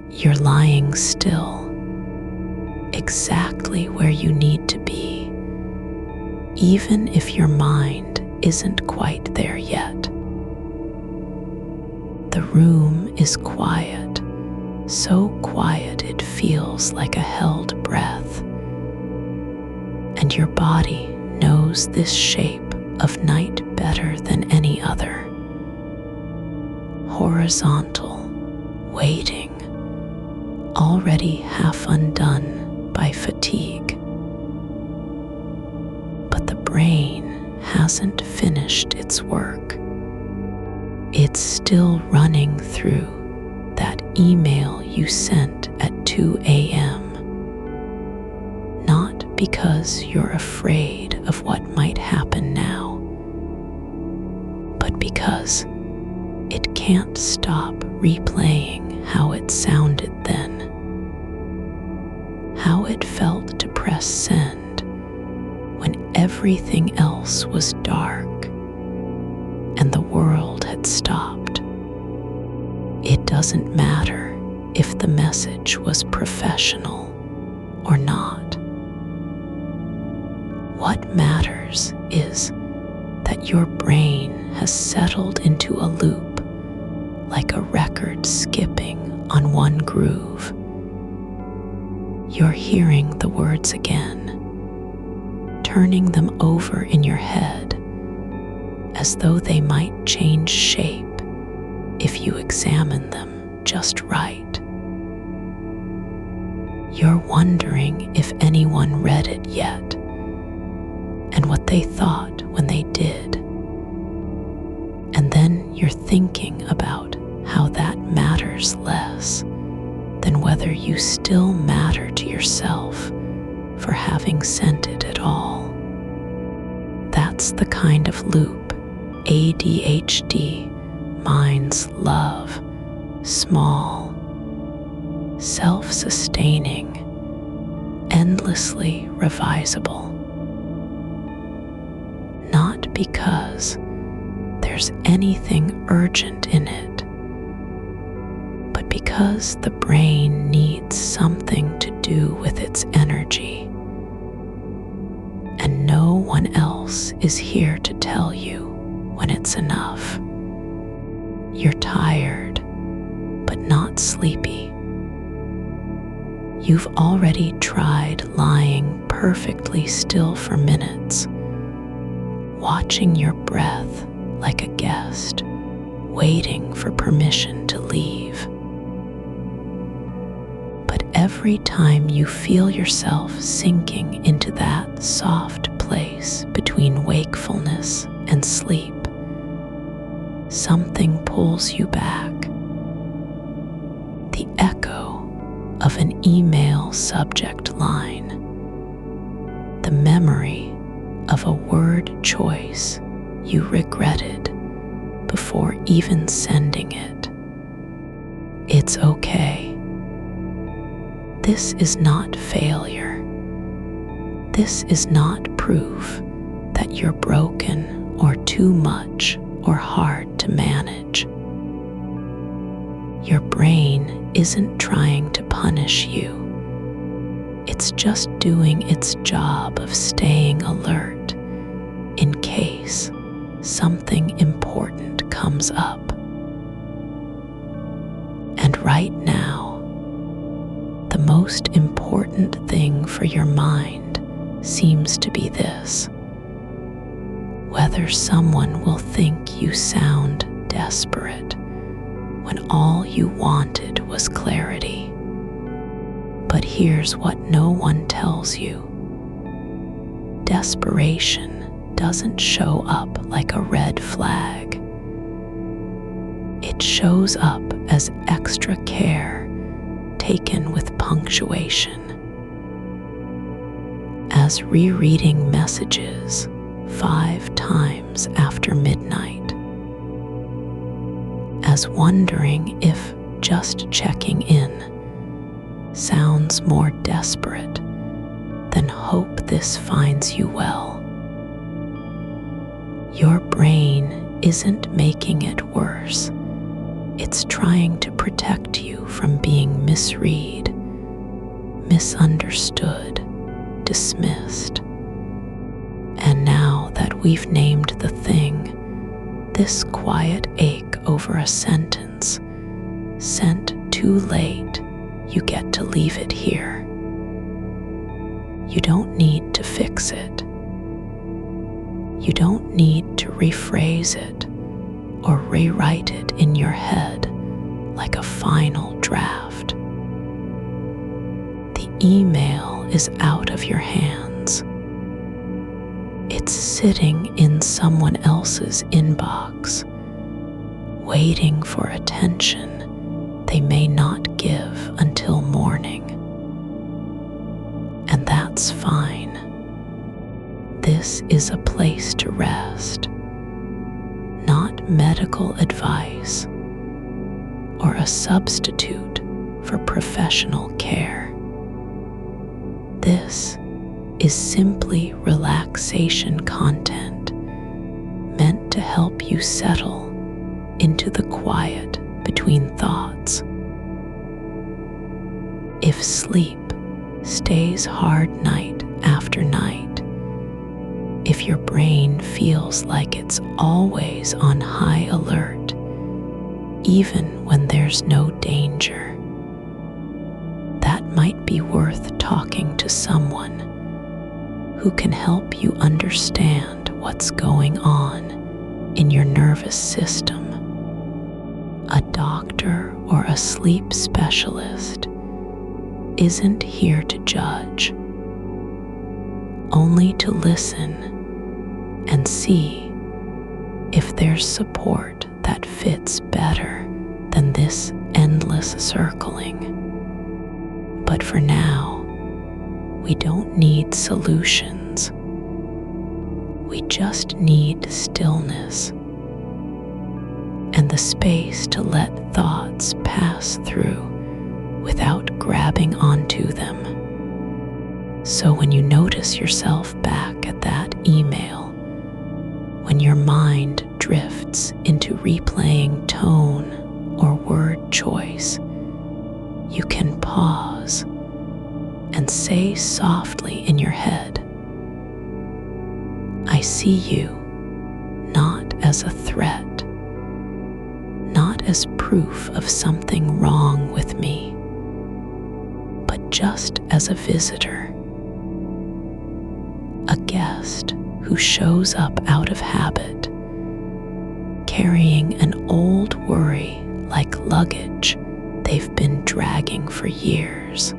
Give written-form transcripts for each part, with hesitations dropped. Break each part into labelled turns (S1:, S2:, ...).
S1: You're lying still, exactly where you need to be, even if your mind isn't quite there yet. The room is quiet, so quiet it feels like a held breath, and your body knows this shape of night better than any other. Horizontal, waiting, already half undone by fatigue. But the brain hasn't finished its work. It's still running through that email you sent at 2 a.m. Not because you're afraid of what might happen now, but because it can't stop replaying how it sounded then, how it felt to press send when everything else was dark and the world had stopped. It doesn't matter if the message was professional or not. What matters is that your brain has settled into a loop, like a record skipping on one groove. You're hearing the words again, turning them over in your head as though they might change shape if you examine them just right. You're wondering if anyone read it yet, and what they thought when they did. And then you're thinking about how that matters less than whether you still matter to yourself for having sent it at all. That's the kind of loop ADHD minds love. Small, self-sustaining, endlessly revisable. Not because there's anything urgent in it, but because the brain needs something to do with its energy, and no one else is here to tell you when it's enough. You're tired, but not sleepy. You've already tried lying perfectly still for minutes, watching your breath like a guest, waiting for permission to leave. But every time you feel yourself sinking into that soft place between wakefulness and sleep, something pulls you back. The echo of an email subject line, the memory of a word choice you regretted before even sending it. It's okay. This is not failure. This is not proof that you're broken or too much or hard to manage. Your brain isn't trying to punish you. It's just doing its job of staying alert in case something important comes up. And right now, the most important thing for your mind seems to be this: whether someone will think you sound desperate when all you wanted was clarity. But here's what no one tells you. Desperation doesn't show up like a red flag. It shows up as extra care taken with punctuation. As rereading messages 5 times after midnight. As wondering if just checking in sounds more desperate than hope this finds you well. Your brain isn't making it worse. It's trying to protect you from being misread, misunderstood, dismissed. And now that we've named the thing, this quiet ache over a sentence sent too late, you get to leave it here. You don't need to fix it. You don't need to rephrase it or rewrite it in your head like a final draft. The email is out of your hands. It's sitting in someone else's inbox, waiting for attention they may not give until morning. And that's fine. This is a place to rest, not medical advice or a substitute for professional care. This is simply relaxation content meant to help you settle into the quiet between thoughts. If sleep stays hard night after night, if your brain feels like it's always on high alert, even when there's no danger, that might be worth talking to someone who can help you understand what's going on in your nervous system. A doctor or a sleep specialist isn't here to judge, only to listen and see if there's support that fits better than this endless circling. But for now, we don't need solutions. We just need stillness and the space to let thoughts pass through without grabbing onto them. So when you notice yourself back at that email, when your mind drifts into replaying tone or word choice, you can pause and say softly in your head, I see you not as a threat, not as proof of something wrong with me, but just as a visitor, a guest who shows up out of habit, carrying an old worry like luggage they've been dragging for years.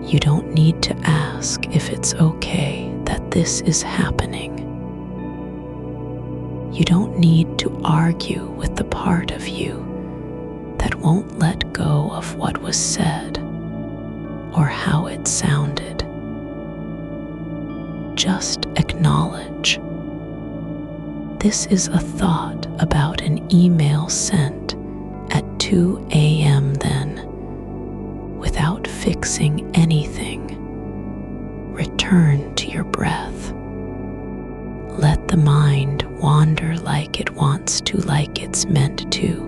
S1: You don't need to ask if it's okay that this is happening. You don't need to argue with the part of you that won't let go of what was said or how it sounded. Just acknowledge. This is a thought about an email sent at 2 a.m. then, without fixing anything. Return to your breath. Let the mind wander like it wants to, like it's meant to.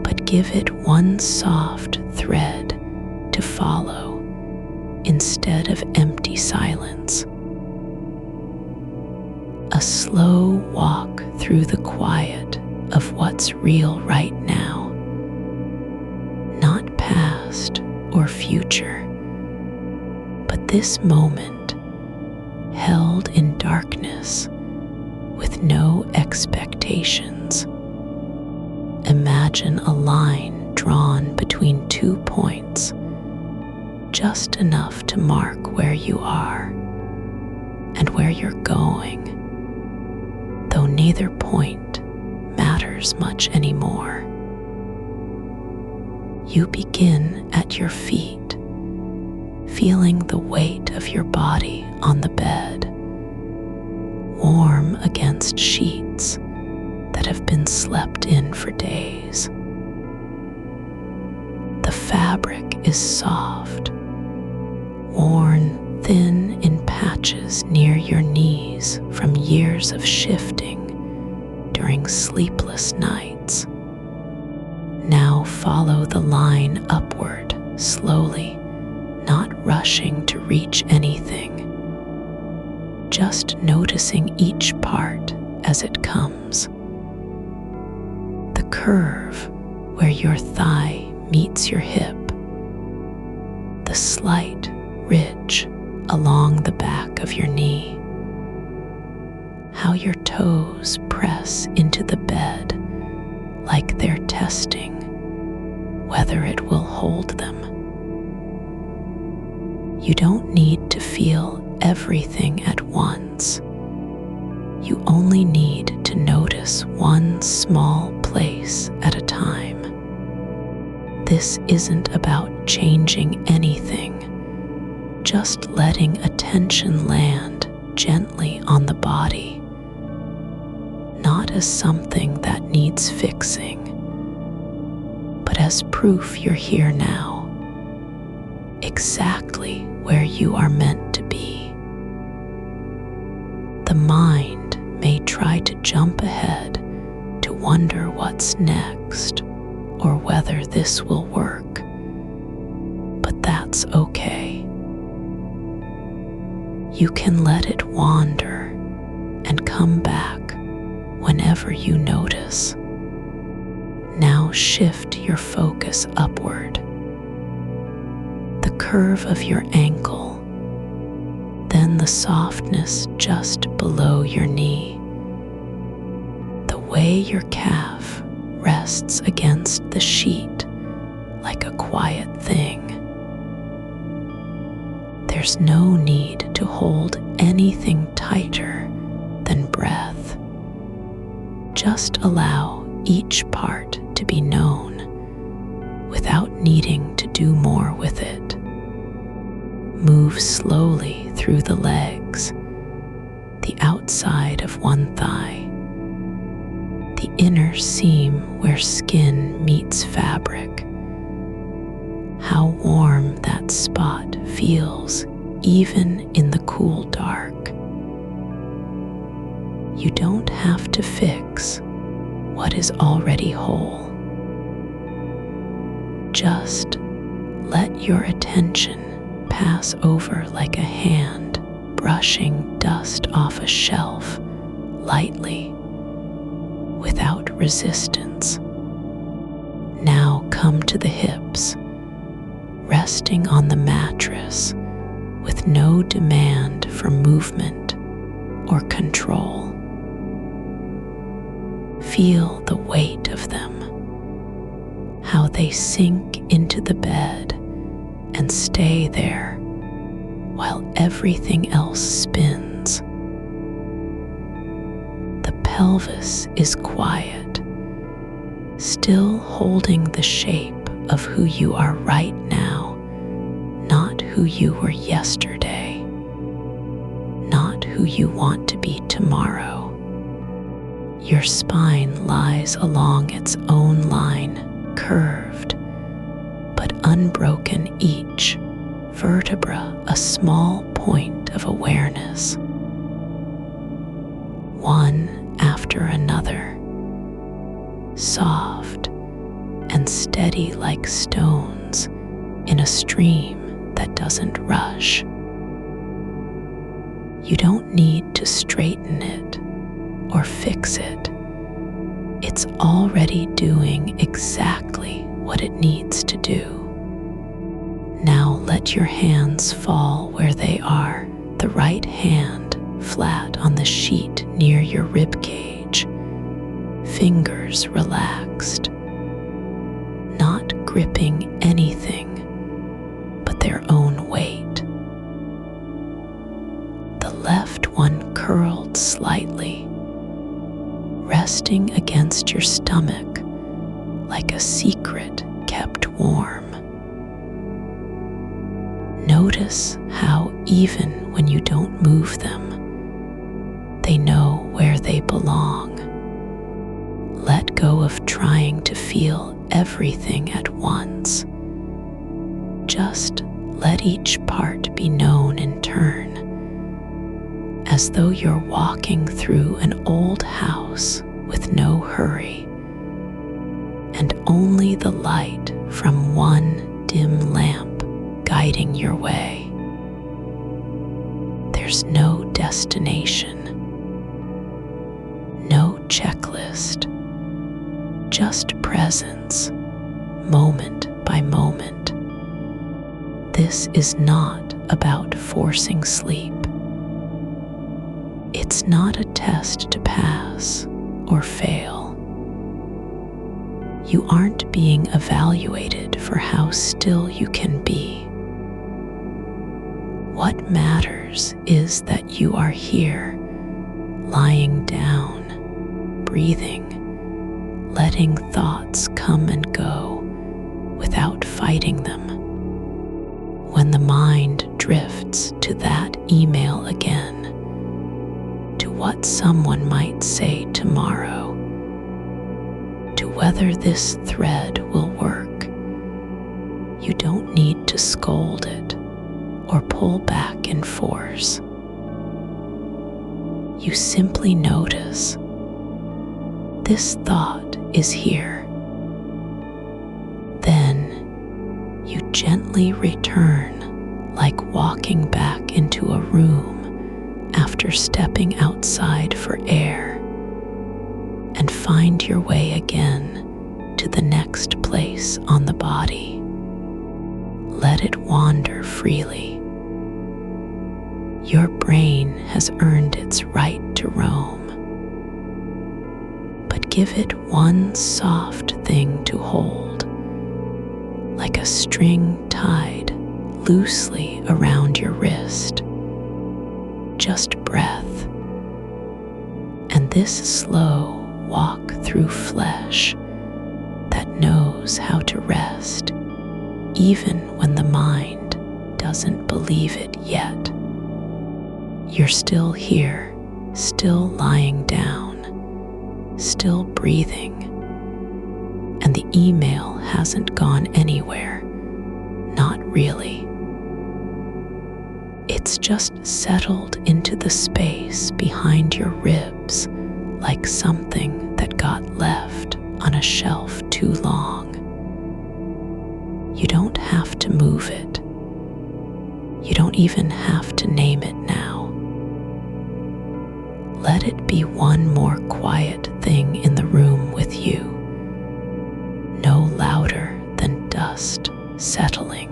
S1: But give it one soft thread to follow instead of empty silence. A slow walk through the quiet of what's real right now, not past or future, but this moment held in darkness with no expectations. Imagine a line drawn between 2 points, just enough to mark where you are and where you're going, though neither point matters much anymore. You begin at your feet, feeling the weight of your body on the bed, warm against sheets that have been slept in for days. The fabric is soft, worn thin in patches near your knees from years of shifting during sleepless nights. Now follow the line upward slowly, not rushing to reach anything, just noticing each part as it comes. The curve where your thigh meets your hip, the slight ridge along the back of your knee, how your toes press into the bed like they're testing whether it will hold them. You don't need to feel everything at once. You only need to notice one small place at a time. This isn't about changing anything, just letting attention land gently on the body, not as something that needs fixing, but as proof you're here now, exactly where you are meant to be. The mind may try to jump ahead to wonder what's next or whether this will work, but that's okay. You can let it wander and come back whenever you notice. Now shift your focus upward. The curve of your ankle, then the softness just below your knee, the way your calf rests against the sheet like a quiet thing. There's no need to hold anything tighter than breath. Just allow each part to be known without needing to do more with it. Move slowly through the legs, the outside of one thigh, the inner seam where skin meets fabric. How warm that spot feels even in the cool dark. You don't have to fix what is already whole. Just let your attention pass over like a hand brushing dust off a shelf lightly, without resistance. Now come to the hips, resting on the mattress with no demand for movement or control. Feel the weight of them, how they sink into the bed and stay there while everything else spins. The pelvis is quiet, still holding the shape of who you are right now, not who you were yesterday, not who you want to be tomorrow. Your spine lies along its own line, curved, but unbroken, each vertebra a small point of awareness. One after another, soft and steady like stones in a stream that doesn't rush. You don't need to straighten it or fix it. It's already doing exactly what it needs to do. Now let your hands fall where they are, the right hand flat on the sheet near your rib cage, fingers relaxed, not gripping anything but their own weight. The left one curled slightly, resting against your stomach like a secret kept warm. Notice how even when you don't move them, they know where they belong. Let go of trying to feel everything at once. Just let each part be known in turn, as though you're walking through an old house with no hurry, and only the light from one dim lamp guiding your way. There's no destination, no checklist, just presence, moment by moment. This is not about forcing sleep. It's not a test to pass or fail. You aren't being evaluated for how still you can be. What matters is that you are here, lying down, breathing, letting thoughts come and go without fighting them. When the mind drifts to that email again, to what someone might say tomorrow, to whether this thread will work, you don't need to scold it or pull back in force. You simply notice, this thought is here. Then you gently return, like walking back into a room after stepping outside for air, and find your way again to the next place on the body. Let it wander freely. Your brain has earned its right to roam. But give it one soft thing to hold, like a string tied loosely around your wrist. Just breath, and this slow walk through flesh that knows how to rest, even when the mind doesn't believe it yet. You're still here, still lying down, still breathing, and the email hasn't gone anywhere, not really. It's just settled into the space behind your ribs, like something that got left on a shelf too long. You don't have to move it. You don't even have to name it now. Let it be one more quiet thing in the room with you, no louder than dust settling.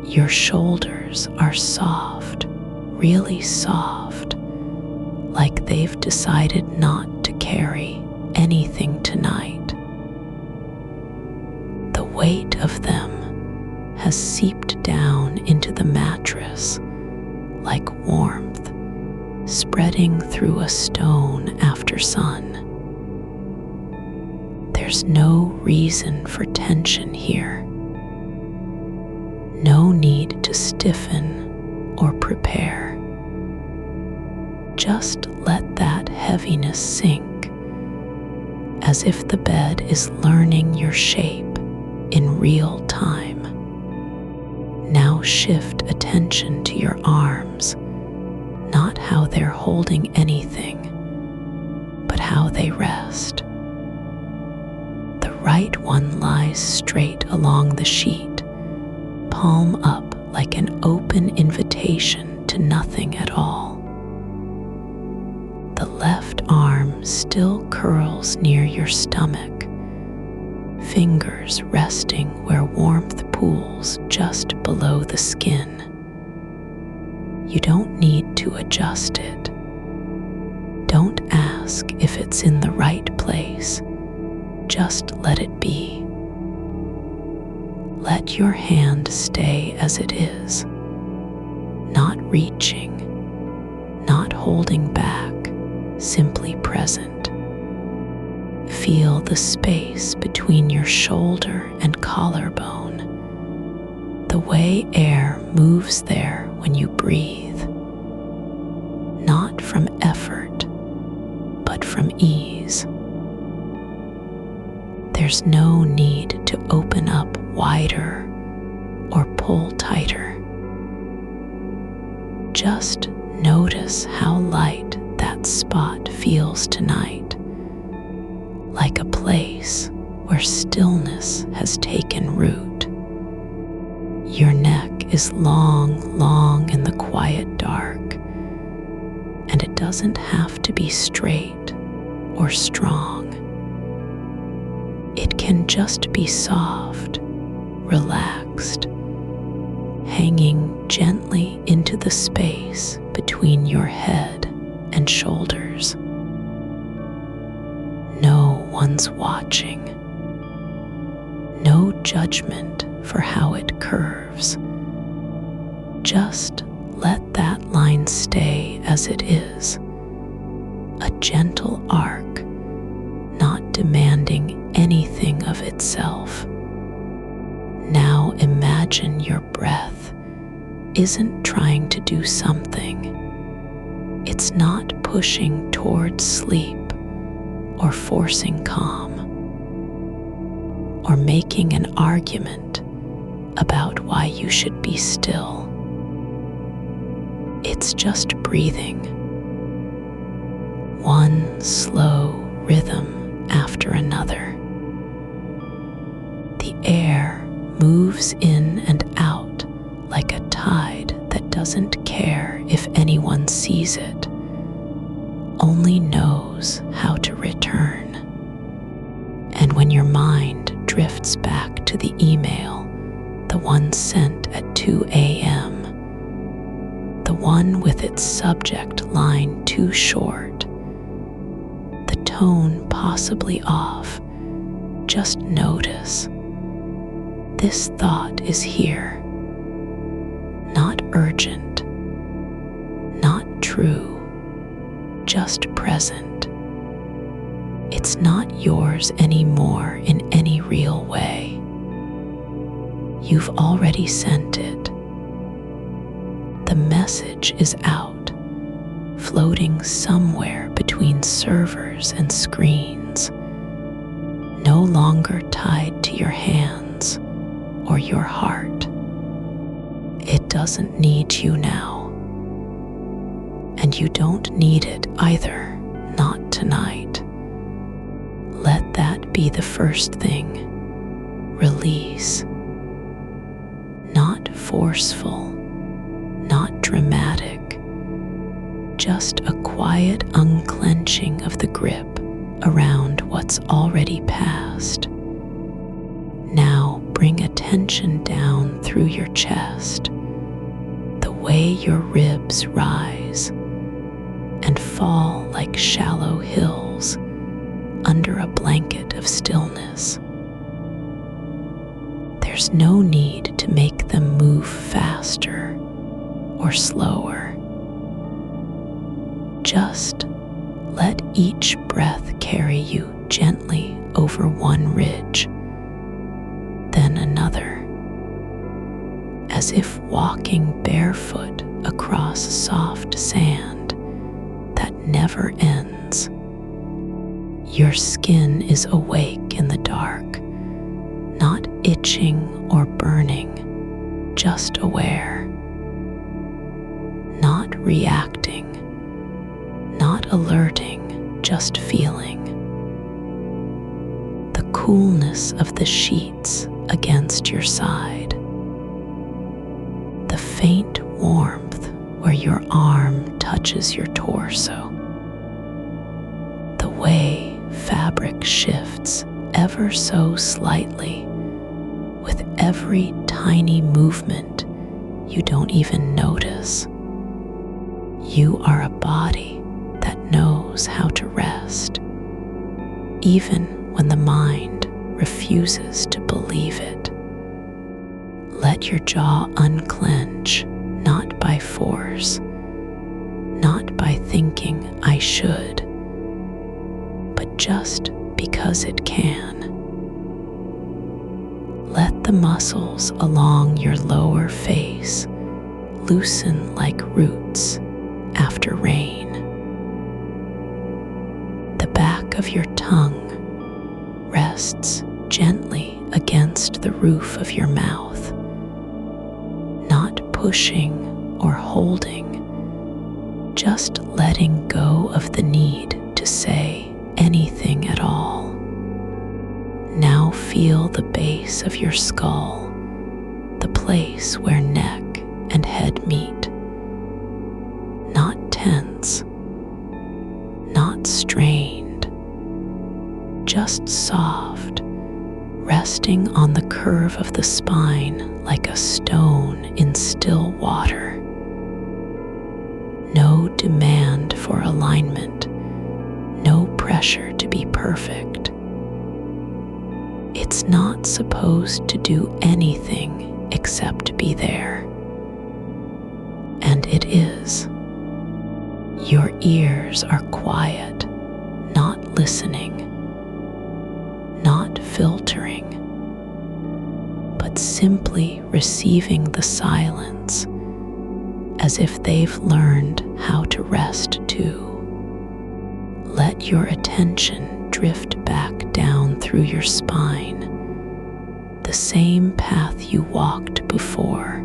S1: Your shoulders are soft, really soft, like they've decided not to carry anything tonight. The weight of them has seeped down into the mattress like warmth spreading through a stone after sun. There's no reason for tension here. No need to stiffen or prepare. Just let that heaviness sink, as if the bed is learning your shape in real time. Now shift attention to your arms, not how they're holding anything, but how they rest. The right one lies straight along the sheet, palm up like an open invitation to nothing at all. The left arm still curls near your stomach, fingers resting where warmth pools just below the skin. You don't need to adjust it. Don't ask if it's in the right place. Just let it be. Let your hand stay as it is, not reaching, not holding back, simply present. Feel the space between your shoulder and collarbone, the way air moves there when you breathe, not from effort, but from ease. There's no need to open up wider or pull tighter. Just notice how light that spot feels tonight, like a place where stillness has taken root. Your neck is long, long in the quiet dark, and it doesn't have to be straight or strong. It can just be soft, relaxed, hanging gently into the space between your head and shoulders. No one's watching. No judgment for how it curves. Just let that line stay as it is, a gentle arc, not demanding anything of itself. Now imagine your breath isn't trying to do something. It's not pushing towards sleep or forcing calm or making an argument about why you should be still. It's just breathing, one slow rhythm after another. The air moves in and out like a tide that doesn't care if anyone sees it, only knows how to return. And when your mind drifts back to the email, the one sent at 2 a.m., the one with its subject line too short, the tone possibly off, just notice. This thought is here, not urgent, not true, just present. It's not yours anymore in any real way. You've already sent it. The message is out, floating somewhere between servers and screens, no longer tied to your hands or your heart. It doesn't need you now, and you don't need it either, not tonight. Let that be the first thing. Release. Not forceful, not dramatic, just a quiet unclenching of the grip around what's already passed. Now bring attention down through your chest, the way your ribs rise and fall like shallow hills under a blanket of stillness. There's no need to make them move faster or slower. Just let each breath carry you gently over one ridge, then another, as if walking barefoot across soft sand that never ends. Your skin is awake in the dark, not itching or burning, just aware. Not reacting, not alerting, just feeling. The coolness of the sheets against your side. The faint warmth where your arm touches your torso. The way fabric shifts ever so slightly with every tiny movement you don't even notice. You are a body that knows how to rest, even when the mind refuses to believe it. Let your jaw unclench, not by force, not by thinking I should, but just because it can. Let the muscles along your lower face loosen like roots after rain. The back of your tongue rests gently against the roof of your mouth, not pushing or holding, just letting go of the need to say anything at all. Now feel the base of your skull, the place where neck and head meet. Not tense, not strained, just soft, resting on the curve of the spine like a stone in still water. No demand for alignment, no pressure to be perfect. It's not supposed to do anything except be there. And it is. Your ears are quiet, not listening, not filtering, but simply receiving the silence as if they've learned how to rest too. Let your attention drift back down through your spine, the same path you walked before,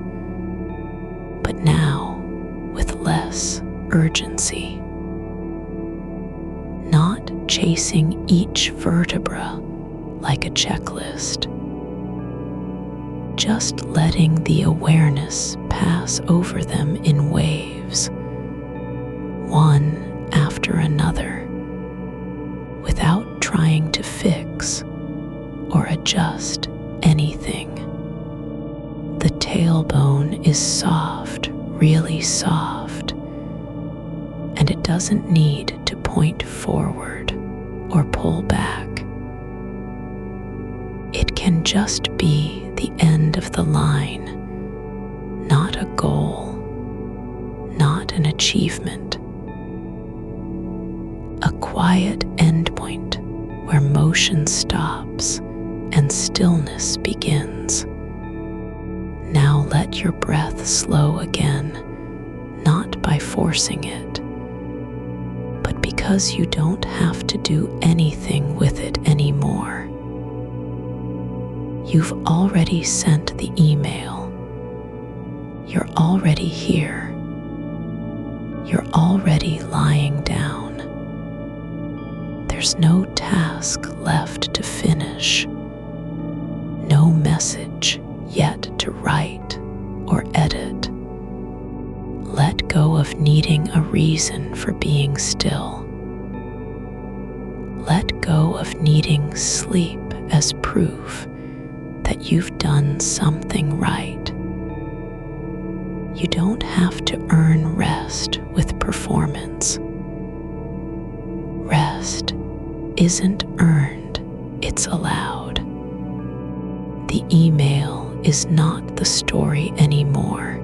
S1: but now with less urgency. Not chasing each vertebra like a checklist, just letting the awareness pass over them in waves, one after another, without trying to fix or adjust anything. The tailbone is soft, really soft, and it doesn't need to point forward or pull back. It can just be the end of the line, not a goal, not an achievement. A quiet endpoint where motion stops and stillness begins. Now let your breath slow again, not by forcing it, but because you don't have to do anything with it anymore. You've already sent the email. You're already here. You're already lying down. There's no task left to finish, no message yet to write or edit. Let go of needing a reason for being still. Let go of needing sleep as proof that you've done something right. You don't have to earn rest with performance. Rest isn't earned, it's allowed. The email is not the story anymore.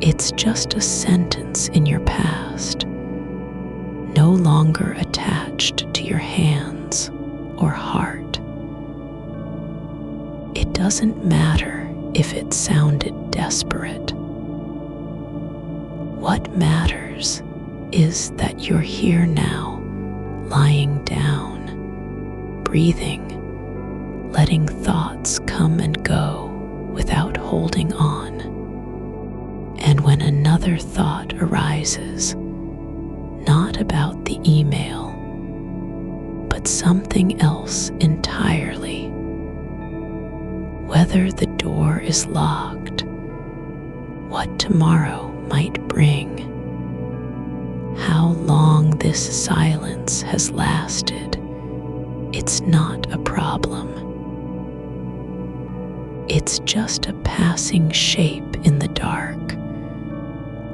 S1: It's just a sentence in your past, no longer attached to your hands or heart. It doesn't matter if it sounded desperate. What matters is that you're here now, lying down, breathing, letting thoughts come and go without holding on. And when another thought arises, not about the email, but something else entirely, whether the door is locked, what tomorrow might bring, how long this silence has lasted, it's not a problem. It's just a passing shape in the dark,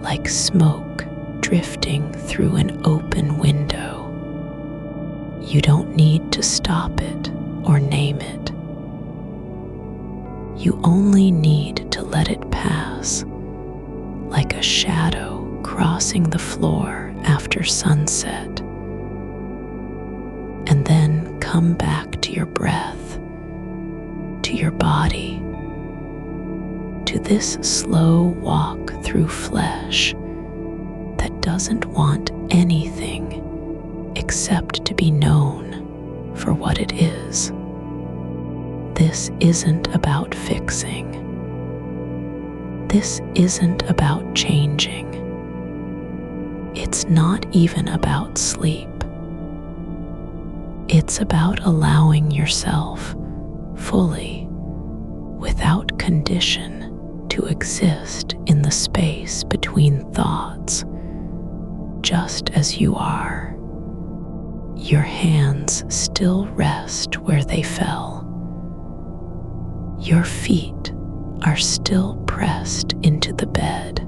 S1: like smoke drifting through an open window. You don't need to stop it or name it. You only need to let it pass, like a shadow crossing the floor after sunset, and then come back to your breath, to your body, to this slow walk through flesh that doesn't want anything except to be known for what it is. This isn't about fixing. This isn't about changing. It's not even about sleep. It's about allowing yourself fully, without condition, to exist in the space between thoughts, just as you are. Your hands still rest where they fell. Your feet are still pressed into the bed.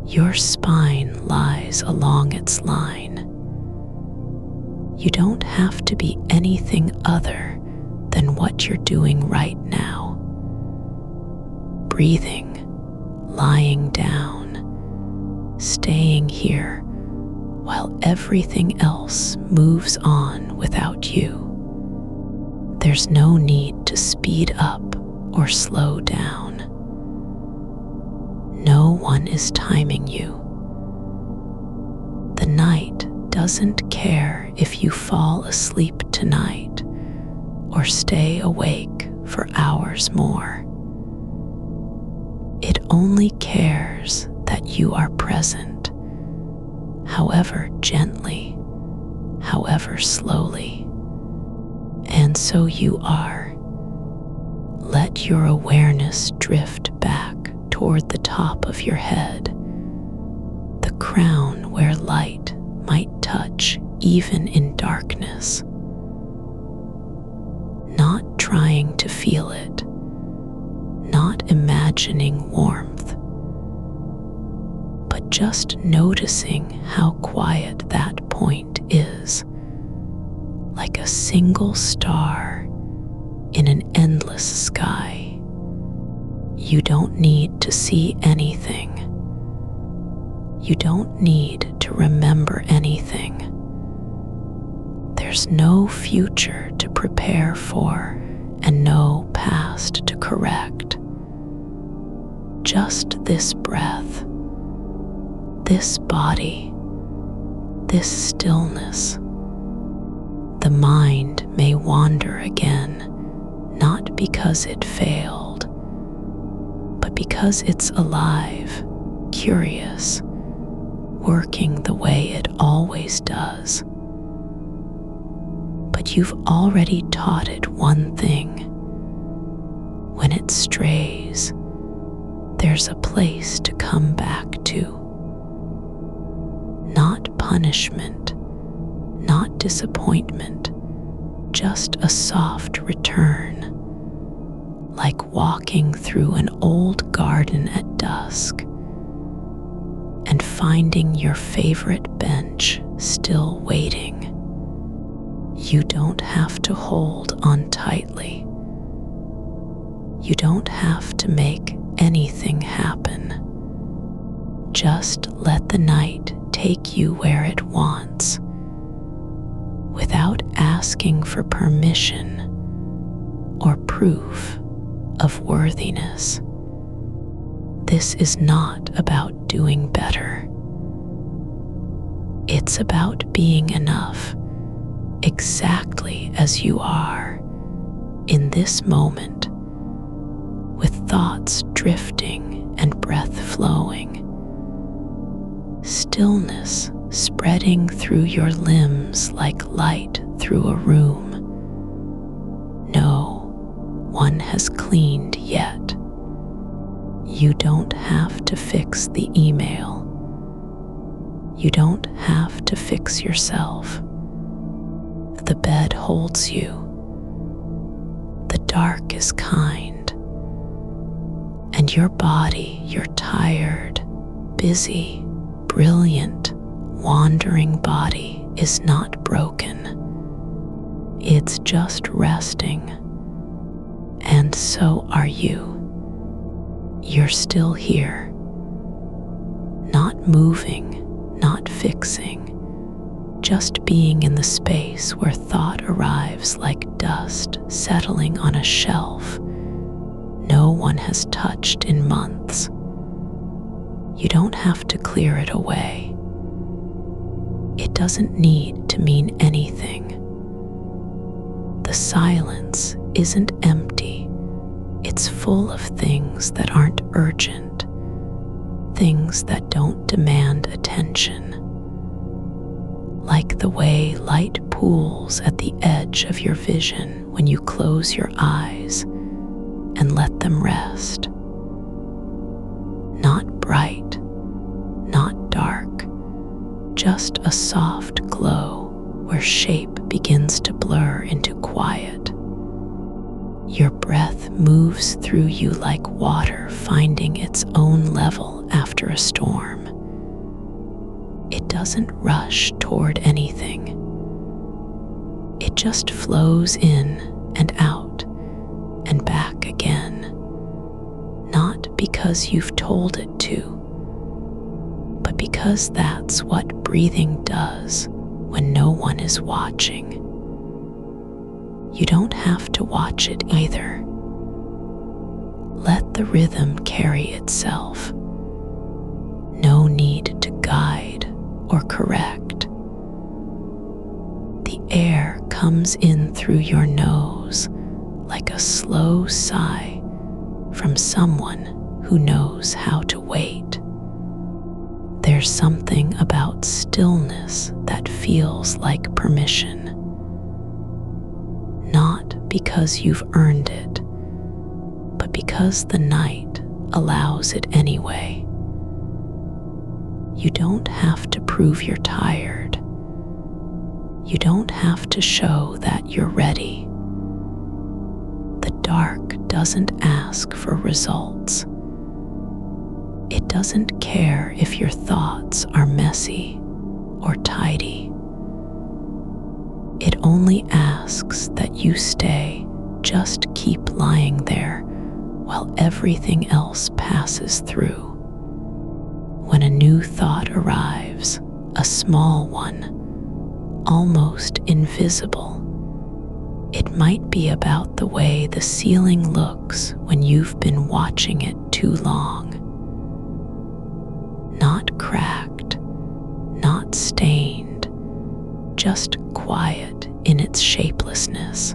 S1: Your spine lies along its line. You don't have to be anything other than what you're doing right now. Breathing, lying down, staying here while everything else moves on without you. There's no need to speed up or slow down. No one is timing you. The night doesn't care if you fall asleep tonight or stay awake for hours more. It only cares that you are present, however gently, however slowly. And so you are. Let your awareness drift back toward the top of your head, the crown where light might touch even in darkness. Not trying to feel it, not imagining warmth, but just noticing how quiet that point is, like a single star in an endless sky. You don't need to see anything. You don't need to remember anything. There's no future to prepare for and no past to correct. Just this breath, this body, this stillness. The mind may wander again, not because it failed, but because it's alive, curious, working the way it always does. But you've already taught it one thing. When it strays, there's a place to come back to. Not punishment, not disappointment, just a soft return, like walking through an old garden at dusk and finding your favorite bench still waiting. You don't have to hold on tightly. You don't have to make anything happen. Just let the night take you where it wants, without asking for permission or proof of worthiness. This is not about doing better. It's about being enough, exactly as you are, in this moment, with thoughts drifting and breath flowing, stillness spreading through your limbs like light through a room. No one has cleaned yet. You don't have to fix the email. You don't have to fix yourself. The bed holds you. The dark is kind. And your body, your tired, busy, brilliant, wandering body is not broken. It's just resting. And so are you. You're still here. Not moving, not fixing, just being in the space where thought arrives like dust settling on a shelf no one has touched in months. You don't have to clear it away. It doesn't need to mean anything. The silence isn't empty. It's full of things that aren't urgent, things that don't demand attention. like the way light pools at the edge of your vision when you close your eyes and let them rest. Not bright, not dark, just a soft glow where shape begins to blur into quiet. Your breath moves through you like water finding its own level after a storm. It doesn't rush toward anything. It just flows in and out and back again, not because you've told it to, but because that's what breathing does when no one is watching. You don't have to watch it either. Let the rhythm carry itself. No need to guide or correct. The air comes in through your nose like a slow sigh from someone who knows how to wait. There's something about stillness that feels like permission. Not because you've earned it, but because the night allows it anyway. You don't have to prove you're tired. You don't have to show that you're ready. The dark doesn't ask for results. It doesn't care if your thoughts are messy or tidy. It only asks that you stay, just keep lying there while everything else passes through. When a new thought arrives, a small one, almost invisible, it might be about the way the ceiling looks when you've been watching it too long. Not cracked, not stained, just quiet in its shapelessness.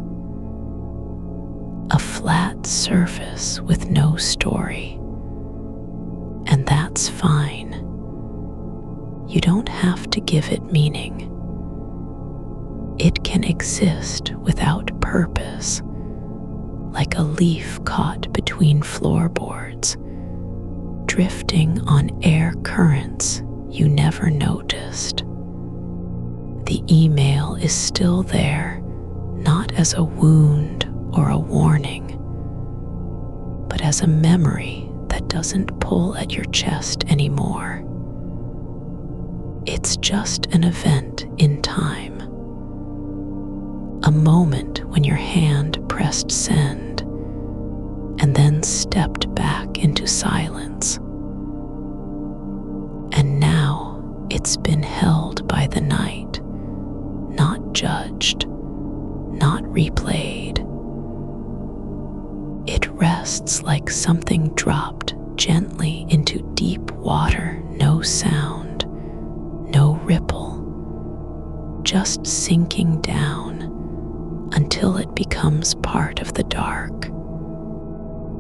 S1: A flat surface with no story. And that's fine. You don't have to give it meaning. It can exist without purpose, like a leaf caught between floorboards, drifting on air currents you never noticed. The email is still there, not as a wound or a warning, but as a memory that doesn't pull at your chest anymore. It's just an event in time. A moment when your hand pressed send and then stepped back into silence. And now it's been held by the night, not judged, not replayed. It rests like something dropped gently into deep water, no sound, no ripple, just sinking down until it becomes part of the dark.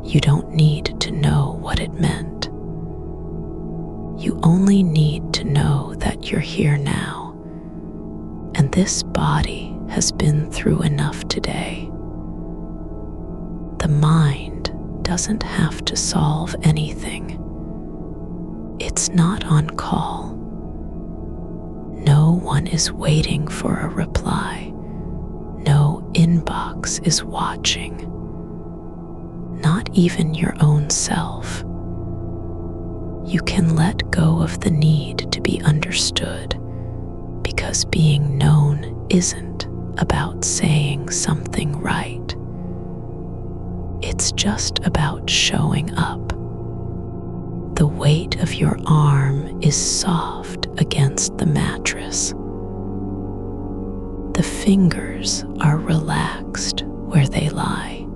S1: You don't need to know what it meant. You only need to know that you're here now, and this body has been through enough today. The mind doesn't have to solve anything. It's not on call. No one is waiting for a reply. No inbox is watching. Not even your own self. You can let go of the need to be understood, because being known isn't about saying something right. It's just about showing up. The weight of your arm is soft against the mattress. The fingers are relaxed where they lie.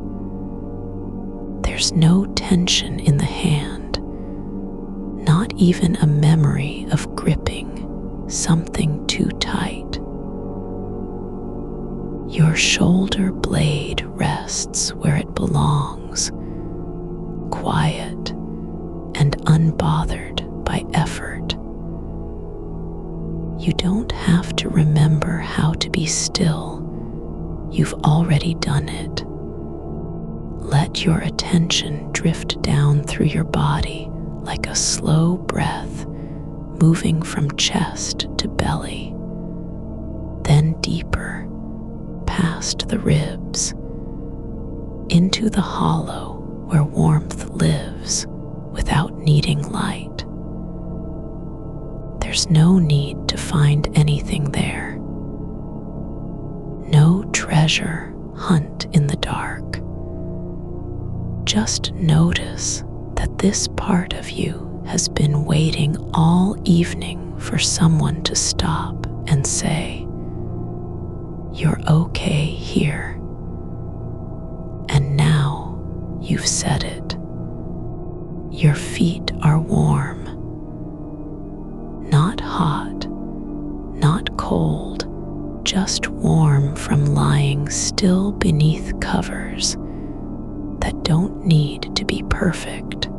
S1: There's no tension in the hand, not even a memory of gripping something too tight. Your shoulder blade rests where it belongs, quiet and unbothered by effort. You don't have to remember how to be still. You've already done it. Let your attention drift down through your body like a slow breath, moving from chest to belly, then deeper, past the ribs, into the hollow where warmth lives without needing light. There's no need to find anything there. No treasure hunt in the dark. Just notice that this part of you has been waiting all evening for someone to stop and say, "You're okay here." And now you've said it. Your feet are warm. Not hot, not cold, just warm from lying still beneath covers that don't need to be perfect.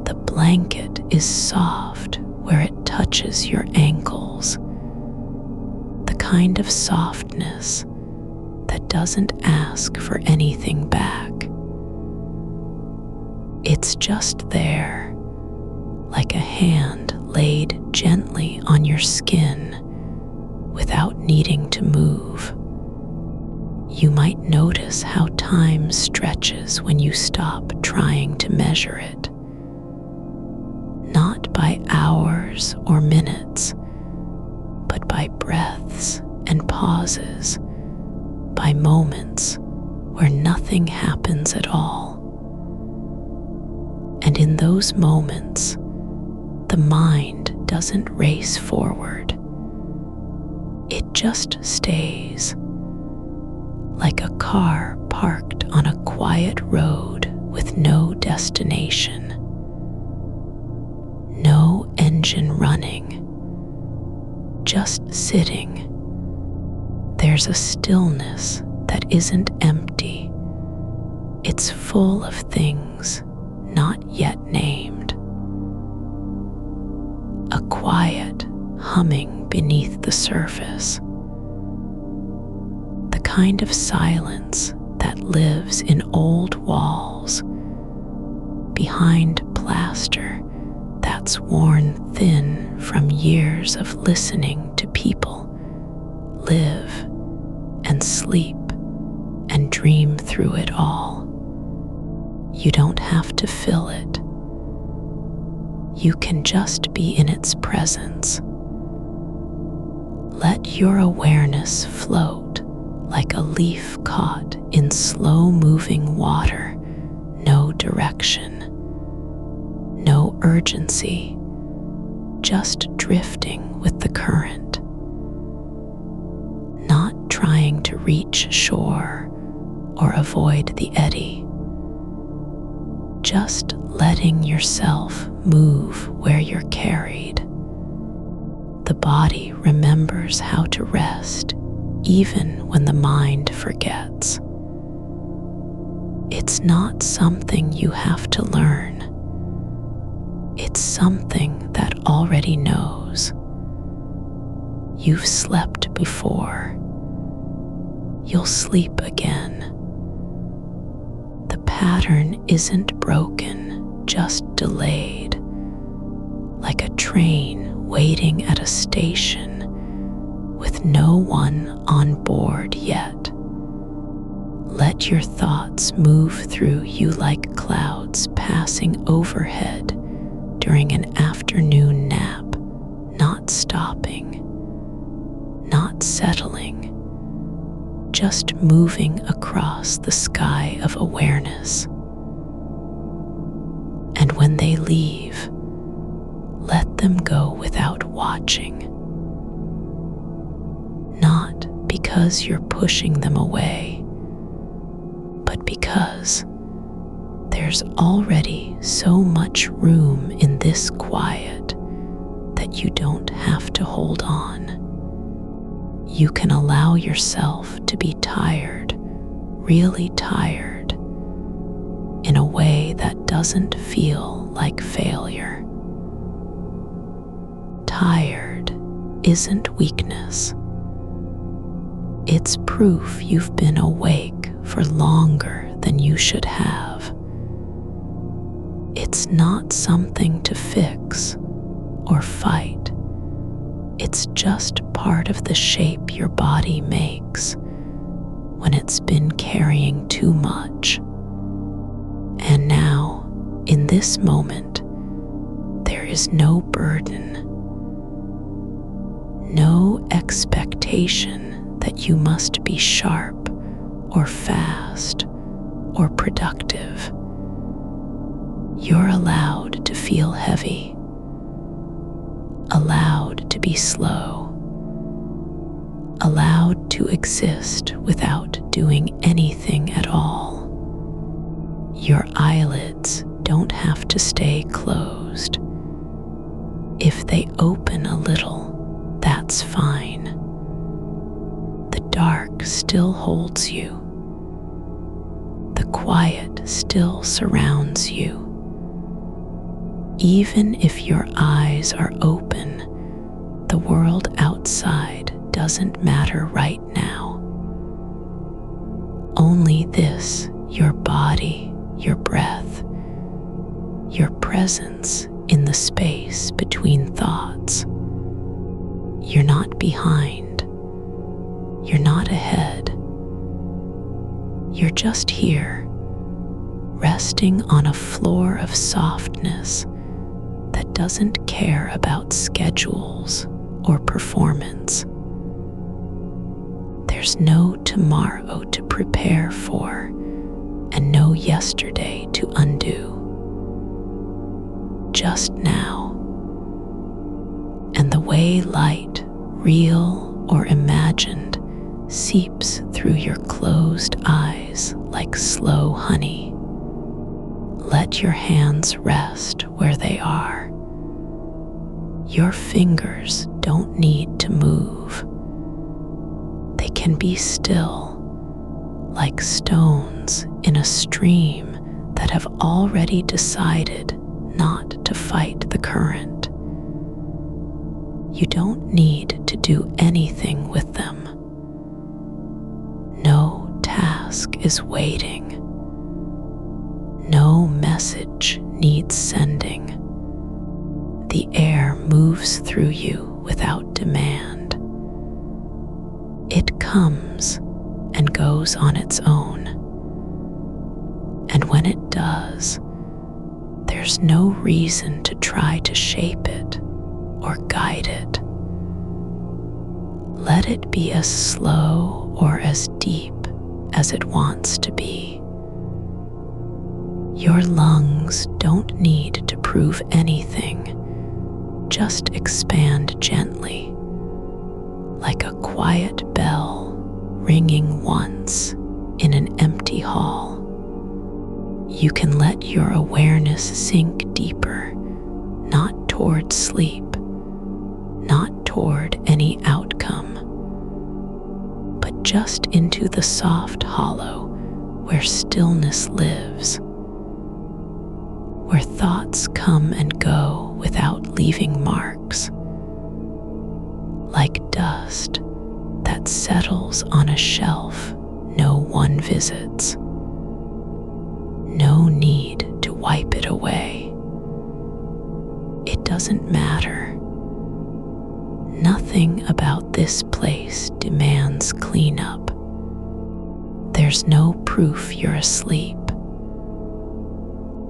S1: The blanket is soft where it touches your ankles, the kind of softness that doesn't ask for anything back. It's just there, like a hand laid gently on your skin without needing to move. You might notice how time stretches when you stop trying to measure it. Not by hours or minutes, but by breaths and pauses, by moments where nothing happens at all. And in those moments, the mind doesn't race forward. It just stays, like a car parked on a quiet road with no destination. No engine running, just sitting. There's a stillness that isn't empty. It's full of things not yet named. A quiet humming beneath the surface. The kind of silence that lives in old walls, behind plaster that's worn thin from years of listening to people live and sleep and dream through it all. You don't have to fill it. You can just be in its presence. Let your awareness float like a leaf caught in slow-moving water, no direction, no urgency, just drifting with the current. Not trying to reach shore or avoid the eddy. Just letting yourself move where you're carried. The body remembers how to rest even when the mind forgets. It's not something you have to learn. It's something that already knows. You've slept before. You'll sleep again. The pattern isn't broken, just delayed, like a train waiting at a station with no one on board yet. Let your thoughts move through you like clouds passing overhead during an afternoon nap, not stopping, not settling, just moving across the sky of awareness. And when they leave, let them go without watching. Not because you're pushing them away, but because there's already so much room in this quiet that you don't have to hold on. You can allow yourself to be tired, really tired, in a way that doesn't feel like failure. tired isn't weakness. It's proof you've been awake for longer than you should have. It's not something to fix or fight. It's just part of the shape your body makes when it's been carrying too much. And now, in this moment, there is no burden, no expectation that you must be sharp or fast or productive. You're allowed to feel heavy, allowed to be slow, allowed to exist without doing anything at all. Your eyelids don't have to stay closed. If they open a little, that's fine. The dark still holds you. The quiet still surrounds you. Even if your eyes are open, the world outside doesn't matter right now. Only this, your body, your breath, your presence in the space between thoughts. You're not behind. You're not ahead. You're just here, resting on a floor of softness that doesn't care about schedules or performance. There's no tomorrow to prepare for and no yesterday to undo. Just now. And the way light, real or imagined, seeps through your closed eyes like slow honey. Let your hands rest where they are. Your fingers don't need to move. They can be still, like stones in a stream that have already decided not to fight the current. You don't need to do anything with them. No task is waiting. No message needs sending. The air moves through you without demand. It comes and goes on its own. And when it does, there's no reason to try to shape it or guide it. Let it be as slow or as deep as it wants to be. Your lungs don't need to prove anything. Just expand gently, like a quiet bell ringing once in an empty hall. You can let your awareness sink deeper, not toward sleep, not toward any outcome, but just into the soft hollow where stillness lives, where thoughts come and go without leaving marks, like dust that settles on a shelf no one visits. No need to wipe it away. It doesn't matter. Nothing about this place demands cleanup. There's no proof you're asleep.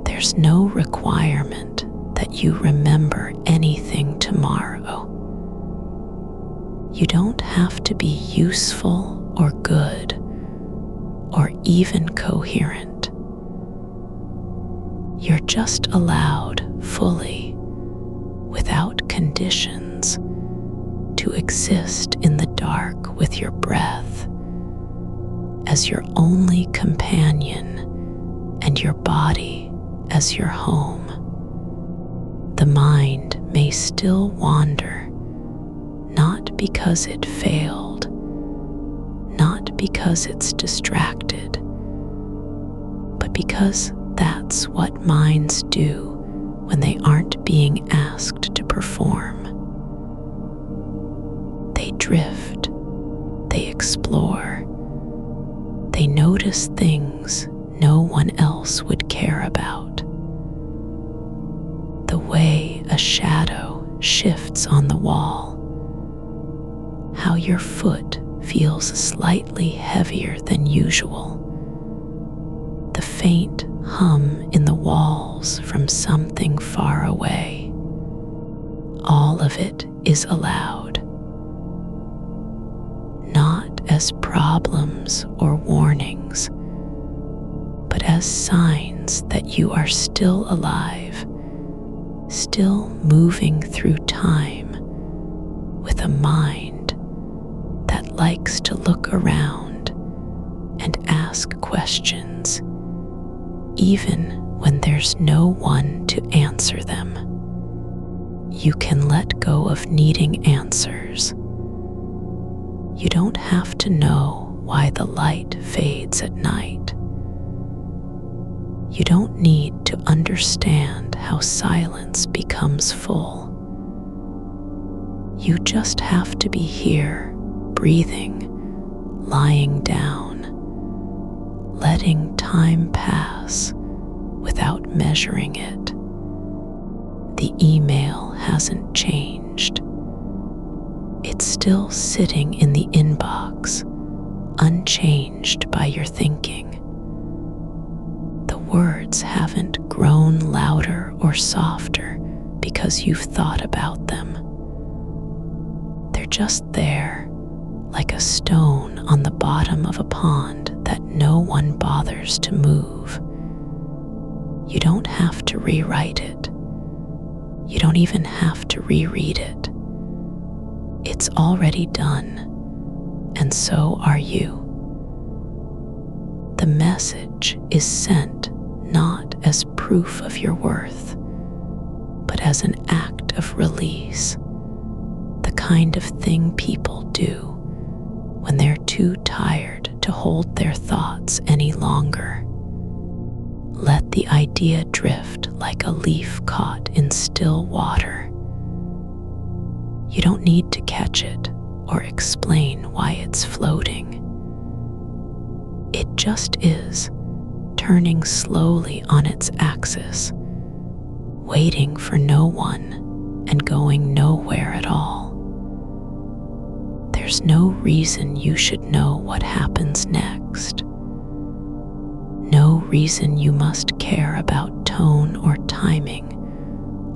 S1: There's no requirement that you remember anything tomorrow. You don't have to be useful or good or even coherent. You're just allowed fully, without conditions, to exist in the dark with your breath as your only companion and your body as your home. The mind may still wander, not because it failed, not because it's distracted, but because that's what minds do when they aren't being asked to perform. drift, they explore, they notice things no one else would care about. The way a shadow shifts on the wall, how your foot feels slightly heavier than usual, the faint hum in the walls from something far away. All of it is allowed, not as problems or warnings, but as signs that you are still alive, still moving through time with a mind that likes to look around and ask questions, even when there's no one to answer them. You can let go of needing answers. You don't have to know why the light fades at night. You don't need to understand how silence becomes full. You just have to be here, breathing, lying down, letting time pass without measuring it. The email hasn't changed. It's still sitting in the inbox, unchanged by your thinking. The words haven't grown louder or softer because you've thought about them. They're just there, like a stone on the bottom of a pond that no one bothers to move. You don't have to rewrite it. You don't even have to reread it. It's already done, and so are you. The message is sent not as proof of your worth, but as an act of release, the kind of thing people do when they're too tired to hold their thoughts any longer. Let the idea drift like a leaf caught in still water. You don't need to catch it or explain why it's floating. It just is, turning slowly on its axis, waiting for no one and going nowhere at all. There's no reason you should know what happens next. No reason you must care about tone or timing,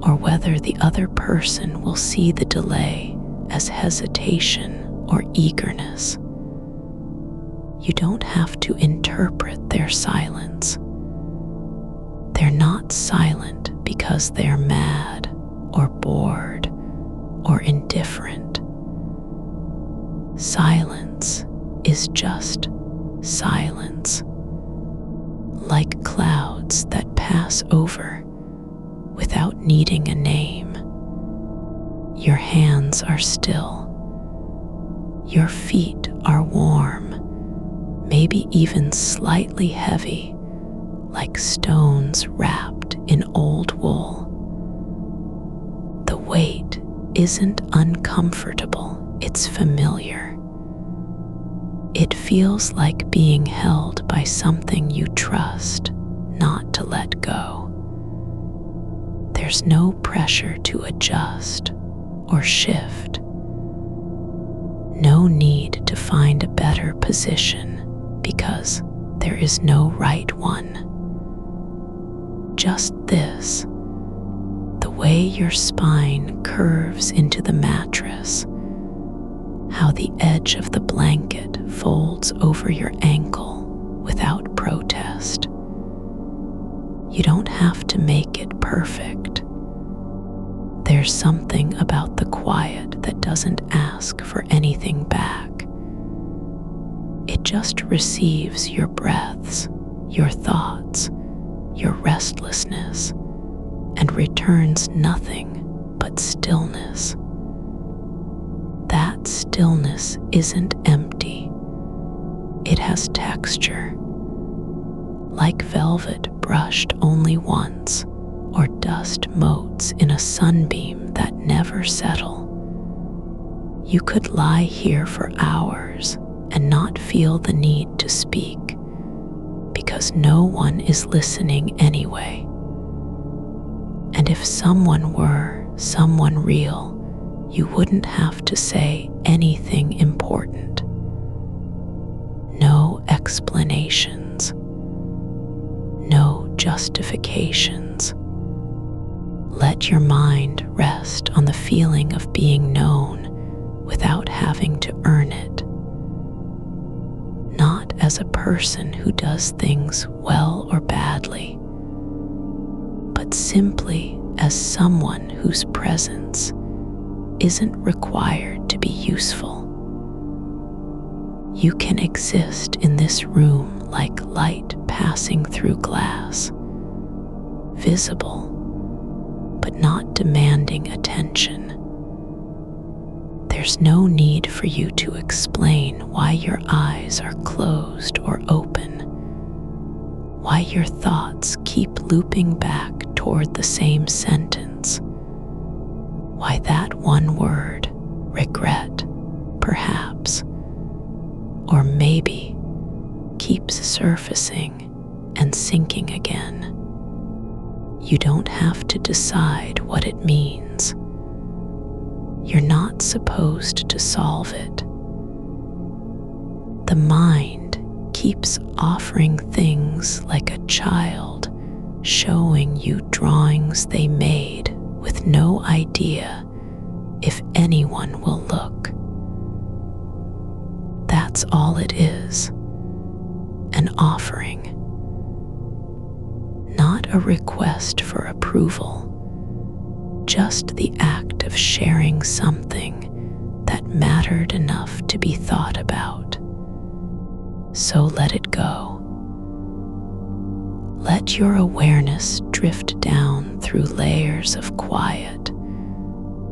S1: or whether the other person will see the delay as hesitation or eagerness. You don't have to interpret their silence. They're not silent because they're mad or bored or indifferent. Silence is just silence, like clouds that pass over without needing a name. Your hands are still. Your feet are warm, maybe even slightly heavy, like stones wrapped in old wool. The weight isn't uncomfortable, it's familiar. It feels like being held by something you trust not to let go. There's no pressure to adjust or shift. No need to find a better position because there is no right one. Just this, the way your spine curves into the mattress, how the edge of the blanket folds over your ankle without protest. You don't have to make it perfect. There's something about the quiet that doesn't ask for anything back. It just receives your breaths, your thoughts, your restlessness, and returns nothing but stillness. That stillness isn't empty. It has texture, like velvet brushed only once, or dust motes in a sunbeam that never settle. You could lie here for hours and not feel the need to speak because no one is listening anyway. And if someone were someone real, you wouldn't have to say anything important. No explanations, no justifications. Let your mind rest on the feeling of being known without having to earn it. Not as a person who does things well or badly, but simply as someone whose presence isn't required to be useful. You can exist in this room like light passing through glass, visible but not demanding attention. There's no need for you to explain why your eyes are closed or open, why your thoughts keep looping back toward the same sentence, why that one word, regret, perhaps, or maybe, keeps surfacing and sinking again. You don't have to decide what it means. You're not supposed to solve it. The mind keeps offering things like a child showing you drawings they made with no idea if anyone will look. That's all it is, an offering, not a request for approval, just the act of sharing something that mattered enough to be thought about. So let it go. Let your awareness drift down through layers of quiet,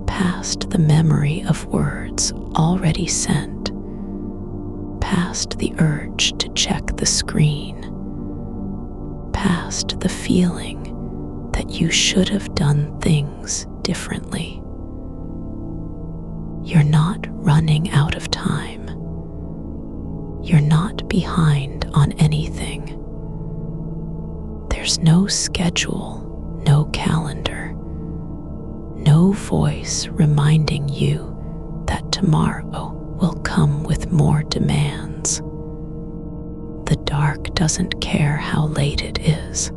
S1: past the memory of words already sent, past the urge to check the screen, past the feeling that you should have done things differently. You're not running out of time. You're not behind on anything. There's no schedule, no calendar, no voice reminding you that tomorrow will come with more demands. The dark doesn't care how late it is.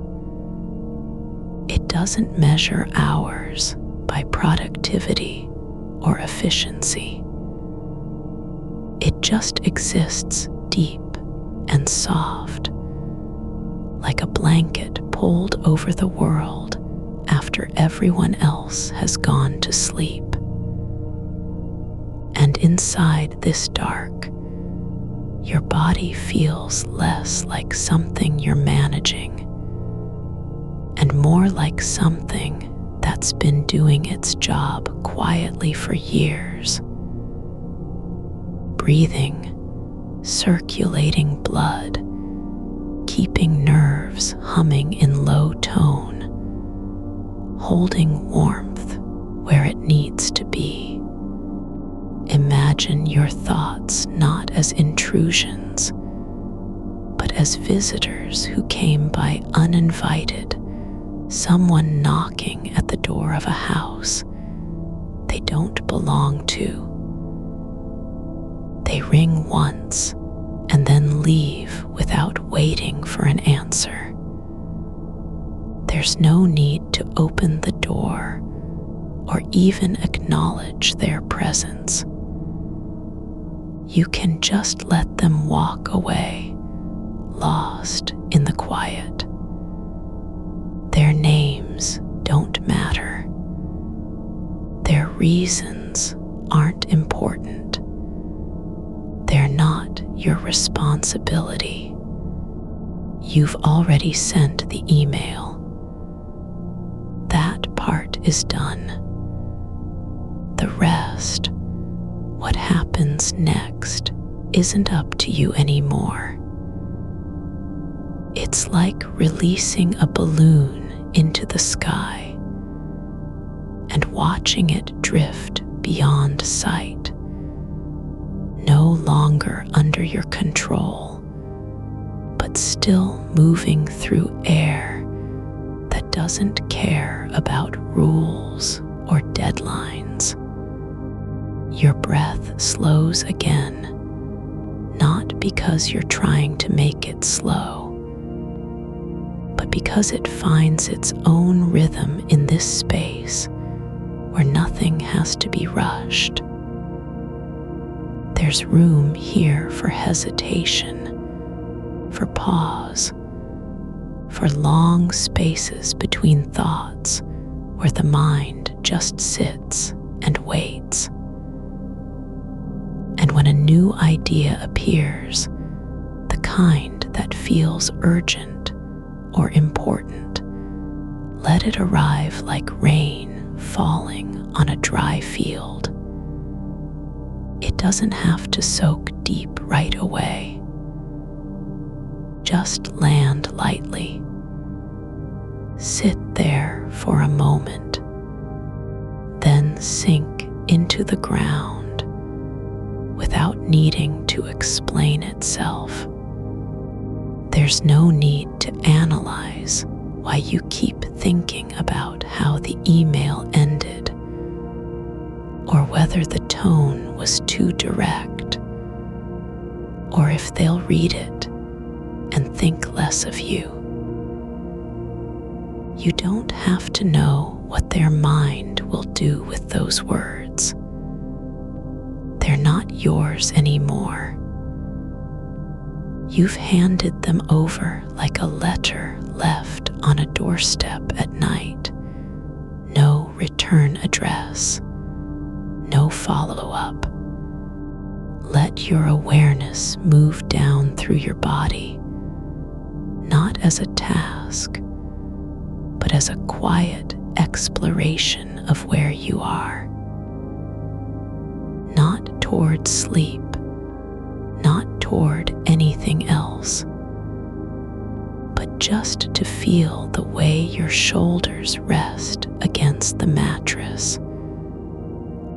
S1: It doesn't measure hours by productivity or efficiency. It just exists deep and soft, like a blanket pulled over the world after everyone else has gone to sleep. And inside this dark, your body feels less like something you're managing and more like something that's been doing its job quietly for years. Breathing, circulating blood, keeping nerves humming in low tone, holding warmth where it needs to be. Imagine your thoughts not as intrusions, but as visitors who came by uninvited, someone knocking at the door of a house they don't belong to. They ring once and then leave without waiting for an answer. There's no need to open the door or even acknowledge their presence. You can just let them walk away, lost in the quiet. Their names don't matter. Their reasons aren't important. They're not your responsibility. You've already sent the email. That part is done. The rest, what happens next, isn't up to you anymore. It's like releasing a balloon into the sky and watching it drift beyond sight, no longer under your control, but still moving through air that doesn't care about rules or deadlines. Your breath slows again, not because you're trying to make it slow, but because it finds its own rhythm in this space where nothing has to be rushed. There's room here for hesitation, for pause, for long spaces between thoughts where the mind just sits and waits. And when a new idea appears, the kind that feels urgent or important, let it arrive like rain falling on a dry field. It doesn't have to soak deep right away. Just land lightly. Sit there for a moment, then sink into the ground without needing to explain itself. There's no need to analyze why you keep thinking about how the email ended, or whether the tone was too direct, or if they'll read it and think less of you. You don't have to know what their mind will do with those words. They're not yours anymore. You've handed them over like a letter left on a doorstep at night. No return address, no follow-up. Let your awareness move down through your body, not as a task, but as a quiet exploration of where you are. Not toward sleep, not toward anything else, but just to feel the way your shoulders rest against the mattress,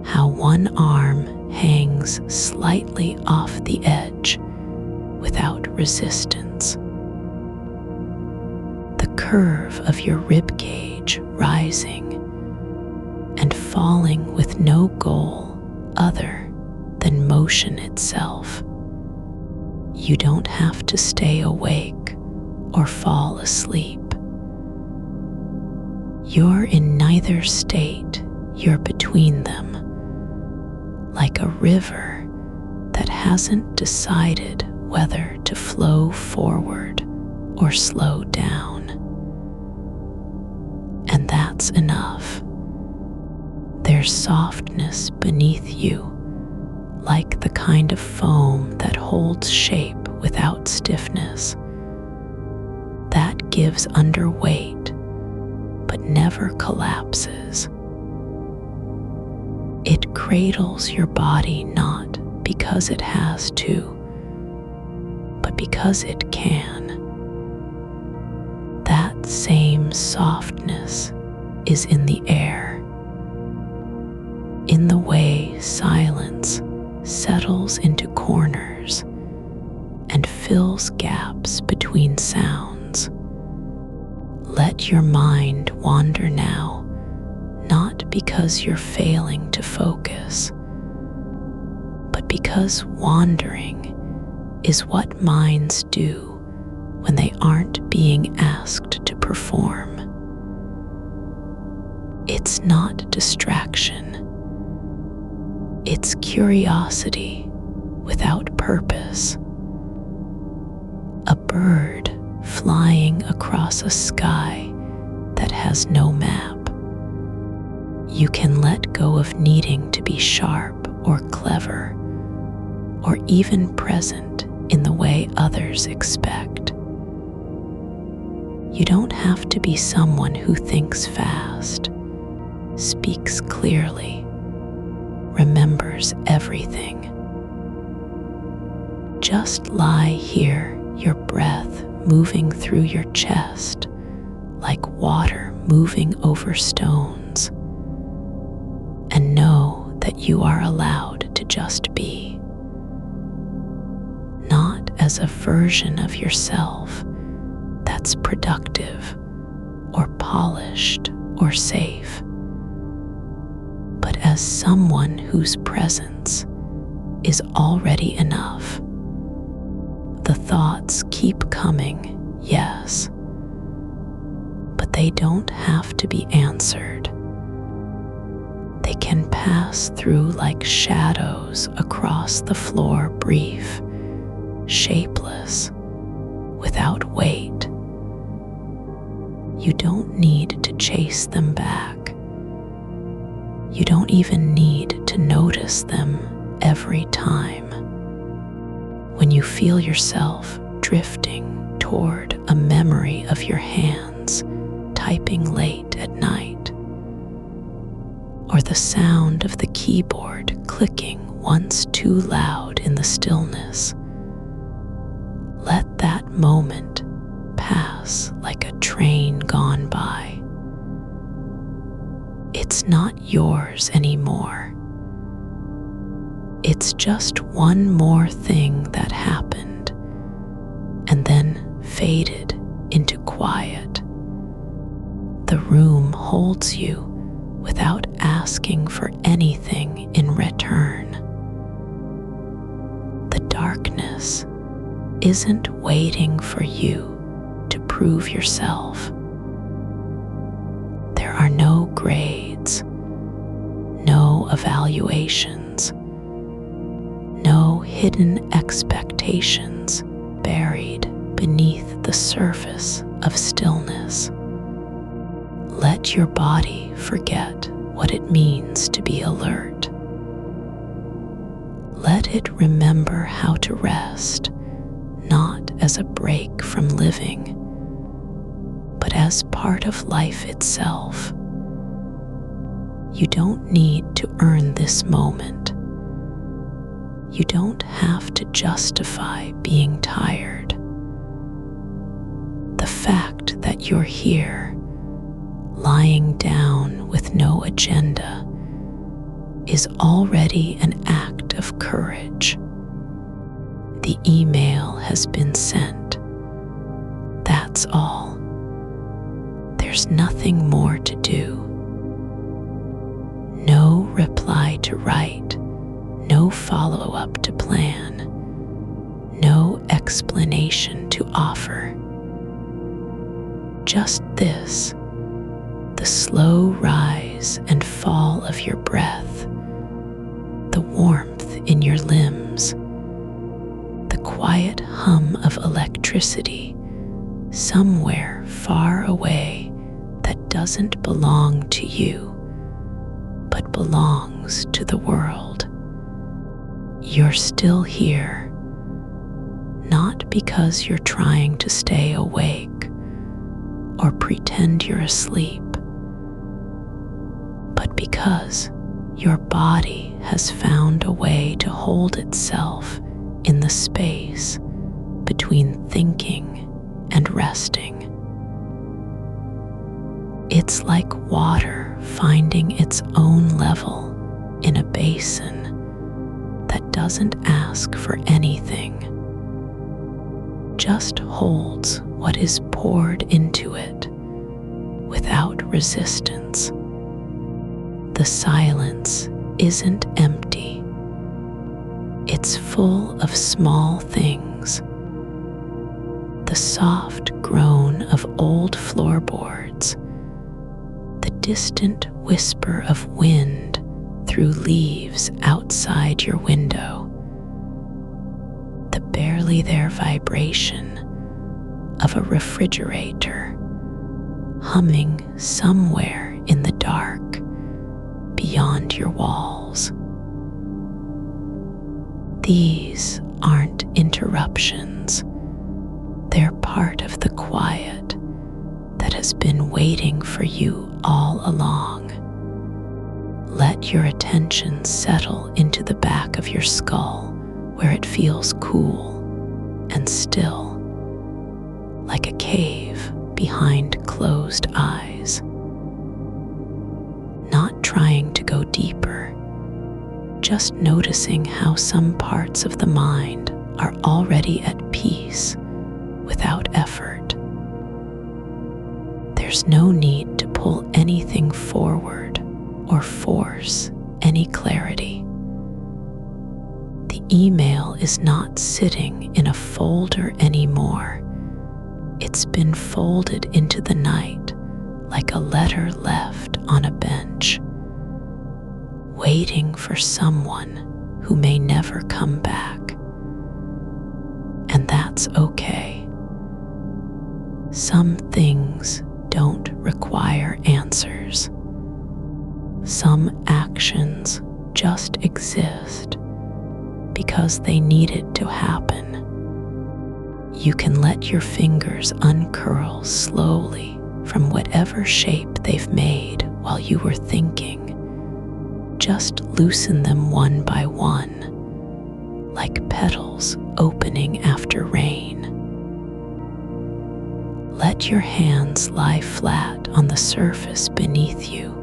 S1: how one arm hangs slightly off the edge without resistance, the curve of your rib cage rising and falling with no goal other than motion itself. You don't have to stay awake or fall asleep. You're in neither state, you're between them, like a river that hasn't decided whether to flow forward or slow down. And that's enough. There's softness beneath you, like the kind of foam that holds shape without stiffness, that gives under weight but never collapses. It cradles your body not because it has to, but because it can. That same softness is in the air, in the way silence settles into corners and fills gaps between sounds. Let your mind wander now, not because you're failing to focus, but because wandering is what minds do when they aren't being asked to perform. It's not distraction. It's curiosity without purpose. A bird flying across a sky that has no map. You can let go of needing to be sharp or clever, or even present in the way others expect. You don't have to be someone who thinks fast, speaks clearly, remembers everything. Just lie here, your breath moving through your chest like water moving over stones, and know that you are allowed to just be. as a version of yourself that's productive or polished or safe, but as someone whose presence is already enough. The thoughts keep coming, yes, but they don't have to be answered. They can pass through like shadows across the floor, brief, shapeless, without weight. You don't need to chase them back. You don't even need to notice them every time. When you feel yourself drifting toward a memory of your hands typing late at night, or the sound of the keyboard clicking once too loud in the stillness, let that moment pass like a train gone by. It's not yours anymore. It's just one more thing that happened and then faded into quiet. The room holds you without asking for anything in return. The darkness isn't waiting for you to prove yourself. There are no grades, no evaluations, no hidden expectations buried beneath the surface of stillness. Let your body forget what it means to be alert. Let it remember how to rest, not as a break from living, but as part of life itself. You don't need to earn this moment. You don't have to justify being tired. The fact that you're here, lying down with no agenda, is already an act of courage. The email has been sent. That's all. There's nothing more to do. No reply to write, no follow-up to plan, no explanation to offer. Just this, the slow rise and fall of your breath, the warmth in your limbs, the quiet hum of electricity somewhere far away that doesn't belong to you, but belongs to the world. You're still here, not because you're trying to stay awake or pretend you're asleep, but because your body has found a way to hold itself in the space between thinking and resting. It's like water finding its own level in a basin that doesn't ask for anything, just holds what is poured into it without resistance. The silence isn't empty. It's full of small things. The soft groan of old floorboards, the distant whisper of wind through leaves outside your window, the barely there vibration of a refrigerator humming somewhere in the dark beyond your walls. These aren't interruptions. They're part of the quiet that has been waiting for you all along. Let your attention settle into the back of your skull where it feels cool and still, like a cave behind closed eyes. Not trying to go deeper, just noticing how some parts of the mind are already at peace peace without effort. There's no need to pull anything forward or force any clarity. The email is not sitting in a folder anymore. It's been folded into the night like a letter left on a bench, waiting for someone who may never come back. And that's okay. Some things don't require answers. Some actions just exist because they needed to happen. You can let your fingers uncurl slowly from whatever shape they've made while you were thinking. Just loosen them one by one, like petals opening after rain. Let your hands lie flat on the surface beneath you,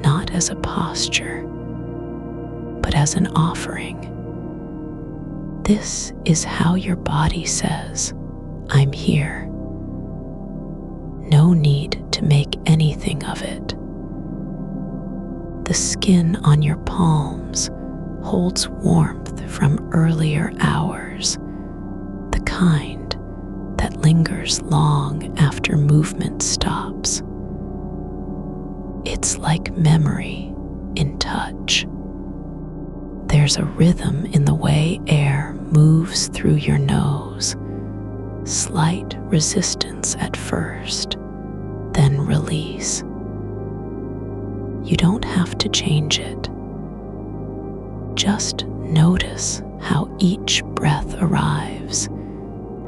S1: not as a posture, but as an offering. This is how your body says, "I'm here." No need to make anything of it. The skin on your palms holds warmth from earlier hours, the kind that lingers long after movement stops. It's like memory in touch. There's a rhythm in the way air moves through your nose, slight resistance at first, then release. You don't have to change it. Just notice how each breath arrives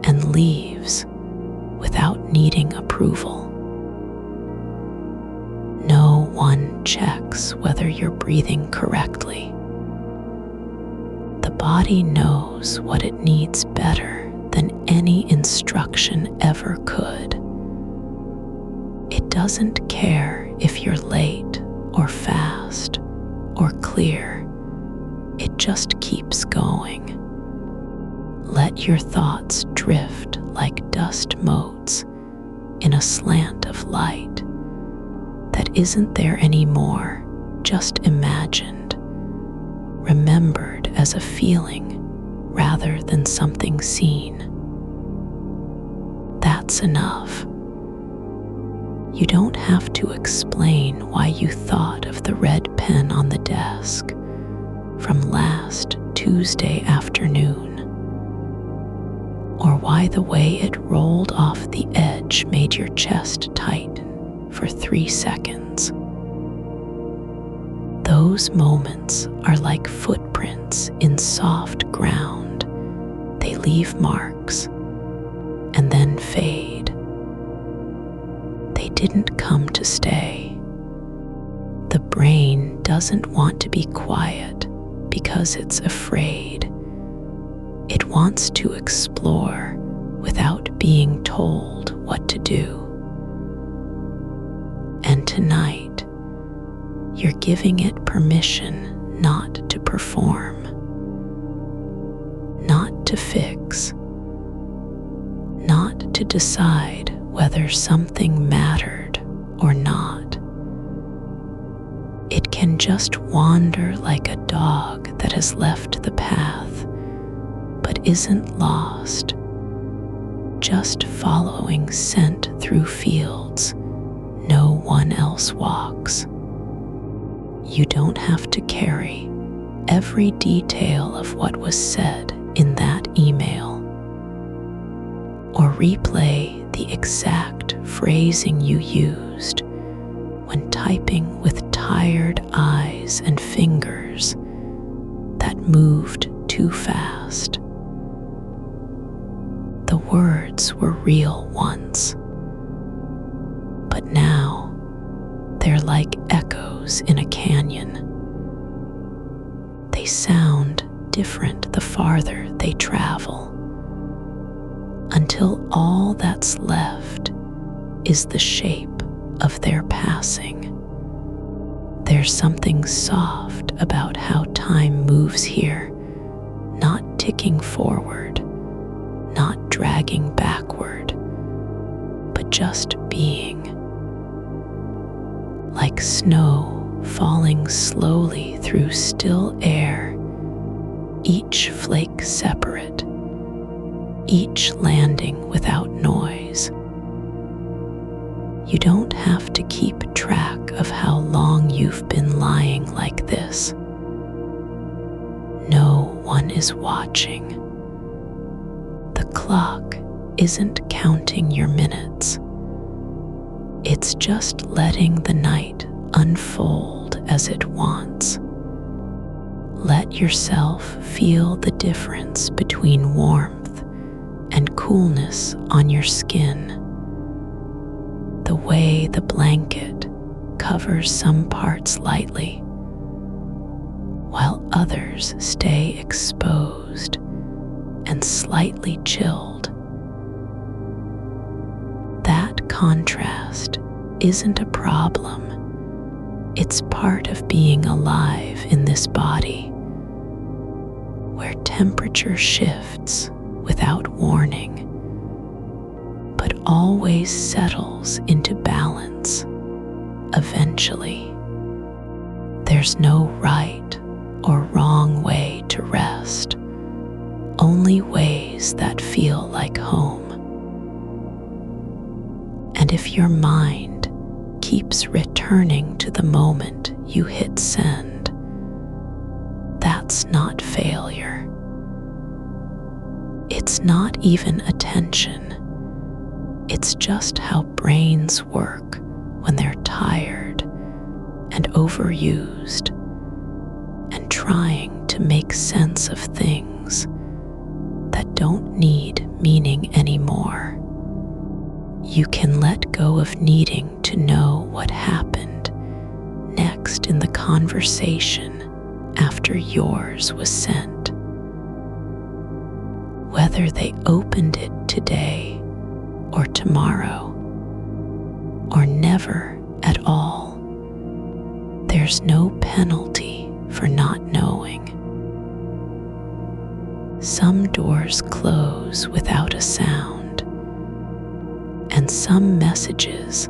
S1: and leaves without needing approval. No one checks whether you're breathing correctly. The body knows what it needs better than any instruction ever could. It doesn't care if you're late or fast or clear. It just keeps going. Let your thoughts drift like dust motes in a slant of light that isn't there anymore, just imagined, remembered as a feeling rather than something seen. That's enough. You don't have to explain why you thought of the red pen on the desk from last Tuesday afternoon, or why the way it rolled off the edge made your chest tighten for 3 seconds. Those moments are like footprints in soft ground. They leave marks and then fade. They didn't come to stay. The brain doesn't want to be quiet because it's afraid. It wants to explore without being told what to do. And tonight, you're giving it permission not to perform, not to fix, not to decide whether something mattered or not. It can just wander like a dog that has left the path but isn't lost, just following scent through fields no one else walks. You don't have to carry every detail of what was said in that email, or replay the exact phrasing you used when typing with tired eyes and fingers that moved too fast. The words were real once, but now they're like echoes in a canyon. They sound different the farther they travel, until all that's left is the shape of their passing. There's something soft about how time moves here, not ticking forward, dragging backward, but just being. Like snow falling slowly through still air, each flake separate, each landing without noise. You don't have to keep track of how long you've been lying like this. No one is watching. The clock isn't counting your minutes. It's just letting the night unfold as it wants. Let yourself feel the difference between warmth and coolness on your skin. The way the blanket covers some parts lightly, while others stay exposed and slightly chilled. That contrast isn't a problem. It's part of being alive in this body, where temperature shifts without warning, but always settles into balance eventually. There's no right or wrong way to rest, only ways that feel like home. And if your mind keeps returning to the moment you hit send, that's not failure. It's not even attention. It's just how brains work when they're tired and overused and trying to make sense of things that don't need meaning anymore. You can let go of needing to know what happened next in the conversation after yours was sent. Whether they opened it today or tomorrow, or never at all, there's no penalty for not knowing. Some doors close without a sound, and some messages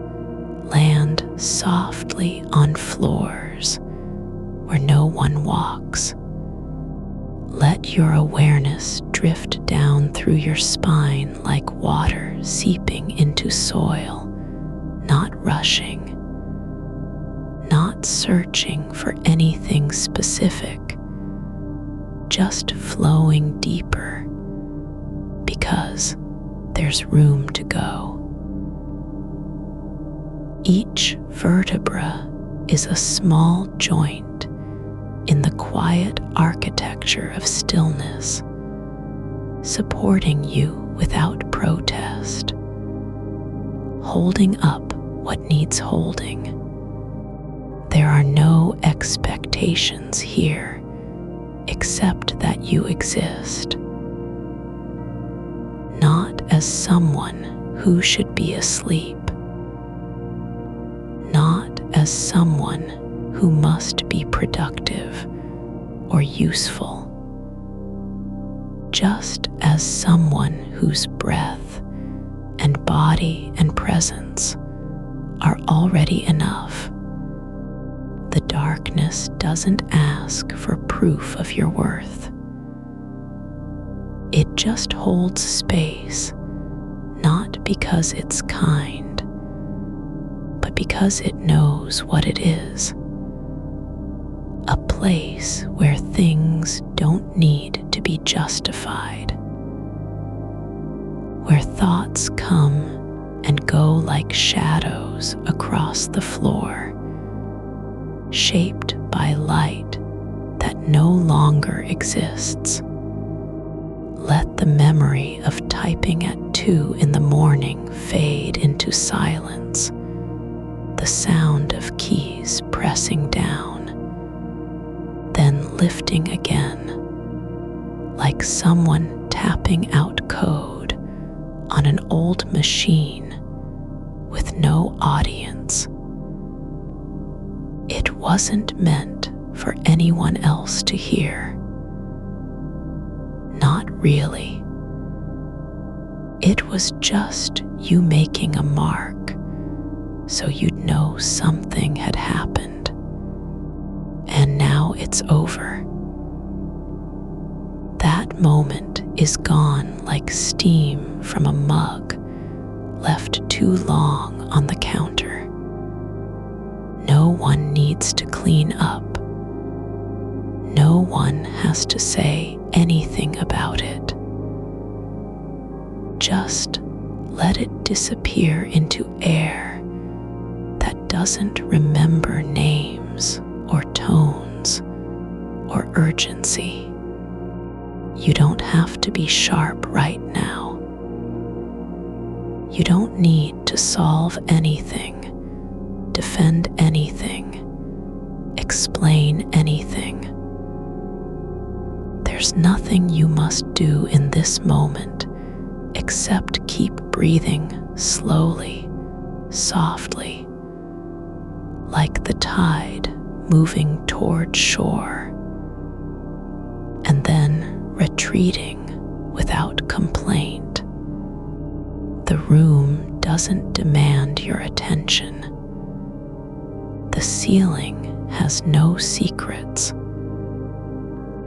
S1: land softly on floors where no one walks. Let your awareness drift down through your spine like water seeping into soil, not rushing, not searching for anything specific, just flowing deeper because there's room to go. Each vertebra is a small joint in the quiet architecture of stillness, supporting you without protest, holding up what needs holding. There are no expectations here except that you exist, not as someone who should be asleep, not as someone who must be productive or useful, just as someone whose breath and body and presence are already enough. The darkness doesn't ask for proof of your worth. It just holds space, not because it's kind, but because it knows what it is. A place where things don't need to be justified, where thoughts come and go like shadows across the floor, shaped by light that no longer exists. Let the memory of typing at 2 a.m. fade into silence, the sound of keys pressing down, then lifting again, like someone tapping out code on an old machine with no audience. It wasn't meant for anyone else to hear. Not really. It was just you making a mark so you'd know something had happened. And now it's over. That moment is gone like steam from a mug left too long on the counter. No one needs to clean up. No one has to say anything about it. Just let it disappear into air that doesn't remember names or tones or urgency. You don't have to be sharp right now. You don't need to solve anything, defend anything, explain anything. There's nothing you must do in this moment except keep breathing slowly, softly, like the tide moving toward shore, and then retreating without complaint. The room doesn't demand your attention. The ceiling has no secrets.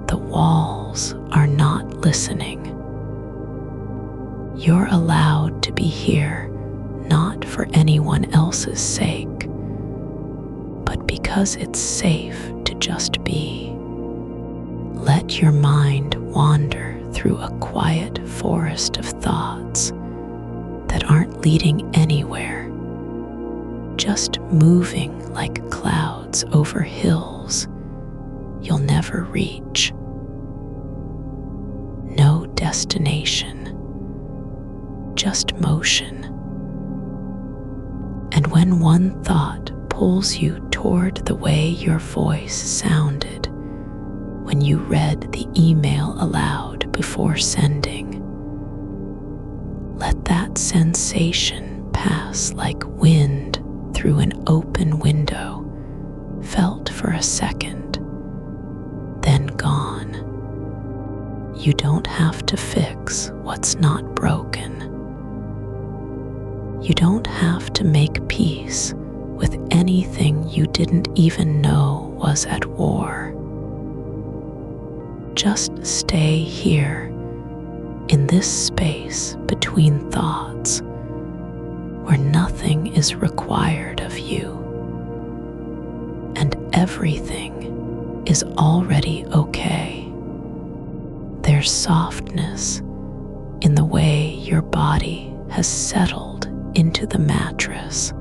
S1: The walls are not listening. You're allowed to be here not for anyone else's sake, but because it's safe to just be. Let your mind wander through a quiet forest of thoughts that aren't leading anywhere, just moving like clouds over hills you'll never reach. No destination, just motion. And when one thought pulls you toward the way your voice sounded when you read the email aloud before sending, let that sensation pass like wind through an open window, felt for a second, then gone. You don't have to fix what's not broken. You don't have to make peace with anything you didn't even know was at war. Just stay here, in this space between thoughts, where nothing is required of you, and everything is already okay. There's softness in the way your body has settled into the mattress,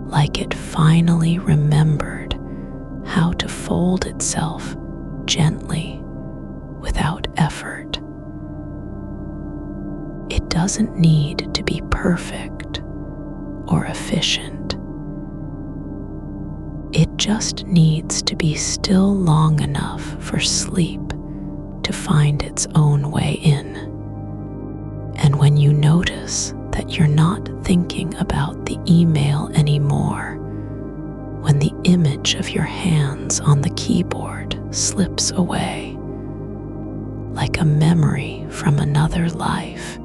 S1: like it finally remembered how to fold itself gently without effort. It doesn't need to be perfect or efficient. It just needs to be still long enough for sleep to find its own way in. And when you notice that you're not thinking about the email anymore, when the image of your hands on the keyboard slips away, like a memory from another life,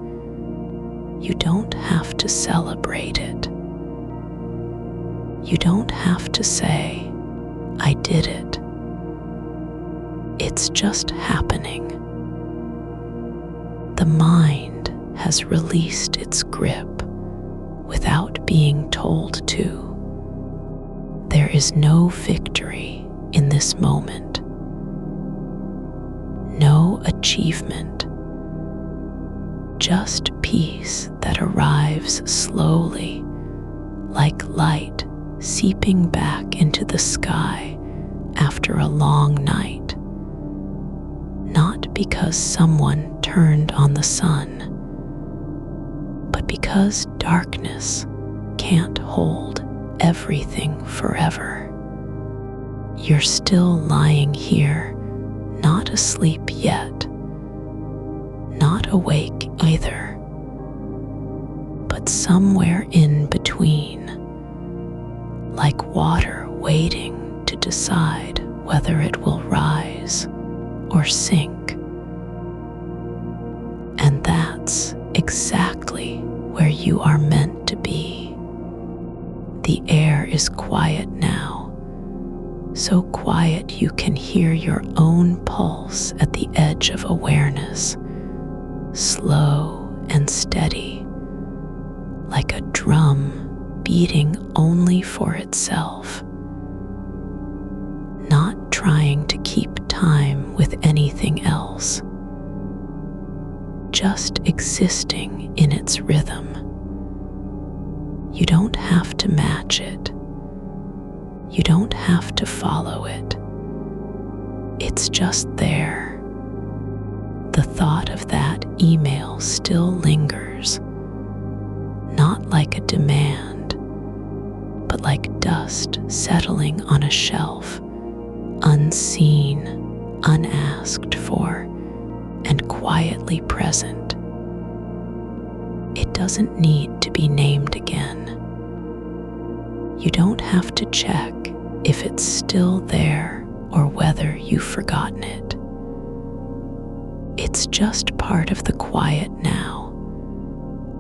S1: you don't have to celebrate it. You don't have to say, "I did it." It's just happening. The mind has released its grip without being told to. There is no victory in this moment, no achievement, just peace that arrives slowly, like light seeping back into the sky after a long night. Not because someone turned on the sun, but because darkness can't hold everything forever. You're still lying here, not asleep yet, not awake either, but somewhere in between, like water waiting to decide whether it will rise or sink. And that's exactly are meant to be. The air is quiet now, so quiet you can hear your own pulse at the edge of awareness, slow and steady, like a drum beating only for itself, not trying to keep time with anything else, just existing in its rhythm. You don't have to match it. You don't have to follow it. It's just there. The thought of that email still lingers, not like a demand, but like dust settling on a shelf, unseen, unasked for, and quietly present. It doesn't need to be named again. You don't have to check if it's still there or whether you've forgotten it. It's just part of the quiet now,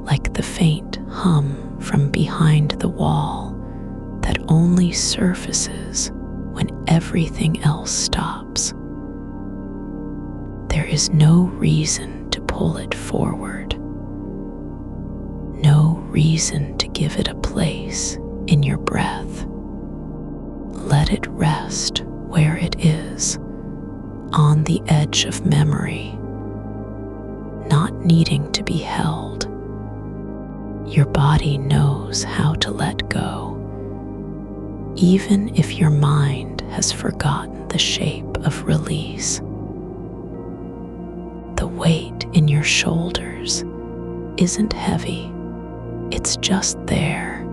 S1: like the faint hum from behind the wall that only surfaces when everything else stops. There is no reason to pull it forward, no reason to give it a place in your breath. Let it rest where it is, on the edge of memory, not needing to be held. Your body knows how to let go, even if your mind has forgotten the shape of release. The weight in your shoulders isn't heavy, it's just there,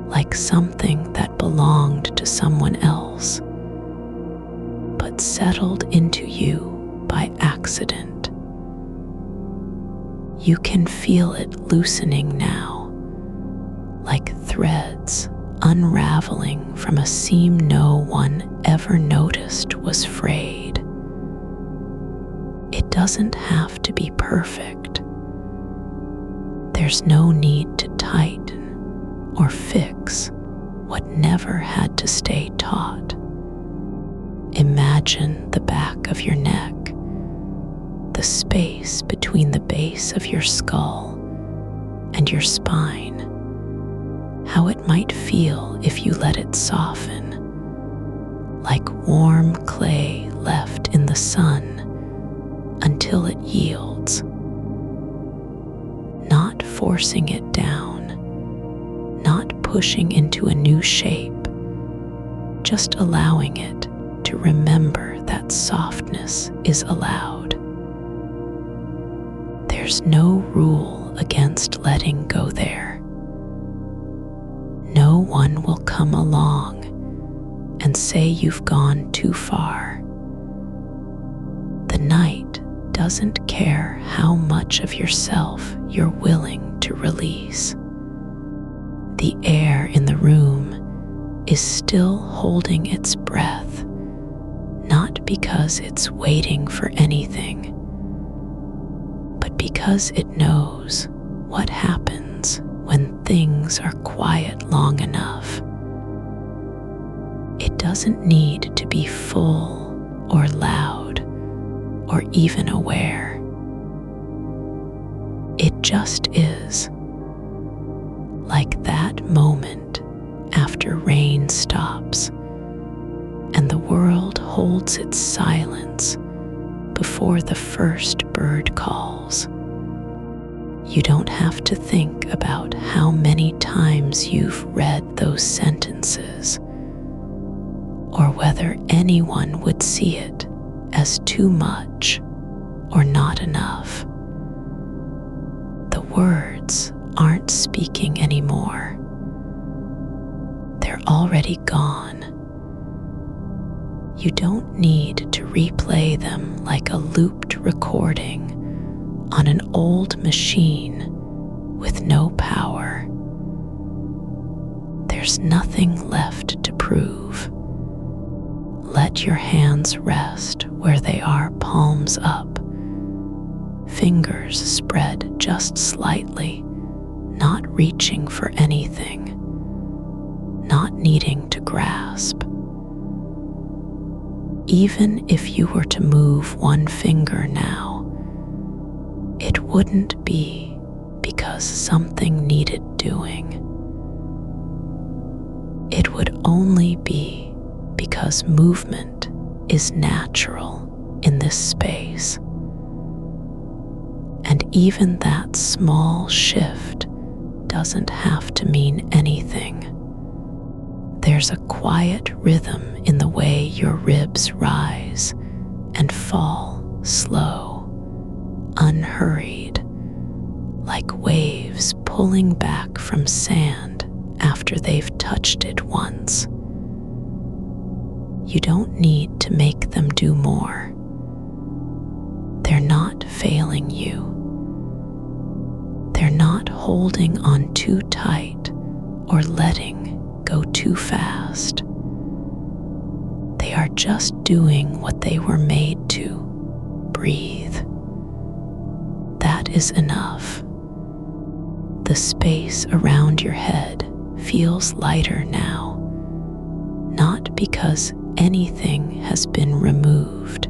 S1: like something that belonged to someone else, but settled into you by accident. You can feel it loosening now, like threads unraveling from a seam no one ever noticed was frayed. It doesn't have to be perfect. There's no need to tighten or fix what never had to stay taut. Imagine the back of your neck, the space between the base of your skull and your spine, how it might feel if you let it soften, like warm clay left in the sun until it yields, not forcing it down, not pushing into a new shape, just allowing it to remember that softness is allowed. There's no rule against letting go there. No one will come along and say you've gone too far. The night doesn't care how much of yourself you're willing to release. The air in the room is still holding its breath, not because it's waiting for anything, but because it knows what happens when things are quiet long enough. It doesn't need to be full or loud or even aware. It just is, like that moment after rain stops and the world holds its silence before the first bird calls. You don't have to think about how many times you've read those sentences, or whether anyone would see it as too much or not enough. The words aren't speaking anymore. They're already gone. You don't need to replay them like a looped recording on an old machine with no power. There's nothing left to prove. Let your hands rest where they are, palms up, fingers spread just slightly, not reaching for anything, not needing to grasp. Even if you were to move one finger now, it wouldn't be because something needed doing. It would only be because movement is natural in this space. And even that small shift doesn't have to mean anything. There's a quiet rhythm in the way your ribs rise and fall slow, unhurried, like waves pulling back from sand after they've touched it once. You don't need to make them do more. They're not failing you. They're not holding on too tight or letting go too fast. They are just doing what they were made to: breathe. That is enough. The space around your head feels lighter now, not because anything has been removed,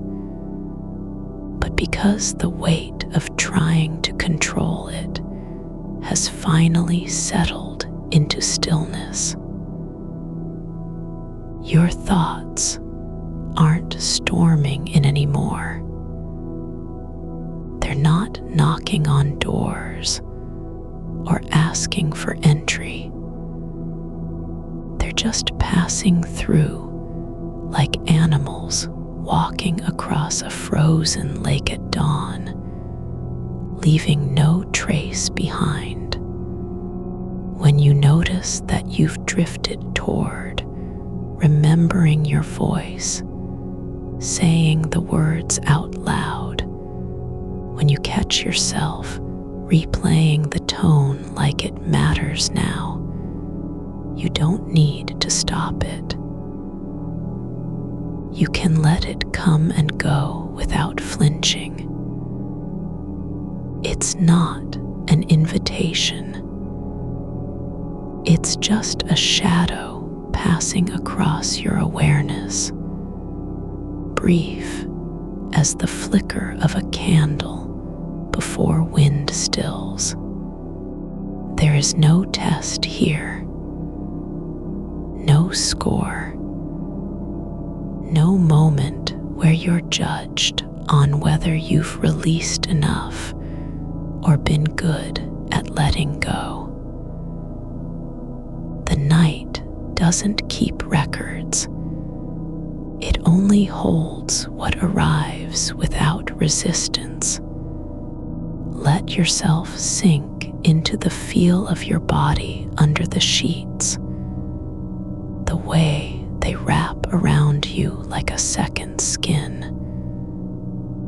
S1: but because the weight of trying to control it has finally settled into stillness. Your thoughts aren't storming in anymore. They're not knocking on doors or asking for entry. They're just passing through like animals walking across a frozen lake at dawn, leaving no trace behind. When you notice that you've drifted toward remembering your voice, saying the words out loud, when you catch yourself replaying the tone like it matters now, you don't need to stop it. You can let it come and go without flinching. It's not an invitation. It's just a shadow passing across your awareness, brief as the flicker of a candle before wind stills. There is no test here, no score, no moment where you're judged on whether you've released enough or been good at letting go. The night doesn't keep records. It only holds what arrives without resistance. Let yourself sink into the feel of your body under the sheets, the way they wrap around you like a second skin,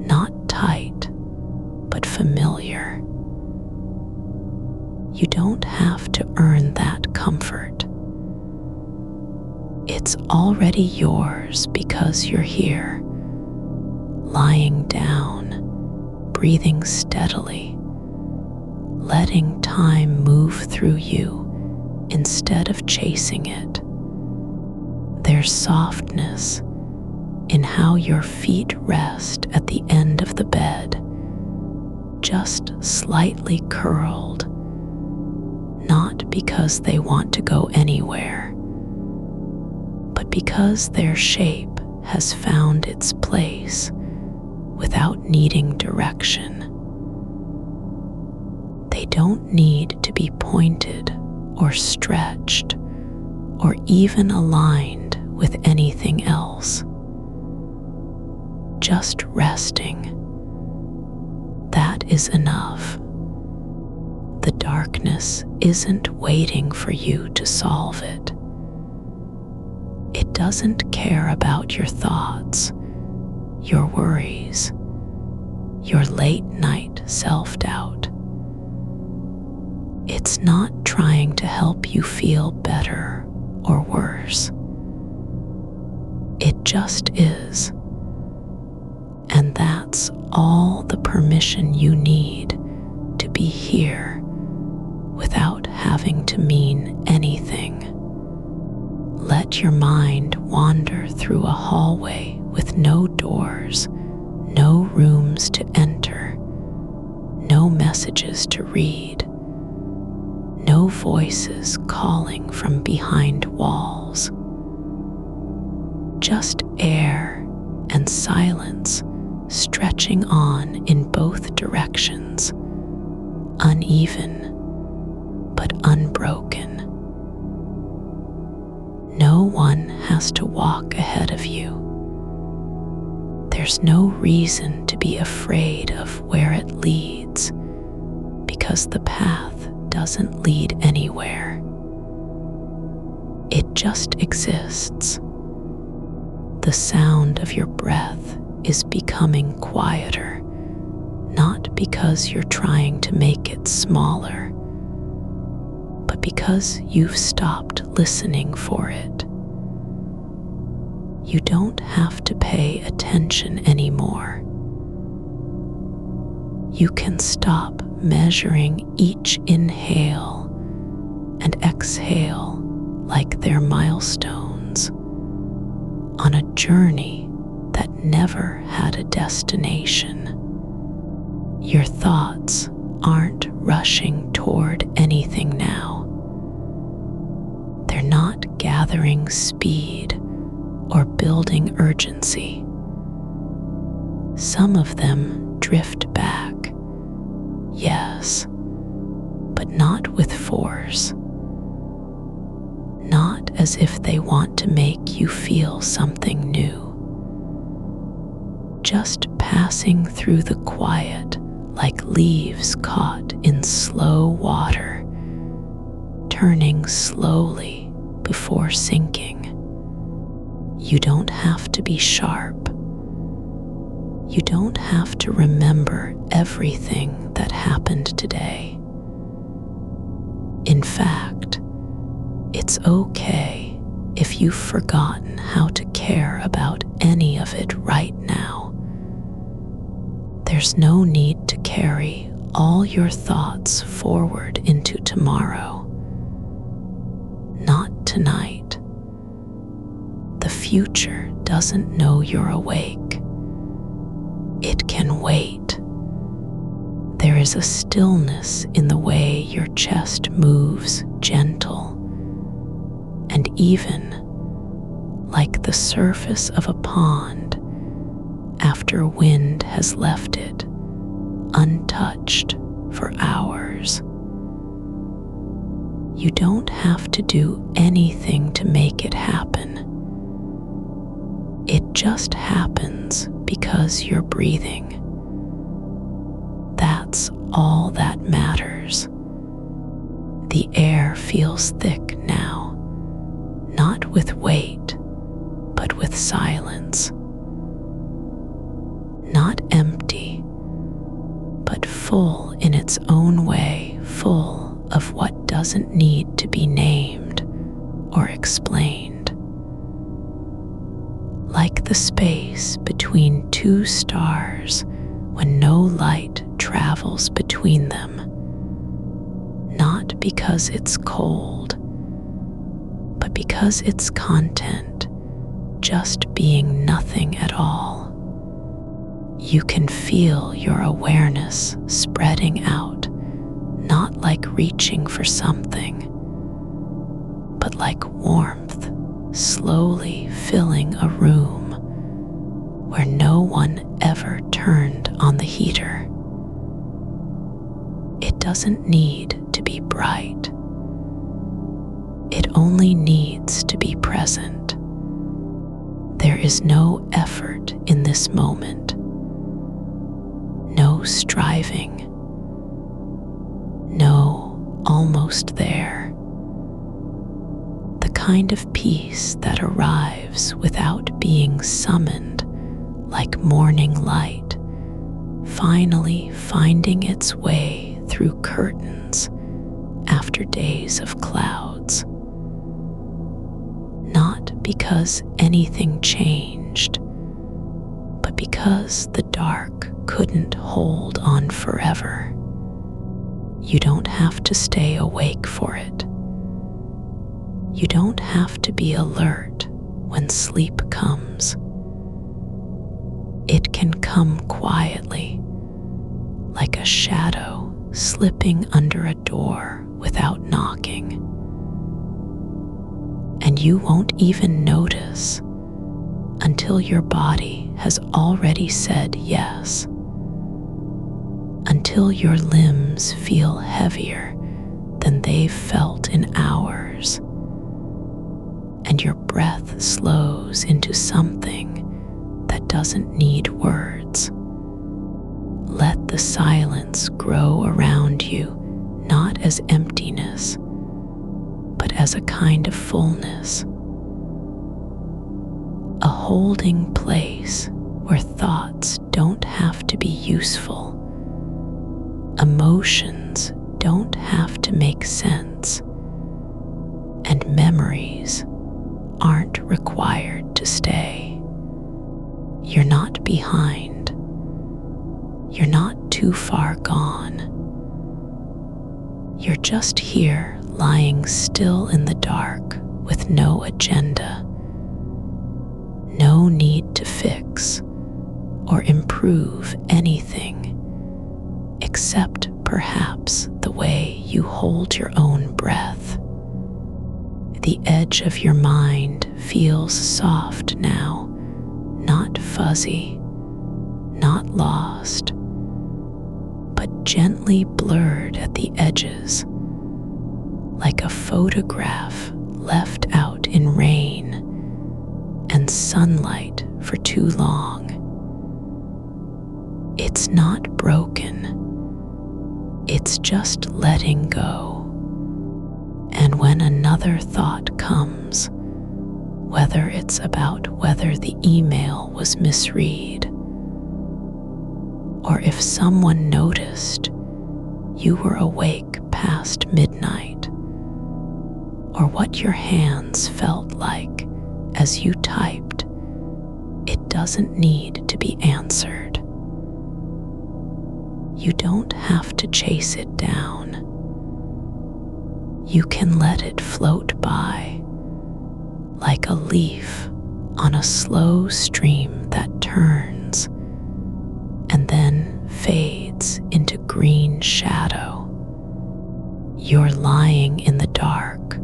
S1: not tight, but familiar. You don't have to earn that comfort. It's already yours because you're here, lying down, breathing steadily, letting time move through you instead of chasing it. There's softness in how your feet rest at the end of the bed, just slightly curled, not because they want to go anywhere, but because their shape has found its place without needing direction. They don't need to be pointed or stretched or even aligned with anything else. Just resting. That is enough. The darkness isn't waiting for you to solve it. It doesn't care about your thoughts, your worries, your late night self-doubt. It's not trying to help you feel better or worse. It just is. And that's all the permission you need to be here, without having to mean anything. Let your mind wander through a hallway with no doors, no rooms to enter, no messages to read, no voices calling from behind walls. Just air and silence stretching on in both directions, uneven but unbroken. No one has to walk ahead of you. There's no reason to be afraid of where it leads, because the path doesn't lead anywhere. It just exists. The sound of your breath is becoming quieter, not because you're trying to make it smaller, but because you've stopped listening for it. You don't have to pay attention anymore. You can stop measuring each inhale and exhale like they're milestones on a journey that never had a destination. Your thoughts aren't rushing toward anything now. They're not gathering speed or building urgency. Some of them drift back, yes, but not with force. Not as if they want to make you feel something new. Just passing through the quiet like leaves caught in slow water, turning slowly before sinking. You don't have to be sharp. You don't have to remember everything that happened today. In fact, it's okay if you've forgotten how to care about any of it right now. There's no need to carry all your thoughts forward into tomorrow. Not tonight. The future doesn't know you're awake. It can wait. There is a stillness in the way your chest moves, gentle and even, like the surface of a pond after wind has left it untouched for hours. You don't have to do anything to make it happen. It just happens because you're breathing. That's all that matters. The air feels thick now, not with weight, but with silence. Not empty, but full in its own way, full of what doesn't need to be named or explained. Like the space between two stars when no light travels between them, not because it's cold, but because it's content, just being nothing at all. You can feel your awareness spreading out, not like reaching for something, but like warmth slowly filling a room where no one ever turned on the heater. It doesn't need to be bright. It only needs to be present. There is no effort in this moment. No striving. No, almost there. The kind of peace that arrives without being summoned, like morning light, finally finding its way through curtains after days of clouds. Not because anything changed, but because the dark couldn't hold on forever. You don't have to stay awake for it. You don't have to be alert when sleep comes. It can come quietly, like a shadow slipping under a door without knocking. And you won't even notice until your body has already said yes, until your limbs feel heavier than they've felt in hours, and your breath slows into something that doesn't need words. Let the silence grow around you, not as emptiness, but as a kind of fullness. A holding place where thoughts don't have to be useful. Emotions don't have to make sense. And memories aren't required to stay. You're not behind. You're not too far gone. You're just here, lying still in the dark with no agenda. No need to fix or improve anything, except perhaps the way you hold your own breath. The edge of your mind feels soft now, not fuzzy, not lost, but gently blurred at the edges, like a photograph left out in rain and sunlight for too long. It's not broken. It's just letting go. And when another thought comes, whether it's about whether the email was misread, or if someone noticed you were awake past midnight, or what your hands felt like as you typed, it doesn't need to be answered. You don't have to chase it down. You can let it float by, like a leaf on a slow stream that turns and then fades into green shadow. You're lying in the dark,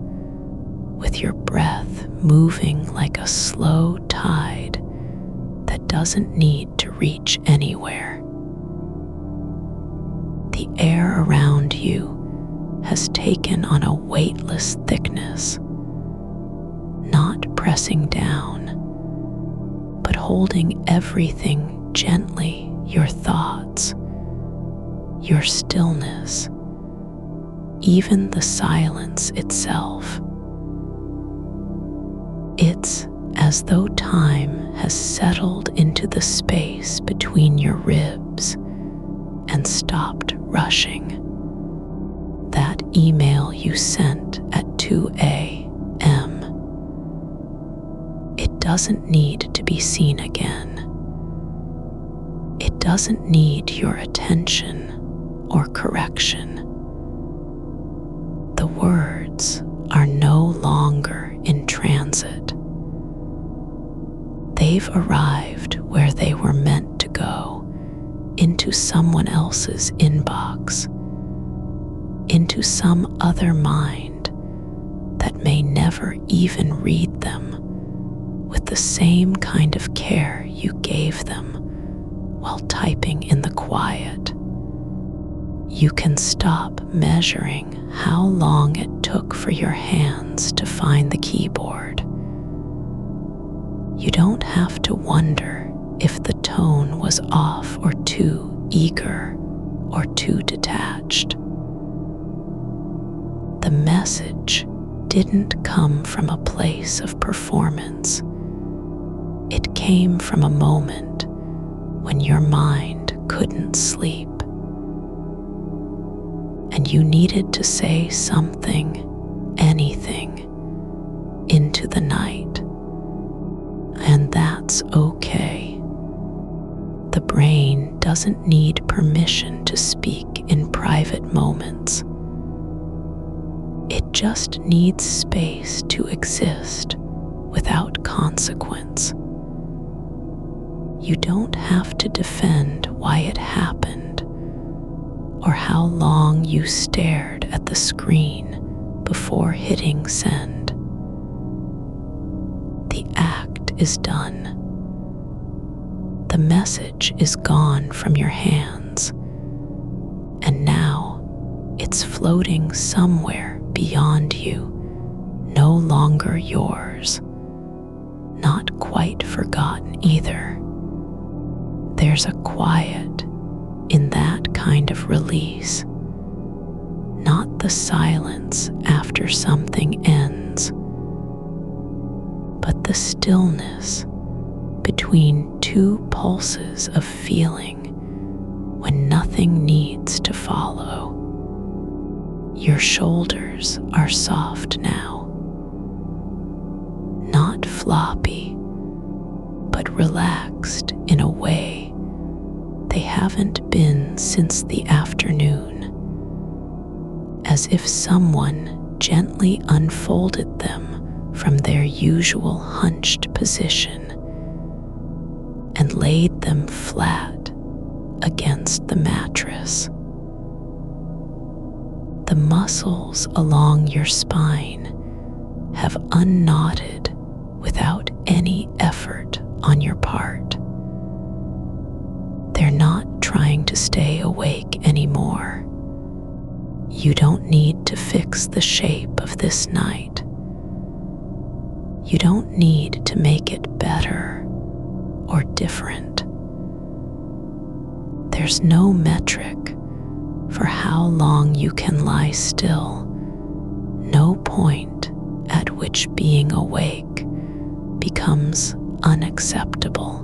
S1: with your breath moving like a slow tide that doesn't need to reach anywhere. The air around you has taken on a weightless thickness, not pressing down, but holding everything gently, your thoughts, your stillness, even the silence itself. It's as though time has settled into the space between your ribs and stopped rushing. That email you sent at 2 a.m. It doesn't need to be seen again. It doesn't need your attention or correction. The words are no longer in transit. They've arrived where they were meant to go, into someone else's inbox, into some other mind that may never even read them with the same kind of care you gave them while typing in the quiet. You can stop measuring how long it took for your hands to find the keyboard. You don't have to wonder if the tone was off or too eager or too detached. The message didn't come from a place of performance. It came from a moment when your mind couldn't sleep, and you needed to say something, anything, into the night. And that's okay. The brain doesn't need permission to speak in private. private moments. It just needs space to exist without consequence. You don't have to defend why it happened or how long you stared at the screen before hitting send. The act is done. The message is gone from your hands, and now it's floating somewhere beyond you, no longer yours, not quite forgotten either. There's a quiet in that kind of release, not the silence after something ends, but the stillness between two pulses of feeling when nothing needs to follow. Your shoulders are soft now, not floppy, but relaxed in a way they haven't been since the afternoon, as if someone gently unfolded them from their usual hunched position and laid them flat against the mattress. The muscles along your spine have unknotted without any effort on your part. They're not trying to stay awake anymore. You don't need to fix the shape of this night. You don't need to make it better or different. There's no metric for how long you can lie still, no point at which being awake becomes unacceptable.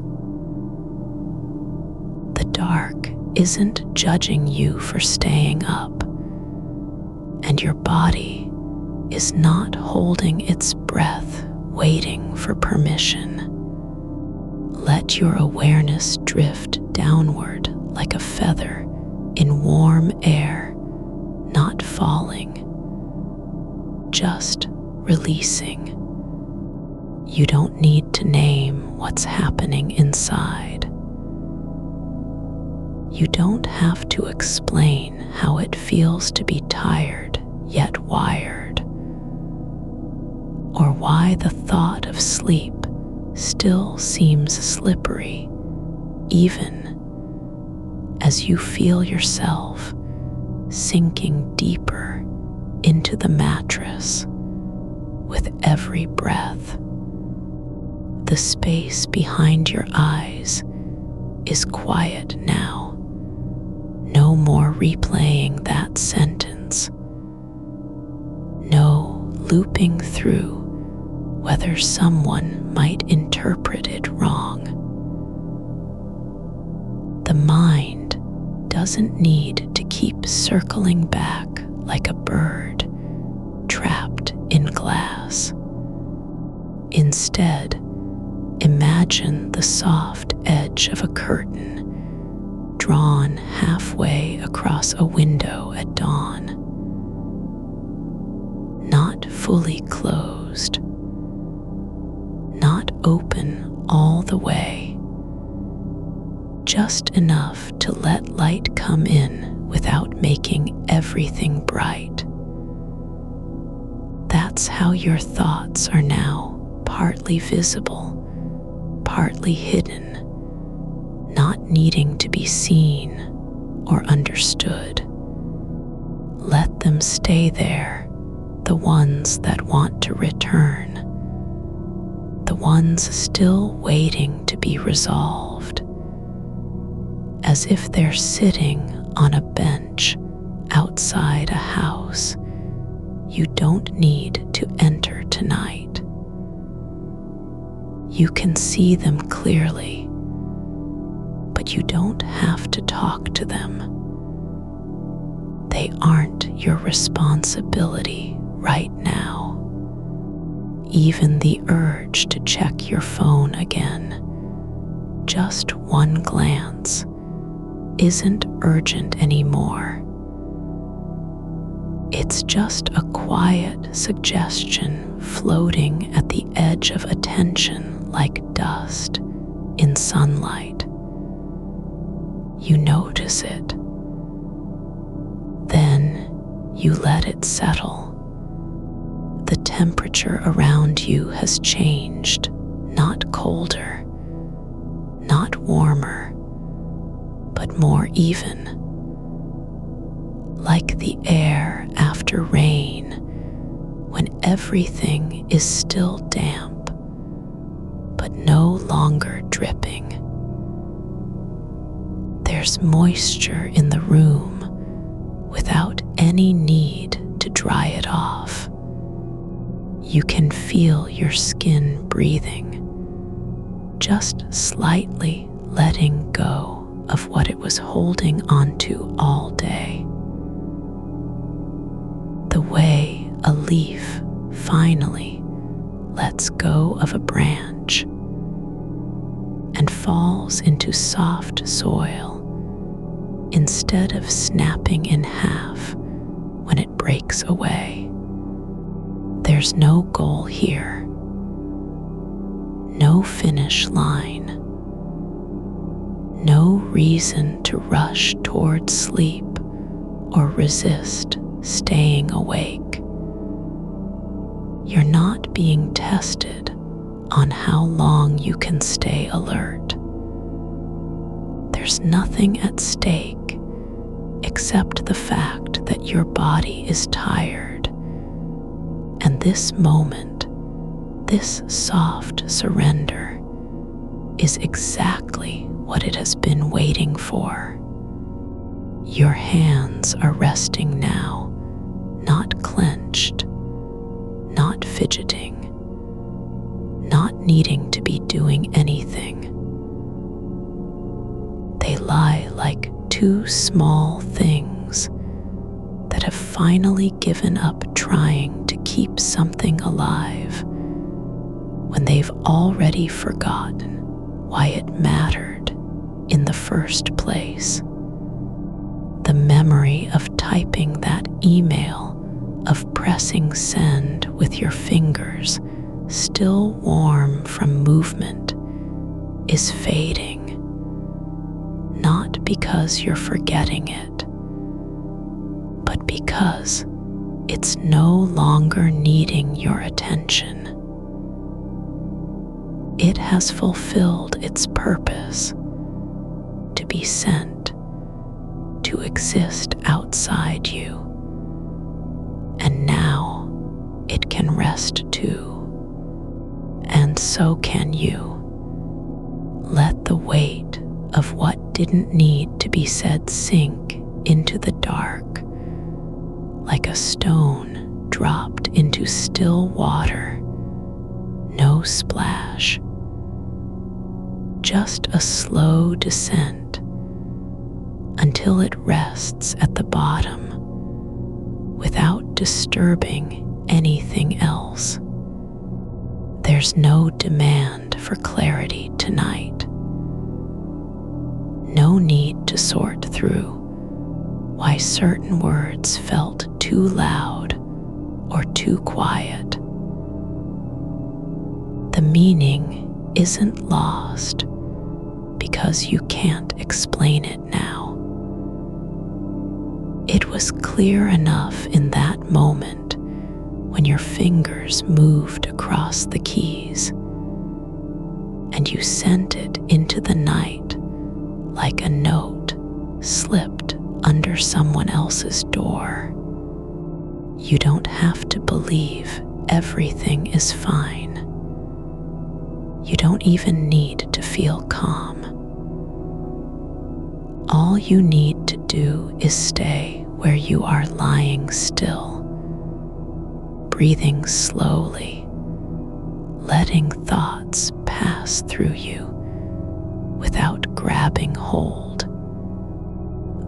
S1: The dark isn't judging you for staying up, and your body is not holding its breath waiting for permission. Let your awareness drift downward like a feather in warm air, not falling, just releasing. You don't need to name what's happening inside. You don't have to explain how it feels to be tired yet wired, or why the thought of sleep still seems slippery, even as you feel yourself sinking deeper into the mattress with every breath. The space behind your eyes is quiet now. No more replaying that sentence. No looping through whether someone might interpret it wrong. The mind doesn't need to keep circling back like a bird trapped in glass. Instead, imagine the soft edge of a curtain drawn halfway across a window at dawn. Not fully closed, not open all the way, just enough to let light come in without making everything bright. That's how your thoughts are now partly visible, partly hidden, not needing to be seen or understood. Let them stay there, the ones that want to return, the ones still waiting to be resolved, as if they're sitting on a bench outside a house you don't need to enter tonight. You can see them clearly, but you don't have to talk to them. They aren't your responsibility right now. Even the urge to check your phone again, just one glance, isn't urgent anymore. It's just a quiet suggestion floating at the edge of attention like dust in sunlight. You notice it. Then you let it settle. The temperature around you has changed, not colder, not warmer, but more even. Like the air after rain, when everything is still damp, but no longer dripping. There's moisture in the room without any need to dry it off. You can feel your skin breathing, just slightly letting go of what it was holding onto all day. The way a leaf finally lets go of a branch and falls into soft soil instead of snapping in half when it breaks away. There's no goal here, no finish line, no reason to rush toward sleep or resist staying awake. You're not being tested on how long you can stay alert. There's nothing at stake except the fact that your body is tired. And this moment, this soft surrender, is exactly what it has been waiting for. Your hands are resting now, not clenched, not fidgeting, not needing to be doing anything. They lie like two small things that have finally given up trying to keep something alive when they've already forgotten why it mattered in the first place. The memory of typing that email, of pressing send with your fingers still warm from movement, is fading. Not because you're forgetting it, but because it's no longer needing your attention. It has fulfilled its purpose to be sent, to exist outside you. And now it can rest too. And so can you. Let the weight of what didn't need to be said sink into the dark, like a stone dropped into still water. No splash, just a slow descent until it rests at the bottom without disturbing anything else. There's no demand for clarity tonight. No need to sort through why certain words felt too loud or too quiet. The meaning isn't lost because you can't explain it now. It was clear enough in that moment when your fingers moved across the keys and you sent it into the night like a note slipped under someone else's door. You don't have to believe everything is fine. You don't even need to feel calm. All you need to do is stay where you are lying still, breathing slowly, letting thoughts pass through you without grabbing hold.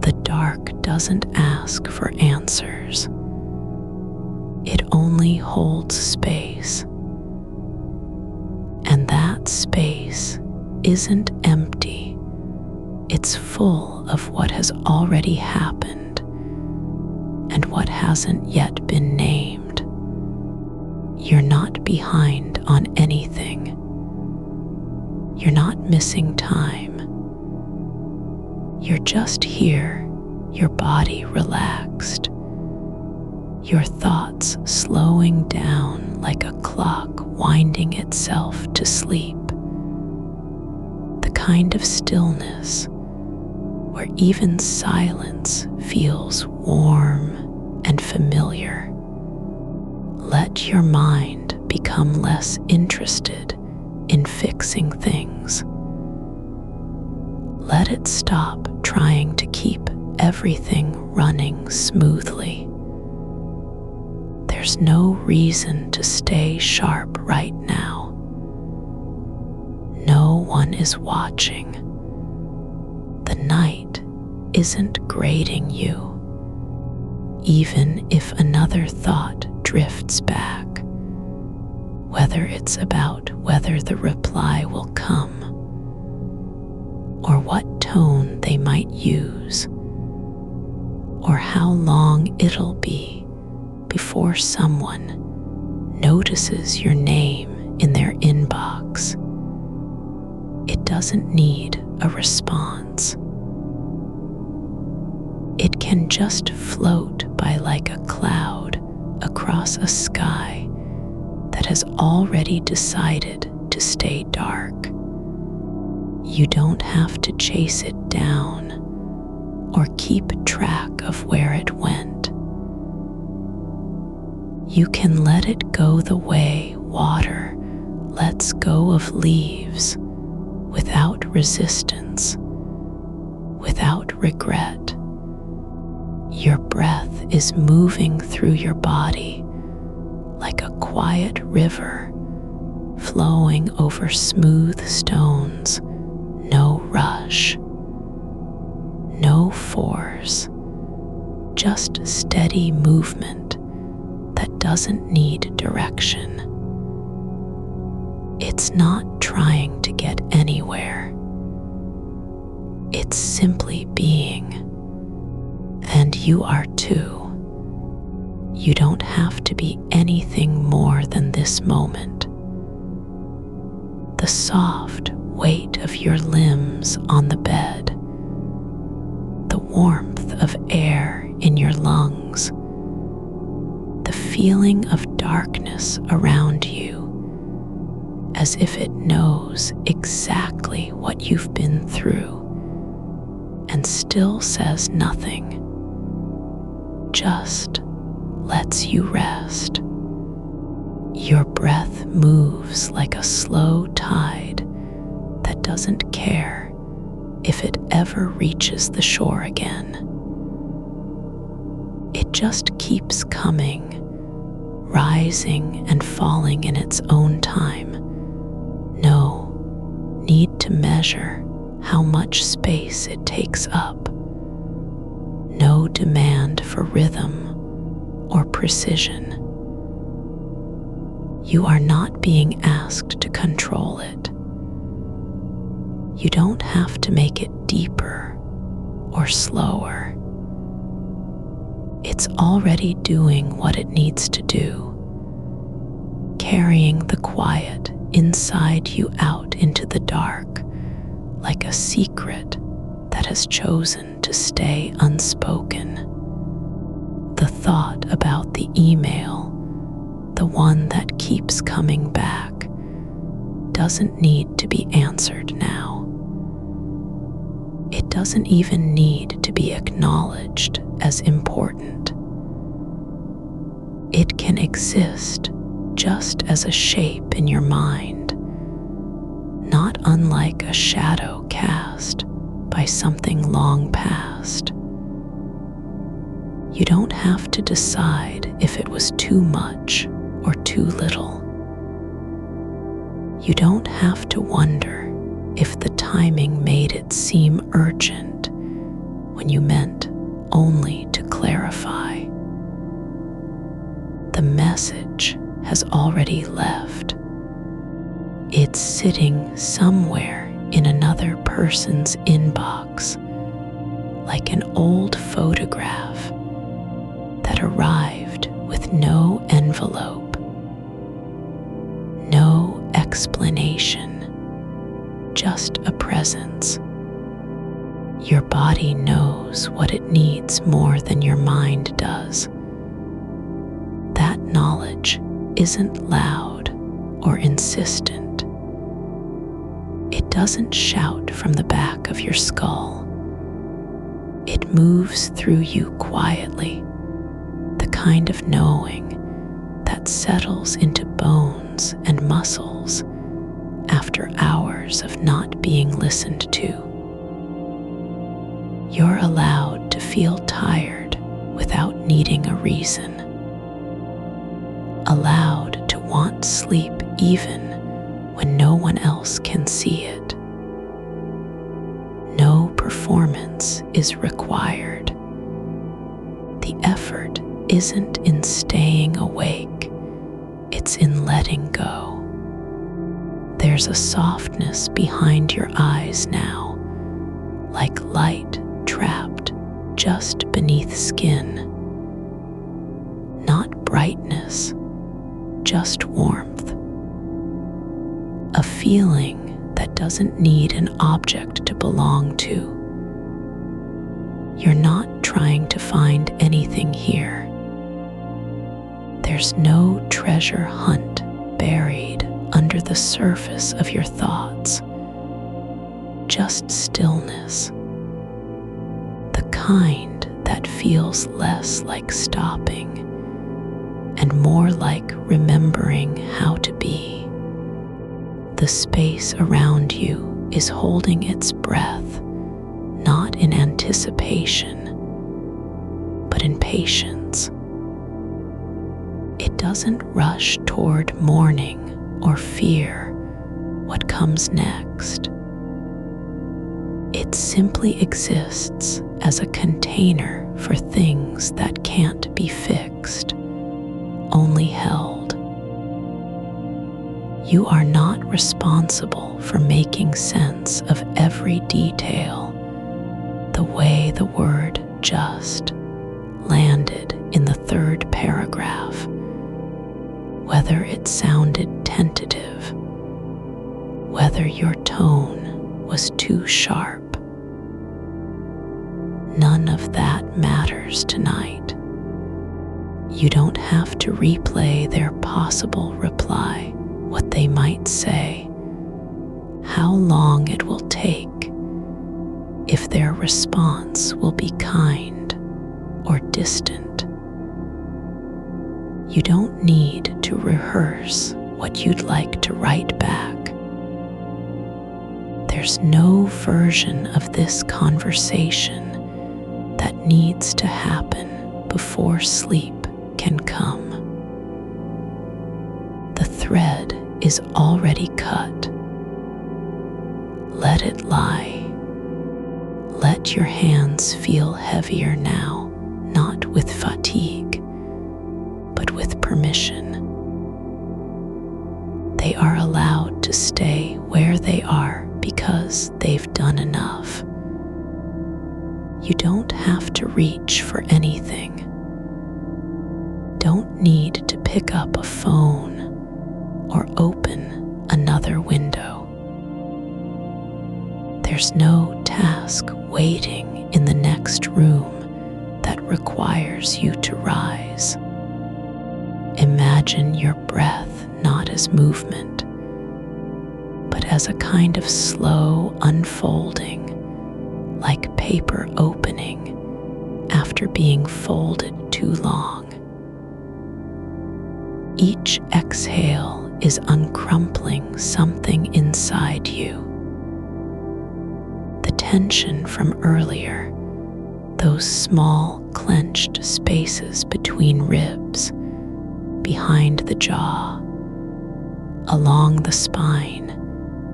S1: The dark doesn't ask for answers. It only holds space. And that space isn't empty. It's full of what has already happened and what hasn't yet been named. You're not behind on anything. You're not missing time. You're just here, your body relaxed, your thoughts slowing down like a clock winding itself to sleep. The kind of stillness where even silence feels warm and familiar. Let your mind become less interested in fixing things. Let it stop trying to keep everything running smoothly. There's no reason to stay sharp right now. No one is watching. The night isn't grading you, even if another thought drifts back, whether it's about whether the reply will come or what tone they might use, or how long it'll be before someone notices your name in their inbox. It doesn't need a response. It can just float by like a cloud across a sky that has already decided to stay dark. You don't have to chase it down or keep track of where it went. You can let it go the way water lets go of leaves, without resistance, without regret. Your breath is moving through your body like a quiet river flowing over smooth stones. No rush, no force, just steady movement that doesn't need direction. It's not trying to get anywhere. It's simply being. And you are too. You don't have to be anything more than this moment. The soft weight of your limbs on the bed, the warmth of air in your lungs, the feeling of darkness around you, as if it knows exactly what you've been through and still says nothing, just lets you rest. Your breath moves like a slow tide that doesn't care if it ever reaches the shore again. It just keeps coming, rising and falling in its own time. No need to measure how much space it takes up. No demand for rhythm or precision. You are not being asked to control it. You don't have to make it deeper or slower. It's already doing what it needs to do, carrying the quiet inside you out into the dark like a secret that has chosen to stay unspoken. The thought about the email, the one that keeps coming back, doesn't need to be answered now. It doesn't even need to be acknowledged as important. It can exist just as a shape in your mind, not unlike a shadow cast by something long past. You don't have to decide if it was too much or too little. You don't have to wonder if the timing made it seem urgent when you meant only to clarify. The message has already left. It's sitting somewhere in another person's inbox, like an old photograph that that arrived with no envelope, no explanation, just a presence. Your body knows what it needs more than your mind does. That knowledge isn't loud or insistent. It doesn't shout from the back of your skull. It moves through you quietly, the kind of knowing that settles into bones and muscles after hours of not being listened to. You're allowed to feel tired without needing a reason, allowed to want sleep even when no one else can see it. No performance is required. The effort isn't in staying awake, it's in letting go. There's a softness behind your eyes now, like light trapped just beneath skin. Not brightness, just warmth. A feeling that doesn't need an object to belong to. You're not trying to find anything here. There's no treasure hunt buried under the surface of your thoughts. Just stillness. The kind that feels less like stopping and more like remembering how to be. The space around you is holding its breath, not in anticipation, but in patience. It doesn't rush toward mourning or fear what comes next. It simply exists as a container for things that can't be fixed, only held. You are not responsible for making sense of every detail, the way the word "just" landed in the third paragraph, whether it sounded tentative, whether your tone was too sharp. None of that matters tonight. You don't have to replay their possible reply, what they might say, how long it will take, if their response will be kind or distant. You don't need to rehearse what you'd like to write back. There's no version of this conversation that needs to happen before sleep can come. The thread is already cut. Let it lie. Let your hands feel heavier now, not with fatigue, but with permission. They are allowed to stay where they are because they've done enough. You don't have to reach for anything. Don't need to pick up a phone or open another window. There's no task waiting in the next room that requires you to rise. Imagine your breath not as movement, but as a kind of slow unfolding, like paper opening after being folded too long. Each exhale is uncrumpling something inside you. The tension from earlier, those small clenched spaces between ribs, behind the jaw, along the spine,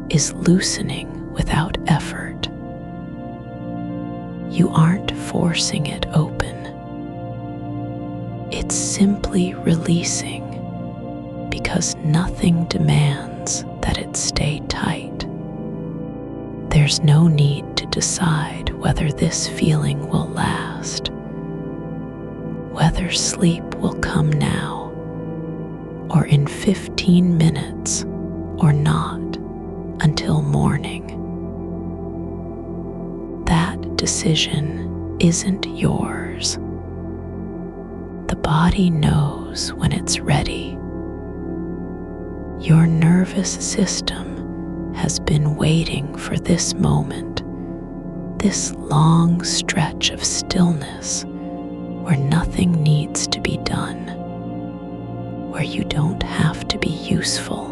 S1: is loosening without effort. You aren't forcing it open. It's simply releasing, because nothing demands that it stay tight. There's no need to decide whether this feeling will last, whether sleep will come now, or in 15 minutes, or not until morning. That decision isn't yours. The body knows when it's ready. Your nervous system has been waiting for this moment, this long stretch of stillness where nothing needs to be done, where you don't have to be useful.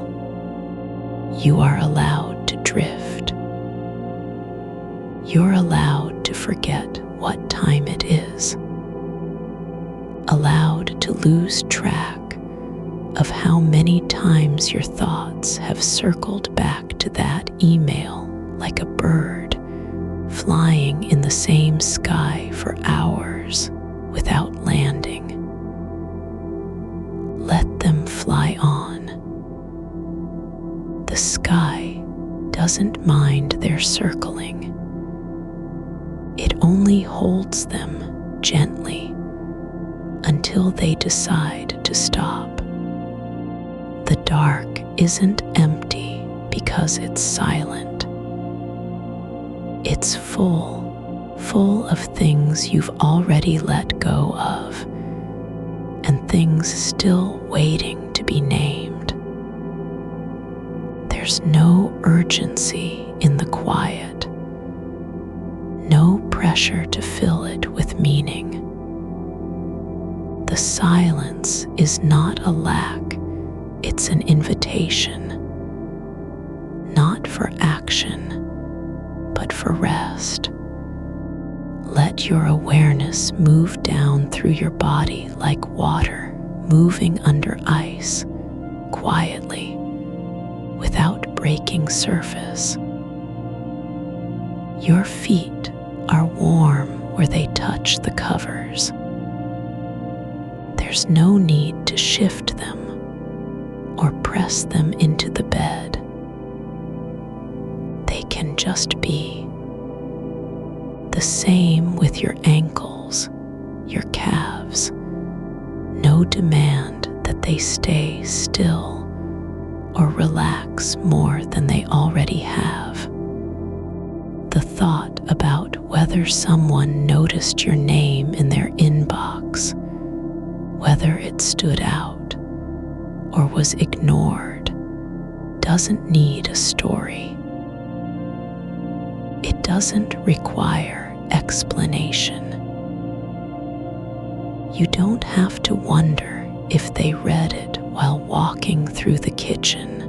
S1: You are allowed to drift. You're allowed to forget what time it is, allowed to lose track of how many times your thoughts have circled back to that email like a bird flying in the same sky for hours without landing. Let them fly on. The sky doesn't mind their circling. It only holds them gently until they decide to stop. The dark isn't empty because it's silent. It's full of things you've already let go of, and things still waiting to be named. There's no urgency in the quiet, no pressure to fill it with meaning. The silence is not a lack, it's an invitation, not for action, but for rest. Let your awareness move down through your body like water moving under ice, quietly, without breaking surface. Your feet are warm where they touch the covers. There's no need to shift them or press them into the bed. They can just be. The same with your ankles, your calves. No demand that they stay still or relax more than they already have. The thought about whether someone noticed your name in their inbox, whether it stood out or was ignored, doesn't need a story. It doesn't require explanation. You don't have to wonder if they read it while walking through the kitchen,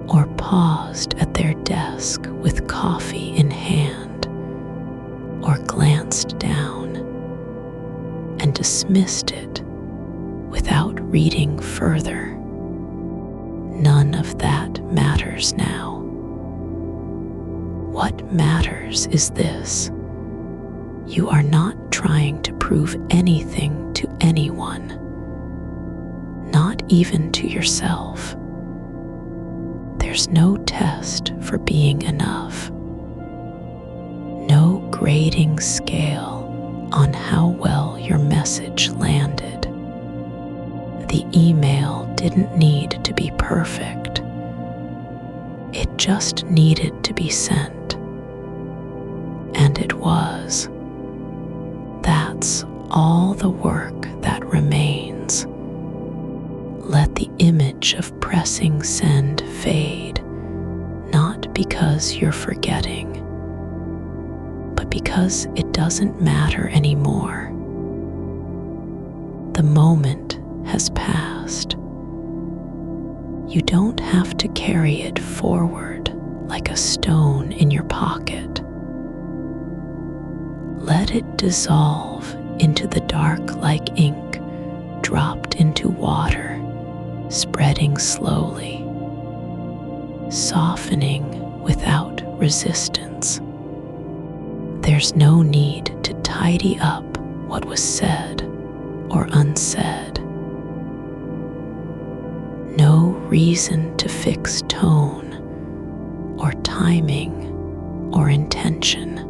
S1: or paused at their desk with coffee in hand, or glanced down and dismissed it without reading further. None of that matters now. What matters is this: you are not trying to prove anything to anyone, not even to yourself. There's no test for being enough, no grading scale on how well your message landed. The email didn't need to be perfect. It just needed to be sent. And it was. That's all the work that remains. Let the image of pressing send fade, not because you're forgetting, but because it doesn't matter anymore. The moment has passed. You don't have to carry it forward like a stone in your pocket. Let it dissolve into the dark like ink dropped into water, spreading slowly, softening without resistance. There's no need to tidy up what was said or unsaid. No reason to fix tone or timing or intention.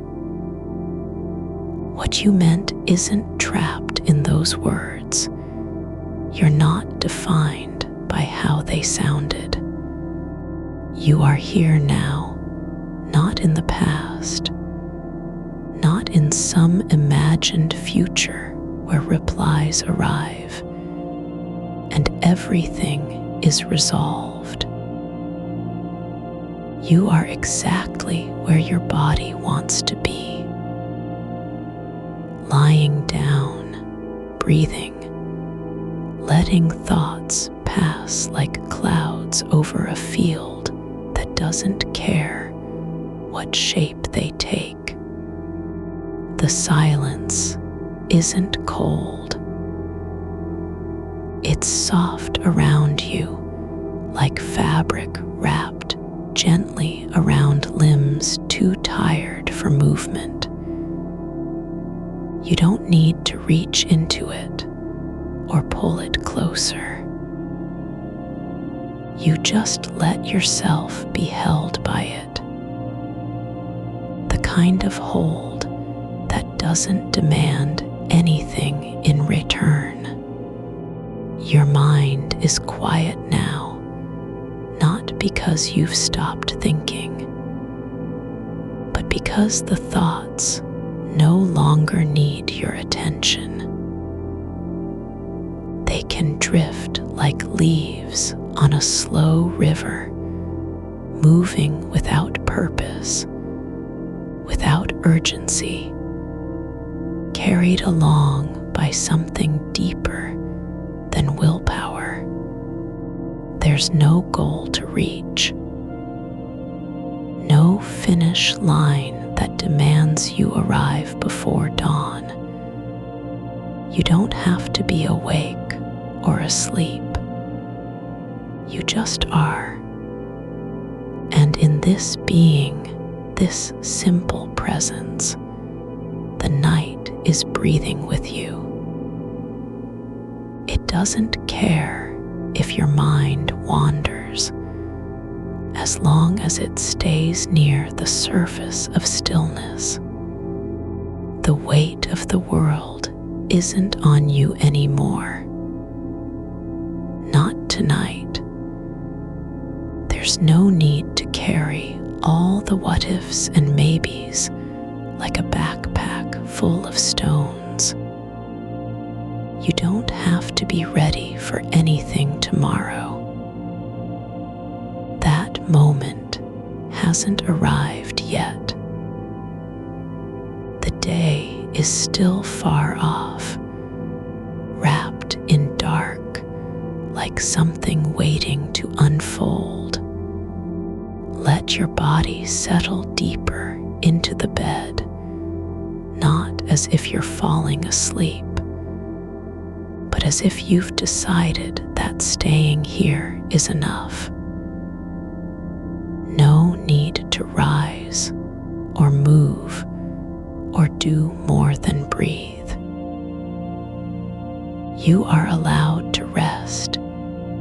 S1: What you meant isn't trapped in those those words, you're not defined by how they sounded. You are here now, not in the past, not in some imagined future where replies arrive and everything is resolved. You are exactly where your body wants to be, lying down, breathing, letting thoughts pass like clouds over a field that doesn't care what shape they take. The silence isn't cold. It's soft around you, like fabric wrapped gently around limbs too tired for movement. You don't need to reach into it or pull it closer. You just let yourself be held by it. The kind of hold that doesn't demand anything in return. Your mind is quiet now, not because you've stopped thinking, but because the thoughts no longer need your attention. They can drift like leaves on a slow river, moving without purpose, without urgency, carried along by something deeper than willpower. There's no goal to reach, no finish line that demands you arrive before dawn. You don't have to be awake or asleep. You just are. And in this being, this simple presence, the night is breathing with you. It doesn't care if your mind wanders, as long as it stays near the surface of stillness. The weight of the world isn't on you anymore. Not tonight. There's no need to carry all the what ifs and maybes like a backpack full of stones. You don't have to be ready for anything tomorrow. That moment hasn't arrived yet. The day is still far off, wrapped in dark, like something waiting to unfold. Let your body settle deeper into the bed, not as if you're falling asleep, but as if you've decided that staying here is enough. No need to rise or move or do more than breathe. You are allowed to rest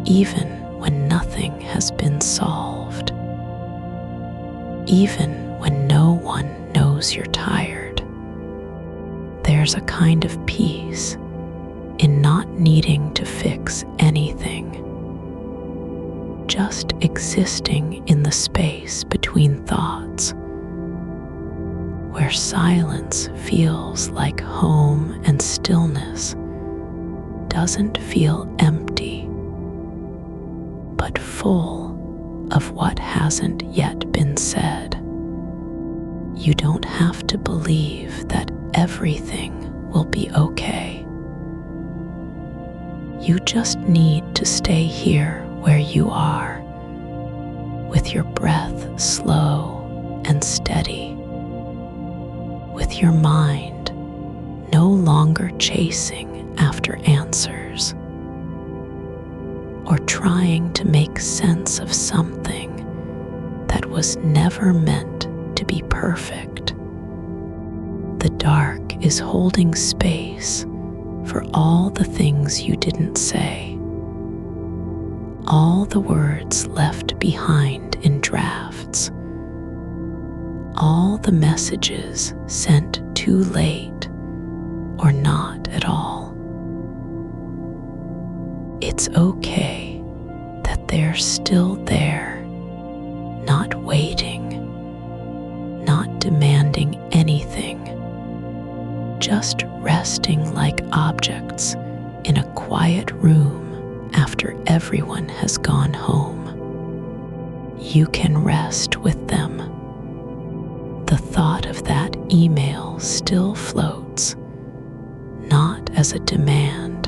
S1: even when nothing has been solved. Even when no one knows you're tired. There's a kind of peace in not needing to fix anything, just existing in the space between thoughts, where silence feels like home and stillness doesn't feel empty, but full of what hasn't yet been said. You don't have to believe that everything will be okay. You just need to stay here where you are, with your breath slow and steady, with your mind no longer chasing after answers or trying to make sense of something that was never meant to be perfect. The dark is holding space for all the things you didn't say, all the words left behind in drafts, all the messages sent too late or not at all. It's okay that they're still there, not waiting, not demanding anything, just resting like objects in a quiet room after everyone has gone home. You can rest with them. The thought of that email still floats, not as a demand,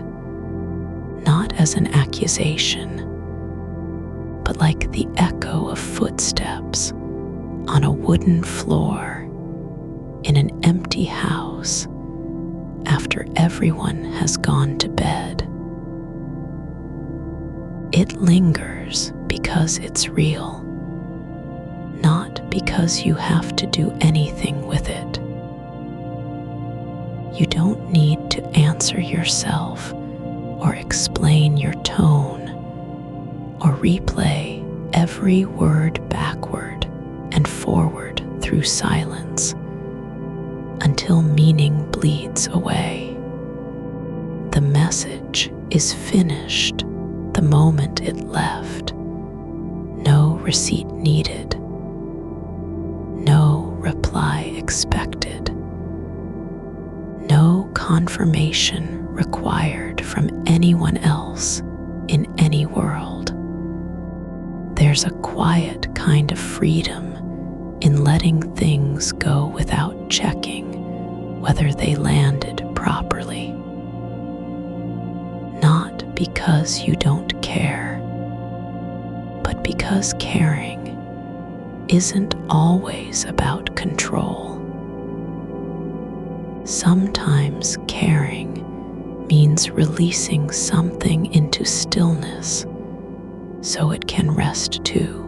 S1: not as an accusation, but like the echo of footsteps on a wooden floor in an empty house after everyone has gone to bed. It lingers because it's real, not because you have to do anything with it. You don't need to answer yourself or explain your tone or replay every word backward and forward through silence until meaning bleeds away. The message is finished the moment it left. No receipt needed. No reply expected. No confirmation required from anyone else in any world. There's a quiet kind of freedom in letting things go without checking whether they landed properly. Not because you don't care, but because caring isn't always about control. Sometimes caring means releasing something into stillness so it can rest too.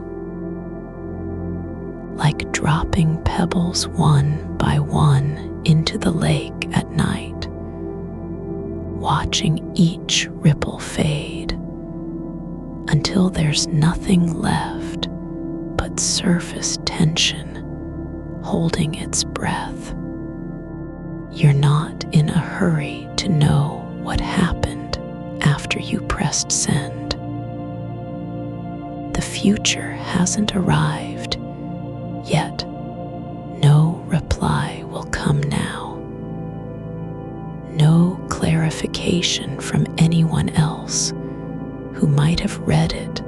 S1: Like dropping pebbles one by one into the lake at night, watching each ripple fade until there's nothing left but surface tension holding its breath. You're not in a hurry to know what happened after you pressed send. The future hasn't arrived, yet no reply will come now. No clarification from anyone else who might have read it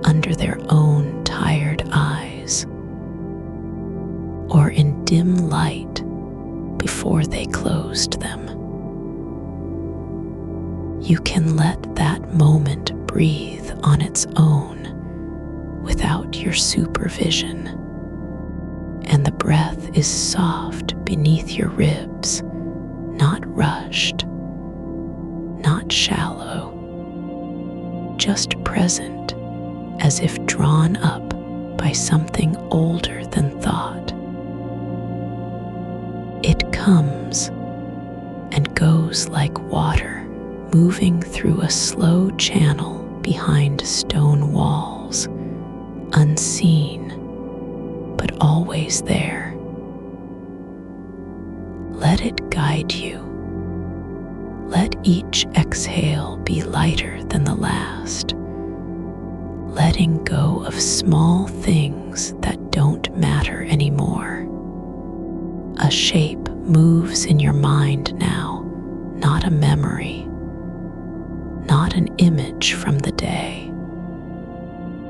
S1: under their own tired eyes or in dim light before they closed them. You can let that moment breathe on its own without your supervision, and the breath is soft beneath your ribs, not rushed, not shallow, just present, as if drawn up by something older than thought. It comes and goes like water moving through a slow channel behind stone walls, unseen, but always there. Let it guide you. Let each exhale be lighter than the last, letting go of small things that don't matter anymore. A shape moves in your mind now, not a memory, not an image from the day,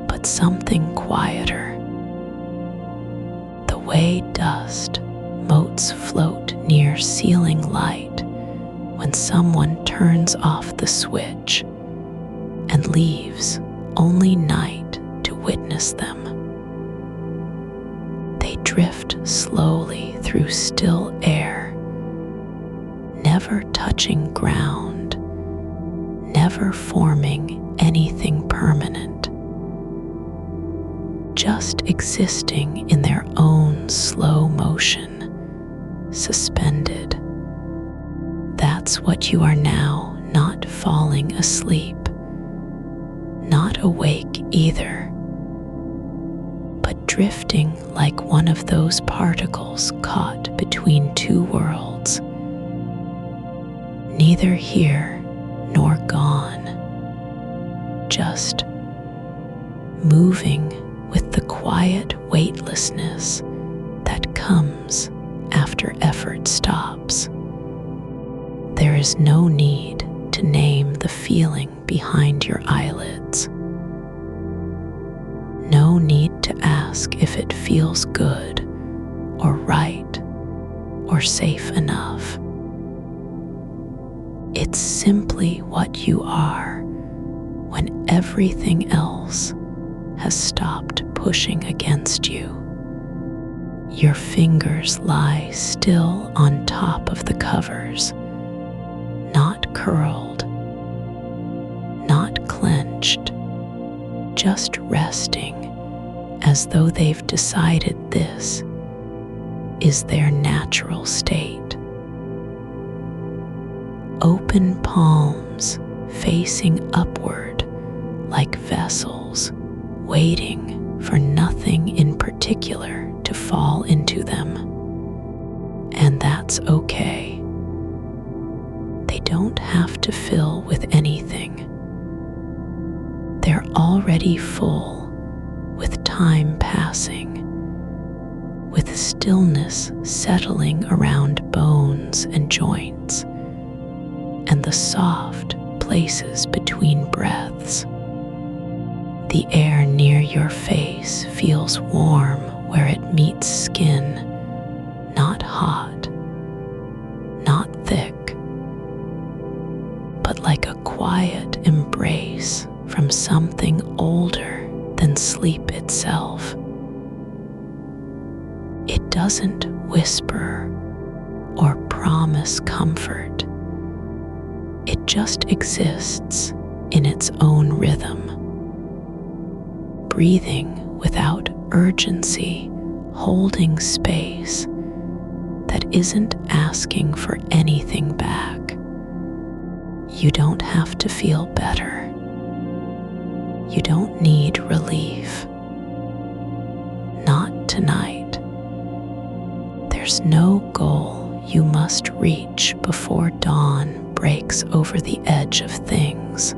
S1: but something quieter. The way dust motes float near ceiling light when someone turns off the switch and leaves only night to witness them. They drift slowly through still air, never touching ground, never forming anything permanent, just existing in their own slow motion, suspended. That's what you are now, not falling asleep, not awake either, but drifting like one of those particles caught between two worlds, neither here nor gone, just moving with the quiet weightlessness that comes after effort stops. There is no need to name the feeling behind your eyelids. No need to ask if it feels good or right or safe enough. It's simply what you are when everything else has stopped pushing against you. Your fingers lie still on top of the covers, not curled, not clenched, just resting as though they've decided this is their natural state. Open palms facing upward like vessels waiting for nothing in particular to fall into them. And that's okay. They don't have to fill with anything. They're already full with time passing, with stillness settling around bones and joints, and the soft places between breaths. The air near your face feels warm where it meets skin, not hot, not thick, but like a quiet embrace from something older than sleep itself. It doesn't whisper or promise comfort. It just exists in its own rhythm, breathing without urgency, holding space that isn't asking for anything back. You don't have to feel better. You don't need relief. Not tonight. There's no goal you must reach before dawn breaks over the edge of things.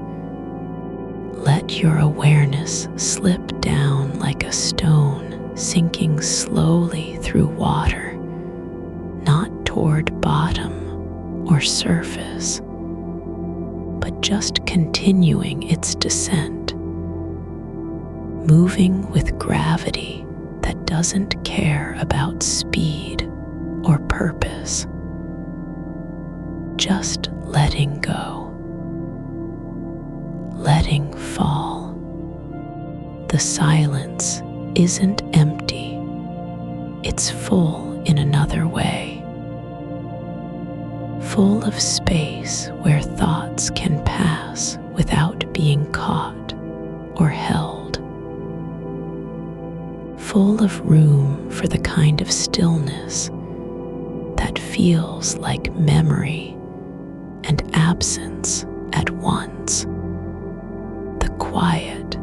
S1: Let your awareness slip down like a stone sinking slowly through water, not toward bottom or surface, but just continuing its descent, moving with gravity that doesn't care about speed or purpose. Just letting go, letting fall. The silence isn't empty, it's full in another way. Full of space where thoughts can pass without being caught or held. Full of room for the kind of stillness that feels like memory and absence at once. The quiet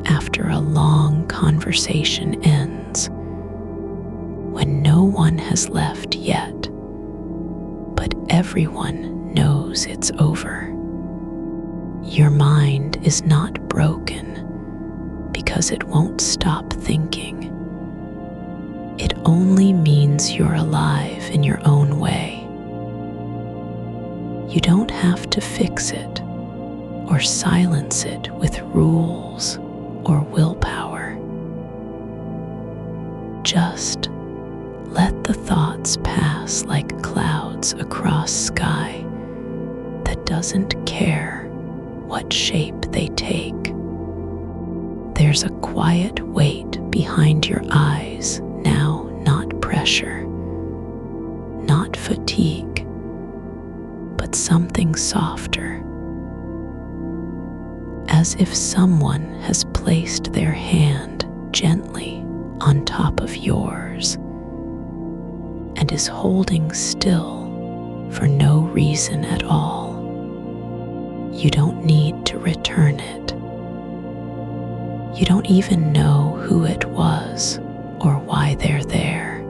S1: after a long conversation ends, when no one has left yet, but everyone knows it's over. Your mind is not broken because it won't stop thinking. It only means you're alive in your own way. You don't have to fix it or silence it with rules or willpower. Just let the thoughts pass like clouds across sky that doesn't care what shape they take. There's a quiet weight behind your eyes now, not pressure, not fatigue, but something softer, as if someone has placed their hand gently on top of yours and is holding still for no reason at all. You don't need to return it. You don't even know who it was or why they're there.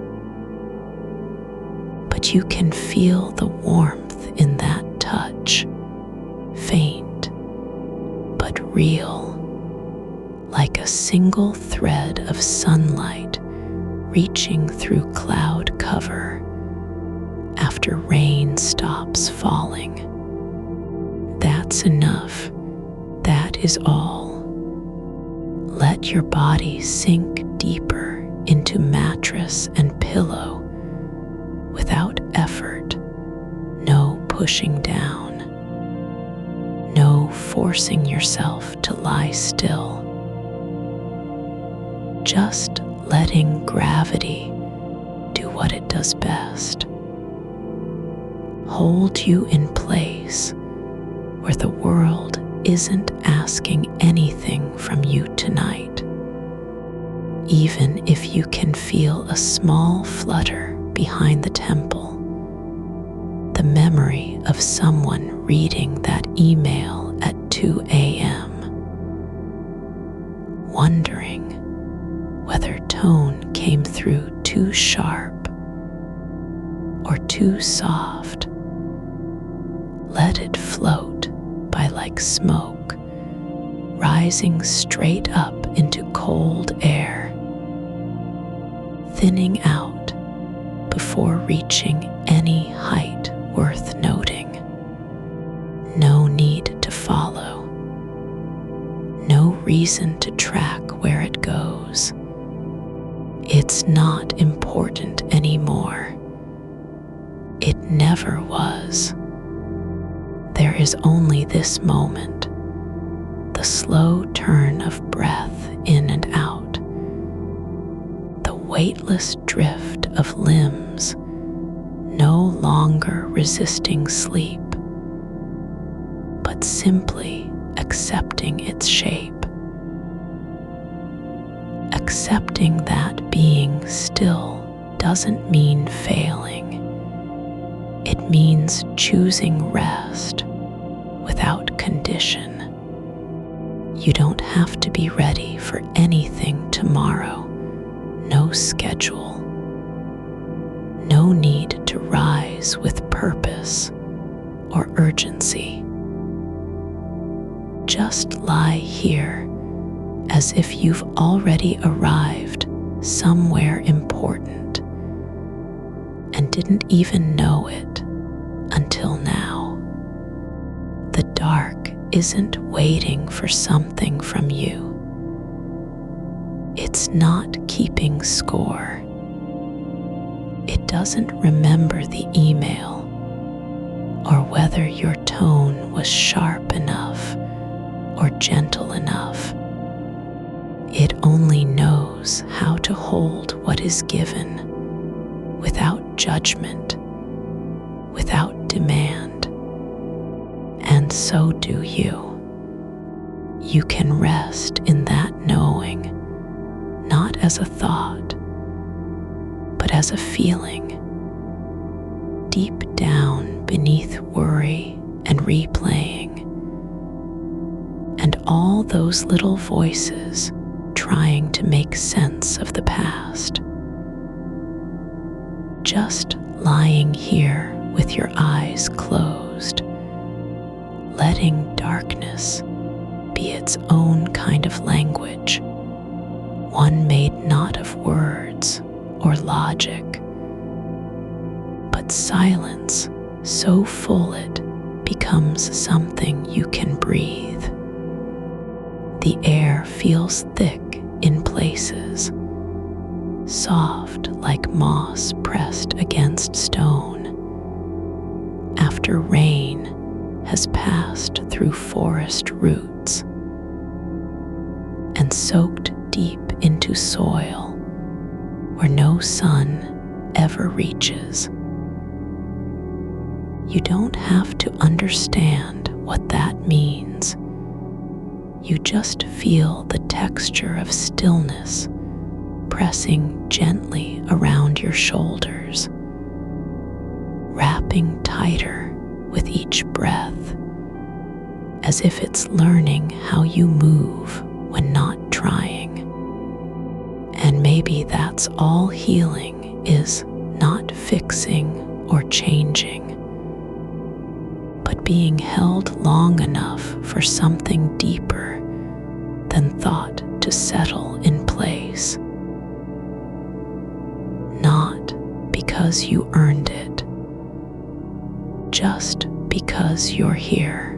S1: But you can feel the warmth in that touch, faint but real. like a single thread of sunlight reaching through cloud cover after rain stops falling. That's enough. That is all. Let your body sink deeper into mattress and pillow without effort. No pushing down. No forcing yourself to lie still. Just letting gravity do what it does best. Hold you in place where the world isn't asking anything from you tonight. Even if you can feel a small flutter behind the temple, the memory of someone reading that email at 2 a.m., wondering whether tone came through too sharp or too soft. Let it float by like smoke, rising straight up into cold air, thinning out before reaching any height worth noting. No need to follow. No reason to track where it goes. It's not important anymore. It never was. There is only this moment, the slow turn of breath in and out, the weightless drift of limbs no longer resisting sleep, but simply accepting its shape. Accepting that being still doesn't mean failing. It means choosing rest without condition. You don't have to be ready for anything tomorrow. No schedule. No need to rise with purpose or urgency. Just lie here as if you've already arrived somewhere important and didn't even know it until now. The dark isn't waiting for something from you. It's not keeping score. It doesn't remember the email or whether your tone was sharp enough or gentle enough. It only knows how to hold what is given without judgment, without demand. And so do you. You can rest in that knowing, not as a thought, but as a feeling, deep down beneath worry and replaying, and all those little voices trying to make sense of the past. Just lying here with your eyes closed, letting darkness be its own kind of language, one made not of words or logic, but silence so full it becomes something you can breathe. The air feels thick in places, soft like moss pressed against stone, after rain has passed through forest roots and soaked deep into soil where no sun ever reaches. You don't have to understand what that means. You just feel the texture of stillness pressing gently around your shoulders, wrapping tighter with each breath, as if it's learning how you move when not trying. And maybe that's all healing is, not fixing or changing, but being held long enough for something deeper than thought to settle in place. Not because you earned it, just because you're here.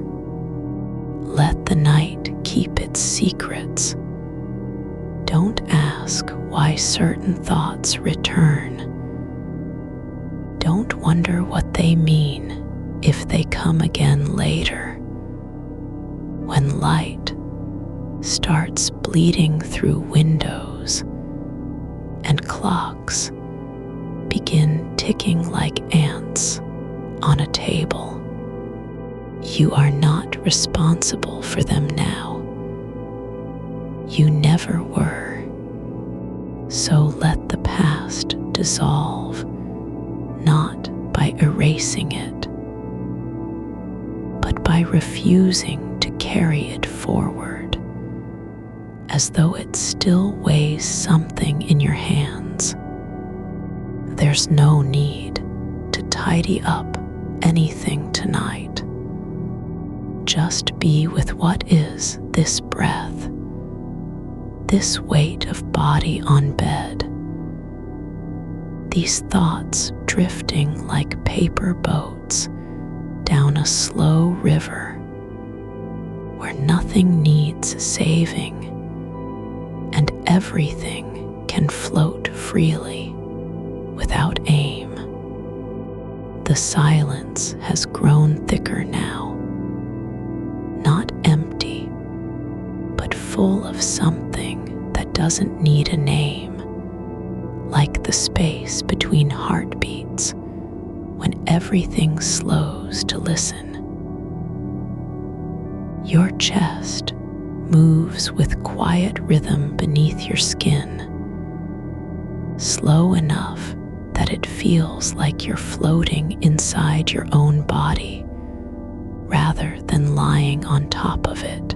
S1: Let the night keep its secrets. Don't ask why certain thoughts return. Don't wonder what they mean if they come again later. When light starts bleeding through windows and clocks begin ticking like ants on a table, you are not responsible for them now. You never were. So let the past dissolve, not by erasing it, but by refusing to carry it forward, as though it still weighs something in your hands. There's no need to tidy up anything tonight. Just be with what is this breath, this weight of body on bed, these thoughts drifting like paper boats down a slow river where nothing needs saving and everything can float freely without aim. The silence has grown thicker now, not empty, but full of something that doesn't need a name, like the space between heartbeats when everything slows to listen. Your chest moves with quiet rhythm beneath your skin, slow enough that it feels like you're floating inside your own body rather than lying on top of it.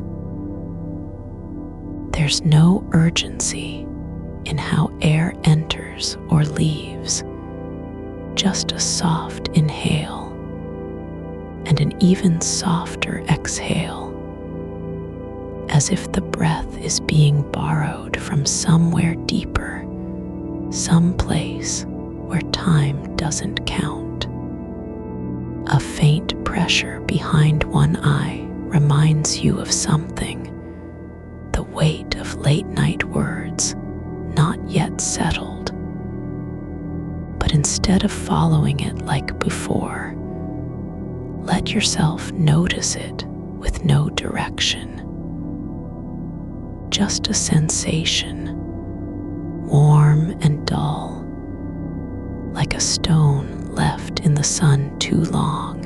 S1: There's no urgency in how air enters or leaves, just a soft inhale and an even softer exhale, as if the breath is being borrowed from somewhere deeper, some place where time doesn't count. A faint pressure behind one eye reminds you of something, the weight of late-night words not yet settled. But instead of following it like before, let yourself notice it with no direction. Just a sensation, warm and dull, like a stone left in the sun too long.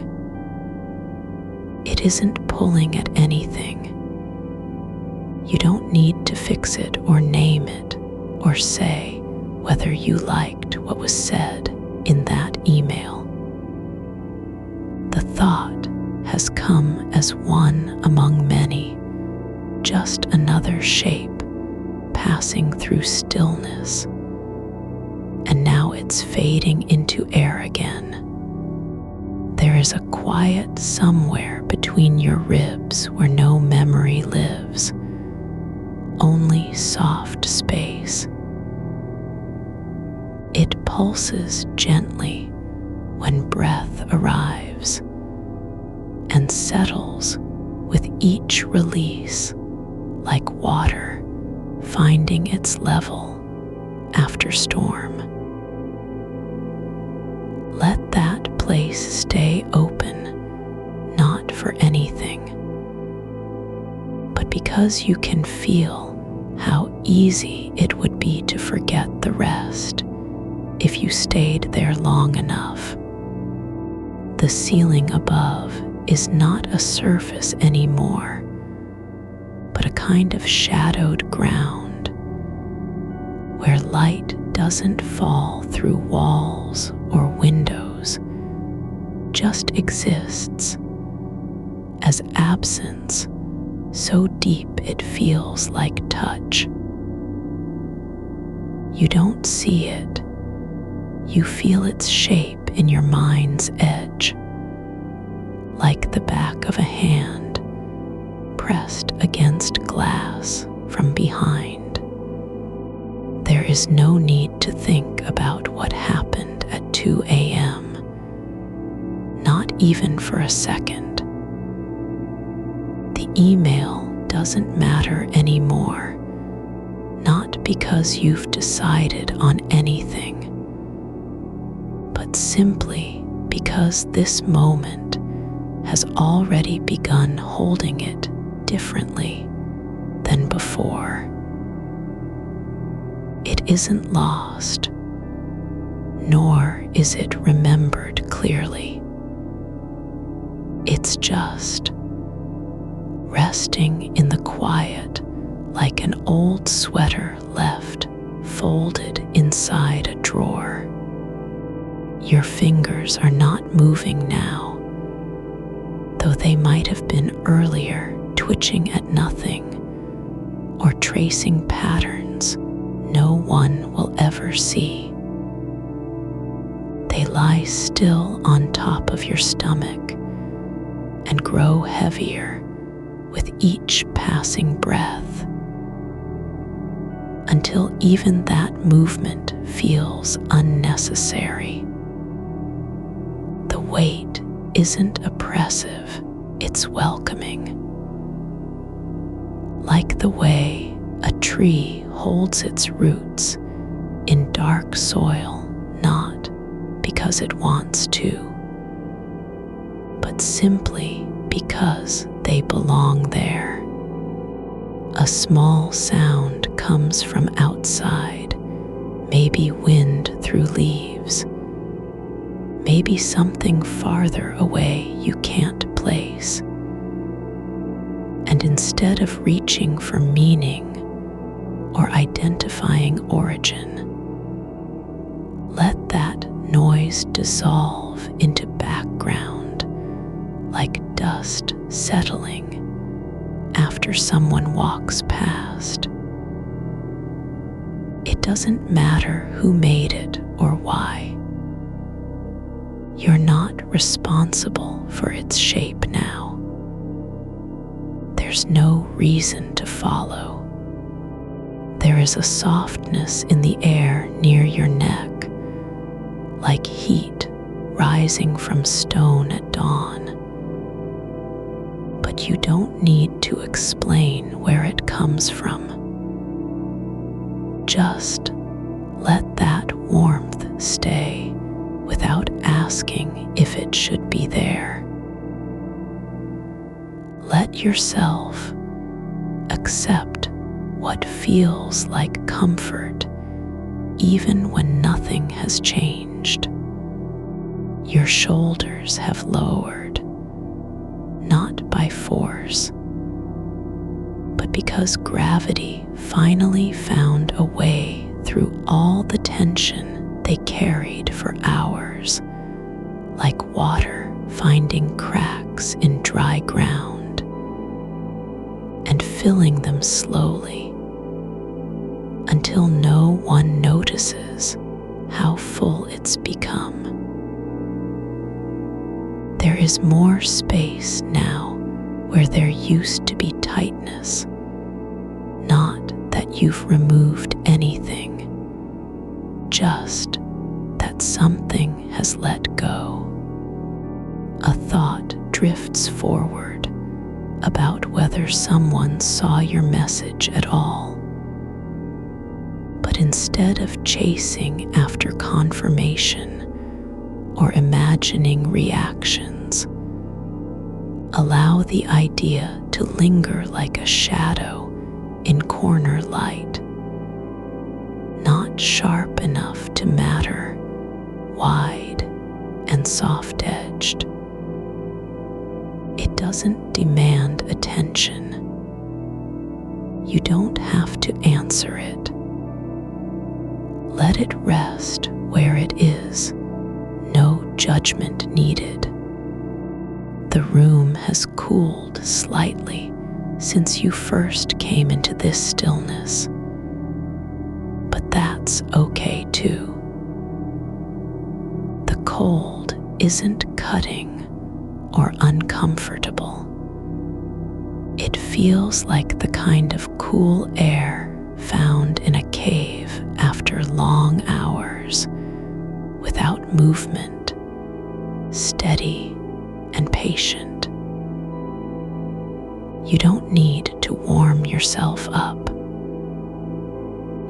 S1: It isn't pulling at anything. You don't need to fix it or name it or say whether you liked what was said in that email. The thought has come as one among many, just another shape passing through stillness, and now it's fading into air again. There is a quiet somewhere between your ribs where no memory lives, only soft space. It pulses gently when breath arrives and settles with each release, like water finding its level after storm. Let that place stay open, not for anything, but because you can feel how easy it would be to forget the rest if you stayed there long enough. The ceiling above is not a surface anymore, but a kind of shadowed ground where light doesn't fall through walls or windows, just exists as absence so deep it feels like touch. You don't see it, you feel its shape in your mind's edge, like the back of a hand pressed against glass from behind. is no need to think about what happened at 2 a.m., not even for a second. The email doesn't matter anymore, not because you've decided on anything, but simply because this moment has already begun holding it differently than before. It isn't lost, nor is it remembered clearly. It's just resting in the quiet like an old sweater left folded inside a drawer. Your fingers are not moving now, though they might have been earlier, twitching at nothing or tracing patterns no one will ever see. They lie still on top of your stomach and grow heavier with each passing breath, until even that movement feels unnecessary. The weight isn't oppressive, it's welcoming. Like the way a tree holds its roots in dark soil, not because it wants to, but simply because they belong there. A small sound comes from outside, maybe wind through leaves, maybe something farther away you can't place. And instead of reaching for meaning or identifying origin, let that noise dissolve into background like dust settling after someone walks past. It doesn't matter who made it or why. You're not responsible for its shape now. There's no reason to follow. There is a softness in the air near your neck, like heat rising from stone at dawn. But you don't need to explain where it comes from. Just let that warmth stay without asking if it should be there. Let yourself accept what feels like comfort, even when nothing has changed. Your shoulders have lowered, not by force, but because gravity finally found a way through all the tension they carried for hours, like water finding cracks in dry ground and filling them slowly until no one notices how full it's become. There is more space now where there used to be tightness, not that you've removed anything, just that something has let go. A thought drifts forward about whether someone saw your message at all. But instead of chasing after confirmation or imagining reactions, allow the idea to linger like a shadow in corner light, not sharp enough to matter, wide and soft-edged. It doesn't demand attention. You don't have to answer it. Let it rest where it is, no judgment needed. The room has cooled slightly since you first came into this stillness, but that's okay too. The cold isn't cutting or uncomfortable. It feels like the kind of cool air found in a cave after movement, steady and patient. You don't need to warm yourself up.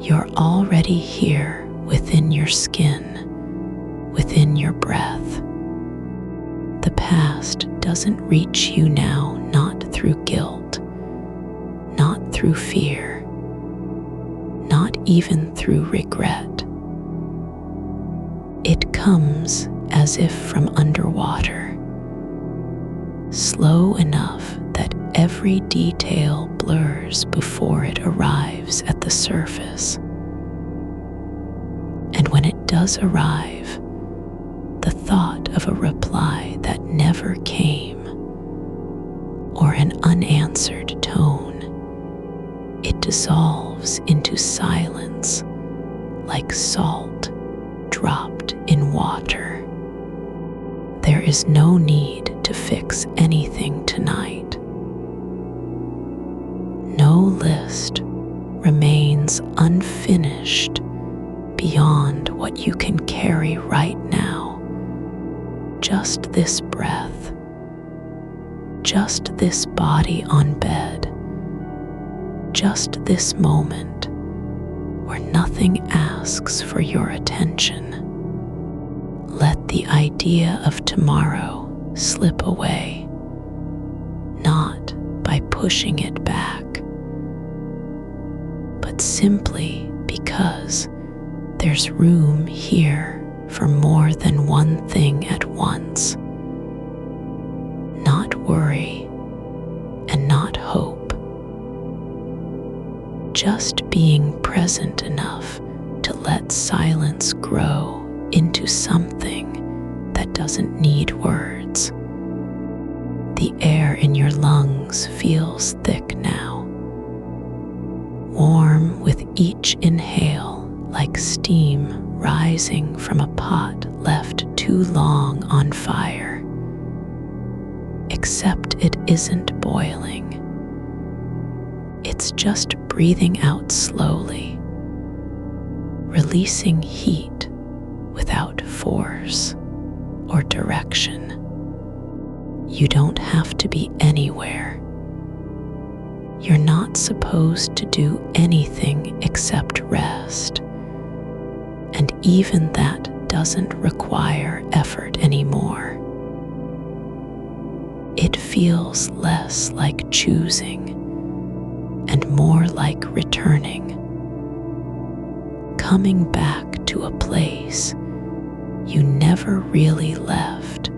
S1: You're already here within your skin, within your breath. The past doesn't reach you now, not through guilt, not through fear, not even through regret. It comes as if from underwater, slow enough that every detail blurs before it arrives at the surface. And when it does arrive, the thought of a reply that never came, or an unanswered tone, it dissolves into silence like salt dropped in water. There is no need to fix anything tonight. No list remains unfinished beyond what you can carry right now. Just this breath, just this body on bed, just this moment where nothing asks for your attention. Let the idea of tomorrow slip away, not by pushing it back, but simply because there's room here for more than one thing at once. Not worry and not hope. Just being present enough to let silence grow into something that doesn't need words. The air in your lungs feels thick now, warm with each inhale, like steam rising from a pot left too long on fire. Except it isn't boiling. It's just breathing out slowly, releasing heat without force or direction. You don't have to be anywhere. You're not supposed to do anything except rest. And even that doesn't require effort anymore. It feels less like choosing and more like returning, coming back to a place you never really left,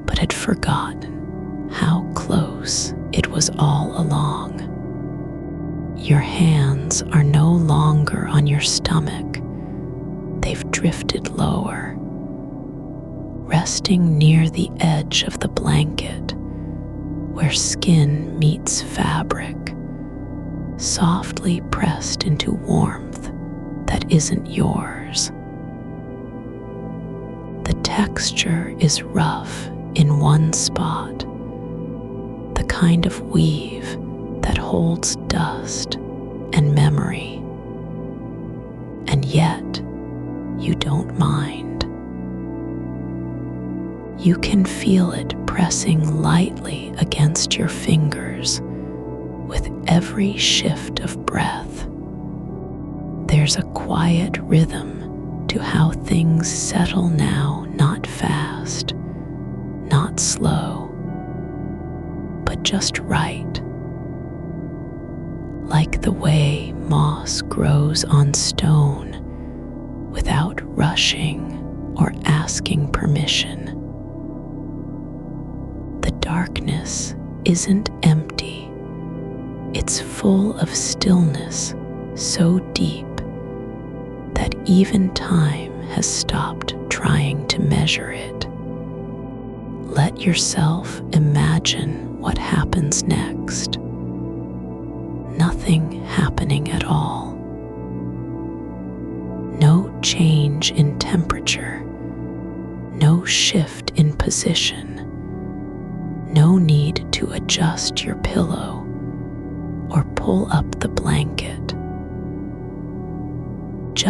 S1: but had forgotten how close it was all along. Your hands are no longer on your stomach. They've drifted lower, resting near the edge of the blanket where skin meets fabric, softly pressed into warmth that isn't yours. The texture is rough in one spot, the kind of weave that holds dust and memory, and yet you don't mind. You can feel it pressing lightly against your fingers with every shift of breath. There's a quiet rhythm to how things settle now, not fast, not slow, but just right. Like the way moss grows on stone without rushing or asking permission. The darkness isn't empty. It's full of stillness so deep that even time has stopped trying to measure it. Let yourself imagine what happens next. Nothing happening at all. No change in temperature, no shift in position, no need to adjust your pillow or pull up the blanket.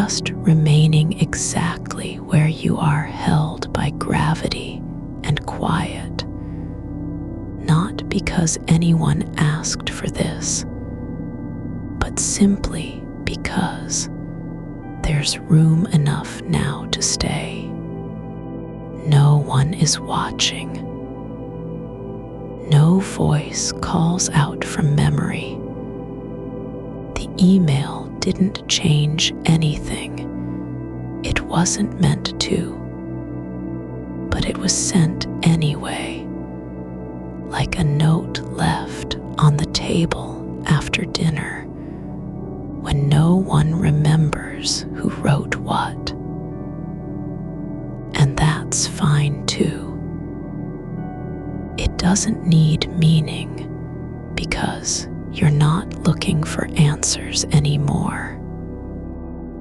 S1: just remaining exactly where you are, held by gravity and quiet, not because anyone asked for this, but simply because there's room enough now to stay. No one is watching. No voice calls out from memory. The email didn't change anything. It wasn't meant to, but it was sent anyway, like a note left on the table after dinner when no one remembers who wrote what. And that's fine too. It doesn't need meaning because you're not looking for answers anymore.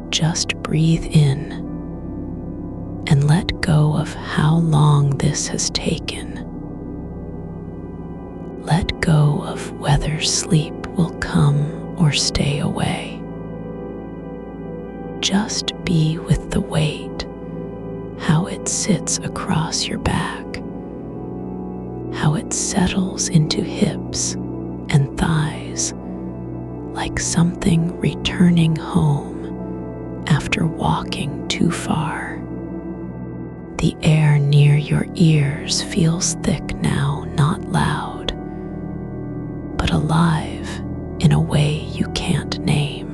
S1: Just breathe in and let go of how long this has taken. Let go of whether sleep will come or stay away. Just be with the weight, how it sits across your back, how it settles into hips and thighs, like something returning home after walking too far. The air near your ears feels thick now, not loud, but alive in a way you can't name.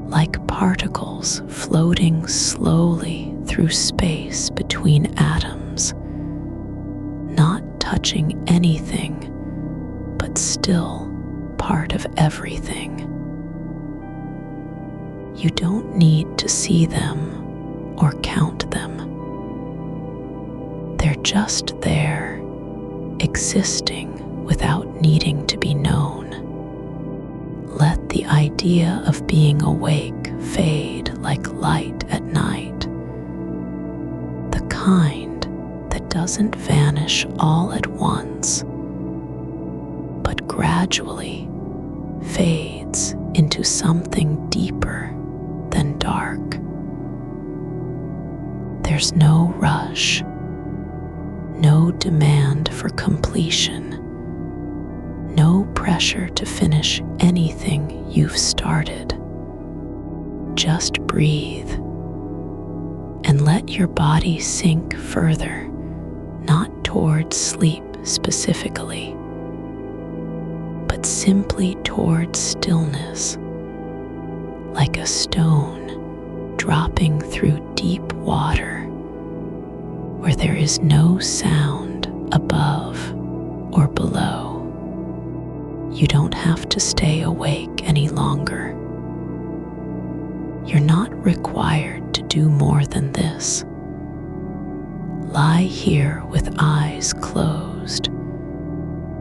S1: Like particles floating slowly through space between atoms, not touching anything, but still part of everything. You don't need to see them or count them. They're just there, existing without needing to be known. Let the idea of being awake fade like light at night, the kind that doesn't vanish all at once, but gradually fades into something deeper than dark. There's no rush, no demand for completion, no pressure to finish anything you've started. Just breathe and let your body sink further, not towards sleep specifically, but simply towards stillness, like a stone dropping through deep water where there is no sound above or below. You don't have to stay awake any longer. You're not required to do more than this. Lie here with eyes closed.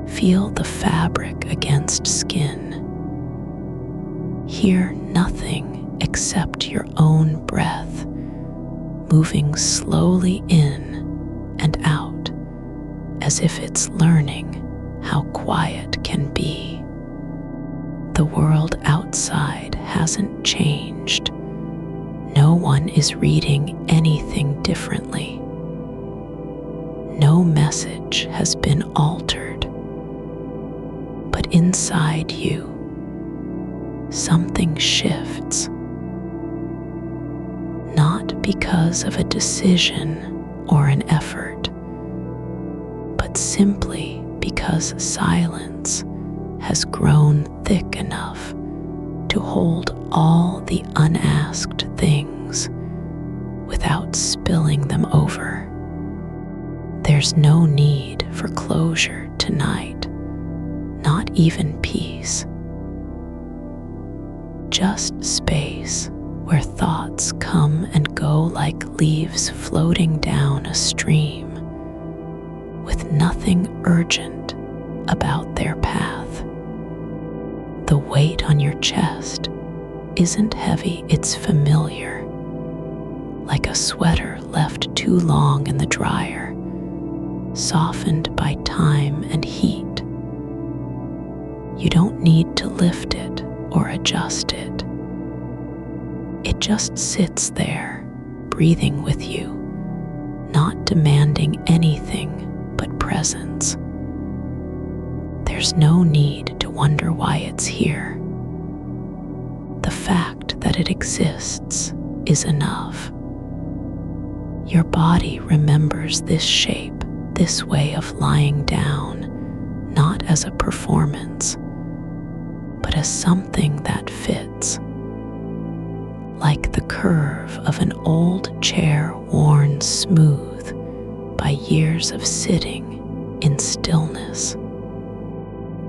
S1: Feel the fabric against skin. Hear nothing except your own breath moving slowly in and out, as if it's learning how quiet can be. The world outside hasn't changed. No one is reading anything differently. No message has been altered. But inside you, something shifts. Not because of a decision or an effort, but simply because silence has grown thick enough to hold all the unasked things without spilling them over. There's no need for closure tonight, not even peace. Just space where thoughts come and go like leaves floating down a stream, with nothing urgent about their path. The weight on your chest isn't heavy, it's familiar, like a sweater left too long in the dryer, softened by time and heat. You don't need to lift it or adjust it. It just sits there, breathing with you, not demanding anything but presence. There's no need to wonder why it's here. The fact that it exists is enough. Your body remembers this shape, this way of lying down, not as a performance, but as something that fits. Like the curve of an old chair worn smooth by years of sitting in stillness.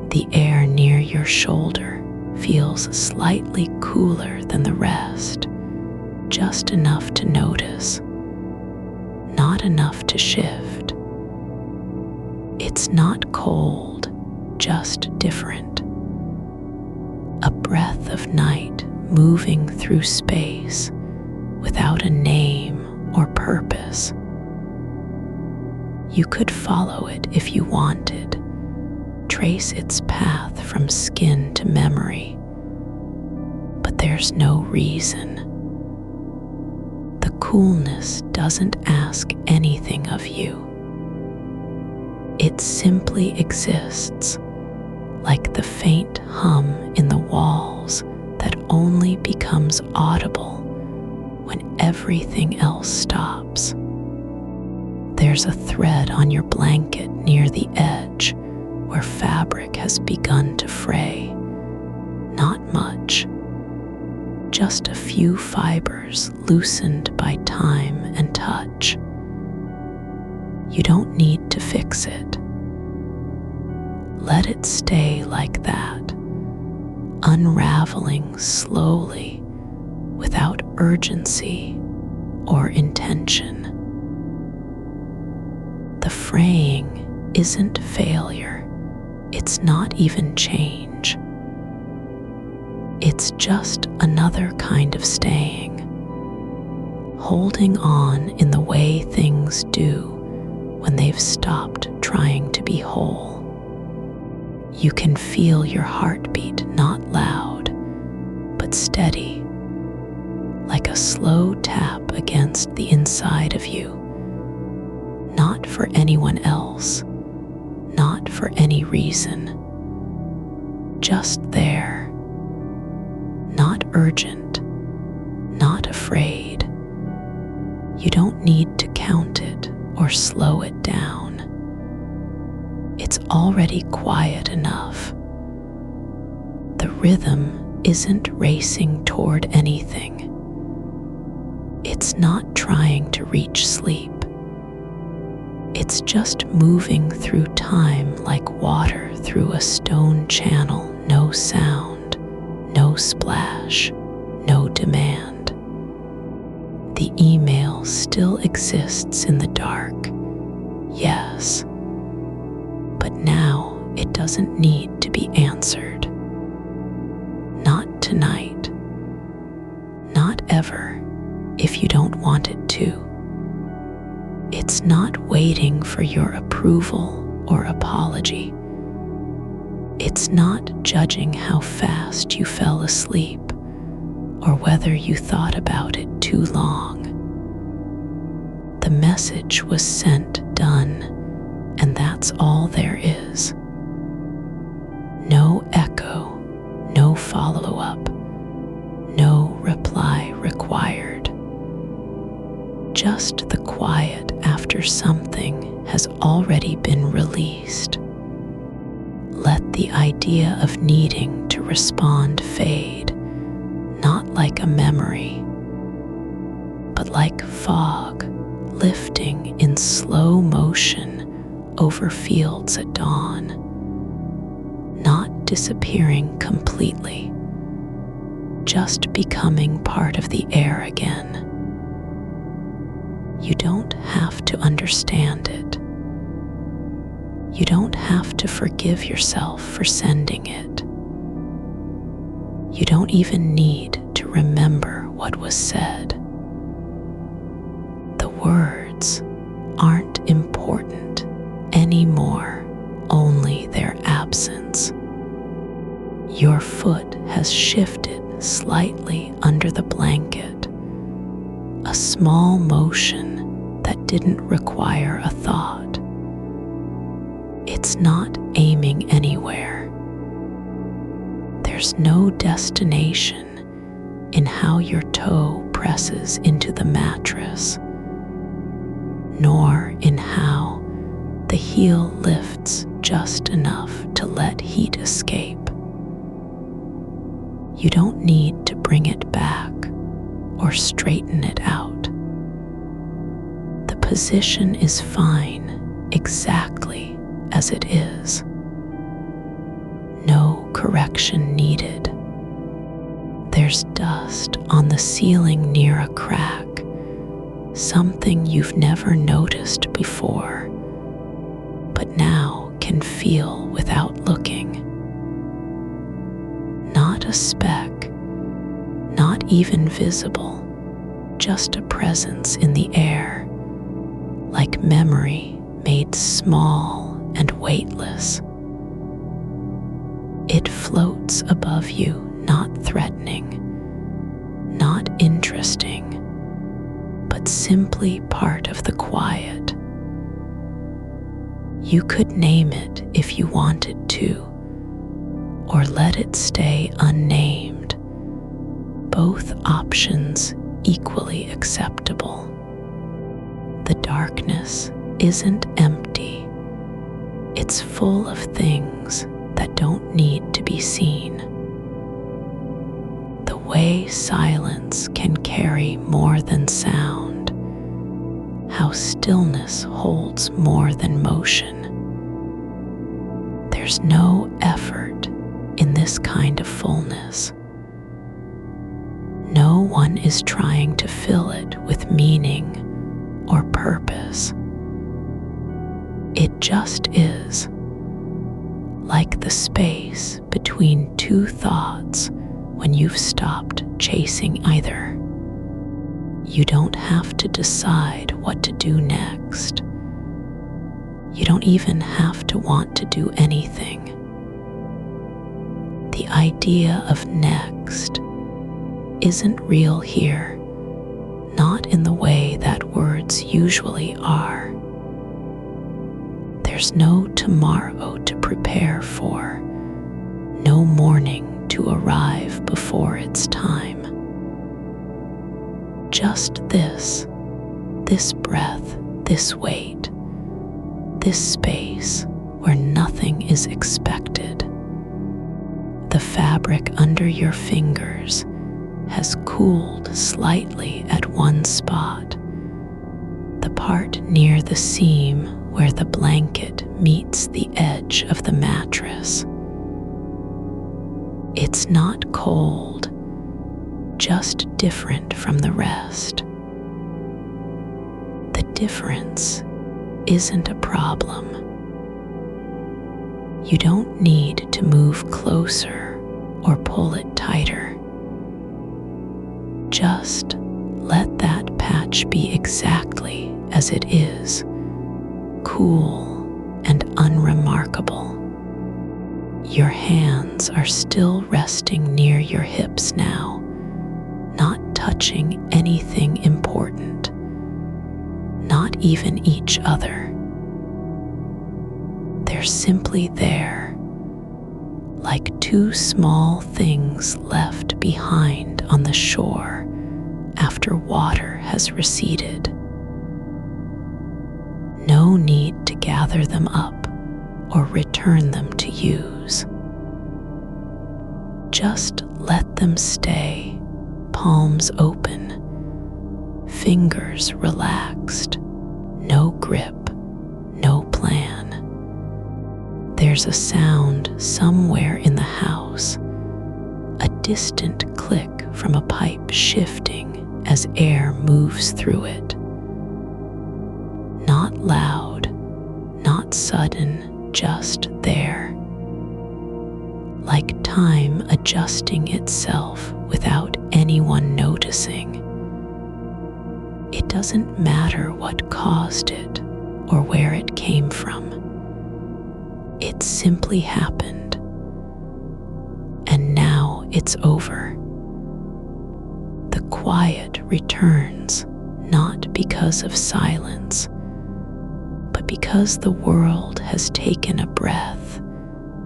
S1: The air near your shoulder feels slightly cooler than the rest, just enough to notice, not enough to shift. It's not cold, just different. A breath of night moving through space without a name or purpose. You could follow it if you wanted, trace its path from skin to memory, but there's no reason. The coolness doesn't ask anything of you. It simply exists, like the faint hum in the walls that only becomes audible when everything else stops. There's a thread on your blanket near the edge where fabric has begun to fray. Not much, just a few fibers loosened by time and touch. You don't need to fix it. Let it stay like that, unraveling slowly without urgency or intention. The fraying isn't failure. It's not even change. It's just another kind of staying, holding on in the way things do when they've stopped trying to be whole. You can feel your heartbeat, not loud, but steady, like a slow tap against the inside of you. Not for anyone else, not for any reason. Just there, not urgent, not afraid. You don't need to count it or slow it down. It's already quiet enough. The rhythm isn't racing toward anything. It's not trying to reach sleep. It's just moving through time like water through a stone channel, no sound, no splash, no demand. The email still exists in the dark, yes, but now it doesn't need to be answered. Not tonight, not ever, if you don't want it to. It's not waiting for your approval or apology. It's not judging how fast you fell asleep or whether you thought about it too long. The message was sent, done, and that's all there is. No echo, no follow-up, no reply required. Just the quiet after something has already been released. Let the idea of needing to respond fade, not like a memory, but like fog lifting in slow motion over fields at dawn, not disappearing completely, just becoming part of the air again. You don't have to understand it. You don't have to forgive yourself for sending it. You don't even need to remember what was said. The words aren't important anymore, only their absence. Your foot has shifted slightly under the blanket, a small motion that didn't require a thought. It's not aiming anywhere. There's no destination in how your toe presses into the mattress, nor in how the heel lifts just enough to let heat escape. You don't need to bring it back or straighten it out. The position is fine exactly as it is. No correction needed. There's dust on the ceiling near a crack, something you've never noticed before, but now can feel without looking. Not a speck, not even visible, just a presence in the air, like memory made small and weightless. It floats above you, not threatening, not interesting, but simply part of the quiet. You could name it if you wanted to, or let it stay unnamed. Both options equally acceptable. The darkness isn't empty. It's full of things that don't need to be seen. The way silence can carry more than sound, how stillness holds more than motion. There's no effort in this kind of fullness. No one is trying to fill it with meaning or purpose. It just is, like the space between two thoughts when you've stopped chasing either. You don't have to decide what to do next. You don't even have to want to do anything. The idea of next isn't real here, not in the way that words usually are. There's no tomorrow to prepare for, no morning to arrive before its time. Just this breath, this weight, this space where nothing is expected. The fabric under your fingers has cooled slightly at one spot, the part near the seam where the blanket meets the edge of the mattress. It's not cold, just different from the rest. The difference isn't a problem. You don't need to move closer or pull it tighter. Just let that patch be exactly as it is, cool and unremarkable. Your hands are still resting near your hips now, not touching anything important, not even each other. They're simply there, like two small things left behind on the shore after water has receded. No need to gather them up or return them to use. Just let them stay, palms open, fingers relaxed, no grip, no plan. There's a sound somewhere in the house, a distant click from a pipe shifting as air moves through it. Not loud, not sudden, just there. Like time adjusting itself without anyone noticing. It doesn't matter what caused it or where it came from. It simply happened. And now it's over. The quiet returns, not because of silence, but because the world has taken a breath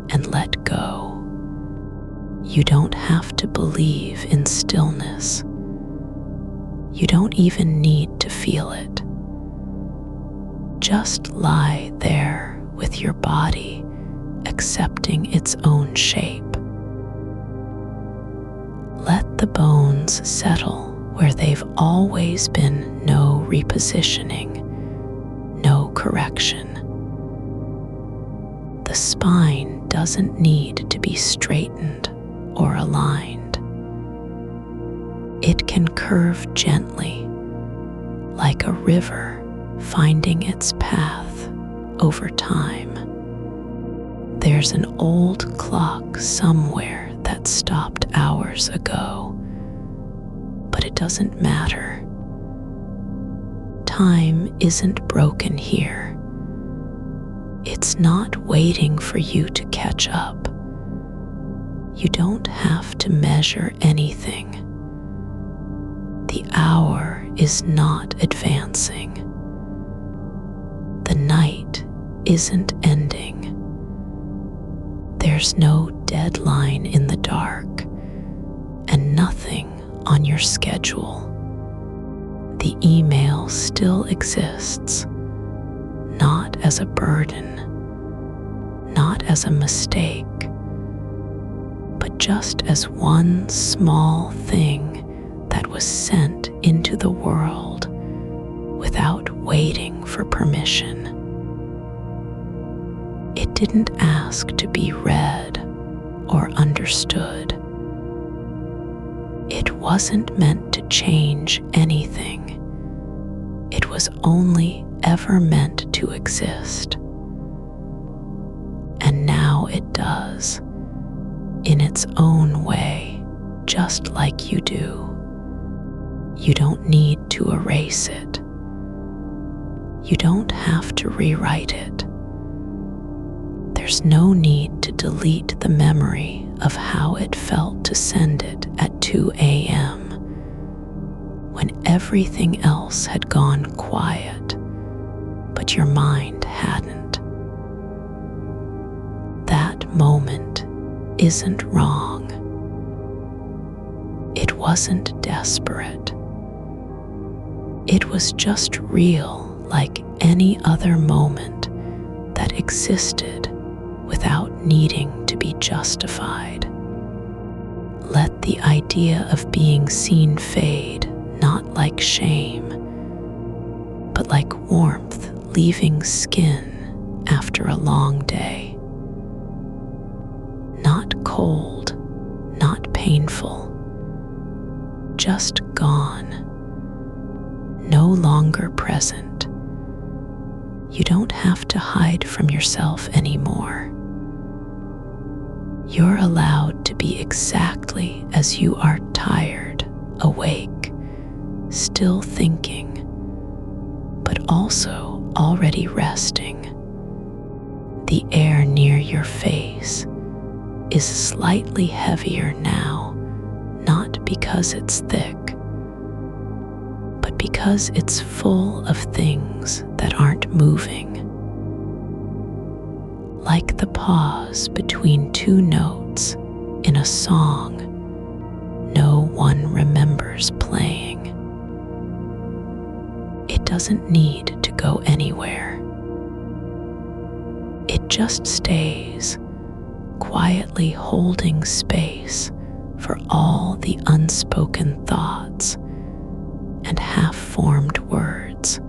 S1: and let go. You don't have to believe in stillness. You don't even need to feel it. Just lie there with your body accepting its own shape. Let the bones settle where they've always been. No repositioning, no correction. The spine doesn't need to be straightened or aligned. It can curve gently, like a river finding its path over time. There's an old clock somewhere that stopped hours ago, but it doesn't matter. Time isn't broken here. It's not waiting for you to catch up. You don't have to measure anything. The hour is not advancing. The night isn't ending. There's no deadline in the dark, and nothing on your schedule. The email still exists, not as a burden, not as a mistake, but just as one small thing that was sent into the world without waiting for permission. It didn't ask to be read or understood. It wasn't meant to change anything. It was only ever meant to exist. And now it does, in its own way, just like you do. You don't need to erase it. You don't have to rewrite it. There's no need to delete the memory of how it felt to send it at 2 a.m. when everything else had gone quiet, but your mind hadn't. That moment isn't wrong. It wasn't desperate. It was just real, like any other moment that existed without needing to be justified. Let the idea of being seen fade, not like shame, but like warmth leaving skin after a long day. Not cold, not painful, just gone, no longer present. You don't have to hide from yourself anymore. You're allowed to be exactly as you are, tired, awake, still thinking, but also already resting. The air near your face is slightly heavier now, not because it's thick, but because it's full of things that aren't moving. Like the pause between two notes in a song no one remembers playing. It doesn't need to go anywhere. It just stays, quietly holding space for all the unspoken thoughts and half-formed words.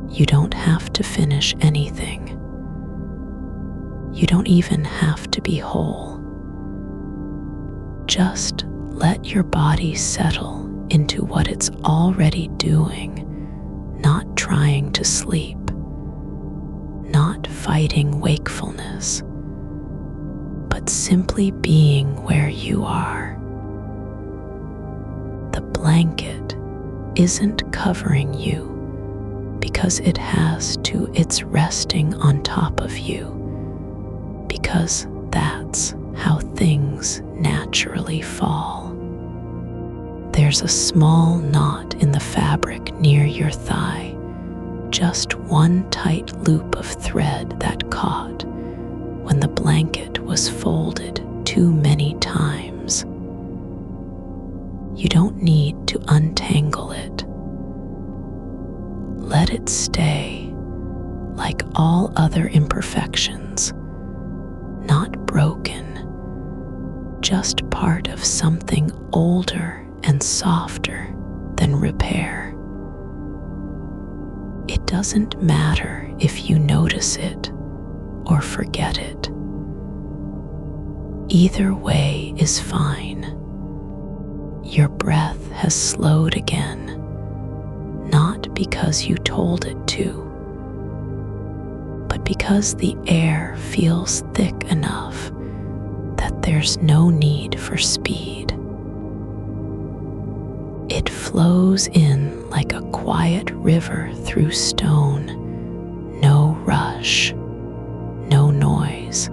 S1: You don't have to finish anything. You don't even have to be whole. Just let your body settle into what it's already doing, not trying to sleep, not fighting wakefulness, but simply being where you are. The blanket isn't covering you because it has to. It's resting on top of you, because that's how things naturally fall. There's a small knot in the fabric near your thigh, just one tight loop of thread that caught when the blanket was folded too many times. You don't need to untangle it. Let it stay like all other imperfections, not broken, just part of something older and softer than repair. It doesn't matter if you notice it or forget it. Either way is fine. Your breath has slowed again, not because you told it to, but because the air feels thick enough that there's no need for speed. It flows in like a quiet river through stone, no rush, no noise,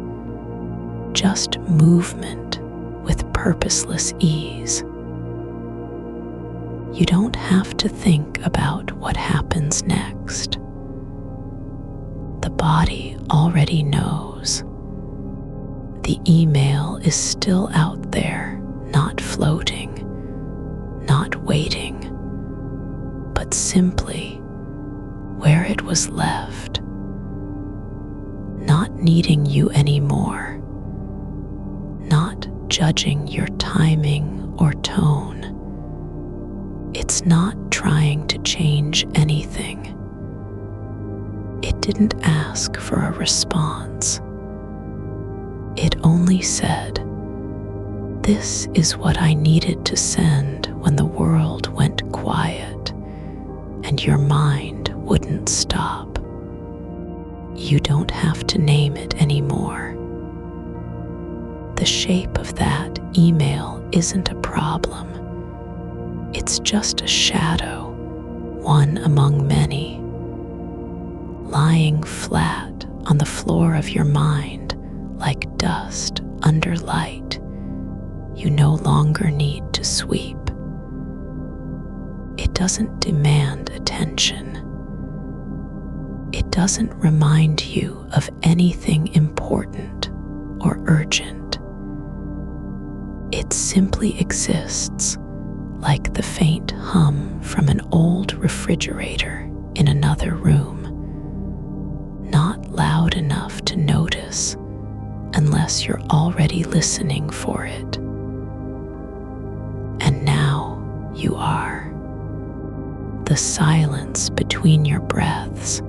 S1: just movement with purposeless ease. You don't have to think about what happens next. The body already knows. The email is still out there, not floating, not waiting, but simply where it was left, not needing you anymore, not judging your timing or tone. It's not trying to change anything. It didn't ask for a response. It only said, "This is what I needed to send when the world went quiet and your mind wouldn't stop." You don't have to name it anymore. The shape of that email isn't a problem. It's just a shadow, one among many, lying flat on the floor of your mind like dust under light you no longer need to sweep. It doesn't demand attention. It doesn't remind you of anything important or urgent. It simply exists like the faint hum from an old refrigerator in another room, not loud enough to notice unless you're already listening for it. And now you are. The silence between your breaths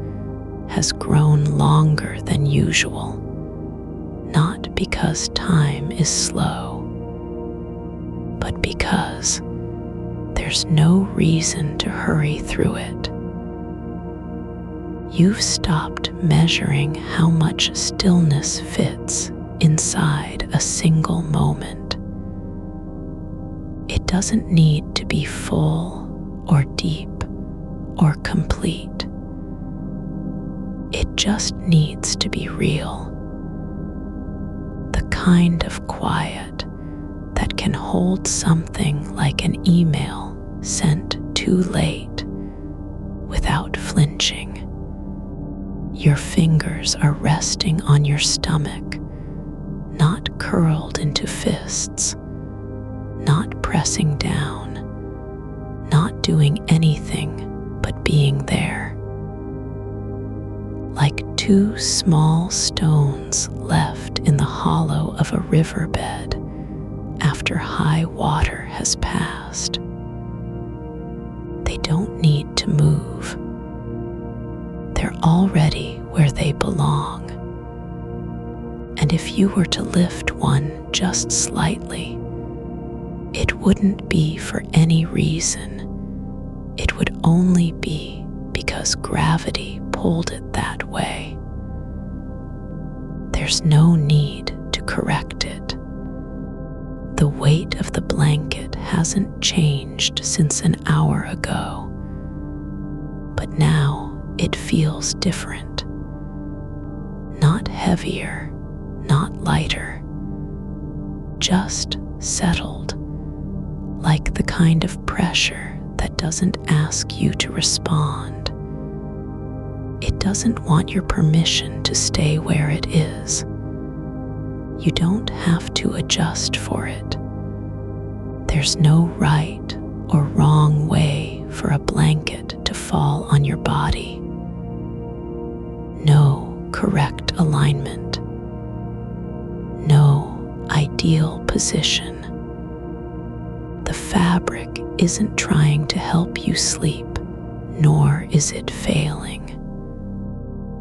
S1: has grown longer than usual, not because time is slow, but because there's no reason to hurry through it. You've stopped measuring how much stillness fits inside a single moment. It doesn't need to be full or deep or complete. It just needs to be real. The kind of quiet that can hold something like an email sent too late without flinching. Your fingers are resting on your stomach, not curled into fists, not pressing down, not doing anything but being there. Like two small stones left in the hollow of a riverbed after high water has passed. They don't need to move. They're already where they belong. And if you were to lift one just slightly, it wouldn't be for any reason. It would only be because gravity pulled it that way. There's no need to correct it. The weight of the blanket hasn't changed since an hour ago, but now it feels different. Not heavier, not lighter, just settled, like the kind of pressure pressure that doesn't ask you to respond. It doesn't want your permission to stay where it is. You don't have to adjust for it. There's no right or wrong way for a blanket to fall on your body. No correct alignment. No ideal position. The fabric isn't trying to help you sleep, nor is it failing.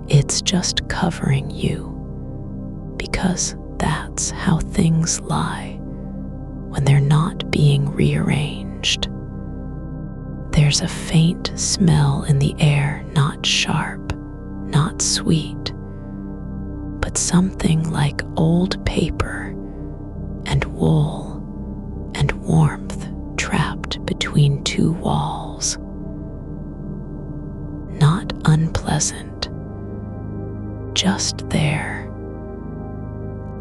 S1: It's just covering you, because that's how things lie when they're not being rearranged. There's a faint smell in the air, not sharp, not sweet, but something like old paper and wool and warmth trapped between two walls. Not unpleasant, just there,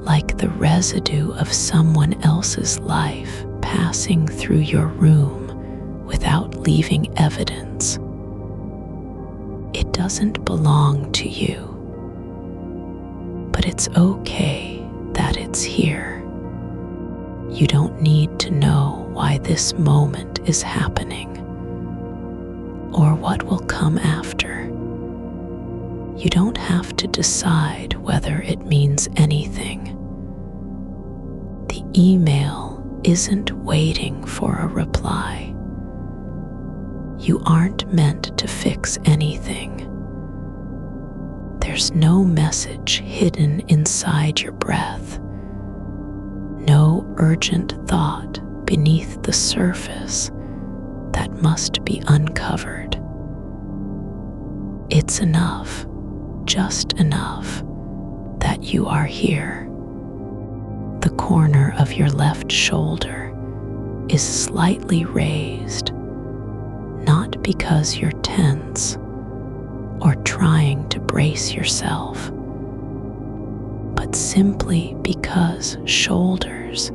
S1: like the residue of someone else's life passing through your room without leaving evidence. It doesn't belong to you, but it's okay that it's here. You don't need to know why this moment is happening or what will come after. You don't have to decide whether it means anything. The email isn't waiting for a reply. You aren't meant to fix anything. There's no message hidden inside your breath. No urgent thought beneath the surface that must be uncovered. It's enough, just enough, that you are here. The corner of your left shoulder is slightly raised, not because you're tense or trying to brace yourself, but simply because shoulders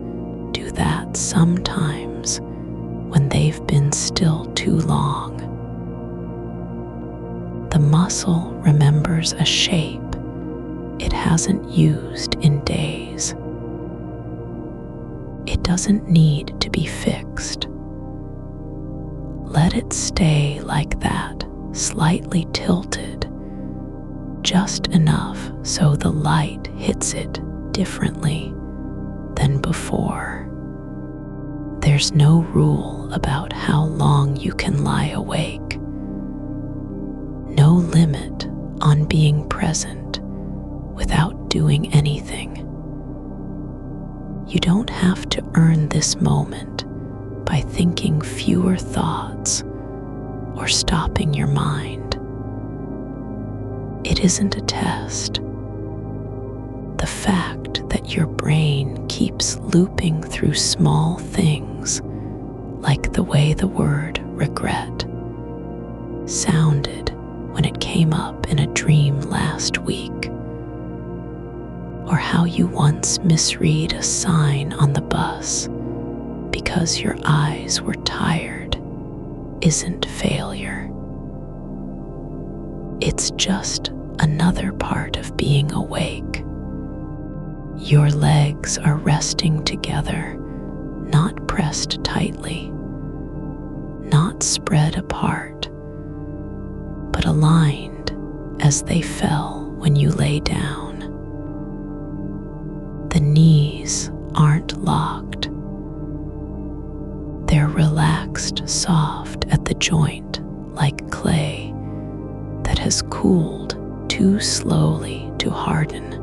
S1: do that sometimes when they've been still too long. The muscle remembers a shape it hasn't used in days. It doesn't need to be fixed. Let it stay like that, slightly tilted, just enough so the light hits it differently than before. There's no rule about how long you can lie awake. No limit on being present without doing anything. You don't have to earn this moment by thinking fewer thoughts or stopping your mind. It isn't a test. The fact that your brain keeps looping through small things, like the way the word regret sounded when it came up in a dream last week, or how you once misread a sign on the bus because your eyes were tired, isn't failure. It's just another part of being awake. Your legs are resting together, not pressed tightly, not spread apart, but aligned as they fell when you lay down. The knees aren't locked. They're relaxed, soft at the joint, like clay that has cooled too slowly to harden.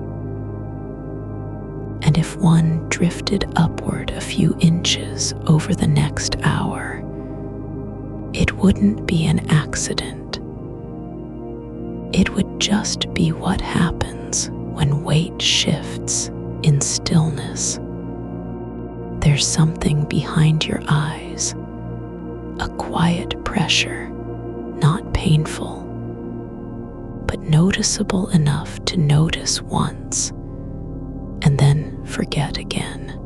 S1: And if one drifted upward a few inches over the next hour, it wouldn't be an accident. It would just be what happens when weight shifts in stillness. There's something behind your eyes, a quiet pressure, not painful, but noticeable enough to notice once and then forget again.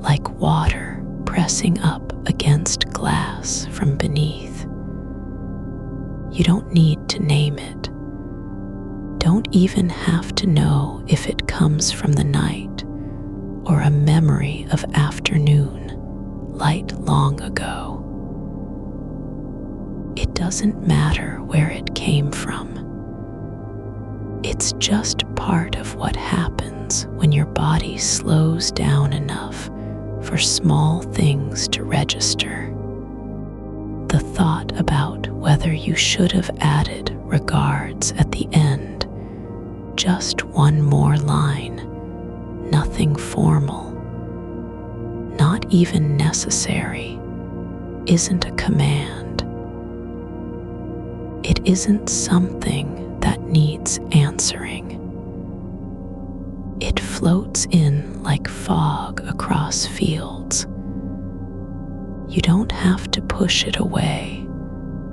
S1: Like water pressing up against glass from beneath. You don't need to name it. Don't even have to know if it comes from the night or a memory of afternoon light long ago. It doesn't matter where it came from. It's just part of what happens when your body slows down enough for small things to register. The thought about whether you should have added regards at the end, just one more line, nothing formal, not even necessary, isn't a command. It isn't something that needs answering. It floats in like fog across fields. You don't have to push it away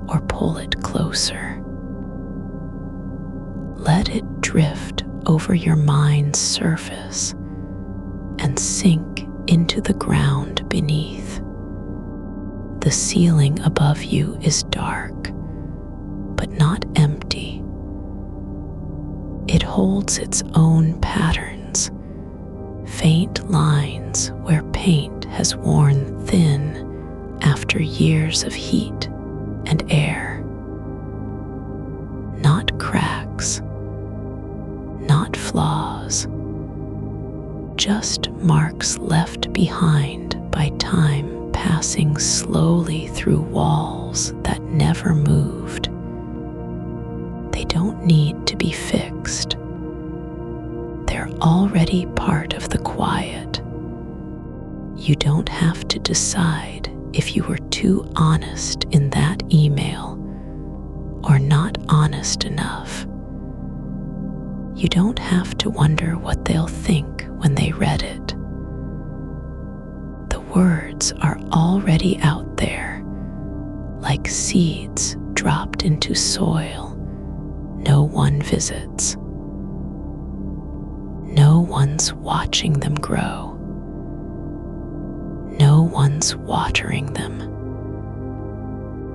S1: or pull it closer. Let it drift over your mind's surface and sink into the ground beneath. The ceiling above you is dark, but not empty. It holds its own patterns, faint lines where paint has worn thin after years of heat and air. Not cracks, not flaws, just marks left behind by time passing slowly through walls that never moved. They don't need to be fixed. They're already part of the quiet. You don't have to decide if you were too honest in that email or not honest enough. You don't have to wonder what they'll think when they read it. The words are already out there, like seeds dropped into soil no one visits. No one's watching them grow. No one's watering them.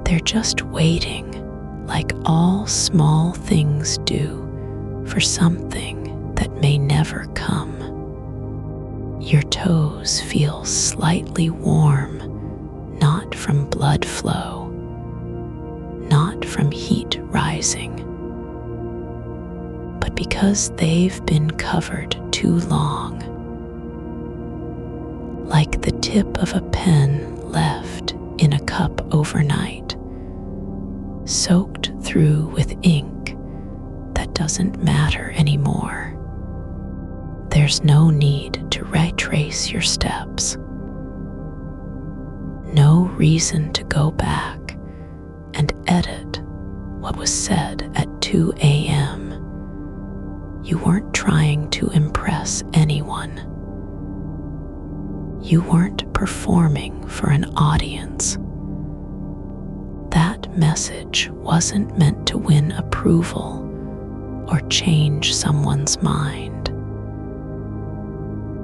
S1: They're just waiting, like all small things do, for something that may never come. Your toes feel slightly warm, not from blood flow, not from heat rising, but because they've been covered too long. Like the tip of a pen left in a cup overnight, soaked through with ink that doesn't matter anymore. There's no need to retrace your steps. No reason to go back and edit what was said at 2 a.m. You weren't trying to impress anyone. You weren't performing for an audience. That message wasn't meant to win approval or change someone's mind.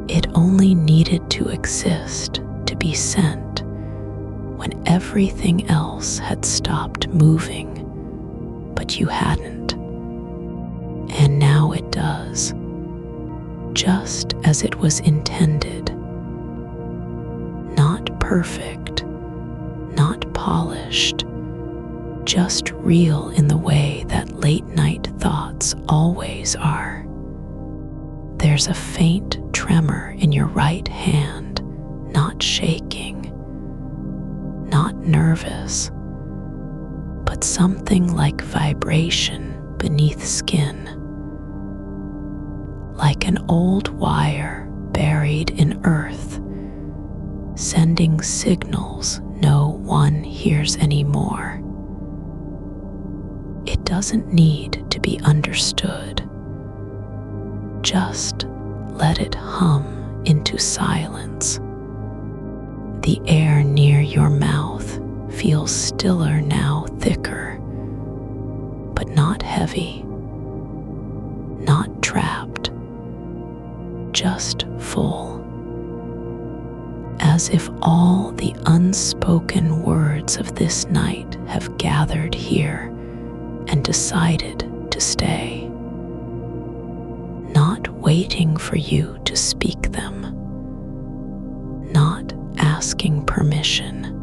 S1: It only needed to exist to be sent when everything else had stopped moving, but you hadn't. And now it does, just as it was intended. Not perfect, not polished, just real in the way that late night thoughts always are. There's a faint tremor in your right hand, not shaking, not nervous, but something like vibration beneath skin. Like an old wire buried in earth, sending signals no one hears anymore. It doesn't need to be understood. Just let it hum into silence. The air near your mouth feels stiller now, thicker, but not heavy, not trapped, just full. as if all the unspoken words of this night have gathered here and decided to stay, not waiting for you to speak them, not asking permission.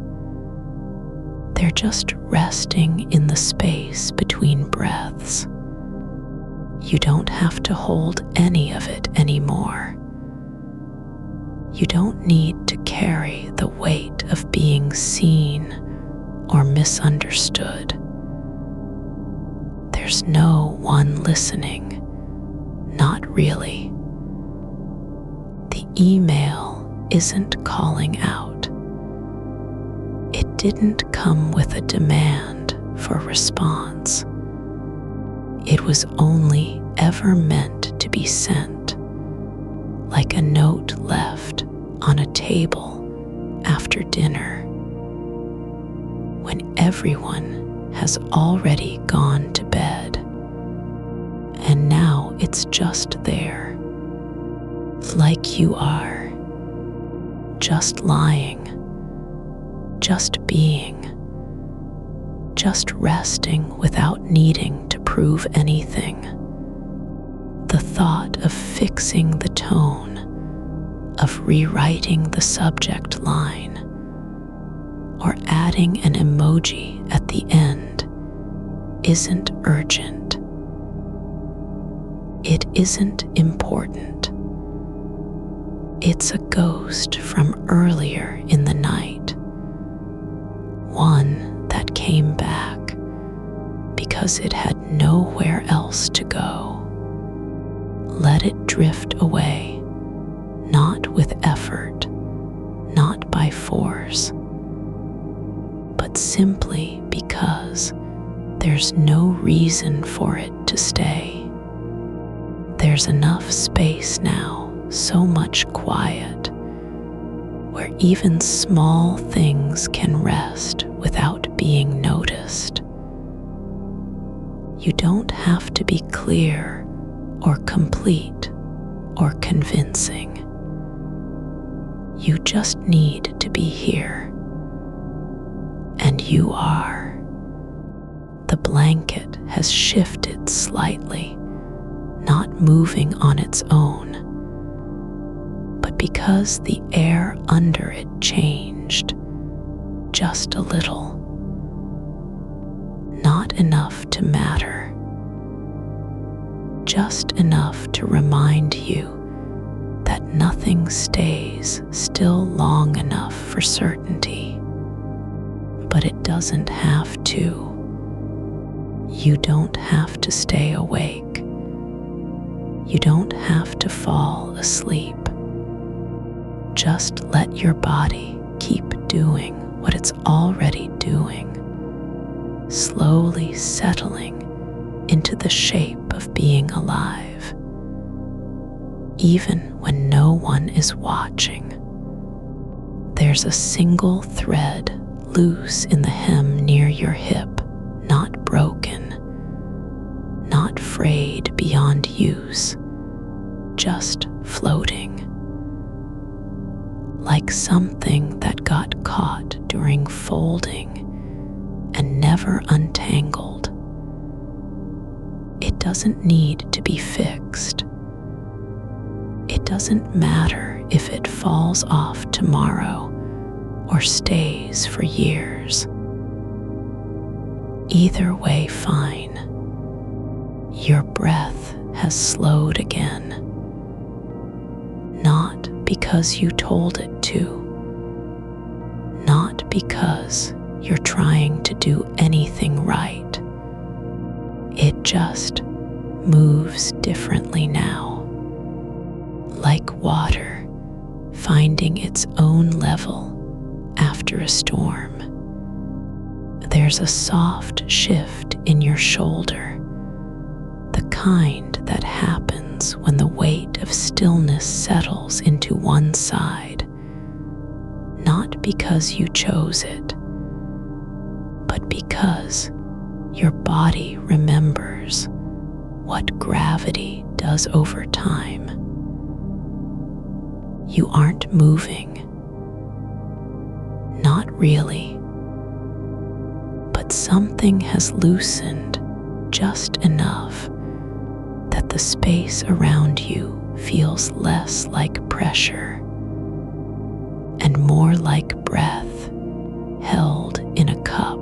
S1: They're just resting in the space between breaths. You don't have to hold any of it anymore. You don't need to carry the weight of being seen or misunderstood. There's no one listening, not really. The email isn't calling out. It didn't come with a demand for response. It was only ever meant to be sent, like a note left on a table after dinner, when everyone has already gone to bed, and now it's just there, like you are, just lying, just being, just resting without needing to prove anything. The thought of fixing the tone, of rewriting the subject line, or adding an emoji at the end isn't urgent. It isn't important. It's a ghost from earlier in the night, one that came back because it had nowhere else to go. Let it drift away, not with effort, not by force, but simply because there's no reason for it to stay. There's enough space now, so much quiet, where even small things can rest without being noticed. You don't have to be clear or complete or convincing. You just need to be here. And you are. The blanket has shifted slightly, not moving on its own, but because the air under it changed just a little. Not enough to matter. Just enough to remind you that nothing stays still long enough for certainty. But it doesn't have to. You don't have to stay awake. You don't have to fall asleep. Just let your body keep doing what it's already doing, slowly settling into the shape of being alive, even when no one is watching. There's a single thread loose in the hem near your hip, not broken, not frayed beyond use, just floating, like something that got caught during folding and never untangled. It doesn't need to be fixed. It doesn't matter if it falls off tomorrow or stays for years. Either way, fine. Your breath has slowed again. Not because you told it to. Not because you're trying to do anything right. It just moves differently now, like water finding its own level after a storm. There's a soft shift in your shoulder, the kind that happens when the weight of stillness settles into one side, not because you chose it, but because your body remembers what gravity does over time. You aren't moving, really. But something has loosened just enough that the space around you feels less like pressure and more like breath held in a cup.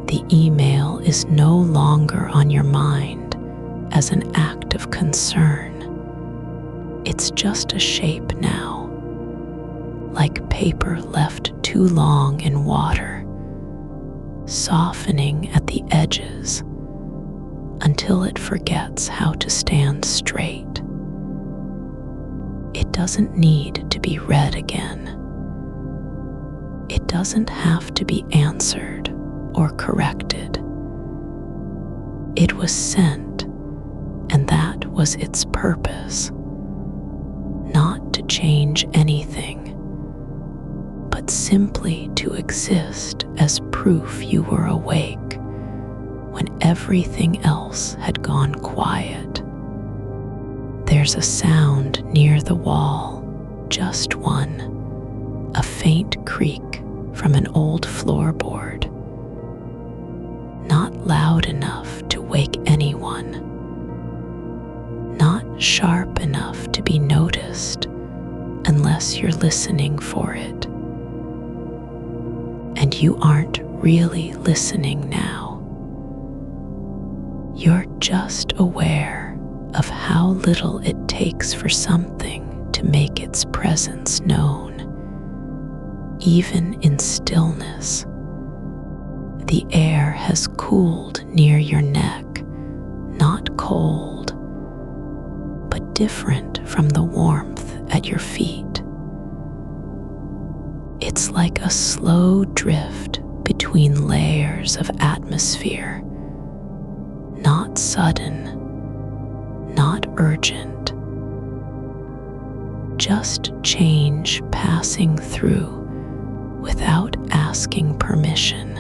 S1: The email is no longer on your mind as an act of concern. It's just a shape now, like paper left too long in water, softening at the edges until it forgets how to stand straight. It doesn't need to be read again. It doesn't have to be answered or corrected. It was sent, and that was its purpose. Not to change anything, but simply to exist as proof you were awake when everything else had gone quiet. There's a sound near the wall, just one, a faint creak from an old floorboard. Not loud enough to wake anyone, not sharp enough to be noticed unless you're listening for it. And you aren't really listening now. You're just aware of how little it takes for something to make its presence known. Even in stillness, the air has cooled near your neck, not cold, but different from the warmth at your feet. It's like a slow drift between layers of atmosphere, not sudden, not urgent, just change passing through without asking permission.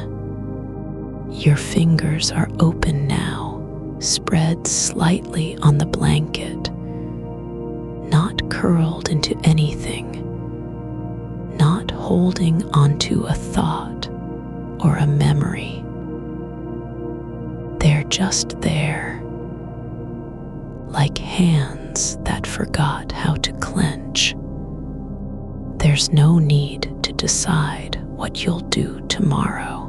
S1: Your fingers are open now, spread slightly on the blanket, not curled into anything, not holding onto a thought or a memory. They're just there, like hands that forgot how to clench. There's no need to decide what you'll do tomorrow.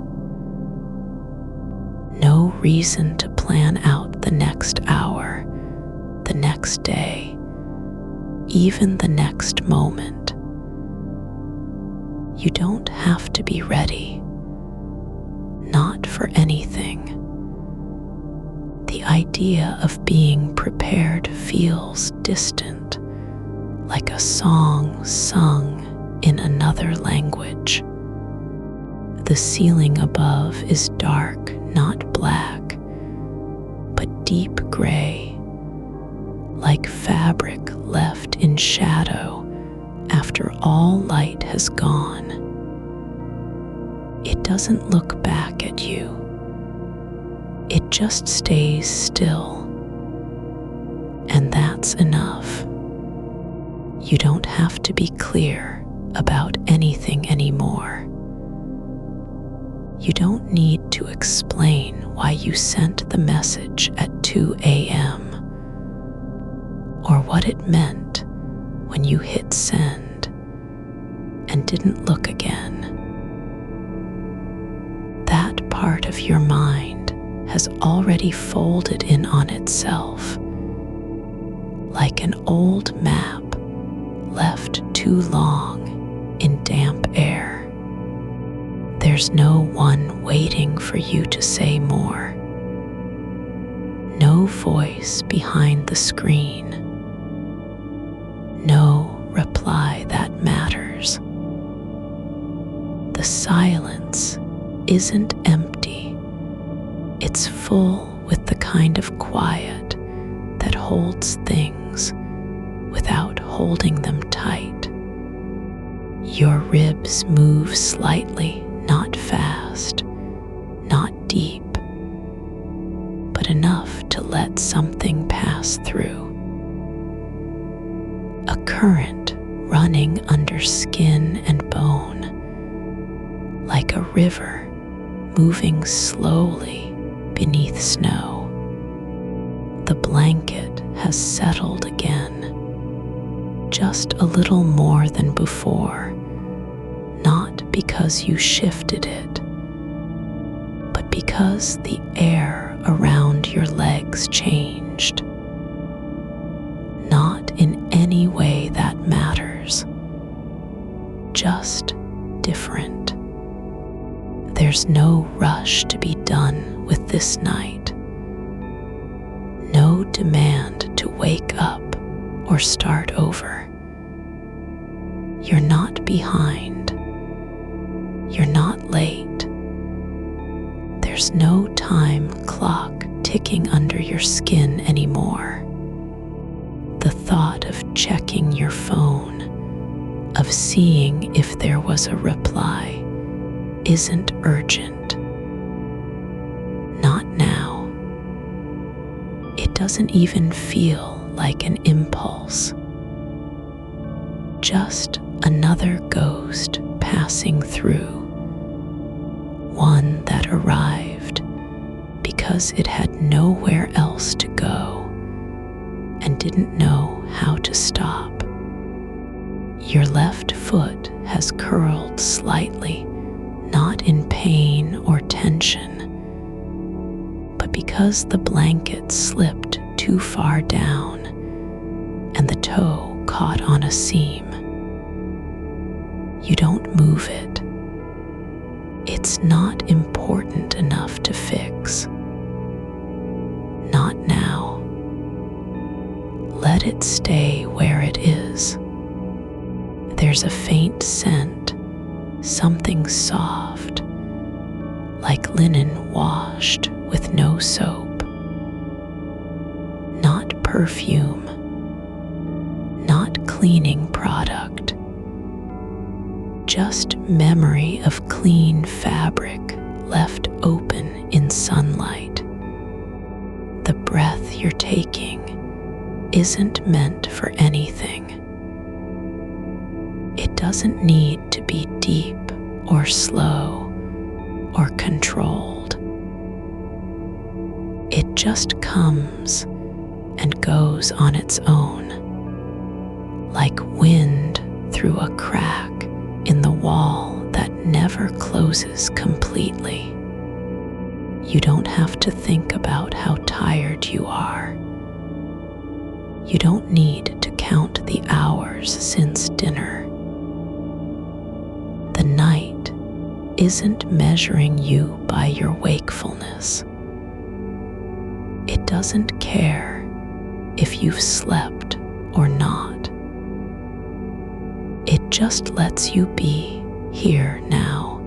S1: No reason to plan out the next hour, the next day, even the next moment. You don't have to be ready, not for anything. The idea of being prepared feels distant, like a song sung in another language. The ceiling above is dark, not black, but deep gray, like fabric left in shadow after all light has gone. It doesn't look back at you. It just stays still. And that's enough. You don't have to be clear about anything anymore. You don't need to explain why you sent the message at 2 a.m. or what it meant when you hit send and didn't look again. That part of your mind has already folded in on itself, like an old map left too long in damp air. There's no one waiting for you to say more. No voice behind the screen. No reply that matters. The silence isn't empty. It's full with the kind of quiet that holds things without holding them tight. Your ribs move slightly, not fast, not deep, but enough to let something pass through. A current running under skin and bone, a river moving slowly beneath snow. The blanket has settled again, just a little more than before, not because you shifted it, but because the air around your legs changed. Not in any way that matters, just different. There's no rush to be done with this night. No demand to wake up or start over. You're not behind. You're not late. There's no time clock ticking under your skin anymore. The thought of checking your phone, of seeing if there was a reply, isn't urgent. Not now. It doesn't even feel like an impulse. Just another ghost passing through. One that arrived because it had nowhere else to go and didn't know how to stop. Your left foot has curled slightly, not in pain or tension, but because the blanket slipped too far down and the toe caught on a seam. You don't move it. It's not important enough to fix. Not now. Let it stay where it is. There's a faint scent, something soft, like linen washed with no soap. Not perfume, not cleaning product, just memory of clean fabric left open in sunlight. The breath you're taking isn't meant for anything. It doesn't need to be deep or slow or controlled. It just comes and goes on its own, like wind through a crack in the wall that never closes completely. You don't have to think about how tired you are. You don't need to count the hours since dinner. The night isn't measuring you by your wakefulness. It doesn't care if you've slept or not. It just lets you be here now.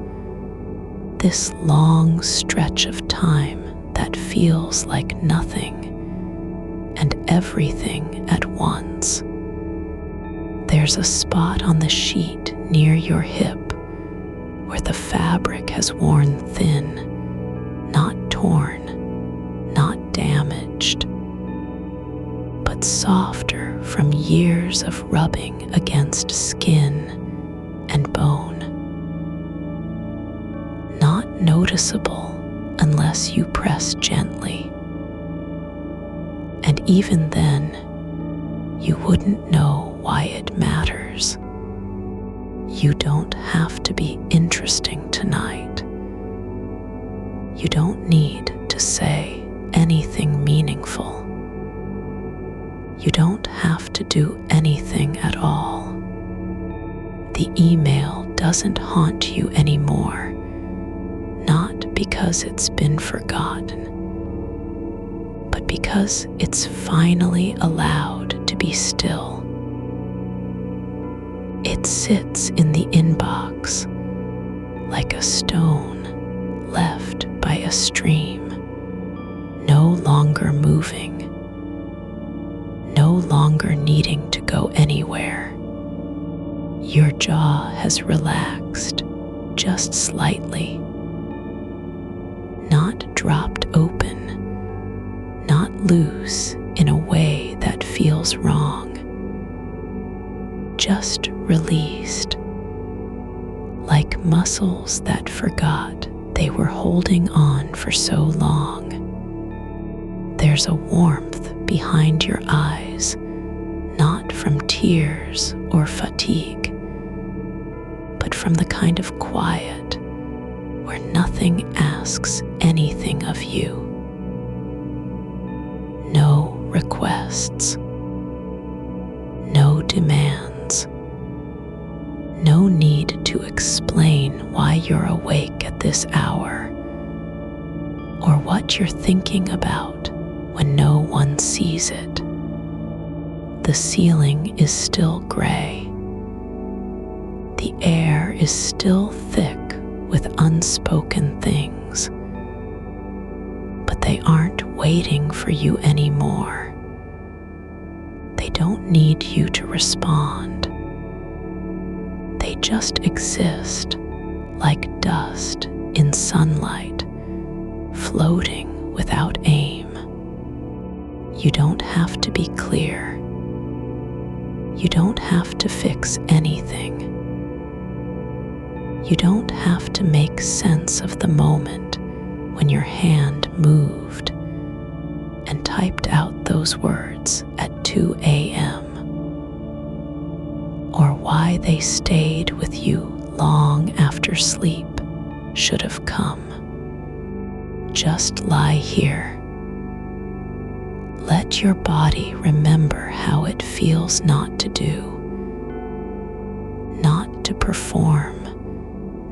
S1: This long stretch of time that feels like nothing and everything at once. There's a spot on the sheet near your hip where the fabric has worn thin, not torn, not damaged, but softer from years of rubbing against skin and bone. Not noticeable unless you press gently. And even then, you wouldn't know why it matters. You don't have to be interesting tonight. You don't need to say anything meaningful. You don't have to do anything at all. The email doesn't haunt you anymore, not because it's been forgotten, but because it's finally allowed to be still. It sits in the inbox like a stone left by a stream, no longer moving, no longer needing to go anywhere. Your jaw has relaxed just slightly, not dropped open, not loose in a way that feels wrong, just released, like muscles that forgot they were holding on for so long. There's a warmth behind your eyes, not from tears or fatigue, but from the kind of quiet where nothing asks anything of you. No requests, no demands, no need to explain why you're awake at this hour, or what you're thinking about when no one sees it. The ceiling is still gray. The air is still thick with unspoken things, but they aren't waiting for you anymore. They don't need you to respond. They just exist like dust in sunlight, floating without aim. You don't have to be clear. You don't have to fix anything. You don't have to make sense of the moment when your hand moved and typed out those words at 2 a.m. or why they stayed with you long after sleep should have come. Just lie here. Let your body remember how it feels not to do, not to perform,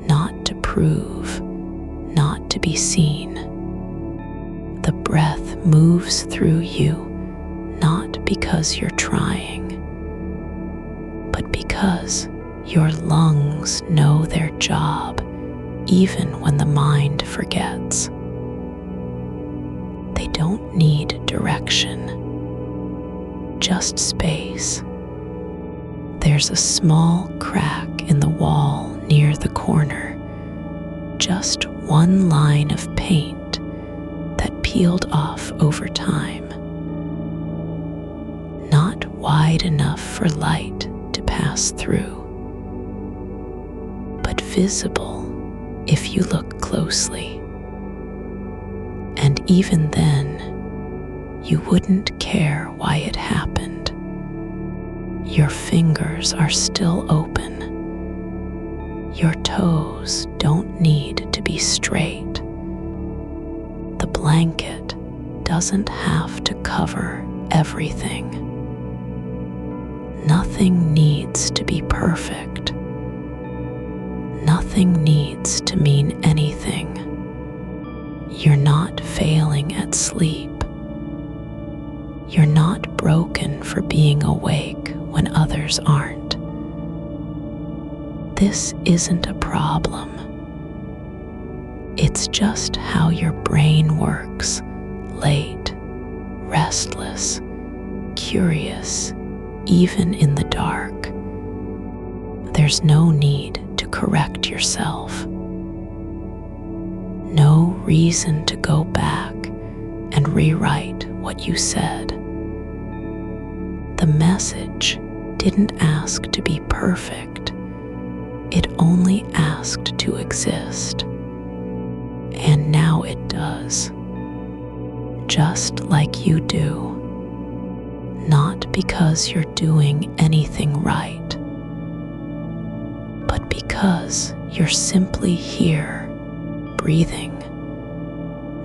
S1: not to prove, not to be seen. The breath moves through you not because you're trying, but because your lungs know their job even when the mind forgets. They don't need direction, just space. There's a small crack in the wall near the corner, just one line of paint that peeled off over time. Not wide enough for light to pass through, but visible if you look closely. And even then, you wouldn't care why it happened. Your fingers are still open. Your toes don't need to be straight. The blanket doesn't have to cover everything. Nothing needs to be perfect. Nothing needs to mean anything. You're not failing at sleep. You're not broken for being awake when others aren't. This isn't a problem. It's just how your brain works, late, restless, curious, even in the dark. There's no need to correct yourself. No reason to go back and rewrite what you said. The message didn't ask to be perfect. It only asked to exist. And now it does. Just like you do. Not because you're doing anything right, but because you're simply here, breathing,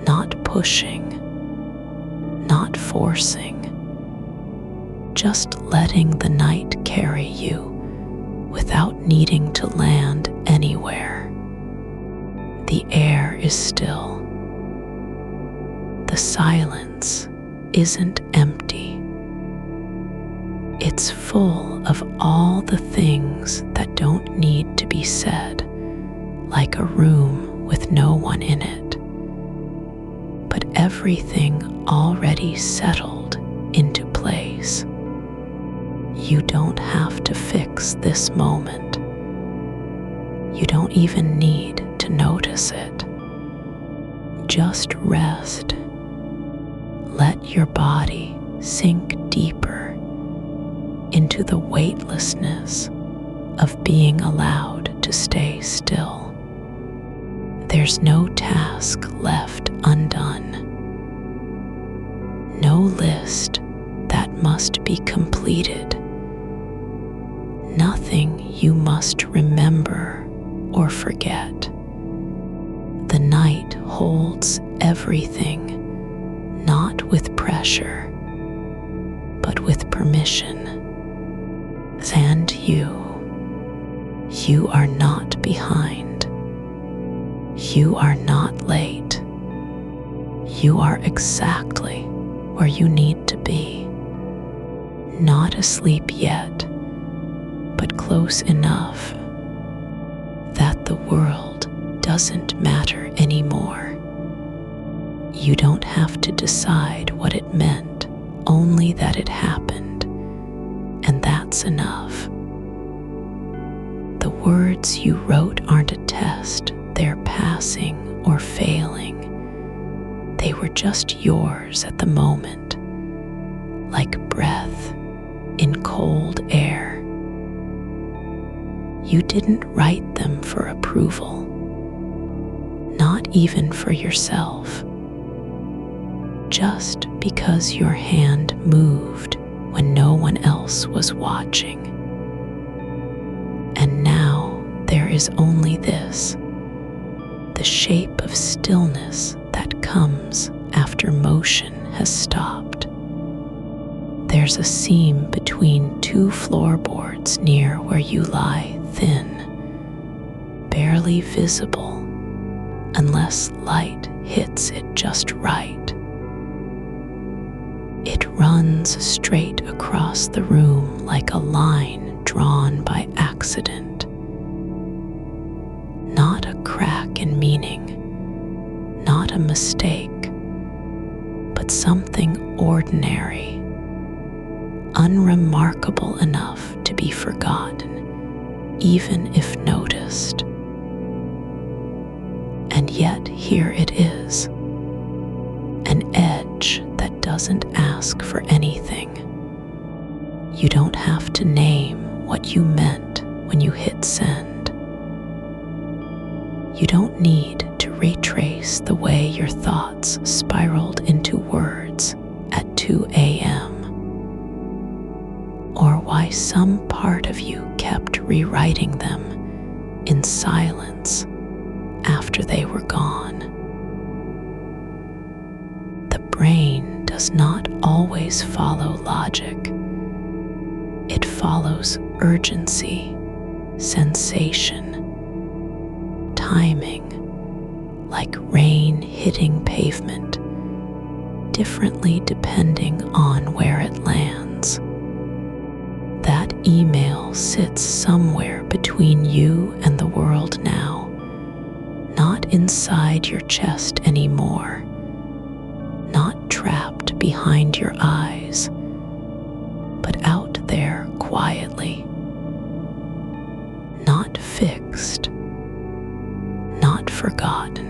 S1: not pushing, not forcing, just letting the night carry you without needing to land anywhere. The air is still. The silence isn't empty. It's full of all the things that don't need to be said, like a room with no one in it. But everything already settled into place. You don't have to fix this moment. You don't even need to notice it. Just rest. Let your body sink deeper into the weightlessness of being allowed to stay still. There's no task left undone, no list that must be completed, nothing you must remember or forget. The night holds everything, not with pressure, but with permission. And you are not behind. You are not late. You are exactly where you need to be. Not asleep yet, but close enough that the world doesn't matter anymore. You don't have to decide what it meant, only that it happened, and that's enough. The words you wrote aren't a test, they're passing or failing. They were just yours at the moment, like breath in cold air. You didn't write them for approval, not even for yourself, just because your hand moved when no one else was watching. And now there is only this, the shape of stillness that comes after motion has stopped. There's a seam between two floorboards near where you lie, thin, barely visible unless light hits it just right. It runs straight across the room like a line drawn by accident. Not a crack in meaning, not a mistake, but something ordinary, unremarkable enough to be forgotten, even if noticed. And yet here it is, an edge that doesn't ask for anything. You don't have to name what you meant when you hit send. You don't need to retrace the way your thoughts spiraled into words at 2 a.m. or why some part of you kept rewriting them in silence after they were gone. The brain does not always follow logic. It follows urgency, sensation, timing, like rain hitting pavement, differently depending on where it lands. That email sits somewhere between you and the world now, not inside your chest anymore, not trapped behind your eyes, but out there quietly, not fixed, not forgotten,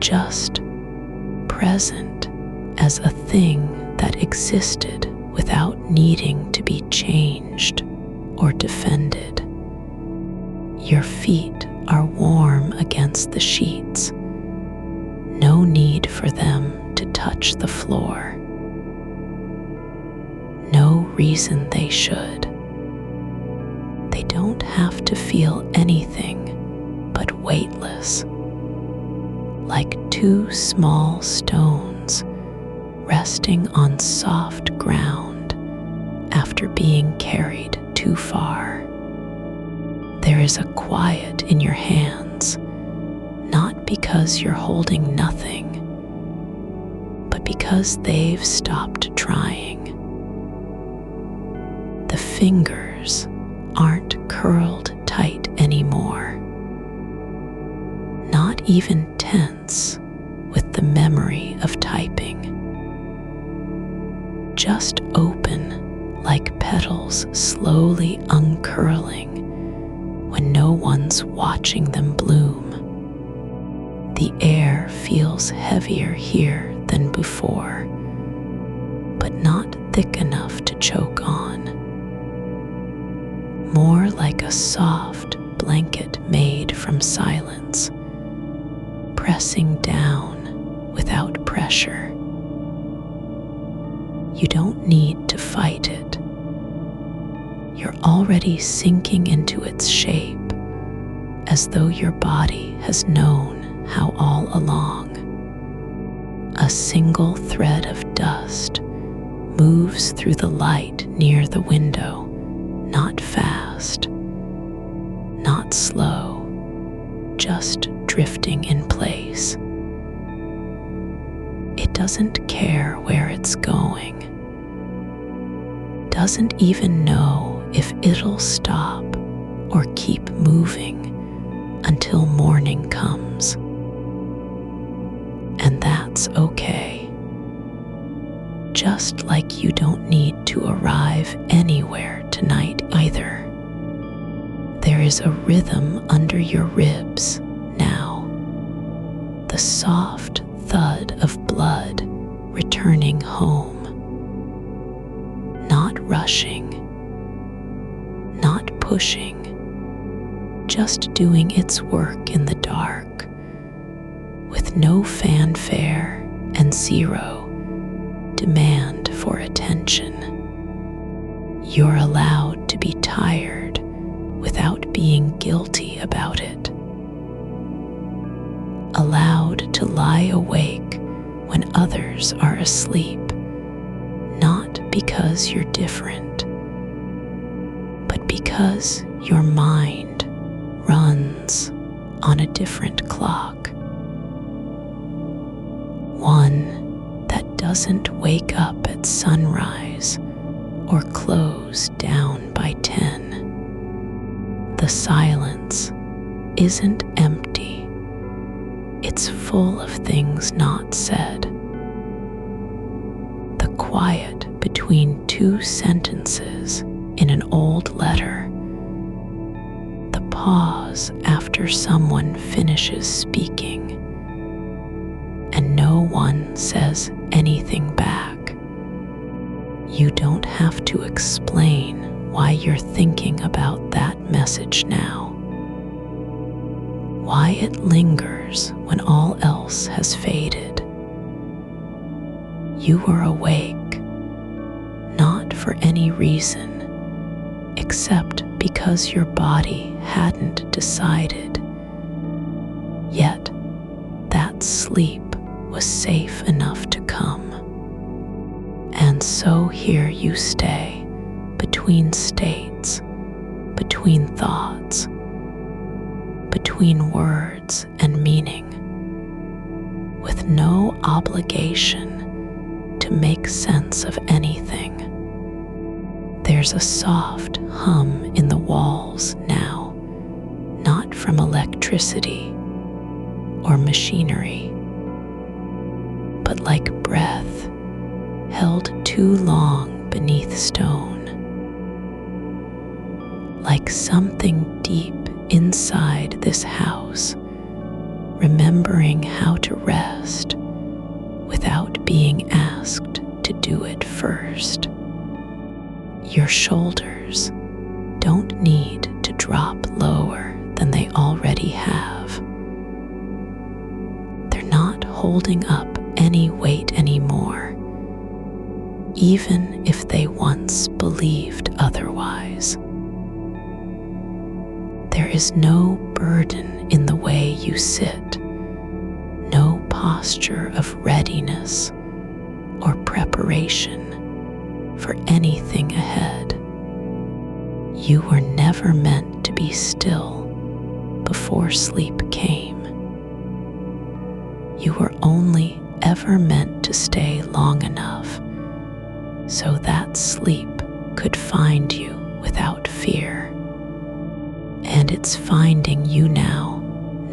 S1: just present as a thing that existed without needing to be changed or defended. Your feet are warm against the sheets. No need for them to touch the floor. No reason they should. They don't have to feel anything but weightless, like two small stones resting on soft ground after being carried too far. There is a quiet in your hands, not because you're holding nothing, but because they've stopped trying. The fingers aren't curled tight anymore, not even tense with the memory of typing. Just open like petals slowly uncurling when no one's watching them bloom. The air feels heavier here than before, but not thick enough to choke on. More like a soft blanket made from from silence, pressing down without pressure. You don't need to fight it. You're already sinking into its shape, as though your body has known how all along. A single thread of dust moves through the light near the window, not fast, not slow, just drifting in place. It doesn't care where it's going, doesn't even know if it'll stop or keep moving until morning comes. And that's okay. Just like you don't need to arrive anywhere tonight either. There is a rhythm under your ribs now, the soft thud of blood returning home. Not rushing, not pushing, just doing its work in the dark, with no fanfare and zero demand for attention. You're allowed to be tired without being guilty about it. Allowed to lie awake when others are asleep, not because you're different, but because your mind runs on a different clock. One that doesn't wake up at sunrise or close down by 10. The silence isn't empty. It's full of things not said. The quiet between two sentences in an old letter. The pause after someone finishes speaking, and no one says anything back. You don't have to explain why you're thinking about that message now. Why it lingers when all else has faded. You were awake, not for any reason, except because your body hadn't decided. Yet, that sleep was safe enough to come. And so here you stay, between states, between thoughts, between words and meaning, with no obligation to make sense of anything. There's a soft hum in the walls now, not from electricity or machinery, but like breath held too long beneath stone. Like something deep inside this house, remembering how to rest without being asked to do it first. Your shoulders don't need to drop lower than they already have. They're not holding up any weight anymore, even if they once believed otherwise. There is no burden in the way you sit, no posture of readiness or preparation for anything ahead. You were never meant to be still before sleep came. You were only ever meant to stay long enough so that sleep could find you without fear. And it's finding you now,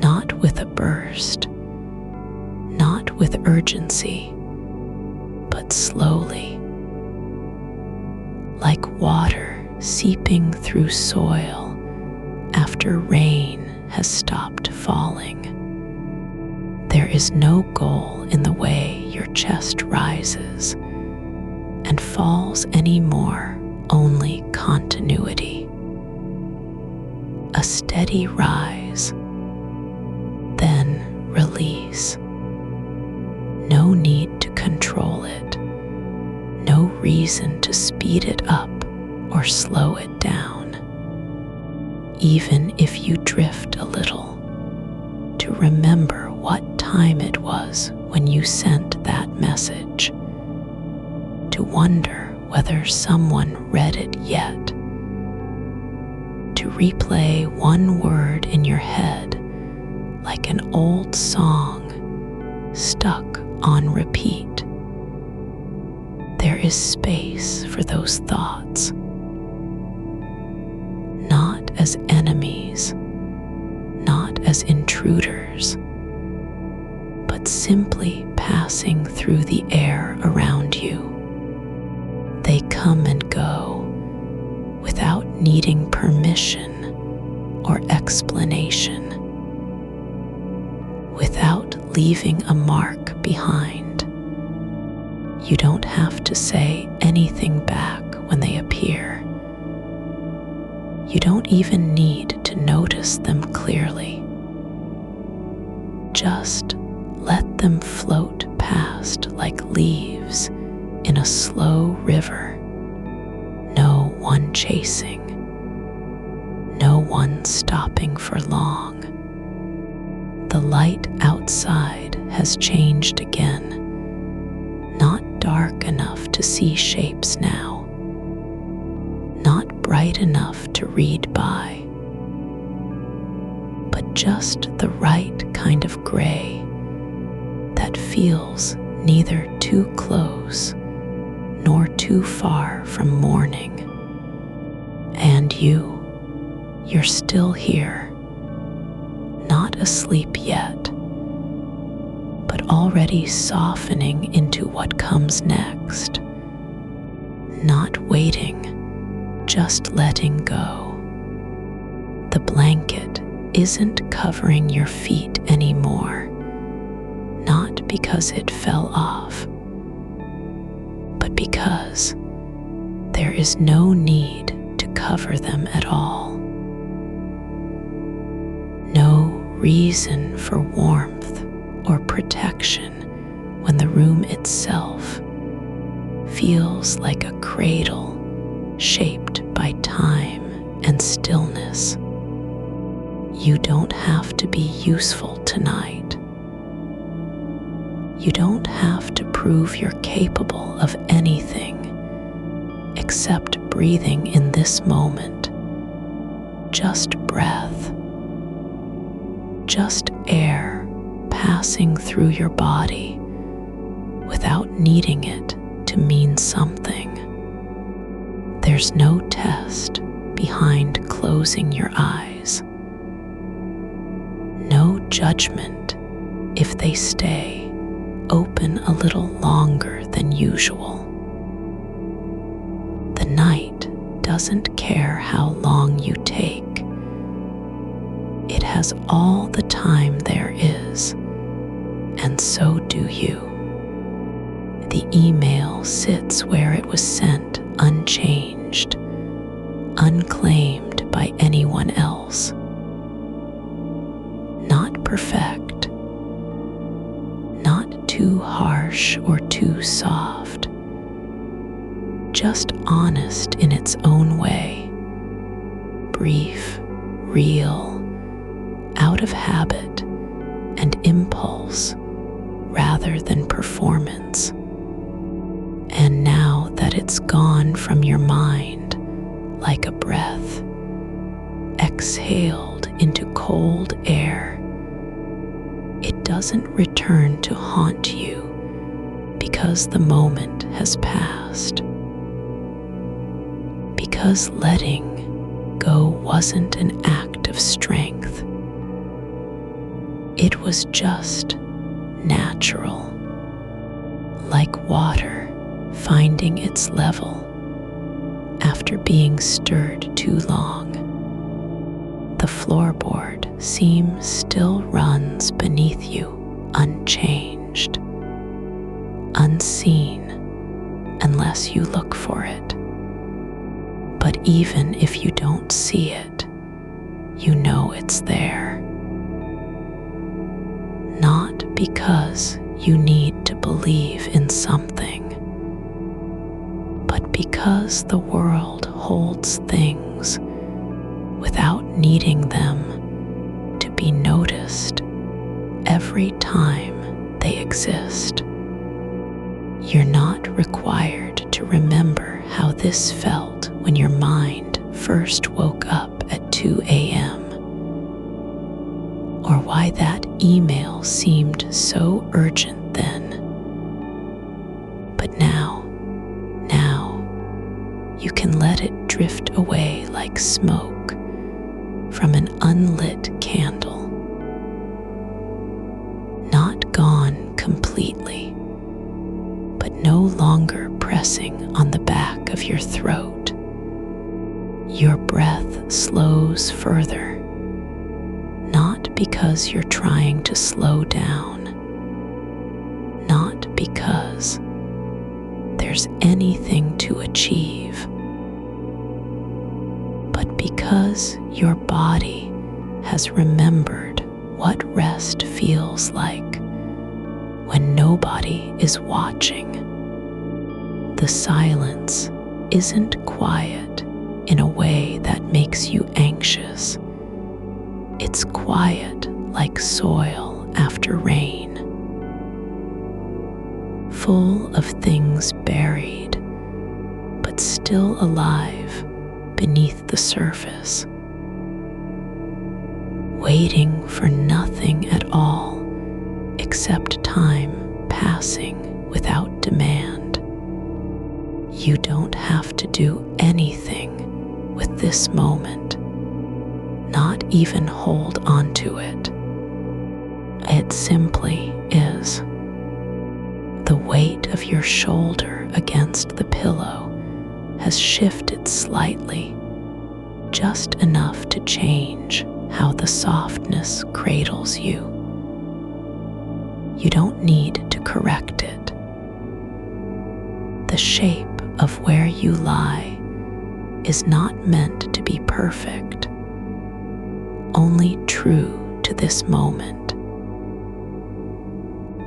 S1: not with a burst, not with urgency, but slowly, like water seeping through soil after rain has stopped falling. There is no goal in the way your chest rises and falls anymore, only continuity. A steady rise, release. No need to control it. No reason to speed it up or slow it down. Even if you drift a little, to remember what time it was when you sent that message. To wonder whether someone read it yet. To replay one word in your head like an old song stuck on repeat. There is space for those thoughts, not as enemies, not as intruders, but simply passing through the air around you. They come and go without needing permission or explanation, without leaving a mark behind. You don't have to say anything back when they appear. You don't even need to notice them clearly. Just let them float past like leaves in a slow river. No one chasing. No one stopping for long. The light outside has changed again. Not dark enough to see shapes now. Not bright enough to read by. But just the right kind of gray that feels neither too close nor too far from morning. And you're still here, not asleep yet, but already softening into what comes next. Not waiting, just letting go. The blanket isn't covering your feet anymore, not because it fell off, but because there is no need to cover them at all. No reason for warmth or protection when the room itself feels like a cradle shaped by time and stillness. You don't have to be useful tonight. You don't have to prove you're capable of anything except breathing in this moment. Just breath. Just air passing through your body without needing it to mean something. There's no test behind closing your eyes. No judgment if they stay open a little longer than usual. The night doesn't care how long you take. It has all the time there is, and so do you. The email sits where it was sent, unchanged, unclaimed by anyone else. Not perfect, not too harsh or too soft, just honest in its own way, brief, real, out of habit and impulse rather than performance. And now that it's gone from your mind like a breath, exhaled into cold air, it doesn't return to haunt you because the moment has passed. Because letting go wasn't an act of strength. It was just natural, like water finding its level after being stirred too long. The floorboard seam still runs beneath you, unchanged, unseen unless you look for it. But even if you don't see it, you know it's there. because you need to believe in something, but because the world holds things without needing them to be noticed every time they exist. You're not required to remember how this felt when your mind first woke up at 2 a.m., or why that email seemed so urgent then. But now, you can let it drift away like smoke from an unlit candle. Not gone completely, but no longer pressing on the back of your throat. Your breath slows further, not because you're trying to slow down, not because there's anything to achieve, but because your body has remembered what rest feels like when nobody is watching. The silence isn't quiet in a way that makes you anxious. It's quiet like soil after rain, full of things buried, but still alive beneath the surface, waiting for nothing at all except time passing without demand. You don't have to do anything with this moment, not even hold on to it. It simply is. The weight of your shoulder against the pillow has shifted slightly, just enough to change how the softness cradles you. You don't need to correct it. The shape of where you lie is not meant to be perfect, only true to this moment.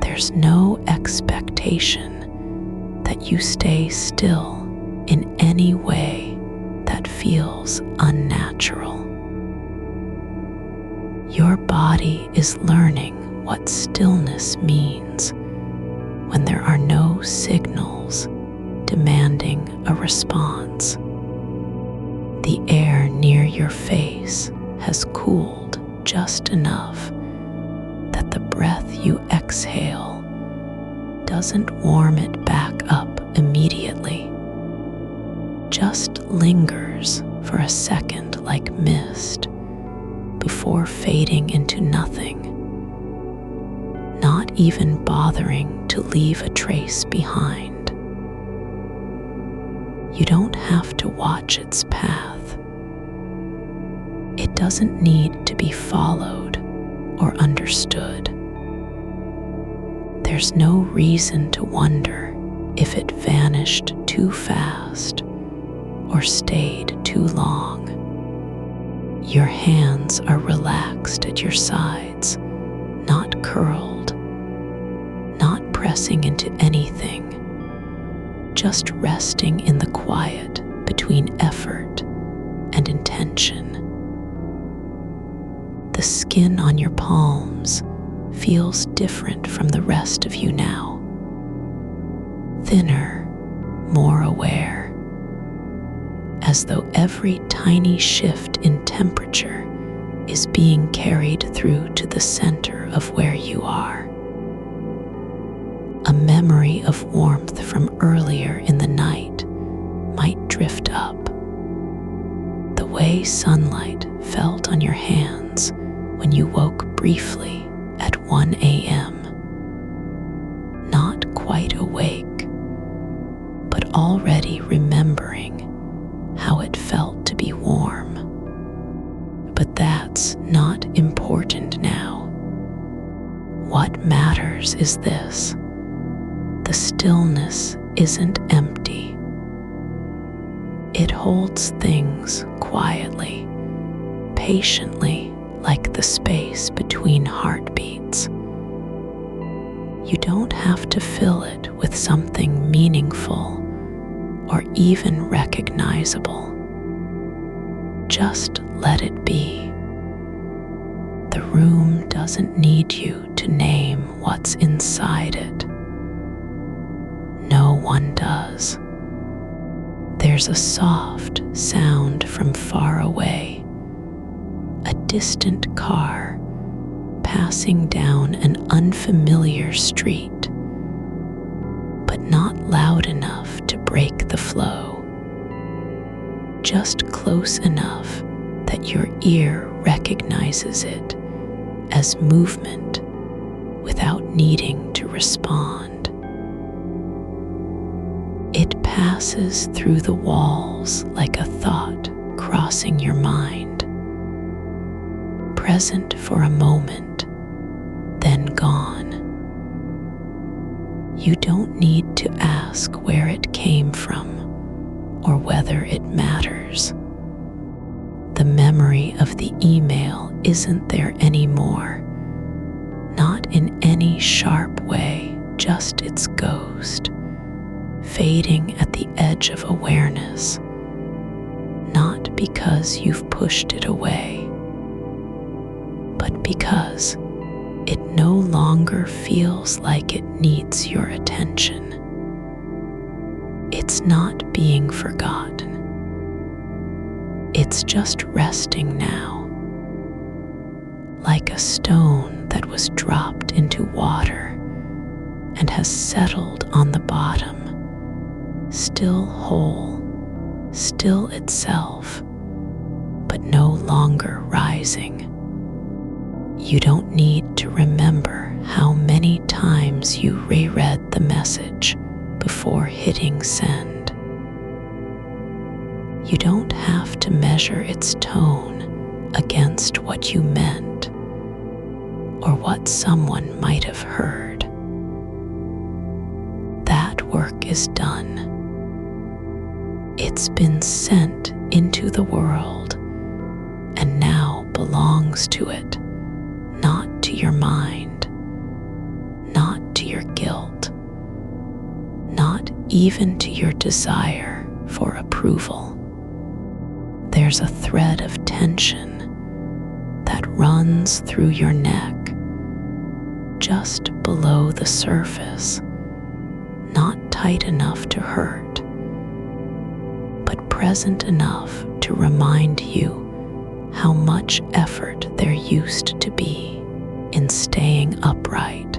S1: There's no expectation that you stay still in any way that feels unnatural. Your body is learning what stillness means when there are no signals demanding a response. The air near your face has cooled just enough that the breath you exhale doesn't warm it back up immediately, just lingers for a second like mist before fading into nothing, not even bothering to leave a trace behind. You don't have to watch its path. It doesn't need to be followed or understood. There's no reason to wonder if it vanished too fast or stayed too long. Your hands are relaxed at your sides, not curled, not pressing into anything, just resting in the quiet between effort and intention. The skin on your palms feels different from the rest of you now, thinner, more aware, as though every tiny shift in temperature is being carried through to the center of where you are. A memory of warmth from earlier in the night might drift up. The way sunlight felt on your hands when you woke briefly at 1 a.m. Not quite awake, but already remembering how it felt to be warm. But that's not important now. What matters is this: the stillness isn't empty. It holds things quietly, patiently, like the space between heartbeats. You don't have to fill it with something meaningful or even recognizable. Just let it be. The room doesn't need you to name what's inside it. No one does. There's a soft sound from far away, a distant car passing down an unfamiliar street, but not loud enough to break the flow. Just close enough that your ear recognizes it as movement without needing to respond. It passes through the walls like a thought crossing your mind, present for a moment, then gone. You don't need to ask where it came from or whether it matters. The memory of the email isn't there anymore, not in any sharp way, just its ghost, fading at the edge of awareness, not because you've pushed it away, but because it no longer feels like it needs your attention. It's not being forgotten. It's just resting now, like a stone that was dropped into water and has settled on the bottom, still whole, still itself, but no longer rising. You don't need to remember how many times you reread the message before hitting send. You don't have to measure its tone against what you meant or what someone might have heard. That work is done. It's been sent into the world and now belongs to it, not to your mind, not to your guilt, not even to your desire for approval. There's a thread of tension that runs through your neck, just below the surface, not tight enough to hurt, but present enough to remind you how much effort there used to be in staying upright.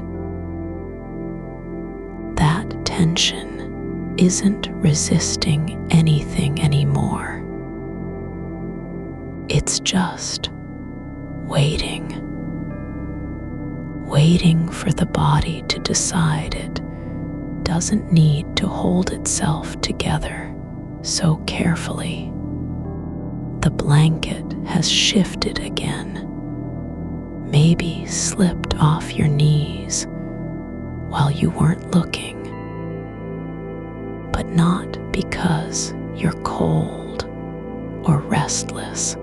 S1: That tension isn't resisting anything anymore. It's just waiting for the body to decide it doesn't need to hold itself together so carefully. The blanket has shifted again, maybe slipped off your knees while you weren't looking, but not because you're cold or restless.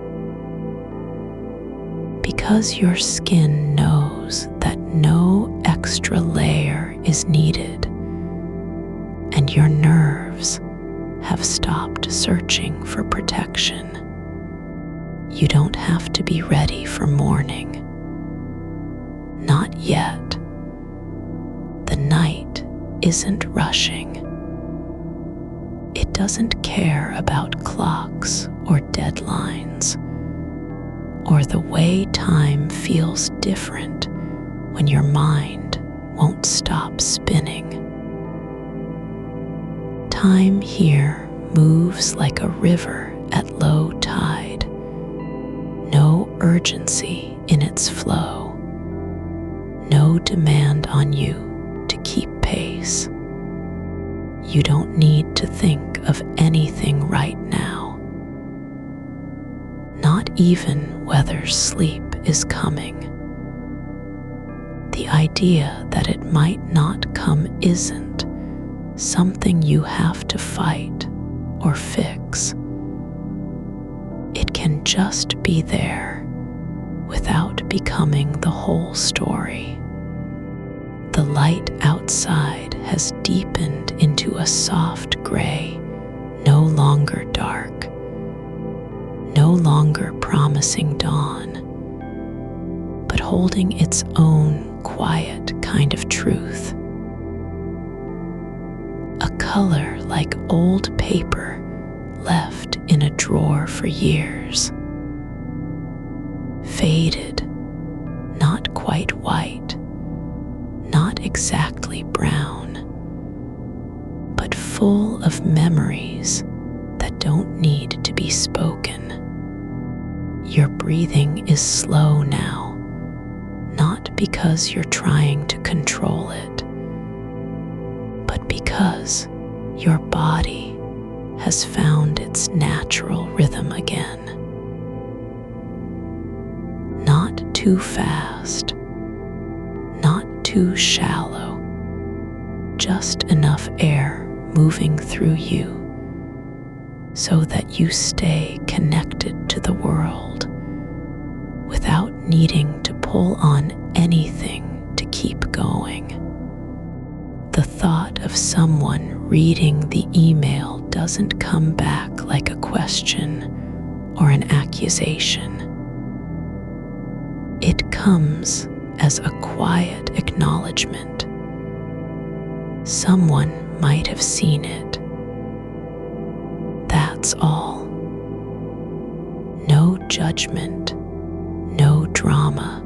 S1: Because your skin knows that no extra layer is needed, and your nerves have stopped searching for protection. You don't have to be ready for morning. Not yet. The night isn't rushing. It doesn't care about clocks or deadlines, or the way time feels different when your mind won't stop spinning. Time here moves like a river at low tide, no urgency in its flow, no demand on you to keep pace. You don't need to think of anything right now. Not even whether sleep is coming. The idea that it might not come isn't something you have to fight or fix. It can just be there without becoming the whole story. The light outside has deepened into a soft gray, no longer dark, no longer promising dawn, but holding its own quiet kind of truth. A color like old paper left in a drawer for years. Faded, not quite white, not exactly brown, but full of memories that don't need to be spoken. Your breathing is slow now, not because you're trying to control it, but because your body has found its natural rhythm again. Not too fast, not too shallow, just enough air moving through you so that you stay connected to the world without needing to pull on anything to keep going. The thought of someone reading the email doesn't come back like a question or an accusation. It comes as a quiet acknowledgement. Someone might have seen it. That's all. No judgment, no drama,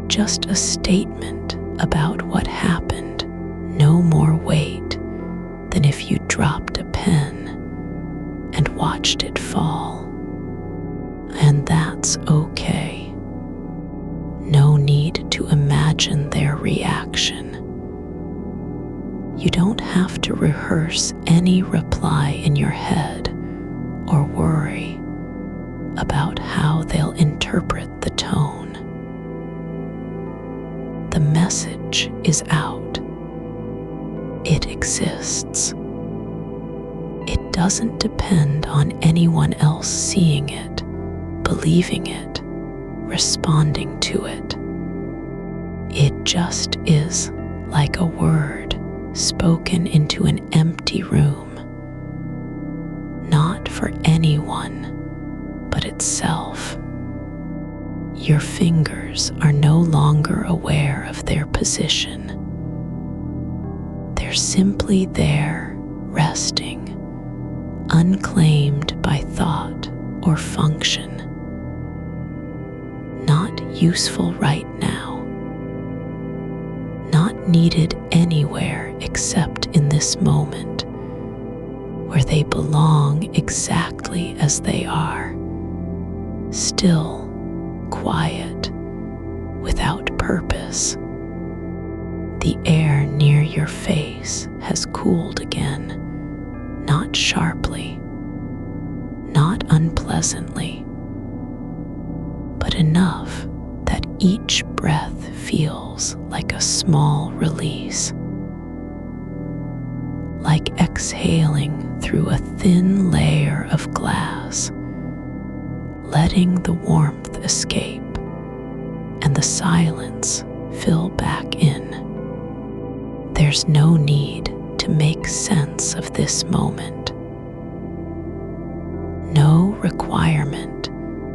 S1: just a statement about what happened. No more weight than if you dropped a pen and watched it fall. And that's okay. No need to imagine their reaction. You don't have to rehearse any reply in your head or worry about how they'll interpret the tone. The message is out. It exists. It doesn't depend on anyone else seeing it, believing it, responding to it. It just is like a word spoken into an empty room, not for anyone but itself. Your fingers are no longer aware of their position. They're simply there, resting, unclaimed by thought or function. Not useful right now. Not needed anywhere except in this moment, where they belong exactly as they are, still, quiet, without purpose. The air near your face has cooled again, not sharply, not unpleasantly, but enough that each breath feels like a small release, like exhaling through a thin layer of glass, letting the warmth escape and the silence fill back in. There's no need to make sense of this moment. No requirement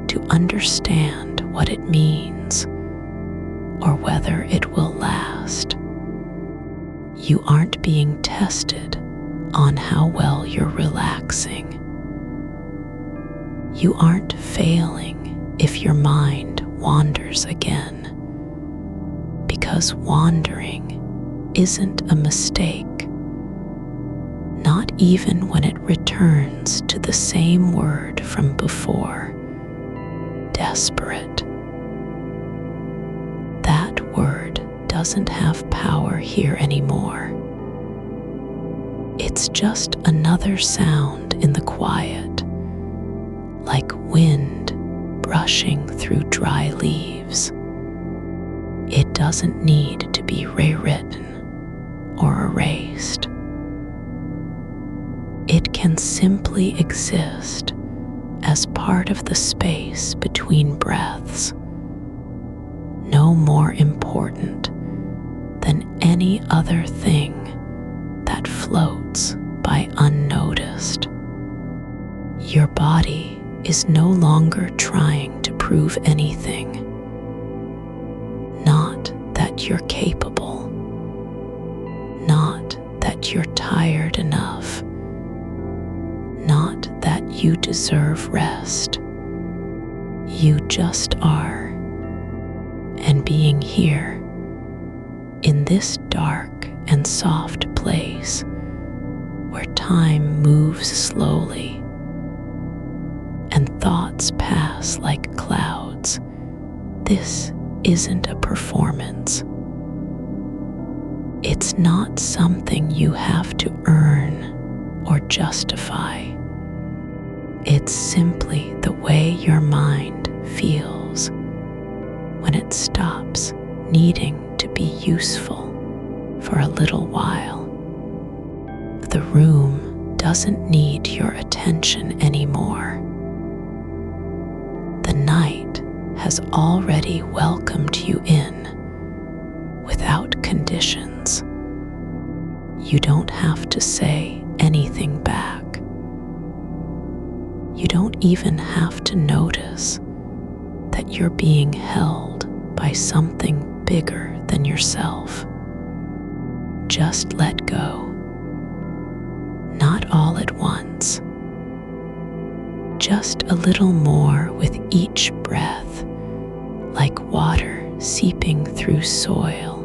S1: to understand what it means or whether it will last. You aren't being tested on how well you're relaxing. You aren't failing if your mind wanders again, because wandering isn't a mistake, not even when it returns to the same word from before, desperate. That word doesn't have power here anymore. It's just another sound in the quiet, like wind brushing through dry leaves. It doesn't need to be rewritten or erased. It can simply exist as part of the space between breaths, no more important than any other thing that floats by unnoticed. Your body is no longer trying to prove anything. Not that you're capable, not that you're tired enough, not that you deserve rest. You just are. And being here, in this dark and soft place where time moves slowly and thoughts pass like clouds, this isn't a performance. It's not something you have to earn or justify. It's simply the way your mind feels when it stops needing to be useful for a little while. The room doesn't need your attention anymore. The night has already welcomed you in without conditions. You don't have to say anything back. You don't even have to notice that you're being held by something bigger than yourself. Just let go. Not all at once. Just a little more with each breath, like water seeping through soil,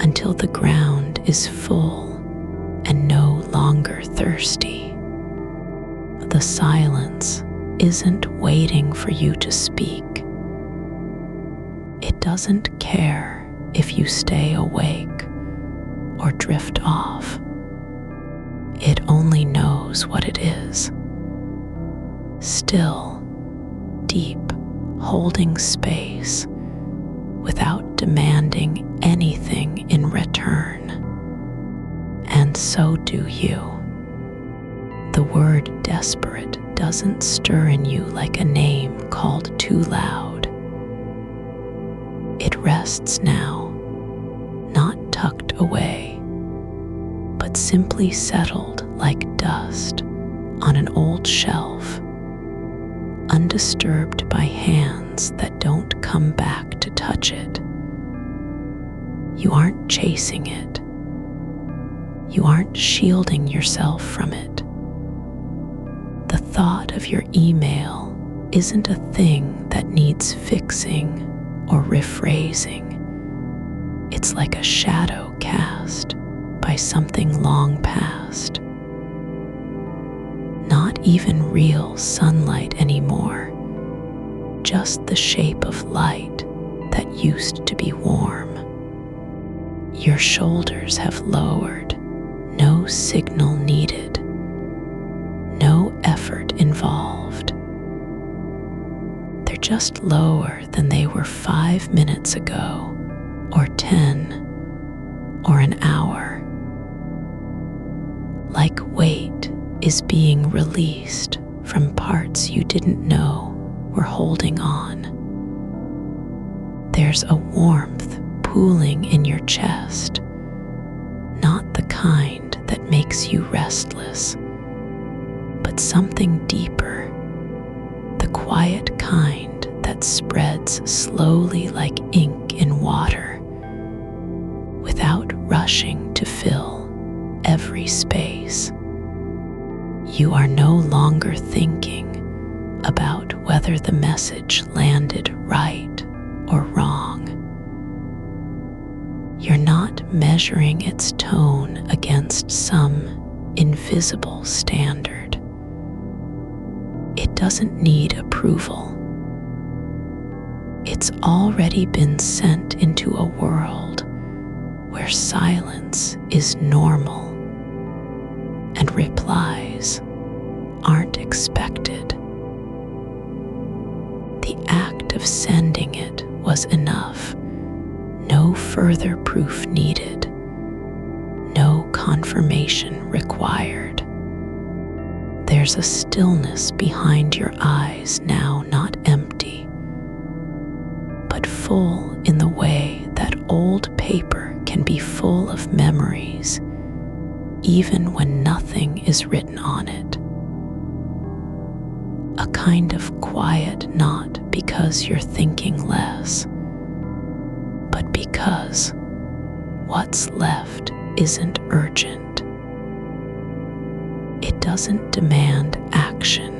S1: until the ground is full and no longer thirsty. The silence isn't waiting for you to speak. It doesn't care if you stay awake or drift off. It only knows what it is. Still, deep, holding space without demanding anything in return. And so do you. The word desperate doesn't stir in you like a name called too loud. It rests now, not tucked away, but simply settled like dust on an old shelf, undisturbed by hands that don't come back to touch it. You aren't chasing it. You aren't shielding yourself from it. The thought of your email isn't a thing that needs fixing or rephrasing. It's like a shadow cast by something long past. Not even real sunlight anymore, just the shape of light that used to be warm. Your shoulders have lowered, no signal needed, no effort involved. They're just lower than they were 5 minutes ago, or 10, or an hour. Like weight is being released from parts you didn't know were holding on. There's a warmth pooling in your chest, not the kind that makes you restless, but something deeper, the quiet kind that spreads slowly like ink in water, without rushing to fill every space. You are no longer thinking about whether the message landed right or wrong. You're not measuring its tone against some invisible standard. It doesn't need approval. It's already been sent into a world where silence is normal and replies aren't expected. The act of sending it was enough. No further proof needed. No confirmation required. There's a stillness behind your eyes now, not empty, but full in the way that old paper can can be full of memories, even when nothing is written on it. A kind of quiet, not because you're thinking less, but because what's left isn't urgent. It doesn't demand action.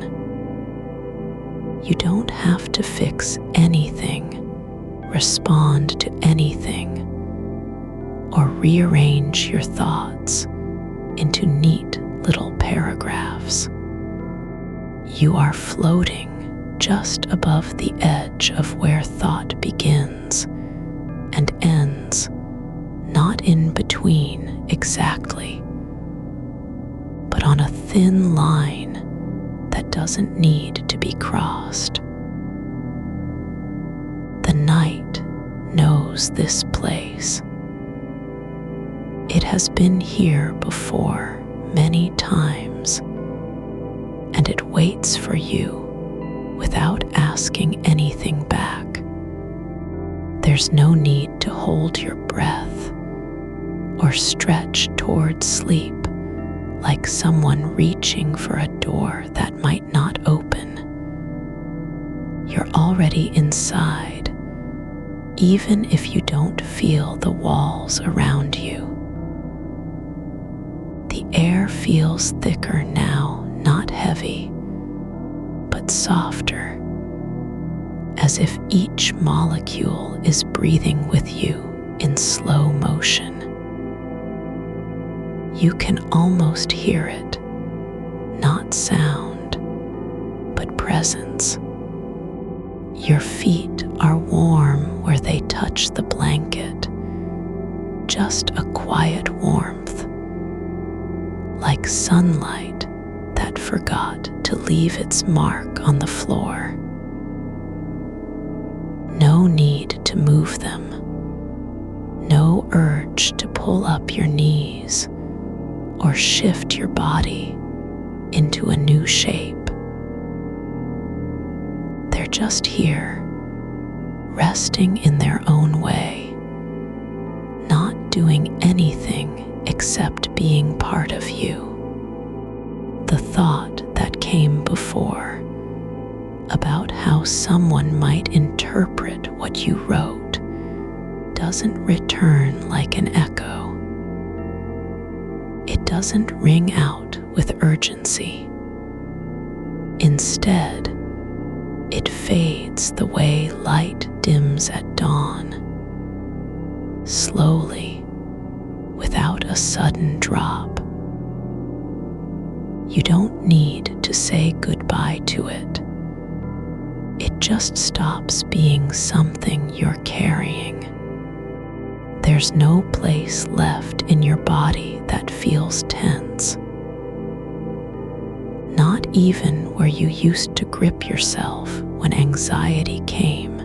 S1: You don't have to fix anything, respond to anything, or rearrange your thoughts into neat little paragraphs. You are floating just above the edge of where thought begins and ends, not in between exactly, but on a thin line that doesn't need to be crossed. The night knows this place. It has been here before many times, and it waits for you without asking anything back. There's no need to hold your breath or stretch towards sleep like someone reaching for a door that might not open. You're already inside, even if you don't feel the walls around you. The air feels thicker now, not heavy, but softer, as if each molecule is breathing with you in slow motion. You can almost hear it, not sound, but presence. Your feet are warm where they touch the blanket, just a quiet warmth, like sunlight that forgot to leave its mark on the floor. No need to move them, no urge to pull up your knees or shift your body into a new shape. They're just here, resting in their own way, not doing anything except being part of you. The thought that came before about how someone might interpret what you wrote doesn't return like an echo. It doesn't ring out with urgency. Instead, it fades the way light dims at dawn, slowly, without a sudden drop. You don't need to say goodbye to it. It just stops being something you're carrying. There's no place left in your body that feels tense. Not even where you used to grip yourself when anxiety came.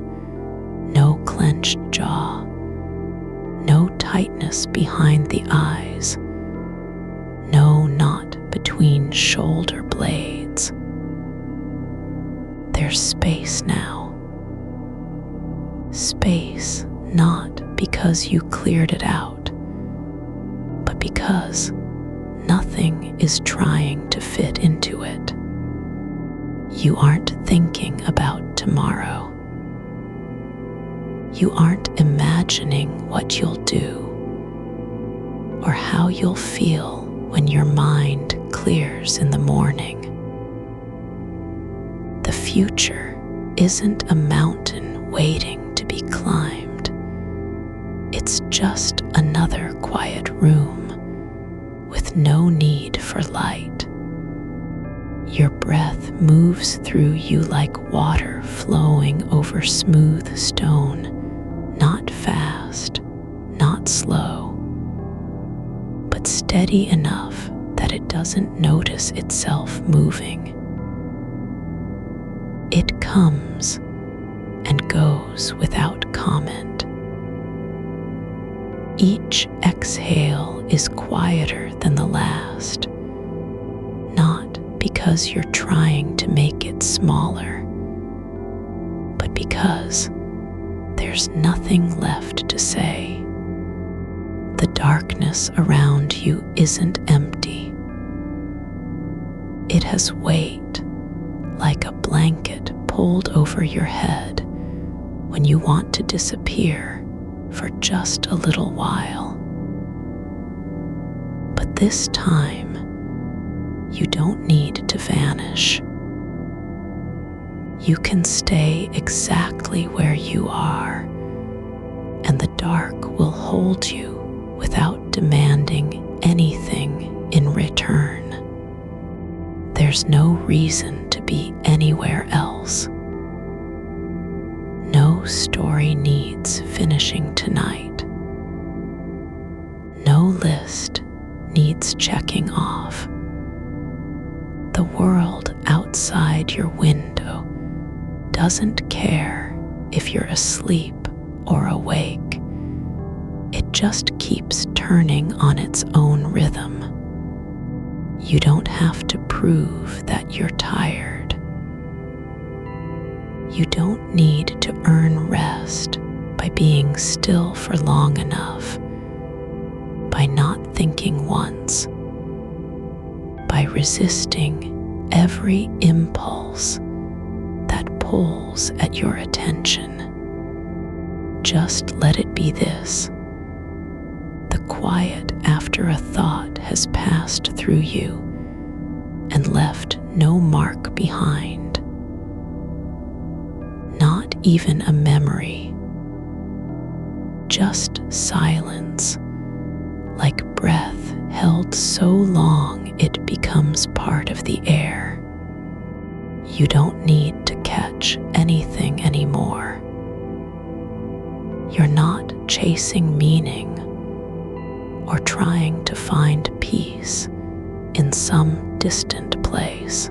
S1: No clenched jaw, no tightness behind the eyes, no knot between shoulder blades. There's space now. Space not because you cleared it out, but because nothing is trying to fit into it. You aren't thinking about tomorrow. You aren't imagining what you'll do or how you'll feel when your mind clears in the morning. The future isn't a mountain waiting to be climbed. It's just another quiet room with no need for light. Your breath moves through you like water flowing over smooth stone, not fast, not slow, but steady enough that it doesn't notice itself moving. It comes and goes without comment. Each exhale is quieter than the last, not because you're trying to make it smaller, but because there's nothing left to say. The darkness around you isn't empty. It has weight, like a blanket pulled over your head when you want to disappear for just a little while. But this time, you don't need to vanish. You can stay exactly where you are, and the dark will hold you without demanding anything in return. There's no reason to be anywhere else. No story needs finishing tonight. No list needs checking off. The world outside your window doesn't care if you're asleep or awake. It just keeps turning on its own rhythm. You don't have to prove that you're tired. You don't need to earn rest by being still for long enough, by not thinking once, by resisting every impulse that pulls at your attention. Just let it be this: the quiet after a thought has passed through you and left no mark behind. Not even a memory, just silence, like breath held so long it becomes part of the air. You don't need to catch anything anymore. You're not chasing meaning or trying to find peace in some distant place.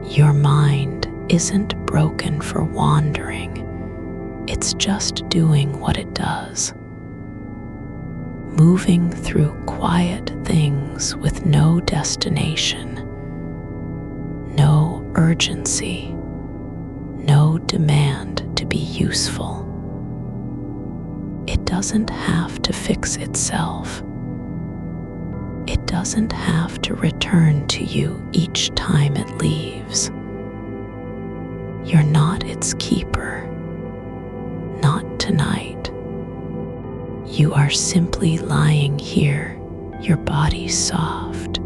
S1: Your mind isn't broken for wandering. It's just doing what it does. Moving through quiet things with no destination, no urgency, no demand to be useful. It doesn't have to fix itself. It doesn't have to return to you each time it leaves. You're not its keeper. Not tonight. You are simply lying here, your body soft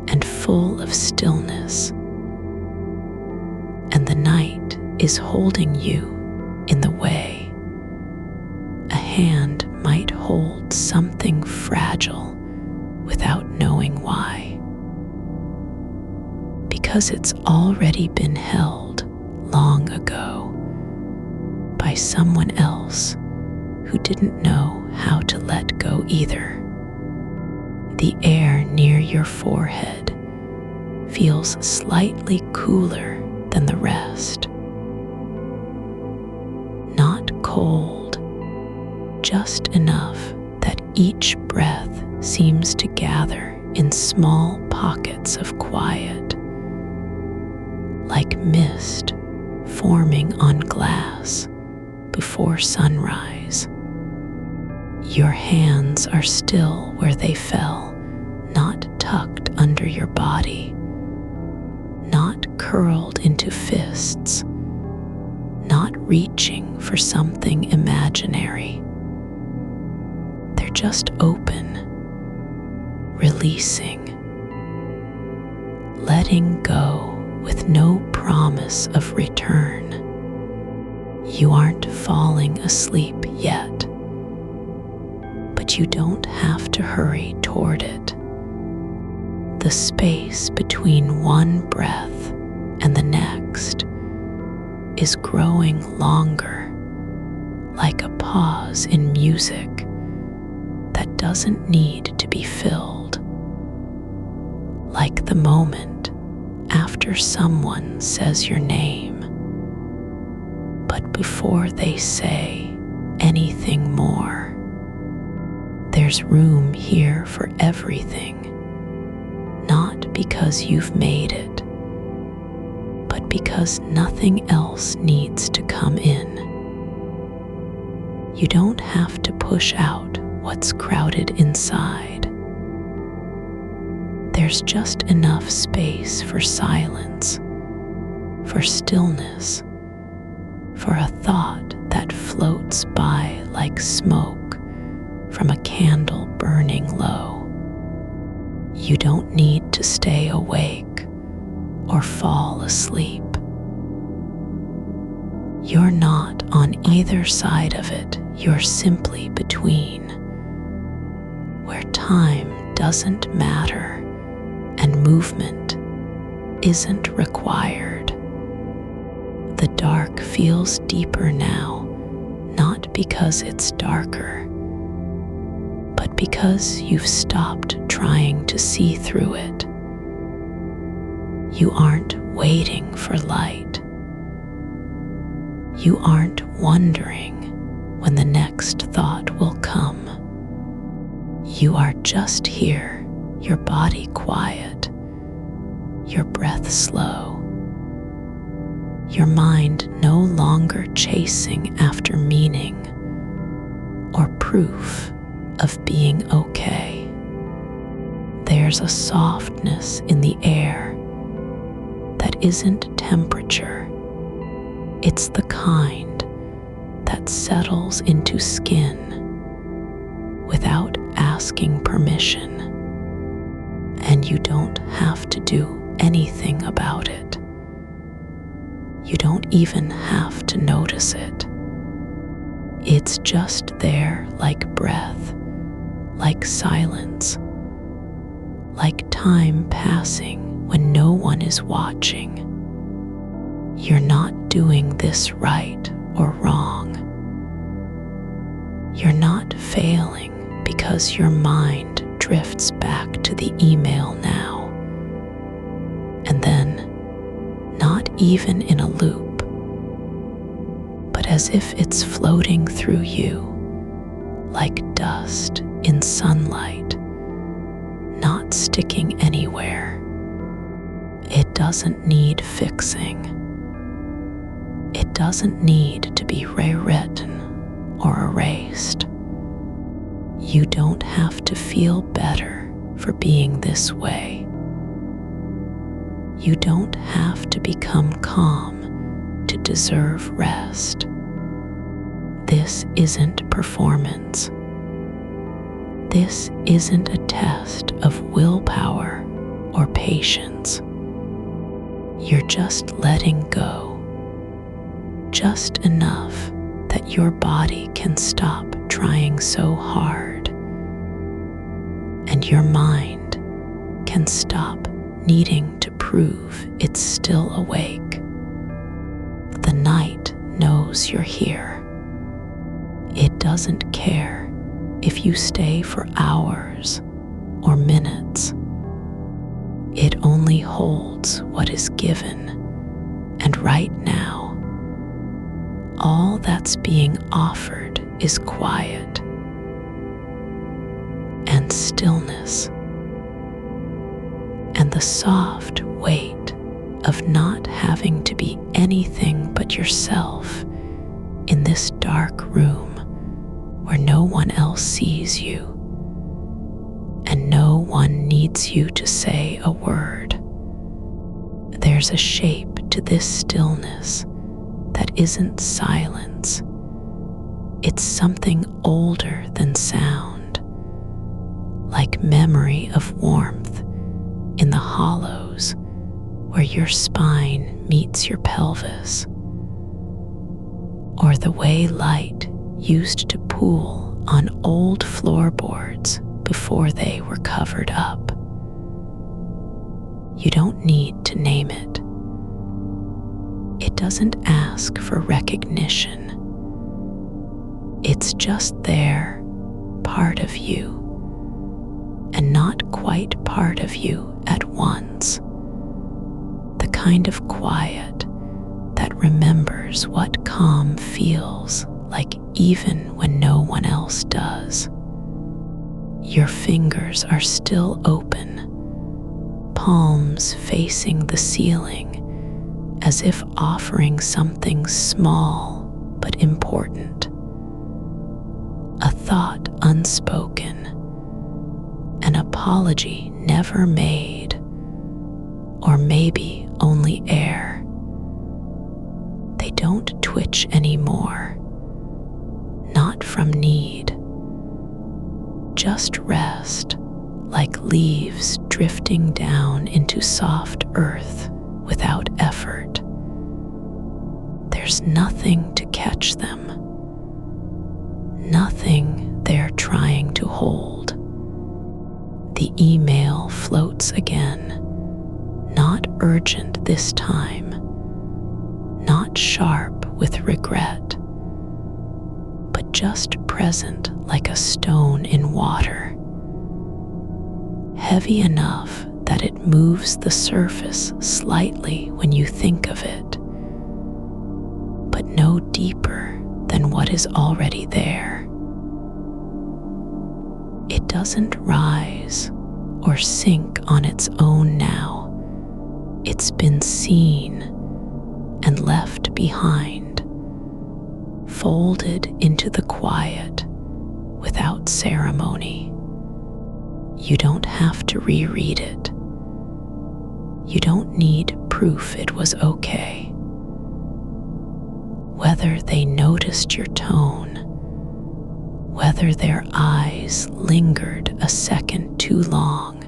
S1: and full of stillness. And the night is holding you in the way a hand might hold something fragile without knowing why. Because it's already been held long ago by someone else who didn't know how to let go either. The air near your forehead feels slightly cooler than the rest. Not cold, just enough that each breath seems to gather in small pockets of quiet, like mist forming on glass before sunrise. Your hands are still where they fell, not tucked under your body, not curled into fists, not reaching for something imaginary. They're just open, releasing, letting go with no promise of return. You aren't falling asleep yet, but you don't have to hurry toward it. The space between one breath and the next is growing longer, like a pause in music that doesn't need to be filled, like the moment after someone says your name, but before they say anything more. There's room here for everything, not because you've made it, but because nothing else needs to come in. You don't have to push out what's crowded inside. There's just enough space for silence, for stillness, for a thought that floats by like smoke from a candle burning low. You don't need to stay awake or fall asleep. You're not on either side of it, you're simply between, where time doesn't matter and movement isn't required. The dark feels deeper now, not because it's darker, but because you've stopped trying to see through it. You aren't waiting for light. You aren't wondering when the next thought will come. You are just here, your body quiet, your breath slow, your mind no longer chasing after meaning or proof of being okay. There's a softness in the air that isn't temperature. It's the kind that settles into skin without asking permission, and you don't have to do anything about it. You don't even have to notice it. It's just there, like breath, like silence, like time passing when no one is watching. You're not doing this right or wrong. You're not failing because your mind drifts back to the email now, and then not even in a loop, but as if it's floating through you like dust in sunlight, not sticking anywhere. It doesn't need fixing. It doesn't need to be rewritten or erased. You don't have to feel better for being this way. You don't have to become calm to deserve rest. This isn't performance. This isn't a test of willpower or patience. You're just letting go, just enough that your body can stop trying so hard, and your mind can stop needing to prove it's still awake. The night knows you're here. It doesn't care if you stay for hours or minutes. It only holds what is given, and right now, all that's being offered is quiet and stillness and the soft weight of not having to be anything but yourself in this dark room where no one else sees you and no one needs you to say a word. There's a shape to this stillness that isn't silence. It's something older than sound, like memory of warmth in the hollows where your spine meets your pelvis, or the way light used to pool on old floorboards before they were covered up. You don't need to name it. It doesn't ask for recognition. It's just there, part of you, and not quite part of you at once. The kind of quiet that remembers what calm feels like even when no one else does. Your fingers are still open, palms facing the ceiling, as if offering something small but important. A thought thought unspoken, an apology never made, or maybe only air. They don't twitch anymore, not from need, just rest, like leaves drifting down into soft earth without effort. There's nothing to catch them, nothing they're trying to hold. The email floats again, not urgent this time, not sharp with regret, but just present like a stone in water, heavy enough that it moves the surface slightly when you think of it, but no deeper than what is already there. It doesn't rise or sink on its own now. It's been seen and left behind, folded into the quiet without ceremony. You don't have to reread it. You don't need proof it was okay. Whether they noticed your tone, whether their eyes lingered a second too long,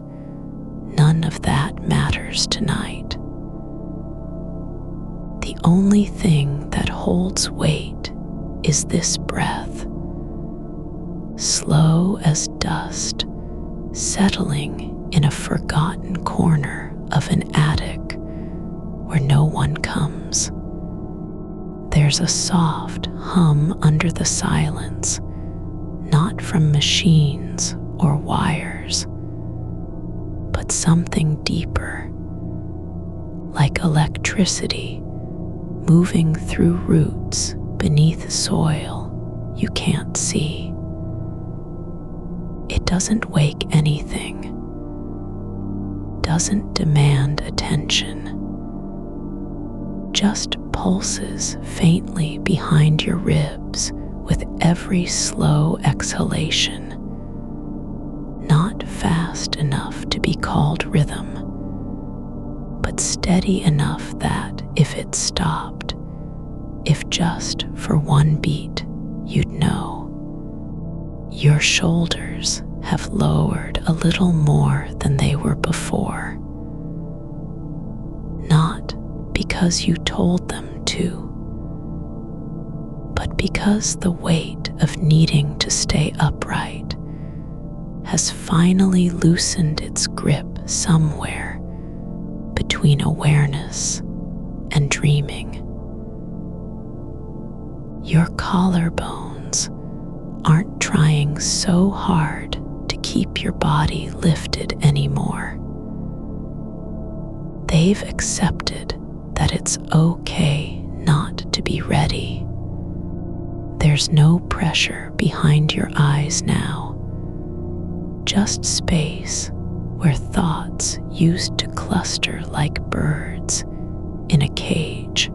S1: none of that matters tonight. The only thing that holds weight is this breath, slow as dust, settling in a forgotten corner of an attic where no one comes. There's a soft hum under the silence, not from machines or wires, but something deeper, like electricity moving through roots beneath soil you can't see. It doesn't wake anything, doesn't demand attention, just pulses faintly behind your ribs with every slow exhalation, not fast enough to be called rhythm, but steady enough that if it stopped, if just for one beat, you'd know. Your shoulders have lowered a little more than they were before, not because you told them to, but because the weight of needing to stay upright has finally loosened its grip somewhere between awareness and dreaming. Your collarbones aren't trying so hard to keep your body lifted anymore. They've accepted that it's okay not to be ready. There's no pressure behind your eyes now, just space where thoughts used to cluster like birds in a cage,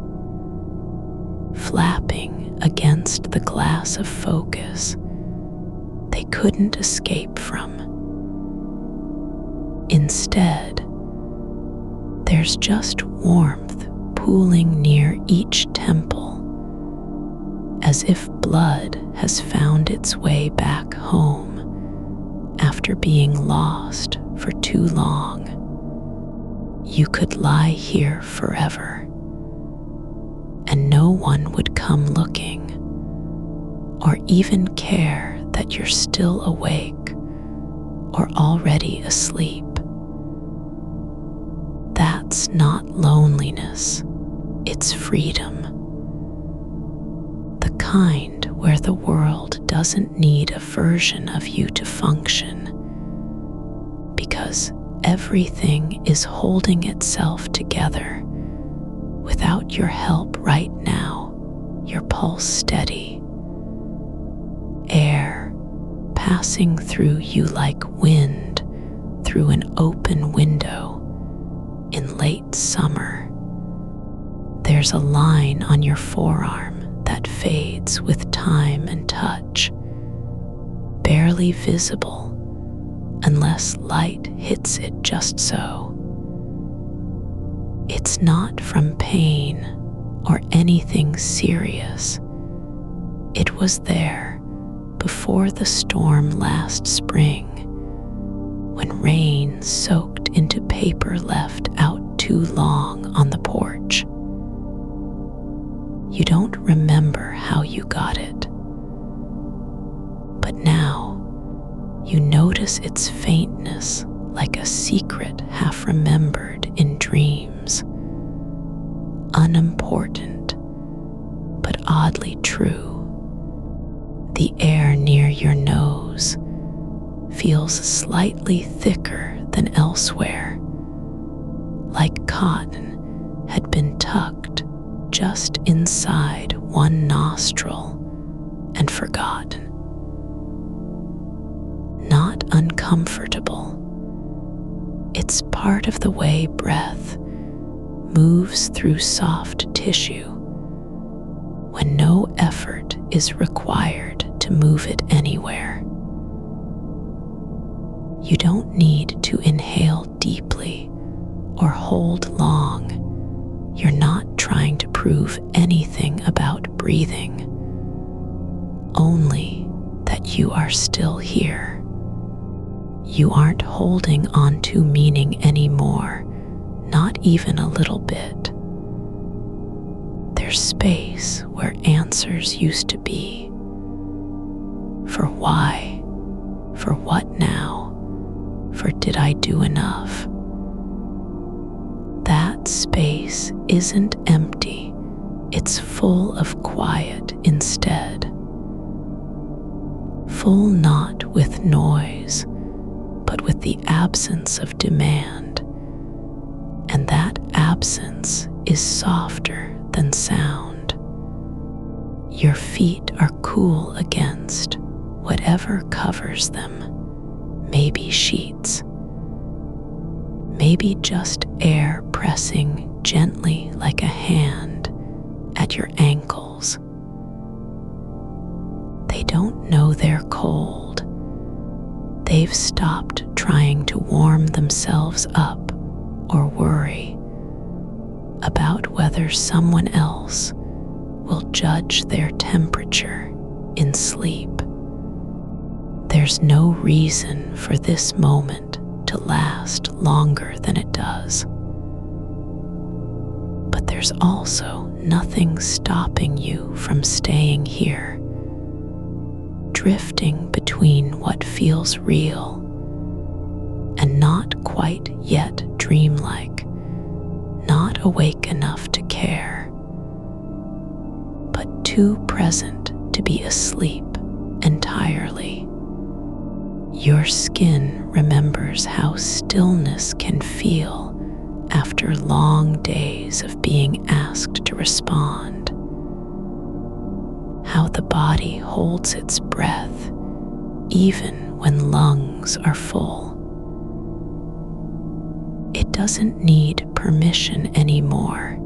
S1: flapping against the glass of focus they couldn't escape from. Instead, there's just warmth pooling near each temple, as if blood has found its way back home after being lost for too long. You could lie here forever, and no one would come looking, or even care that you're still awake or already asleep. That's not loneliness, it's freedom. The kind where the world doesn't need a version of you to function, because everything is holding itself together without your help right now, your pulse steady, air passing through you like wind through an open window in late summer. There's a line on your forearm that fades with time and touch, barely visible unless light hits it just so. It's not from pain or anything serious. It was there before the storm last spring, when rain soaked into paper left out too long on the porch. You don't remember how you got it, but now you notice its faintness like a secret half remembered in dreams. Unimportant, but oddly true. The air near your nose feels slightly thicker than elsewhere, like cotton had been tucked just inside one nostril and forgotten. Not uncomfortable. It's part of the way breath moves through soft tissue when no effort is required to move it anywhere. You don't need to inhale deeply or hold long. You're not trying to prove anything about breathing, only that you are still here. You aren't holding on to meaning anymore, not even a little bit. There's space where answers used to be. For why? For what now? For did I do enough? That space isn't empty, it's full of quiet instead. Full not with noise, but with the absence of demand. And that absence is softer than sound. Your feet are cool against whatever covers them. Maybe sheets. Maybe just air pressing gently like a hand at your ankles. They don't know they're cold. They've stopped trying to warm themselves up or worry about whether someone else will judge their temperature in sleep. There's no reason for this moment to last longer than it does. But there's also nothing stopping you from staying here, drifting between what feels real and not quite yet dreamlike, not awake enough to care, but too present to be asleep entirely. Your skin remembers how stillness can feel after long days of being asked to respond, how the body holds its breath even when lungs are full. It doesn't need permission anymore.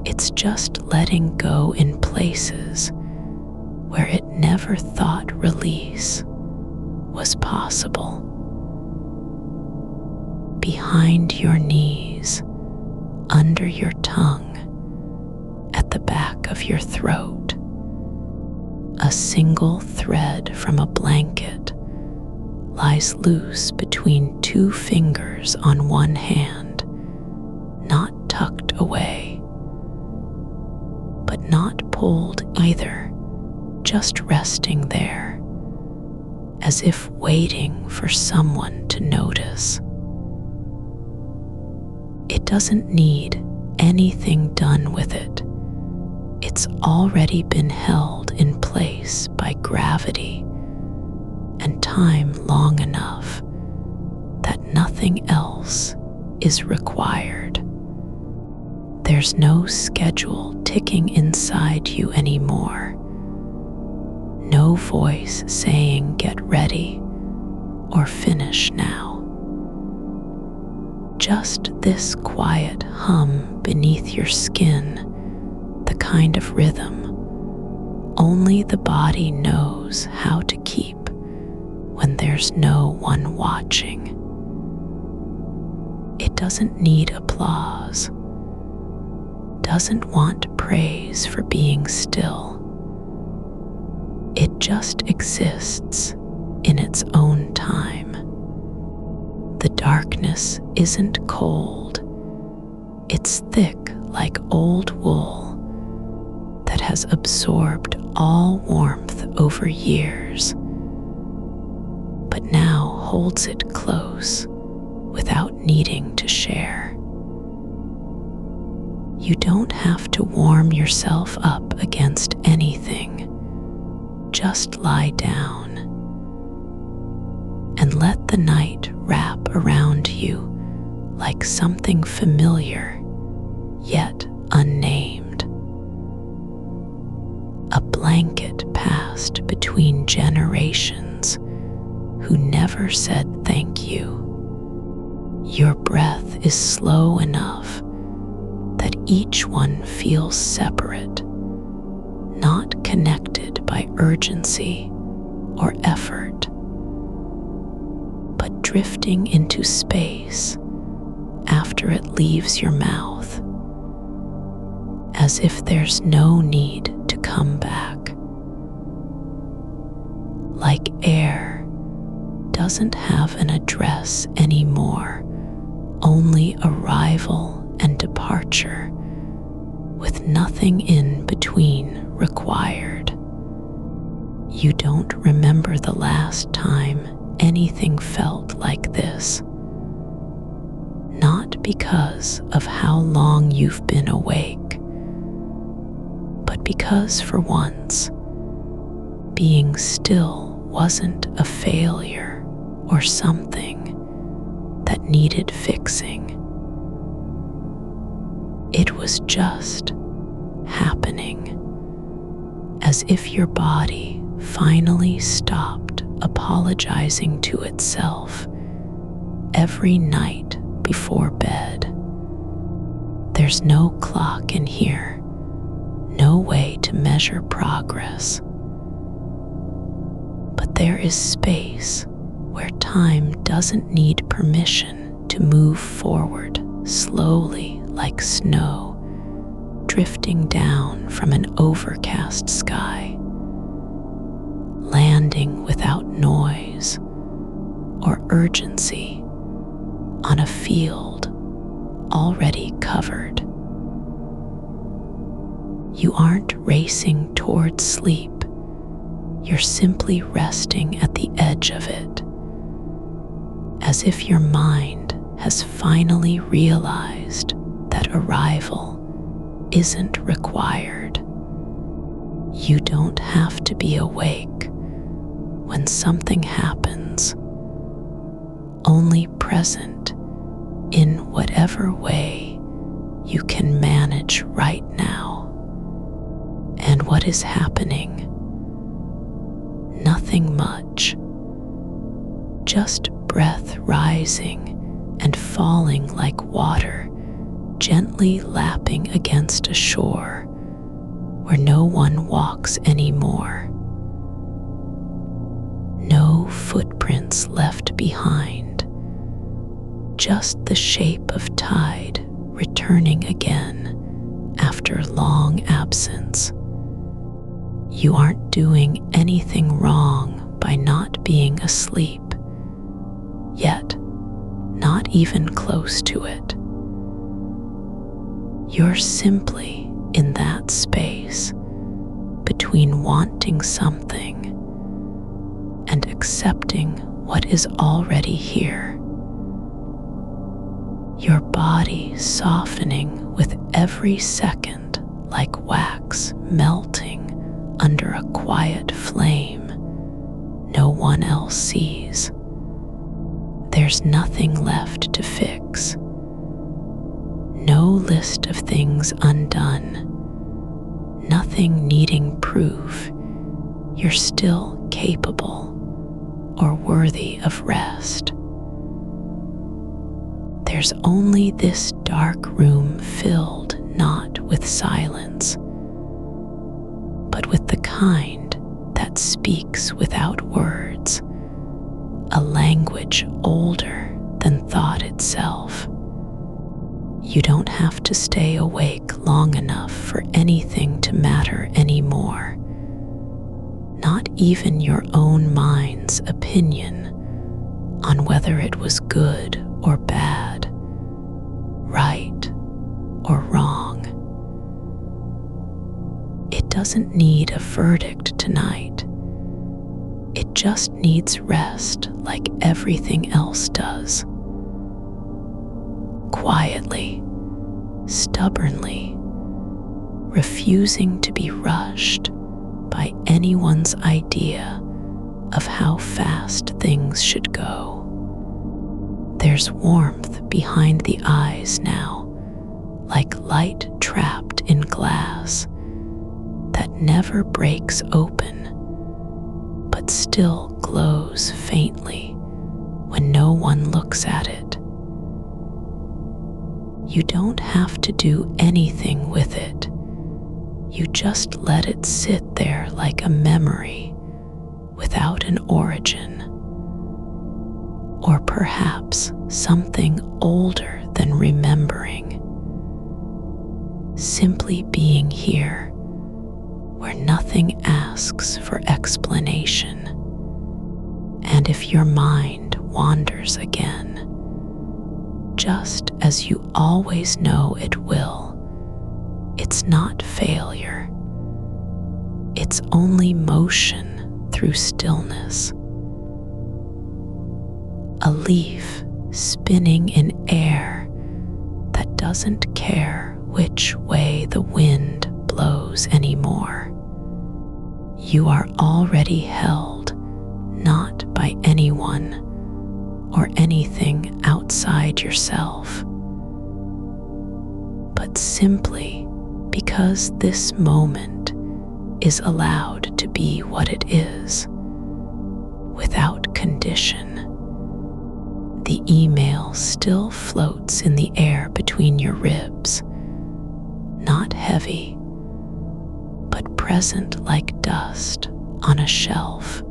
S1: It's just letting go in places where it never thought release was possible. Behind your knees, under your tongue, at the back of your throat, a single thread from a blanket lies loose between two fingers on one hand, not tucked away, but not pulled either, just resting there, as if waiting for someone to notice. It doesn't need anything done with it. It's already been held in place by gravity and time long enough that nothing else is required. There's no schedule ticking inside you anymore. No voice saying get ready or finish now. Just this quiet hum beneath your skin, the kind of rhythm only the body knows how to keep when there's no one watching. It doesn't need applause, doesn't want praise for being still. It just exists in its own time. The darkness isn't cold, it's thick like old wool that has absorbed all warmth over years, but now holds it close without needing to share. You don't have to warm yourself up against anything. Just lie down and let the night wrap around you like something familiar yet unnamed. A blanket passed between generations who never said thank you. Your breath is slow enough that each one feels separate, not connected by urgency or effort, but drifting into space after it leaves your mouth, as if there's no need to come back. Like air doesn't have an address anymore, only arrival and departure, with nothing in between required. You don't remember the last time anything felt like this. Not because of how long you've been awake, but because for once, being still wasn't a failure or something that needed fixing. It was just happening, as if your body finally stopped apologizing to itself every night before bed. There's no clock in here, no way to measure progress. But there is space where time doesn't need permission to move forward slowly like snow drifting down from an overcast sky, landing without noise or urgency on a field already covered. You aren't racing towards sleep, you're simply resting at the edge of it, as if your mind has finally realized that arrival isn't required. You don't have to be awake when something happens, only present in whatever way you can manage right now. And what is happening? Nothing much, just breath rising and falling like water, gently lapping against a shore where no one walks anymore. No footprints left behind, just the shape of tide returning again after long absence. You aren't doing anything wrong by not being asleep, yet not even close to it. You're simply in that space between wanting something and accepting what is already here. Your body softening with every second like wax melting under a quiet flame no one else sees. There's nothing left to fix. No list of things undone. Nothing needing proof you're still capable or worthy of rest. There's only this dark room filled not with silence, but with the kind that speaks without words, image older than thought itself. You don't have to stay awake long enough for anything to matter anymore. Not even your own mind's opinion on whether it was good or bad, right or wrong. It doesn't need a verdict tonight. It just needs rest like everything else does. Quietly, stubbornly, refusing to be rushed by anyone's idea of how fast things should go. There's warmth behind the eyes now, like light trapped in glass that never breaks open, but still glows faintly when no one looks at it. You don't have to do anything with it. You just let it sit there like a memory without an origin. Or perhaps something older than remembering. Simply being here where nothing asks for explanation. And if your mind wanders again, just as you always know it will, it's not failure. It's only motion through stillness. A leaf spinning in air that doesn't care which way the wind blows anymore. You are already held not by anyone or anything outside yourself, but simply because this moment is allowed to be what it is, without condition. The email still floats in the air between your ribs, not heavy, but present like dust on a shelf.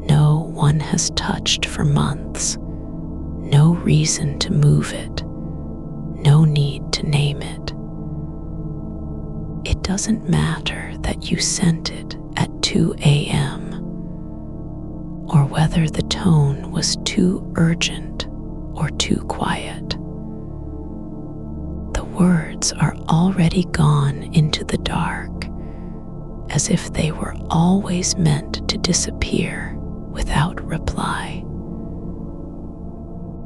S1: No one has touched for months, no reason to move it, no need to name it. It doesn't matter that you sent it at 2 a.m. or whether the tone was too urgent or too quiet. The words are already gone into the dark, as if they were always meant to disappear without reply.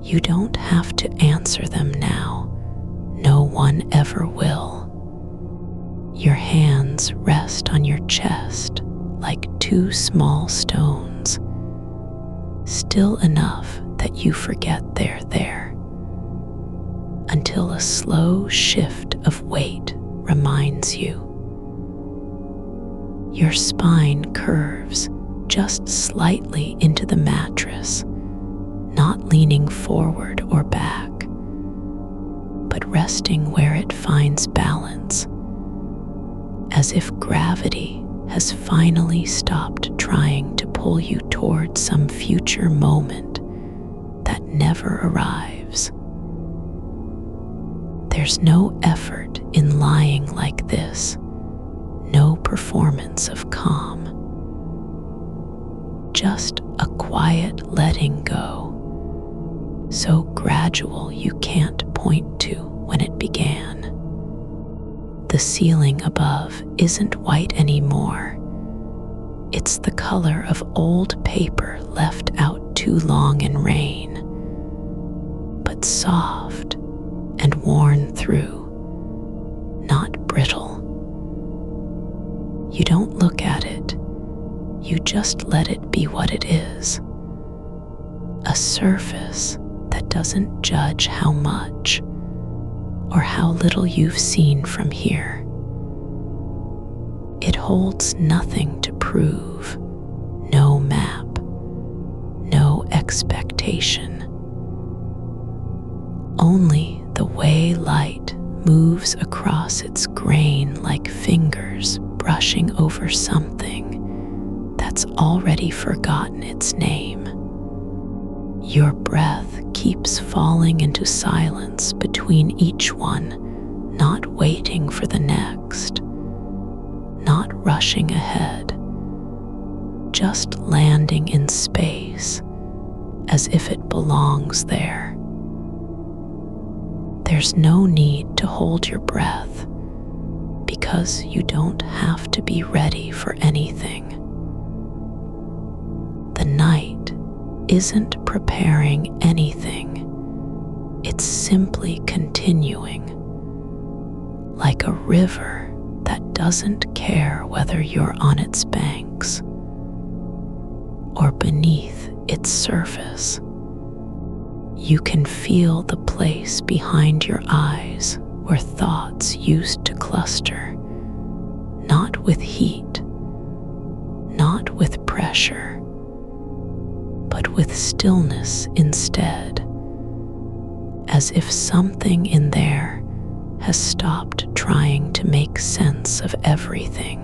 S1: You don't have to answer them now. No one ever will. Your hands rest on your chest like two small stones, still enough that you forget they're there, until a slow shift of weight reminds you. Your spine curves just slightly into the mattress, not leaning forward or back, but resting where it finds balance, as if gravity has finally stopped trying to pull you toward some future moment that never arrives. There's no effort in lying like this, no performance of calm. Just a quiet letting go, so gradual you can't point to when it began. The ceiling above isn't white anymore. It's the color of old paper left out too long in rain, but soft and worn through, not brittle. You don't look at it. You just let it be what it is. A surface that doesn't judge how much or how little you've seen from here. It holds nothing to prove, no map, no expectation. Only the way light moves across its grain like fingers brushing over something that's already forgotten its name. Your breath keeps falling into silence between each one, not waiting for the next, not rushing ahead, just landing in space as if it belongs there. There's no need to hold your breath because you don't have to be ready for anything. The night isn't preparing anything, it's simply continuing, like a river that doesn't care whether you're on its banks or beneath its surface. You can feel the place behind your eyes where thoughts used to cluster, not with heat, not with pressure, but with stillness instead, as if something in there has stopped trying to make sense of everything.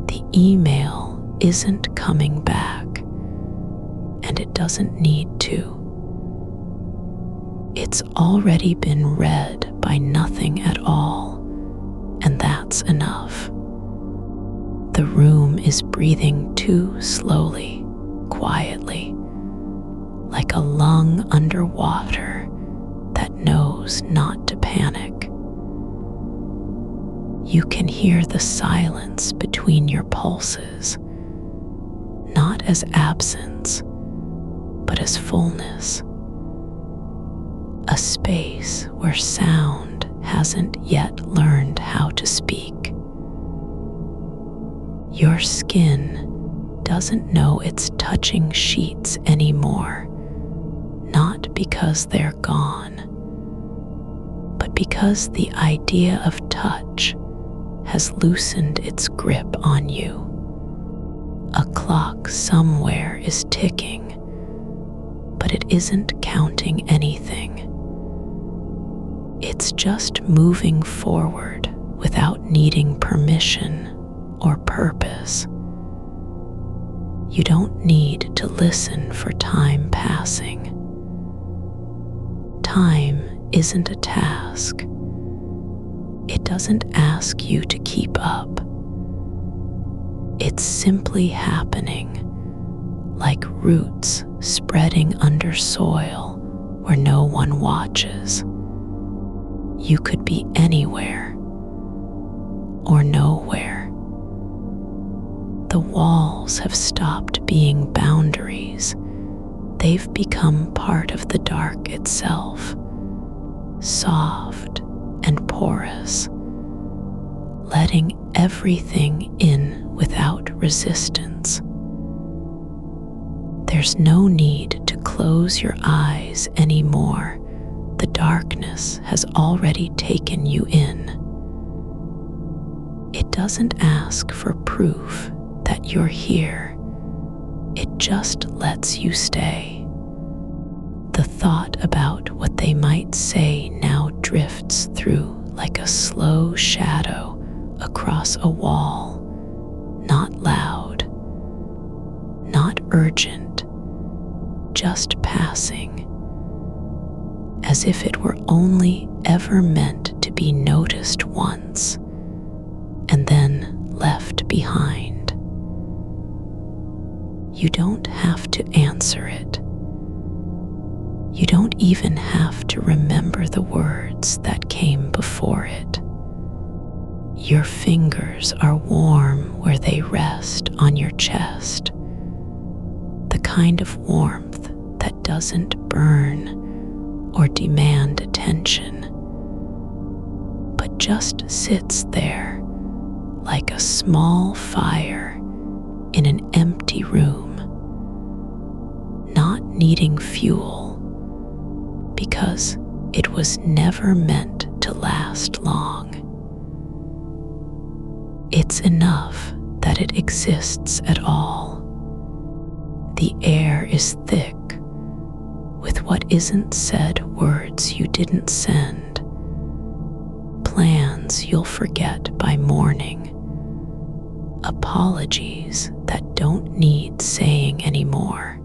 S1: The email isn't coming back, and it doesn't need to. It's already been read by nothing at all, and that's enough. The room is breathing too slowly, quietly, like a lung underwater that knows not to panic. You can hear the silence between your pulses, not as absence, but as fullness. A space where sound hasn't yet learned how to speak. Your skin doesn't know it's touching sheets anymore, not because they're gone, but because the idea of touch has loosened its grip on you. A clock somewhere is ticking, but it isn't counting anything. It's just moving forward without needing permission or purpose. You don't need to listen for time passing. Time isn't a task. It doesn't ask you to keep up. It's simply happening, like roots spreading under soil where no one watches. You could be anywhere or nowhere. The walls have stopped being boundaries. They've become part of the dark itself, soft and porous, letting everything in without resistance. There's no need to close your eyes anymore. The darkness has already taken you in. It doesn't ask for proof that you're here. It just lets you stay. The thought about what they might say now drifts through like a slow shadow across a wall, not loud, not urgent, just passing, as if it were only ever meant to be noticed once and then left behind. You don't have to answer it. You don't even have to remember the words that came before it. Your fingers are warm where they rest on your chest, the kind of warmth that doesn't burn or demand attention, but just sits there like a small fire in an empty room, not needing fuel because it was never meant to last long. It's enough that it exists at all. The air is thick with what isn't said, words you didn't send, plans you'll forget by morning, apologies that don't need saying anymore.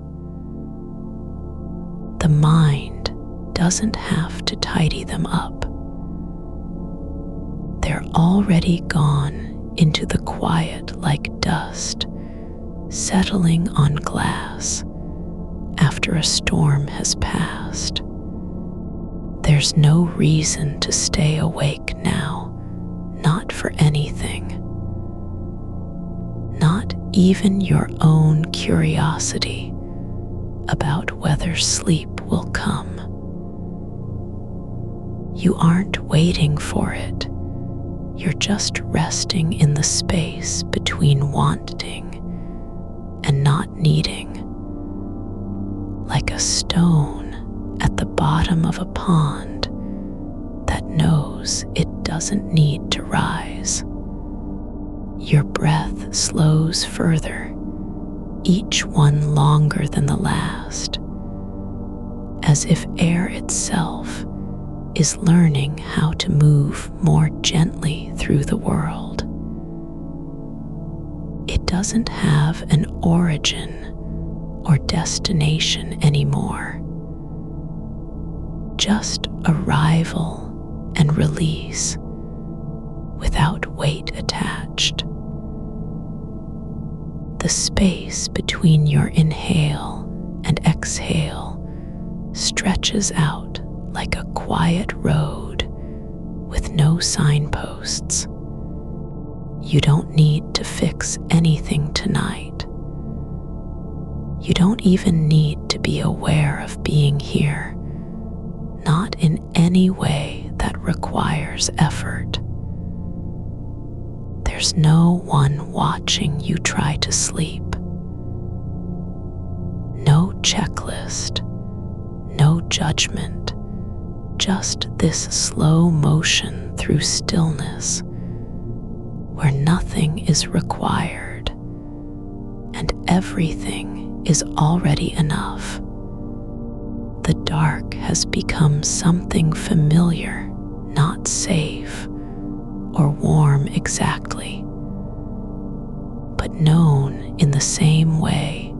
S1: The mind doesn't have to tidy them up. They're already gone into the quiet like dust, settling on glass after a storm has passed. There's no reason to stay awake now, not for anything. Not even your own curiosity about whether sleep will come. You aren't waiting for it. You're just resting in the space between wanting and not needing, like a stone at the bottom of a pond that knows it doesn't need to rise. Your breath slows further, each one longer than the last, as if air itself is learning how to move more gently through the world. It doesn't have an origin or destination anymore, just arrival and release without weight attached. The space between your inhale and exhale stretches out like a quiet road with no signposts. You don't need to fix anything tonight. You don't even need to be aware of being here, not in any way that requires effort. There's no one watching you try to sleep. No checklist, no judgment, just this slow motion through stillness where nothing is required and everything is already enough. The dark has become something familiar, not safe or warm exactly, but known in the same way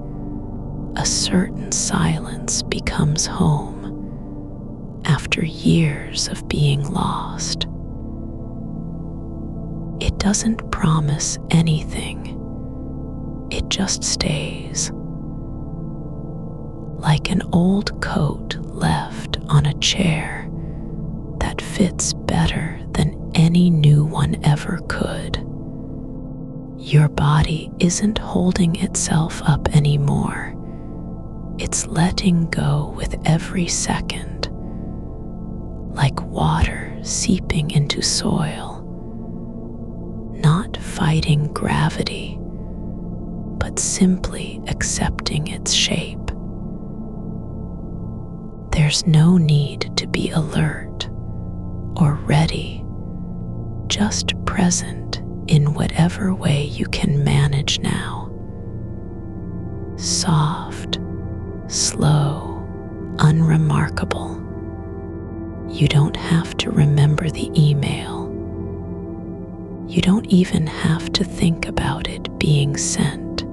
S1: a certain silence becomes home after years of being lost. It doesn't promise anything, it just stays. Like an old coat left on a chair that fits better than any new one ever could. Your body isn't holding itself up anymore. It's letting go with every second, like water seeping into soil, not fighting gravity, but simply accepting its shape. There's no need to be alert or ready, just present in whatever way you can manage now. Soft, slow, unremarkable. You don't have to remember the email. You don't even have to think about it being sent.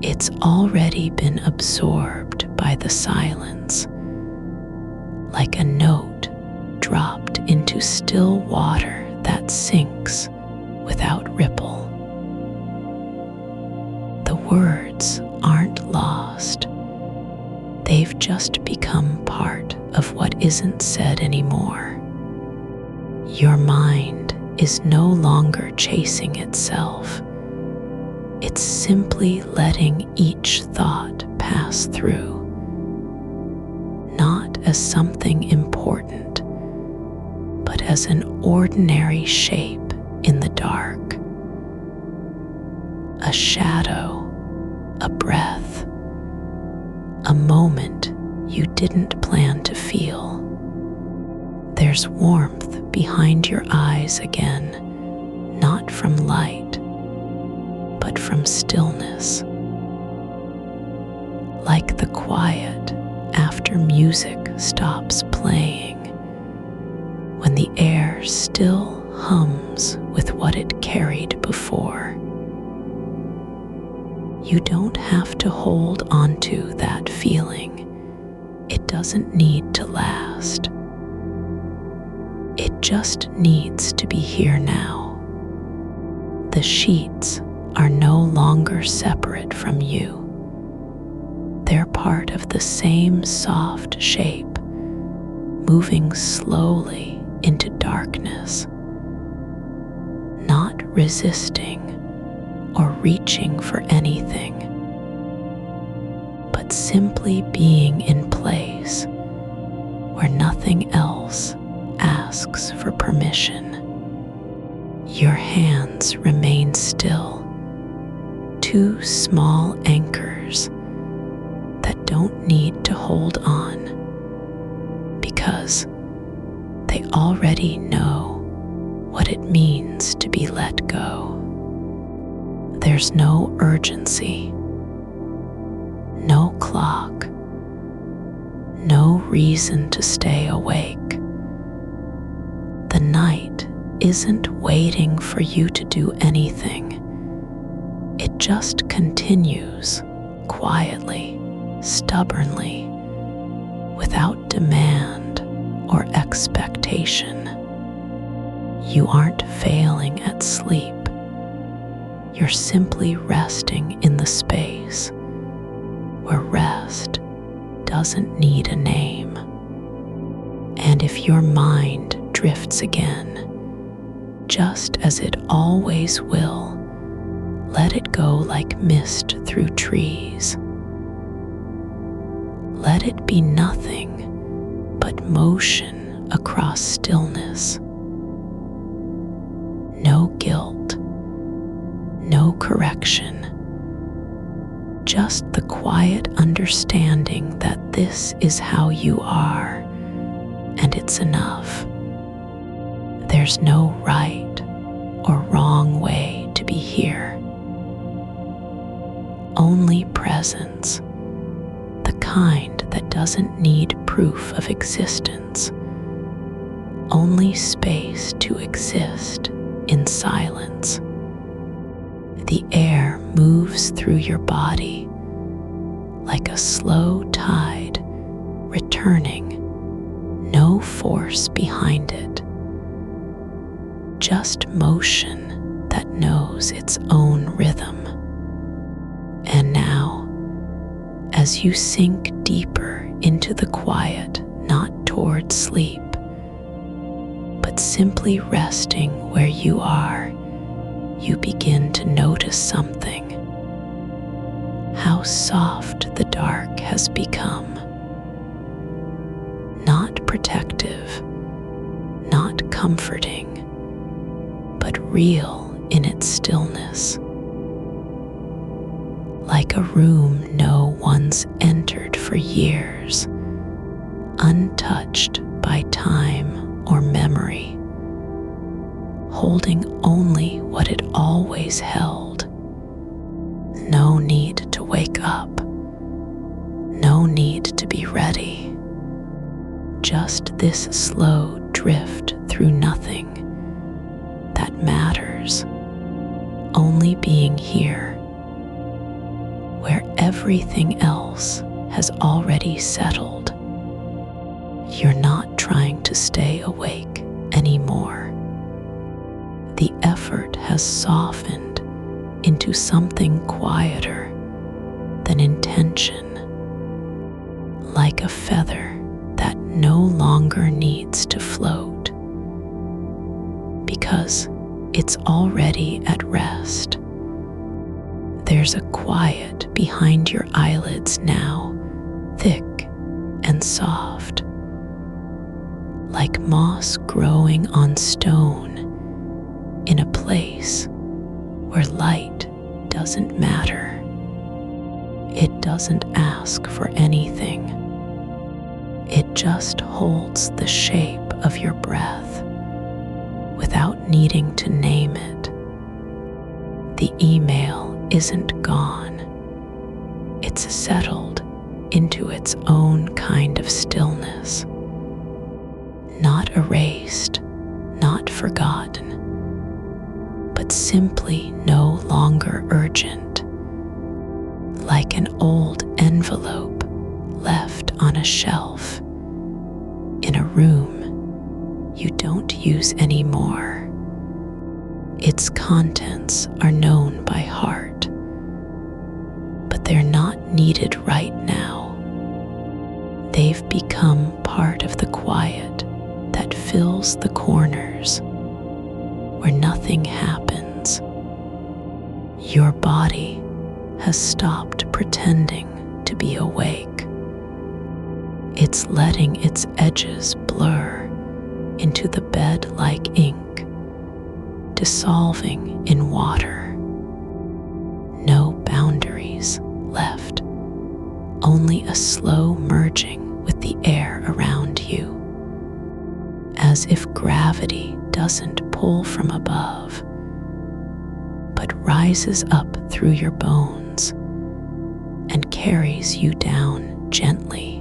S1: It's already been absorbed by the silence, like a note dropped into still water that sinks without ripple. The words aren't lost. They've just become part of what isn't said anymore. Your mind is no longer chasing itself. It's simply letting each thought pass through, not as something important, but as an ordinary shape in the dark. A shadow, a breath, a moment you didn't plan to feel. There's warmth behind your eyes again, not from light, but from stillness. Like the quiet after music stops playing, when the air still hums with what it carried before. You don't have to hold onto that feeling. It doesn't need to last. It just needs to be here now. The sheets are no longer separate from you. They're part of the same soft shape, moving slowly into darkness, not resisting or reaching for anything, but simply being in place where nothing else asks for permission. Your hands remain still, two small anchors that don't need to hold on because they already know what it means to be let go. There's no urgency, no clock, no reason to stay awake. The night isn't waiting for you to do anything. It just continues quietly, stubbornly, without demand or expectation. You aren't failing at sleep. You're simply resting in the space where rest doesn't need a name. And if your mind drifts again, just as it always will, let it go like mist through trees. Let it be nothing but motion across stillness. No guilt, no correction, just the quiet understanding that this is how you are, and it's enough. There's no right or wrong way to be here. Only presence, the kind that doesn't need proof of existence. Only space to exist in silence. The air moves through your body like a slow tide, returning, no force behind it. Just motion that knows its own rhythm. And now, as you sink deeper into the quiet, not toward sleep, but simply resting where you are, you begin to notice something. How soft the dark has become. Not protective, not comforting, but real in its stillness. Like a room no one's entered for years, untouched by time or memory, holding only what it always held. No need to wake up, no need to be ready. Just this slow drift through nothing that matters, only being here, where everything else has already settled. You're not trying to stay awake anymore. The effort has softened into something quieter than intention, like a feather that no longer needs to float, because it's already at rest. There's a quiet behind your eyelids now, thick and soft, like moss growing on stone in a place where light doesn't matter. It doesn't ask for anything. It just holds the shape of your breath without needing to name it. The email isn't gone. It's settled into its own kind of stillness. Not erased, not forgotten, but simply no longer urgent. like an old envelope left on a shelf in a room you don't use anymore. Its contents are known by heart, but they're not needed right now. They've become part of the quiet that fills the corners where nothing happens. Your body has stopped pretending to be awake. It's letting its edges blur into the bed like ink, dissolving in water. No boundaries left, only a slow merging with the air around you, as if gravity doesn't pull from above, but rises up through your bones and carries you down gently,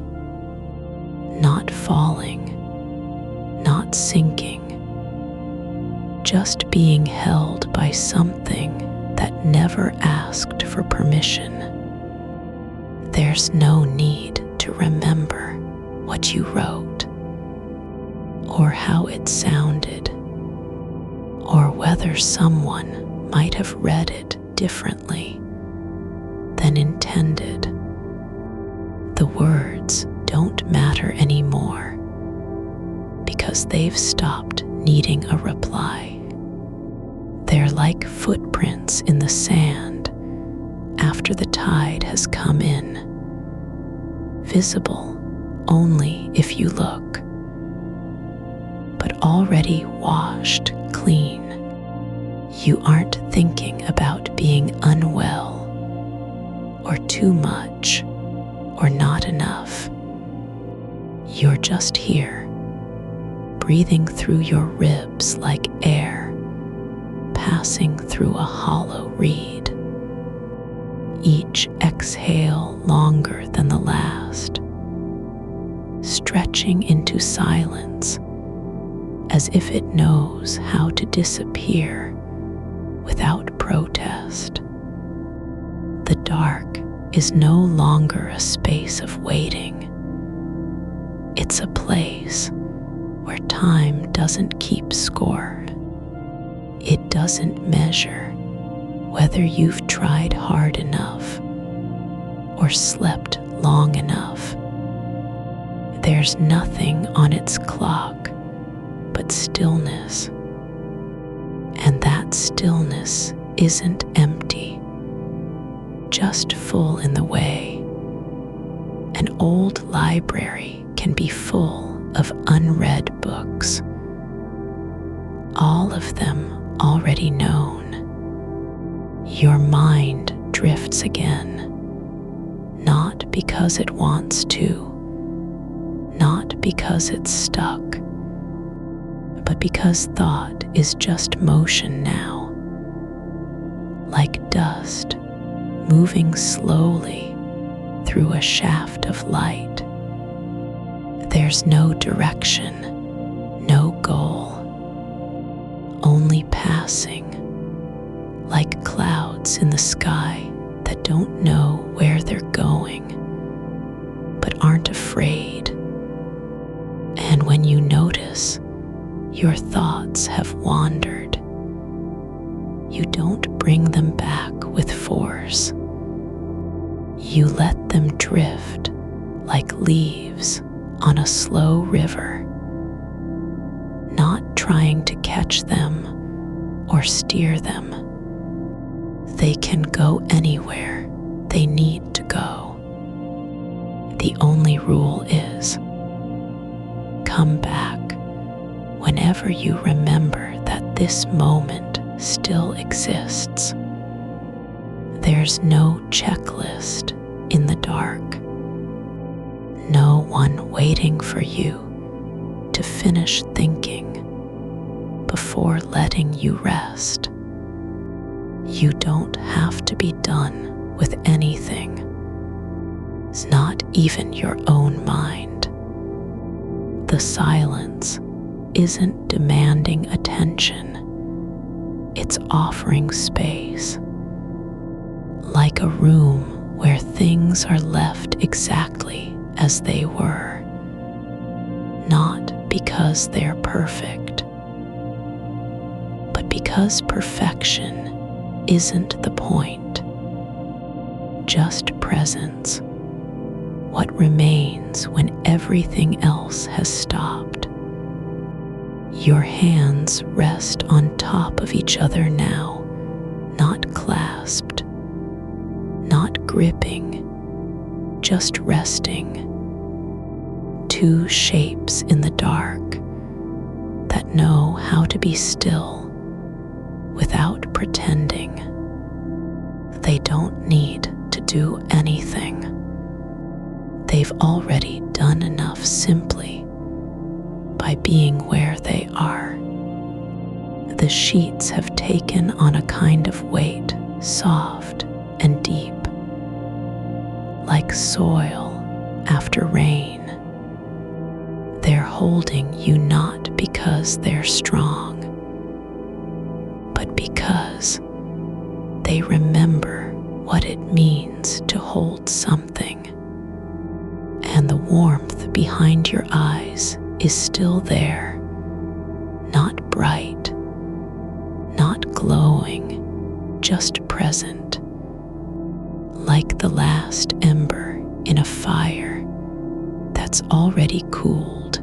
S1: not falling, not sinking, just being held by something that never asked for permission. There's no need to remember what you wrote, or how it sounded, or whether someone might have read it differently than intended. The words don't matter anymore because they've stopped needing a reply. They're like footprints in the sand after the tide has come in, visible only if you look, but already washed clean. You aren't thinking about being unwell, or too much, or not enough. You're just here, breathing through your ribs like air passing through a hollow reed. Each exhale longer than the last, stretching into silence as if it knows how to disappear without protest. The dark is no longer a space of waiting. It's a place where time doesn't keep score. It doesn't measure whether you've tried hard enough or slept long enough. There's nothing on its clock but stillness, and that stillness isn't empty, just full in the way. An old library can be full of unread books, all of them already known. Your mind drifts again, not because it wants to, not because it's stuck, but because thought is just motion now, like dust moving slowly through a shaft of light. There's no direction, no goal, only passing, like clouds in the sky that don't know where they're going, but aren't afraid. And when you notice your thoughts have wandered, you don't bring them back with force. You let them drift like leaves on a slow river, not trying to catch them or steer them. They can go anywhere they need to go. The only rule is, come back whenever you remember that this moment still exists. There's no checklist in the dark, no one waiting for you to finish thinking before letting you rest. You don't have to be done with anything, not even your own mind. The silence isn't demanding attention, it's offering space, like a room where things are left exactly as they were, not because they're perfect, but because perfection isn't the point, just presence, what remains when everything else has stopped. Your hands rest on top of each other now, not clasped, not gripping, just resting. Two shapes in the dark that know how to be still without pretending. They don't need to do anything. They've already done enough simply by being where they are. The sheets have taken on a kind of weight, soft and deep, like soil after rain. They're holding you not because they're strong, but because they remember what it means to hold something. And the warmth behind your eyes is still there, not bright, not glowing, just present, like the last ember in a fire that's already cooled.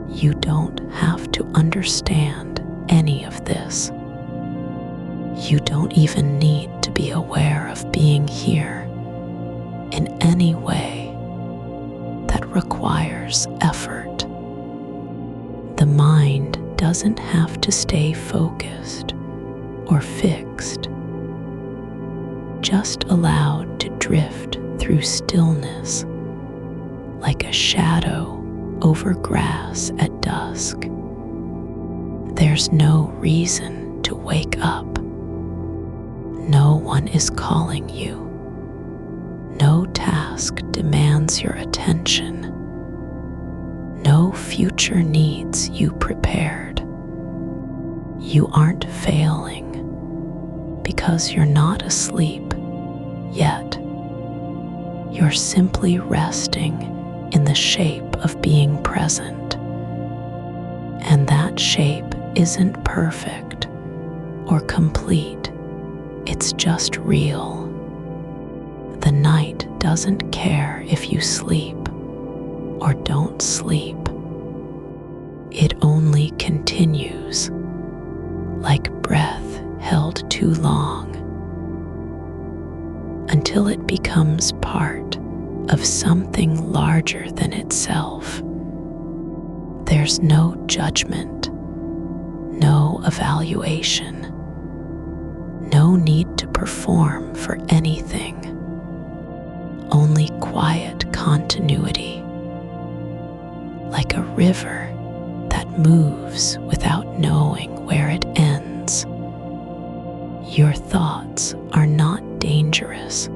S1: You don't have to understand any of this. You don't even need to be aware of being here in any way that requires effort. The mind doesn't have to stay focused or fixed, just allowed to drift through stillness like a shadow over grass at dusk. There's no reason to wake up. No one is calling you. No task demands your attention. No future needs you prepared. You aren't failing because you're not asleep yet. You're simply resting in the shape of being present. And that shape isn't perfect or complete. It's just real. The night doesn't care if you sleep or don't sleep. It only continues, like breath held too long, until it becomes part of something larger than itself. There's no judgment, no evaluation, no need to perform for anything, only quiet continuity, like a river that moves without knowing where it ends. Your thoughts are not dangerous.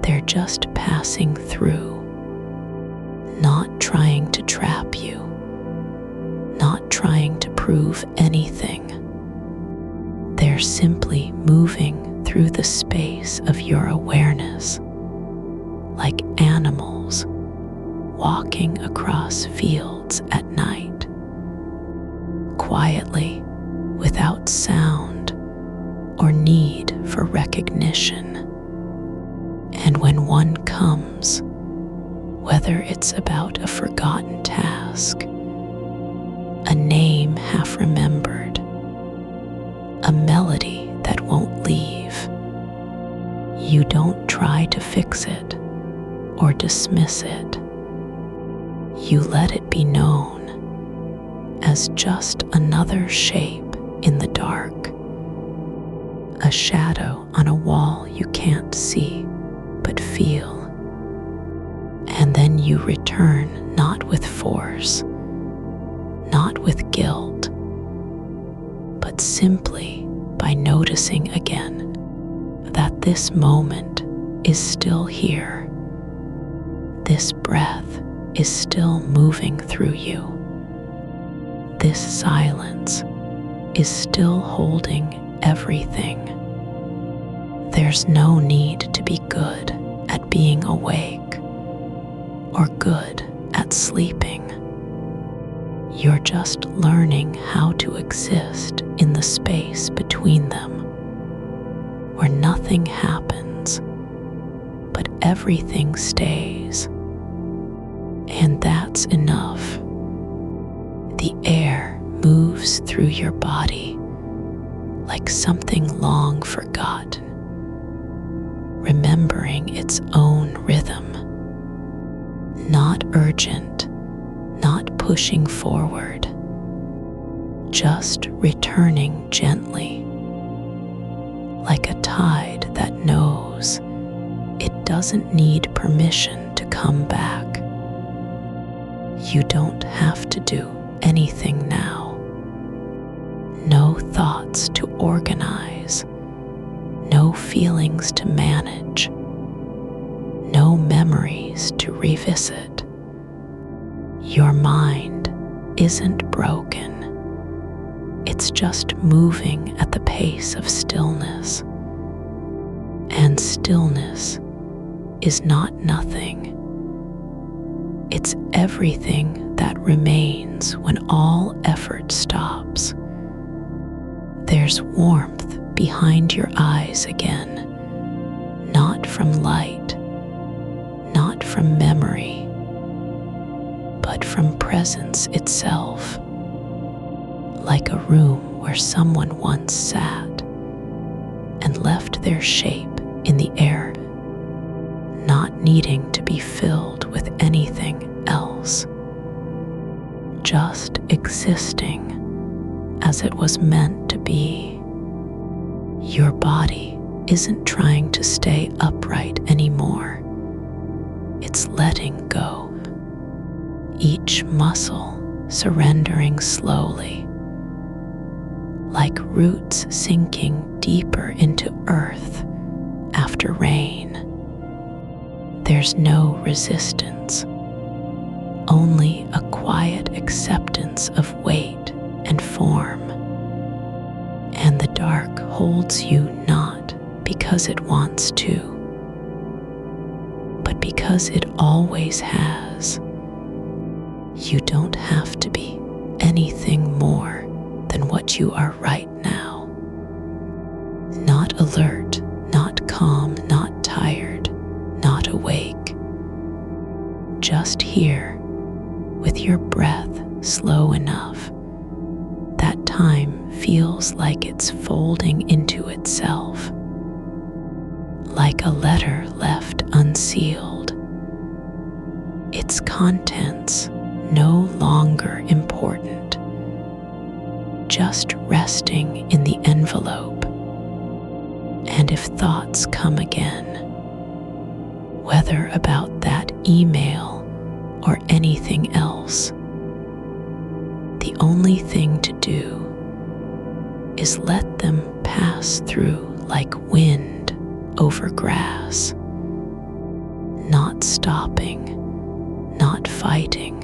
S1: They're just passing through, not trying to trap you, not trying to prove anything. They're simply moving through the space of your awareness, like animals walking across fields at night, quietly, without sound or need for recognition. And when one comes, whether it's about a forgotten task, a name half remembered, a melody that won't leave, you don't try to fix it or dismiss it. You let it be known as just another shape in the dark, a shadow on a wall you can't see but feel. And then you return not with force, not with guilt, but simply by noticing again that this moment is still here. This breath is still moving through you. This silence is still holding everything. There's no need to be good at being awake or good at sleeping. You're just learning how to exist in the space between them, where nothing happens, but everything stays. And that's enough. The air moves through your body like something long forgotten, remembering its own rhythm. Not urgent, not pushing forward, just returning gently, like a tide that knows it doesn't need permission to come back. You don't have to do anything now. No thoughts to organize, no feelings to manage, no memories to revisit. Your mind isn't broken. It's just moving at the pace of stillness. And stillness is not nothing. It's everything that remains when all effort stops. There's warmth behind your eyes again, not from light, not from memory, but from presence itself, like a room where someone once sat and left their shape in the air, not needing to be filled with anything else, just existing as it was meant to be. Your body isn't trying to stay upright anymore. It's letting go. Each muscle surrendering slowly, like roots sinking deeper into earth after rain. There's no resistance, only a quiet acceptance of weight and form. And the dark holds you not because it wants to, but because it always has. You don't have to be anything more than what you are right now. Not alert, not calm, not tired, not awake. Just here, with your breath slow enough, that time feels like it's folding into itself, like a letter left unsealed. Its contents no longer important, just resting in the envelope. And if thoughts come again, whether about that email or anything else, the only thing to do is let them pass through like wind over grass, not stopping, not fighting,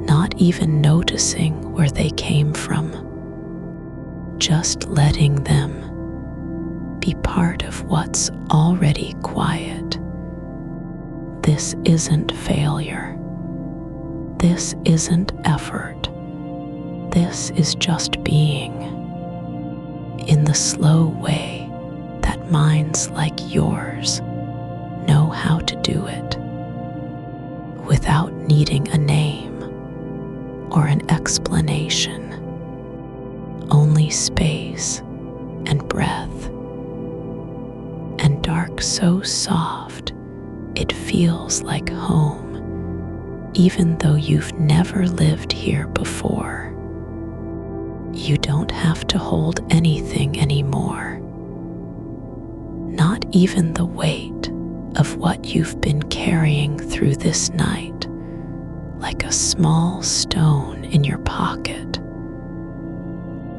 S1: not even noticing where they came from, just letting them be part of what's already quiet. This isn't failure. This isn't effort. This is just being, in the slow way that minds like yours know how to do it, without needing a name or an explanation, only space and breath, and dark so soft it feels like home, even though you've never lived here before. You don't have to hold anything anymore, not even the weight of what you've been carrying through this night, like a small stone in your pocket,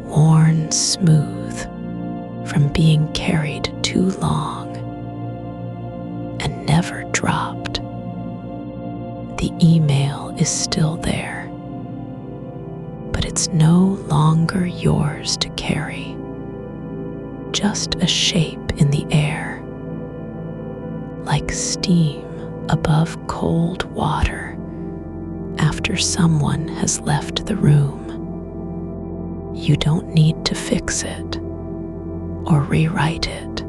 S1: worn smooth from being carried too long and never dropped. The email is still there, but it's no longer yours to carry, just a shape in the like steam above cold water after someone has left the room. You don't need to fix it, or rewrite it,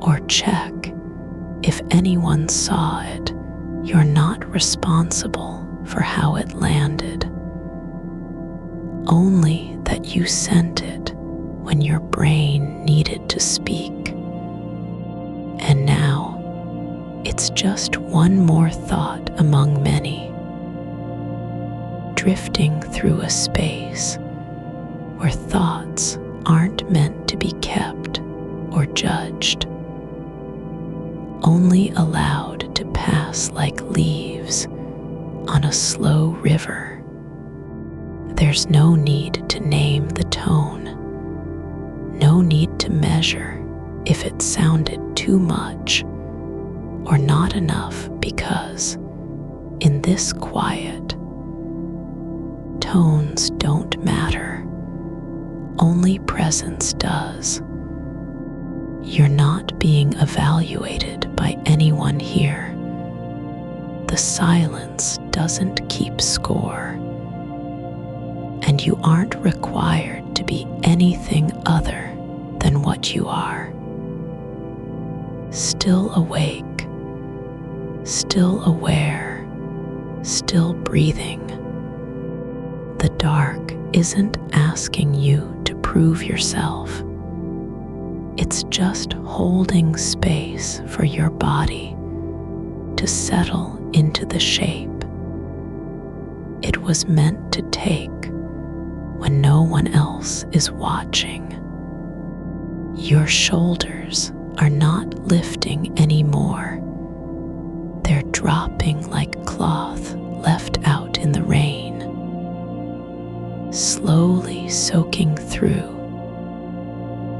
S1: or check if anyone saw it. You're not responsible for how it landed. Only that you sent it when your brain needed to speak. And now, it's just one more thought among many, drifting through a space where thoughts aren't meant to be kept or judged, only allowed to pass like leaves on a slow river. There's no need to name the tone, no need to measure if it sounded too much or not enough, because in this quiet, tones don't matter, only presence does. You're not being evaluated by anyone here. The silence doesn't keep score, and you aren't required to be anything other than what you are. Still awake, still aware, still breathing. The dark isn't asking you to prove yourself. It's just holding space for your body to settle into the shape it was meant to take when no one else is watching. Your shoulders are not lifting anymore. They're dropping like cloth left out in the rain, slowly soaking through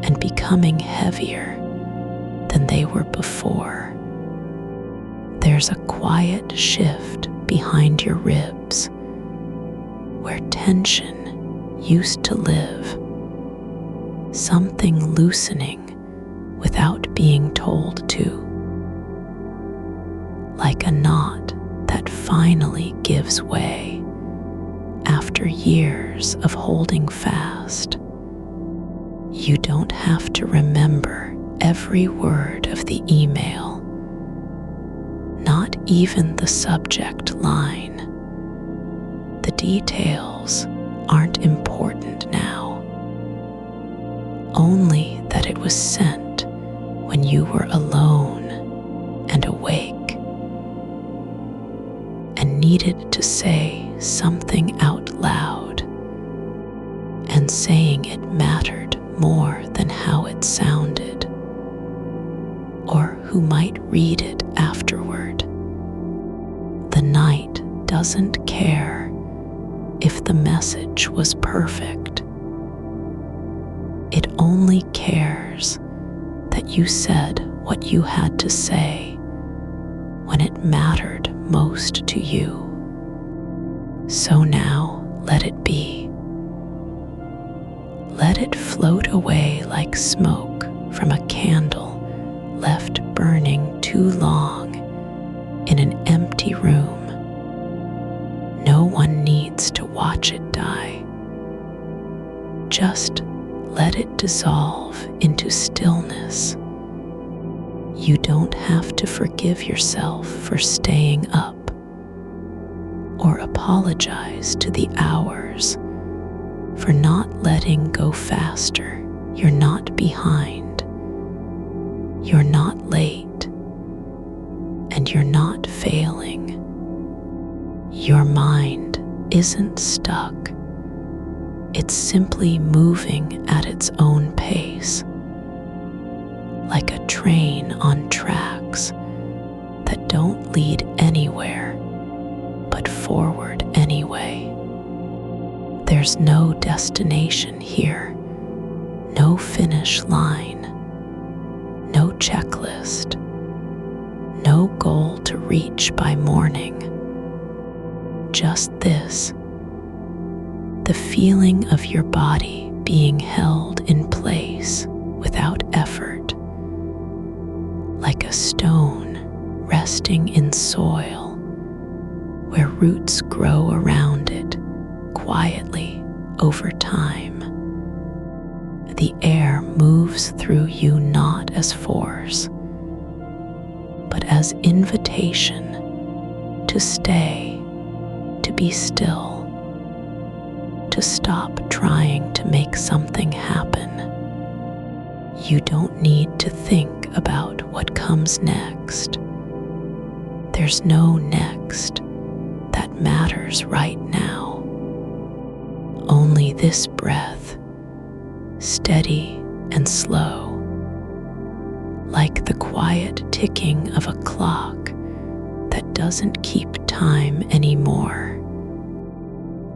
S1: and becoming heavier than they were before. There's a quiet shift behind your ribs where tension used to live, something loosening without being told to, like a knot that finally gives way after years of holding fast. You don't have to remember every word of the email, not even the subject line. The details aren't important now, only that it was sent when you were alone and awake and needed to say something out loud, and saying it mattered more than how it sounded or who might read it afterward. The night doesn't care if the message was perfect. It only cares that you said what you had to say when it mattered most to you. So now let it be. Let it float away like smoke from a candle left burning too long in an empty room. No one needs to watch it die. Just let it dissolve into stillness. You don't have to forgive yourself for staying up or apologize to the hours for not letting go faster. You're not behind. You're not late. And you're not failing. Your mind isn't stuck. It's simply moving at its own pace, like a train on tracks that don't lead anywhere but forward anyway. There's no destination here, no finish line, no checklist, no goal to reach by morning. Just this, the feeling of your body being held in place without effort, like a stone roots grow around it quietly over time. The air moves through you not as force, but as invitation to stay, to be still, to stop trying to make something happen. You don't need to think about what comes next. There's no next that matters right now. Only this breath, steady and slow, like the quiet ticking of a clock that doesn't keep time anymore.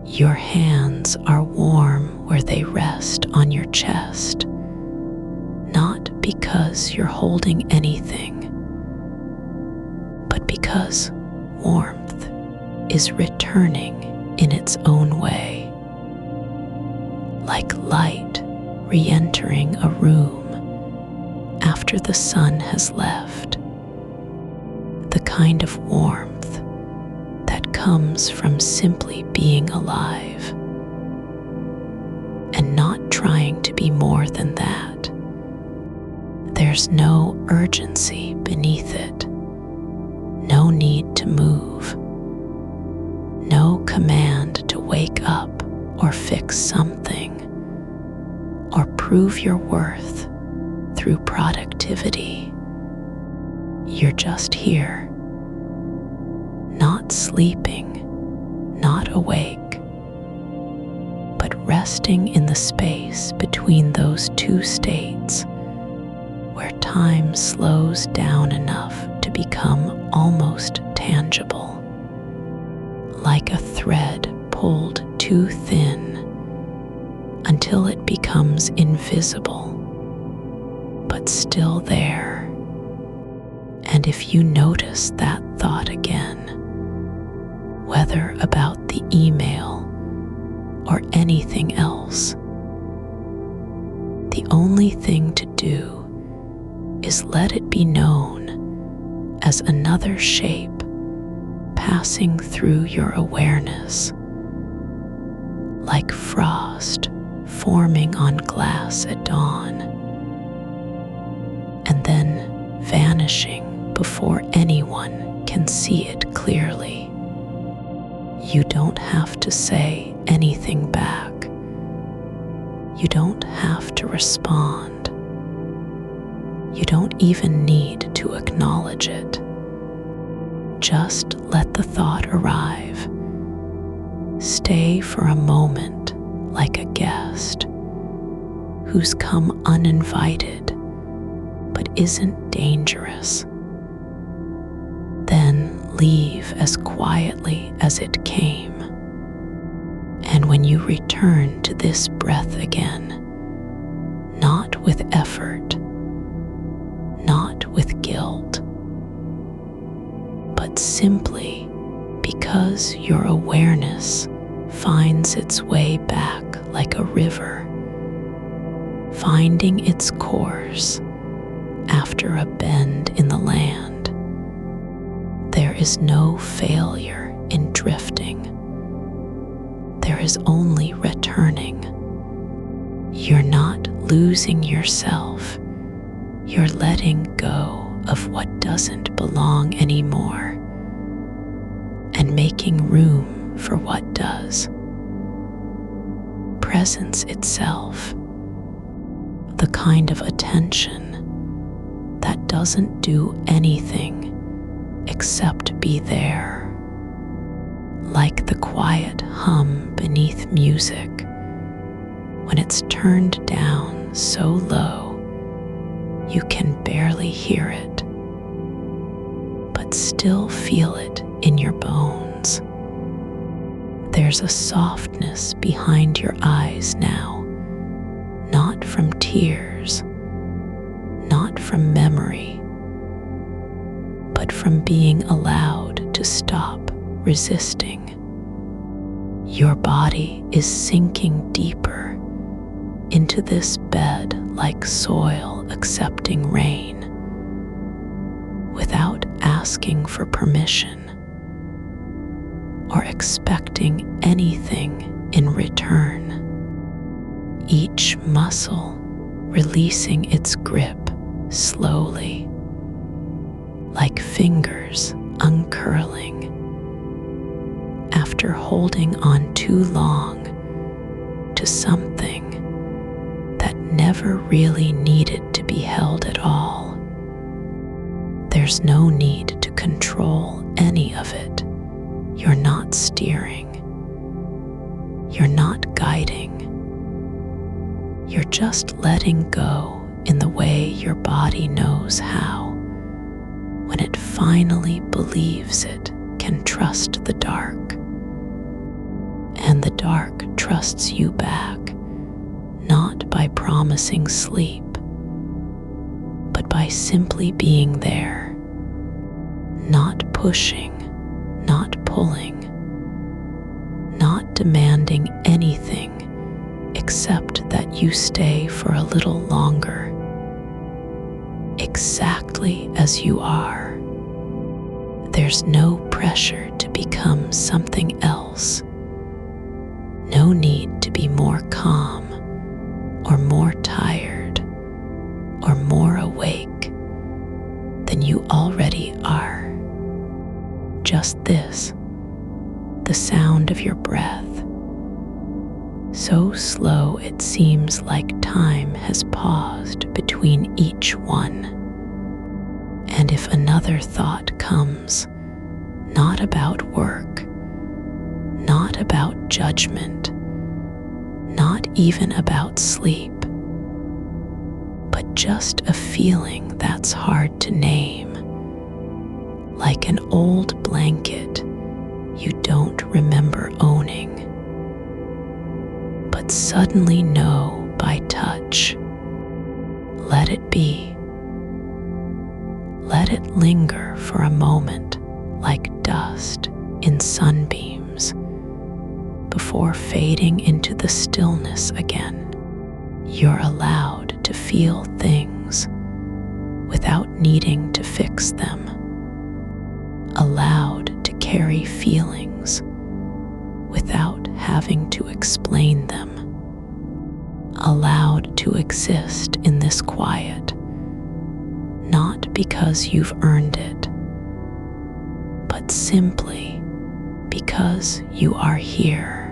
S1: Your hands are warm where they rest on your chest, not because you're holding anything, but because warmth is returning in its own way, like light re-entering a room after the sun has left, the kind of warmth that comes from simply being alive and not trying to be more than that. There's no urgency beneath it, no need to move, no command to wake up or fix something or prove your worth through productivity. You're just here, not sleeping, not awake, but resting in the space between those two states where time slows down enough to become almost tangible, like a thread pulled too thin until it becomes invisible, but still there. And if you notice that thought again, whether about the email or anything else, the only thing to do is let it be known as another shape passing through your awareness, like frost forming on glass at dawn, and then vanishing before anyone can see it clearly. You don't have to say anything back. You don't have to respond. You don't even need to acknowledge it. Just let the thought arrive. Stay for a moment like a guest who's come uninvited but isn't dangerous. Then leave as quietly as it came. And when you return to this breath again, not with effort, not with guilt, but simply because your awareness finds its way back like a river, finding its course after a bend in the land. There is no failure in drifting. There is only returning. You're not losing yourself. You're letting go of what doesn't belong anymore and making room for what does. Presence itself, the kind of attention that doesn't do anything except be there, like the quiet hum beneath music when it's turned down so low you can barely hear it, but still feel it in your bones. There's a softness behind your eyes now, not from tears, not from memory, but from being allowed to stop resisting. Your body is sinking deeper into this bed like soil accepting rain, without asking for permission. or expecting anything in return. Each muscle releasing its grip slowly, like fingers uncurling after holding on too long to something that never really needed to be held at all. There's no need to control any of it. You're not steering. You're not guiding. You're just letting go in the way your body knows how, when it finally believes it can trust the dark. And the dark trusts you back, not by promising sleep, but by simply being there, not pushing, not pulling, not demanding anything except that you stay for a little longer, exactly as you are. There's no pressure to become something else. No need to be more calm, or more tired, or more awake than you already are. Just this, the sound of your breath, so slow it seems like time has paused between each one. And if another thought comes, not about work, not about judgment, not even about sleep, but just a feeling that's hard to name, like an old blanket you don't remember owning, but suddenly know by touch. Let it be. Let it linger for a moment like dust in sunbeams before fading into the stillness again. You're allowed to feel things without needing to fix them, allowed to carry feelings without having to explain them, allowed to exist in this quiet, not because you've earned it, but simply because you are here.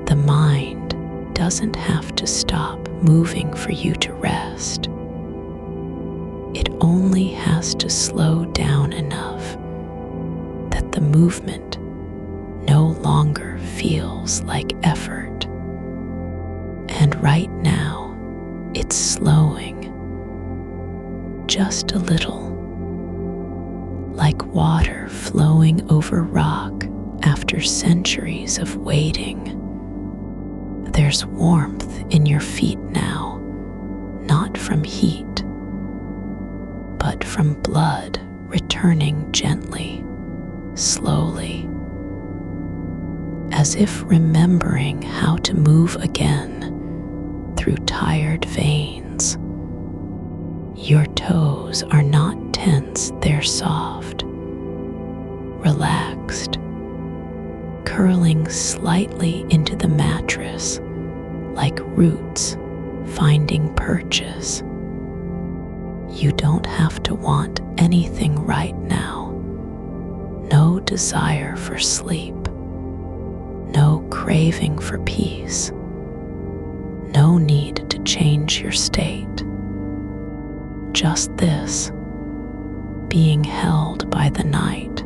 S1: The mind doesn't have to stop moving for you to rest. It only has to slow down enough that the movement no longer feels like effort. And right now, it's slowing just a little, like water flowing over rock after centuries of waiting. There's warmth in your feet now, not from heat, but from blood returning gently, slowly, as if remembering how to move again through tired veins. Your toes are not tense, they're soft, relaxed, curling slightly into the mattress like roots finding purchase. You don't have to want anything right now. No desire for sleep, no craving for peace, no need to change your state. Just this, being held by the night,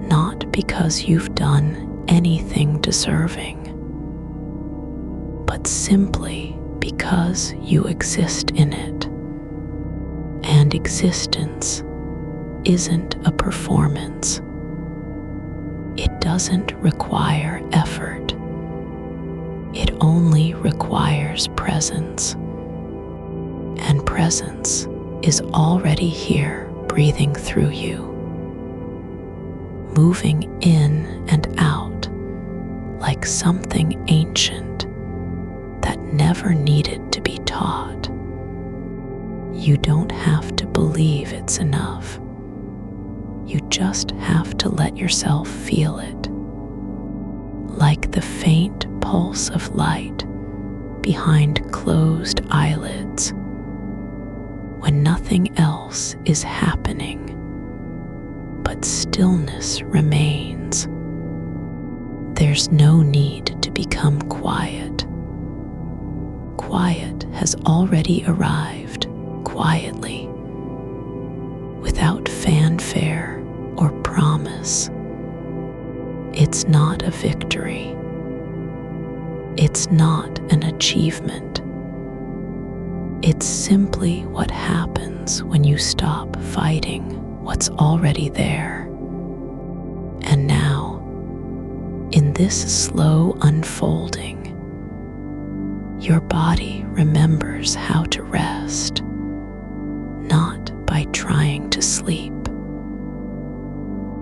S1: not because you've done anything deserving, but simply because you exist in it. And existence isn't a performance. It doesn't require effort. It only requires presence. And presence is already here, breathing through you, moving in and out like something ancient that never needed to be taught. You don't have to believe it's enough. You just have to let yourself feel it, like the faint pulse of light behind closed eyelids when nothing else is happening, but stillness remains. There's no need to become quiet. Quiet has already arrived quietly, without fanfare or promise. It's not a victory. It's not an achievement. It's simply what happens when you stop fighting what's already there. And now, in this slow unfolding, your body remembers how to rest, not by trying to sleep,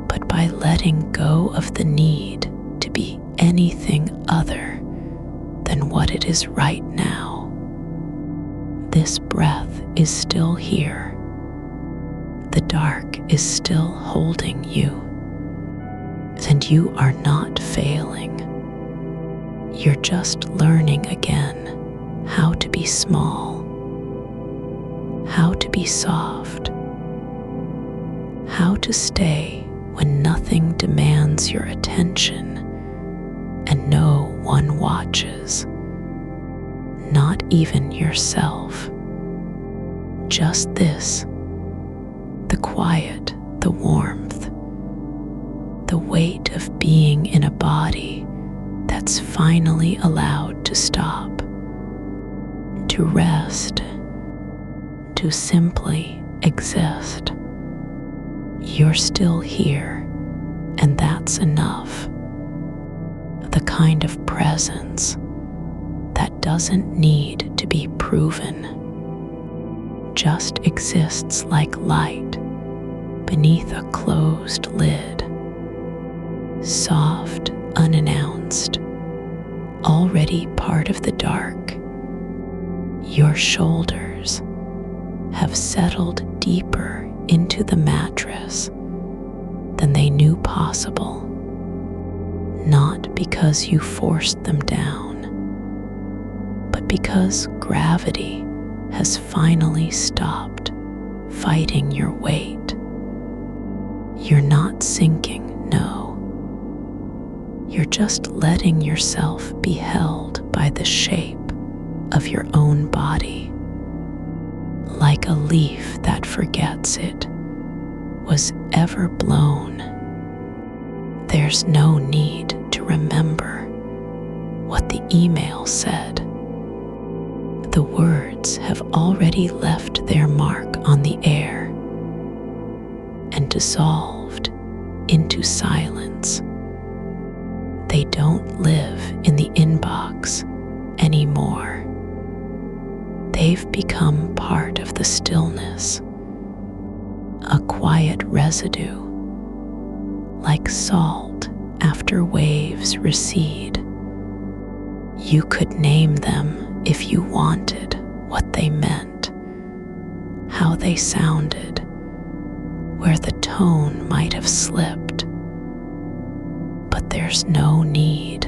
S1: but by letting go of the need to be anything other than what it is right now. This breath is still here. The dark is still holding you, and you are not failing. You're just learning again how to be small, how to be soft, how to stay when nothing demands your attention and no one watches, not even yourself. Just this, the quiet, the warmth, the weight of being in a body that's finally allowed to stop, to rest, to simply exist. You're still here, and that's enough. The kind of presence that doesn't need to be proven, just exists like light beneath a closed lid, soft, unannounced, already part of the dark. Your shoulders have settled deeper into the mattress than they knew possible, not because you forced them down, but because gravity has finally stopped fighting your weight. You're not sinking, no. You're just letting yourself be held by the shape of your own body, like a leaf that forgets it was ever blown. There's no need to remember what the email said. The words have already left their mark on the air and dissolved into silence. They don't live in the inbox anymore. They've become part of the stillness, a quiet residue, like salt after waves recede. You could name them if you wanted what they meant, how they sounded, where the tone might have slipped. But there's no need.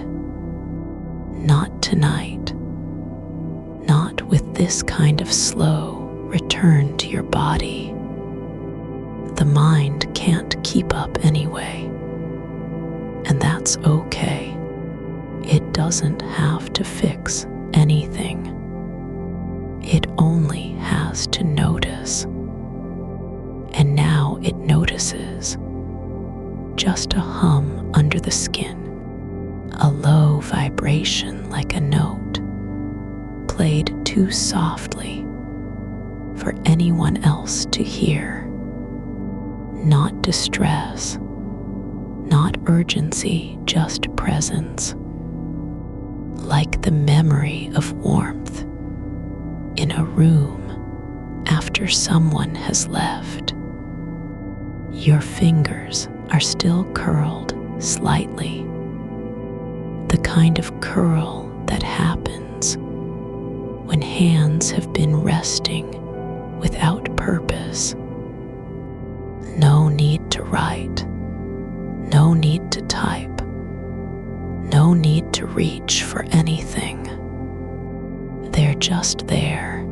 S1: Not tonight. Not with this kind of slow return to your body. The mind can't keep up anyway, and that's okay. It doesn't have to fix anything. It only has to notice. And now it notices just a hum under the skin, a low vibration like a note, played too softly for anyone else to hear. Not distress, not urgency, just presence, like the memory of warmth in a room after someone has left. Your fingers are still curled slightly, the kind of curl that happens when hands have been resting without purpose. No need to write, no need to type, no need to reach for anything. They're just there,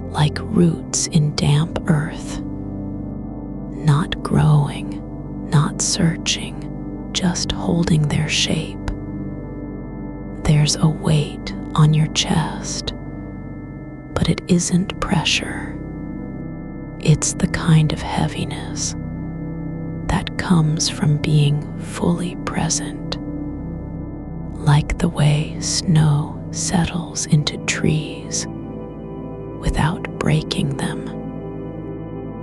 S1: like roots in damp earth, not growing, not searching, just holding their shape. There's a weight on your chest, but it isn't pressure. It's the kind of heaviness that comes from being fully present, like the way snow settles into trees without breaking them.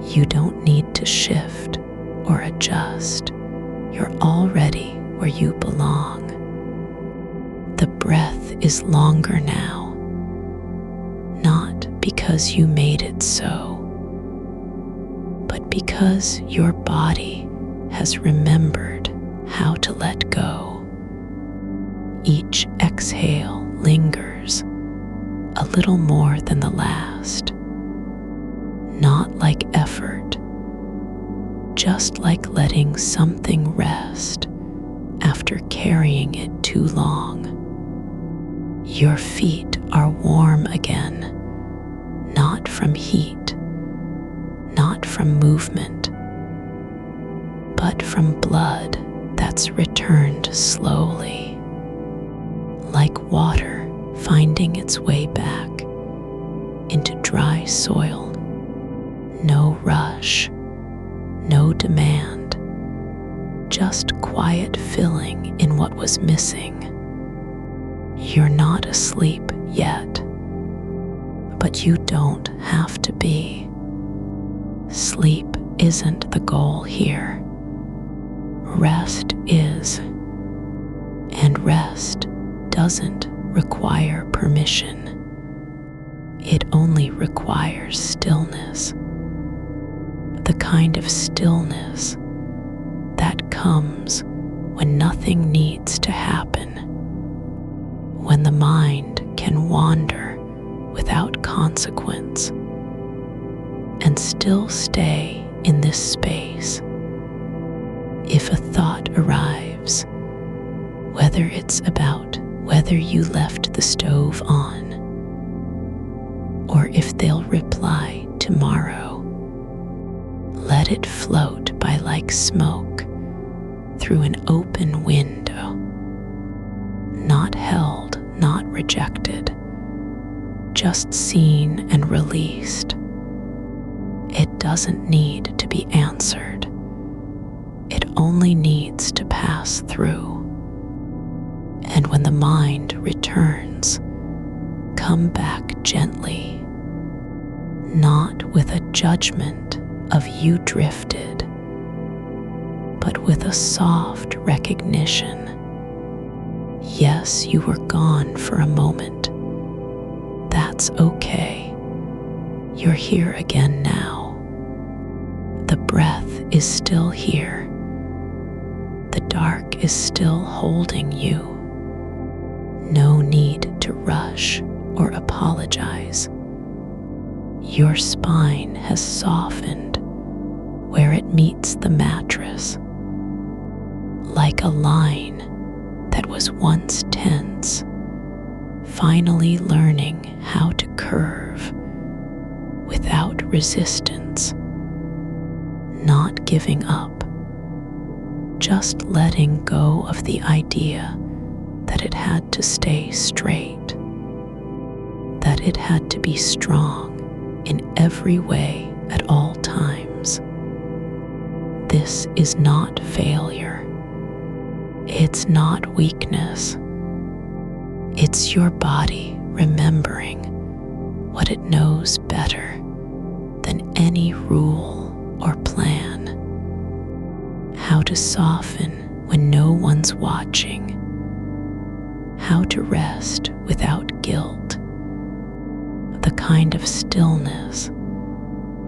S1: You don't need to shift or adjust. You're already where you belong. The breath is longer now, not because you made it so, but because your body has remembered how to let go. Each exhale lingers a little more than the last, not like effort, just like letting something rest after carrying it too long. Your feet are warm again, not from heat, not from movement, but from blood that's returned slowly, like water finding its way back into dry soil. No rush, no demand, just quiet filling in what was missing. You're not asleep yet, but you don't have to be. Sleep isn't the goal here. Rest is, and rest doesn't require permission. It only requires stillness, the kind of stillness that comes when nothing needs to happen, when the mind can wander without consequence and still stay in this space. If a thought arrives, whether it's about whether you left the stove on, or if they'll reply tomorrow, let it float by like smoke through an open window, not held, not rejected, just seen and released. It doesn't need to be answered. It only needs to pass through. And when the mind returns, come back gently, not with a judgment of you drifted, but with a soft recognition. Yes, you were gone for a moment. That's okay. You're here again now. The breath is still here. The dark is still holding you. No need to rush or apologize. Your spine has softened where it meets the mattress, like a line that was once tense, finally learning how to curve without resistance, not giving up, just letting go of the idea that it had to stay straight, that it had to be strong in every way at all times. This is not failure. It's not weakness. It's your body remembering what it knows better than any rule or plan. How to soften when no one's watching. How to rest without guilt. The kind of stillness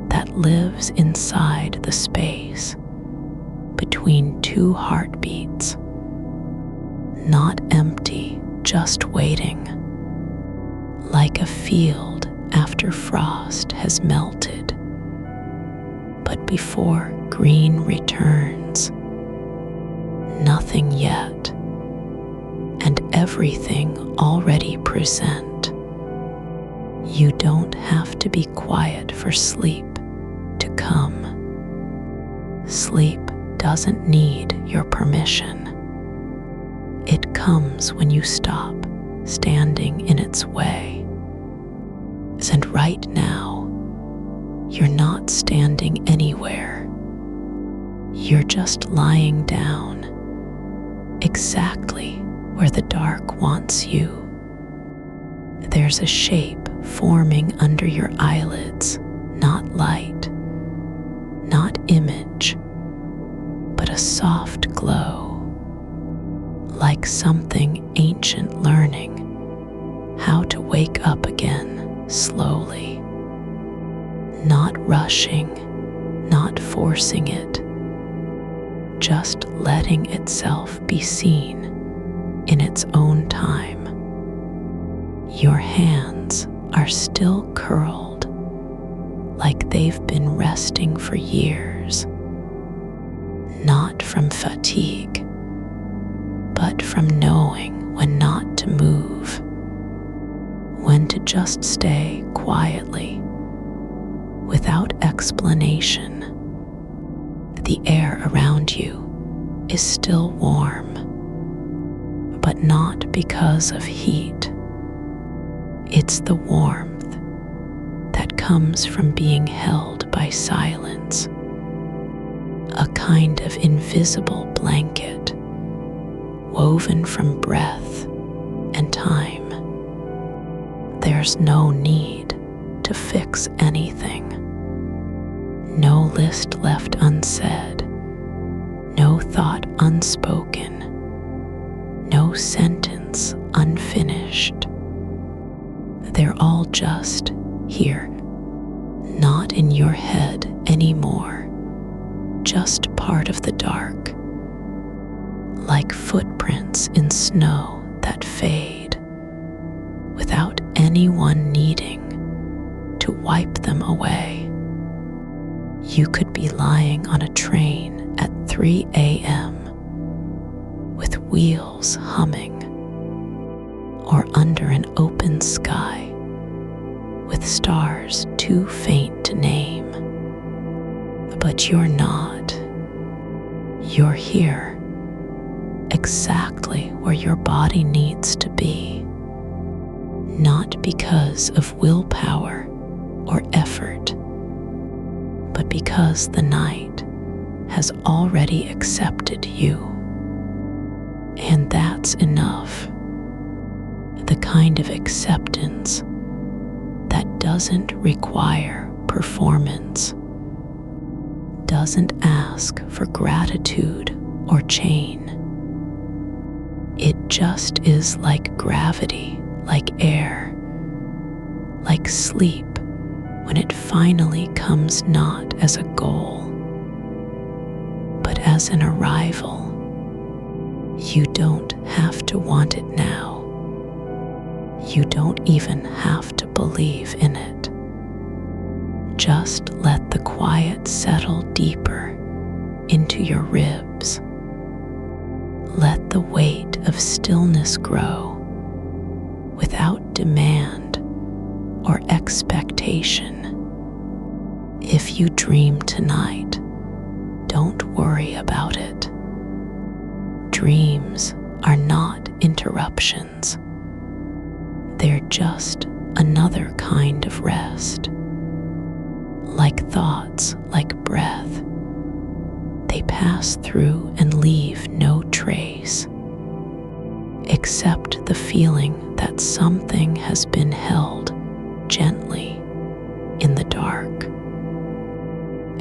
S1: that lives inside the space between two heartbeats, not empty, just waiting, like a field after frost has melted, but before screen returns. Nothing yet, and everything already present. You don't have to be quiet for sleep to come. Sleep doesn't need your permission. It comes when you stop standing in its way. And right now, you're not standing anywhere. You're just lying down, exactly where the dark wants you. There's a shape forming under your eyelids, not light, not image, but a soft glow, like something ancient learning how to wake up again slowly, not rushing, not forcing it, just letting itself be seen in its own time. Your hands are still curled, like they've been resting for years, not from fatigue, but from knowing when not to move, when to just stay quietly, without explanation. The air around you is still warm, but not because of heat. It's the warmth that comes from being held by silence, a kind of invisible blanket woven from breath and time. There's no need to fix anything. No list left unsaid, no thought unspoken, no sentence unfinished. They're all just here, not in your head anymore, just part of the dark, like footprints in snow that fade, without anyone needing to wipe them away. You could be lying on a train at 3 a.m. with wheels humming, or under an open sky with stars too faint to name. But you're not. You're here, exactly where your body needs to be, not because of willpower or effort, but because the night has already accepted you. And that's enough. The kind of acceptance that doesn't require performance, doesn't ask for gratitude or chain. It just is like gravity, like air, like sleep when it finally comes not as a goal, but as an arrival. You don't have to want it now. You don't even have to believe in it. Just let the quiet settle deeper into your ribs. Let the weight of stillness grow without demand or expectation. If you dream tonight, don't worry about it. Dreams are not interruptions. They're just another kind of rest. Like thoughts, like breath, they pass through and leave no trace, except the feeling that something has been held gently in the dark.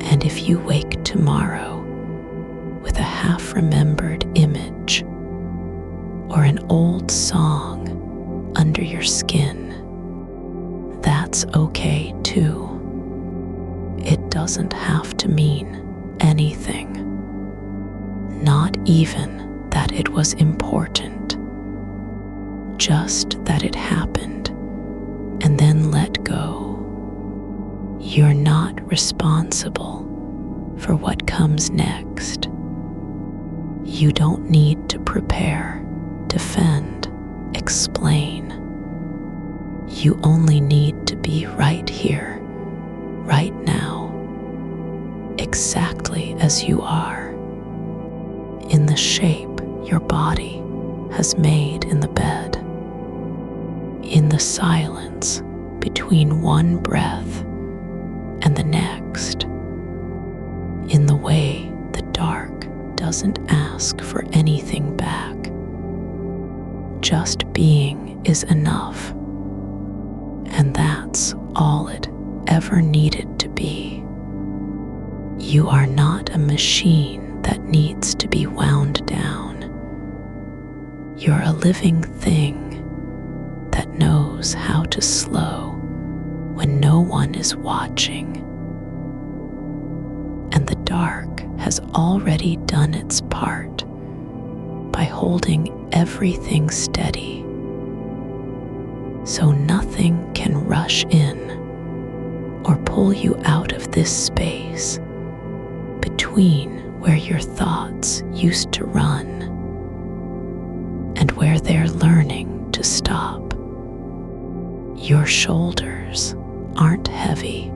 S1: And if you wake tomorrow with a half-remembered image or an old song under your skin, that's okay too. It doesn't have to mean anything, not even that it was important, just that it happened and then let go. You're not responsible for what comes next. You don't need to prepare, defend, explain. You only need to be right here, right now, exactly as you are, in the shape your body has made in the bed, in the silence between one breath and the next, in the way the dark doesn't ask for anything back. Just being is enough, and that's all it ever needed to be. You are not a machine that needs to be wound down. You're a living thing that knows how to slow when no one is watching. And the dark has already done its part by holding everything steady, so nothing can rush in or pull you out of this space between where your thoughts used to run and where they're learning to stop. Your shoulders aren't heavy.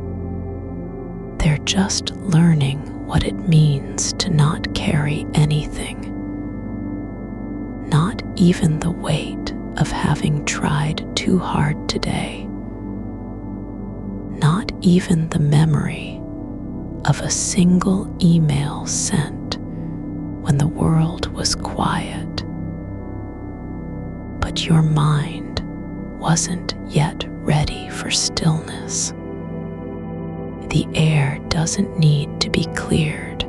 S1: They're just learning what it means to not carry anything, not even the weight of having tried too hard today, not even the memory of a single email sent when the world was quiet. But your mind wasn't yet ready for stillness. The air doesn't need to be cleared.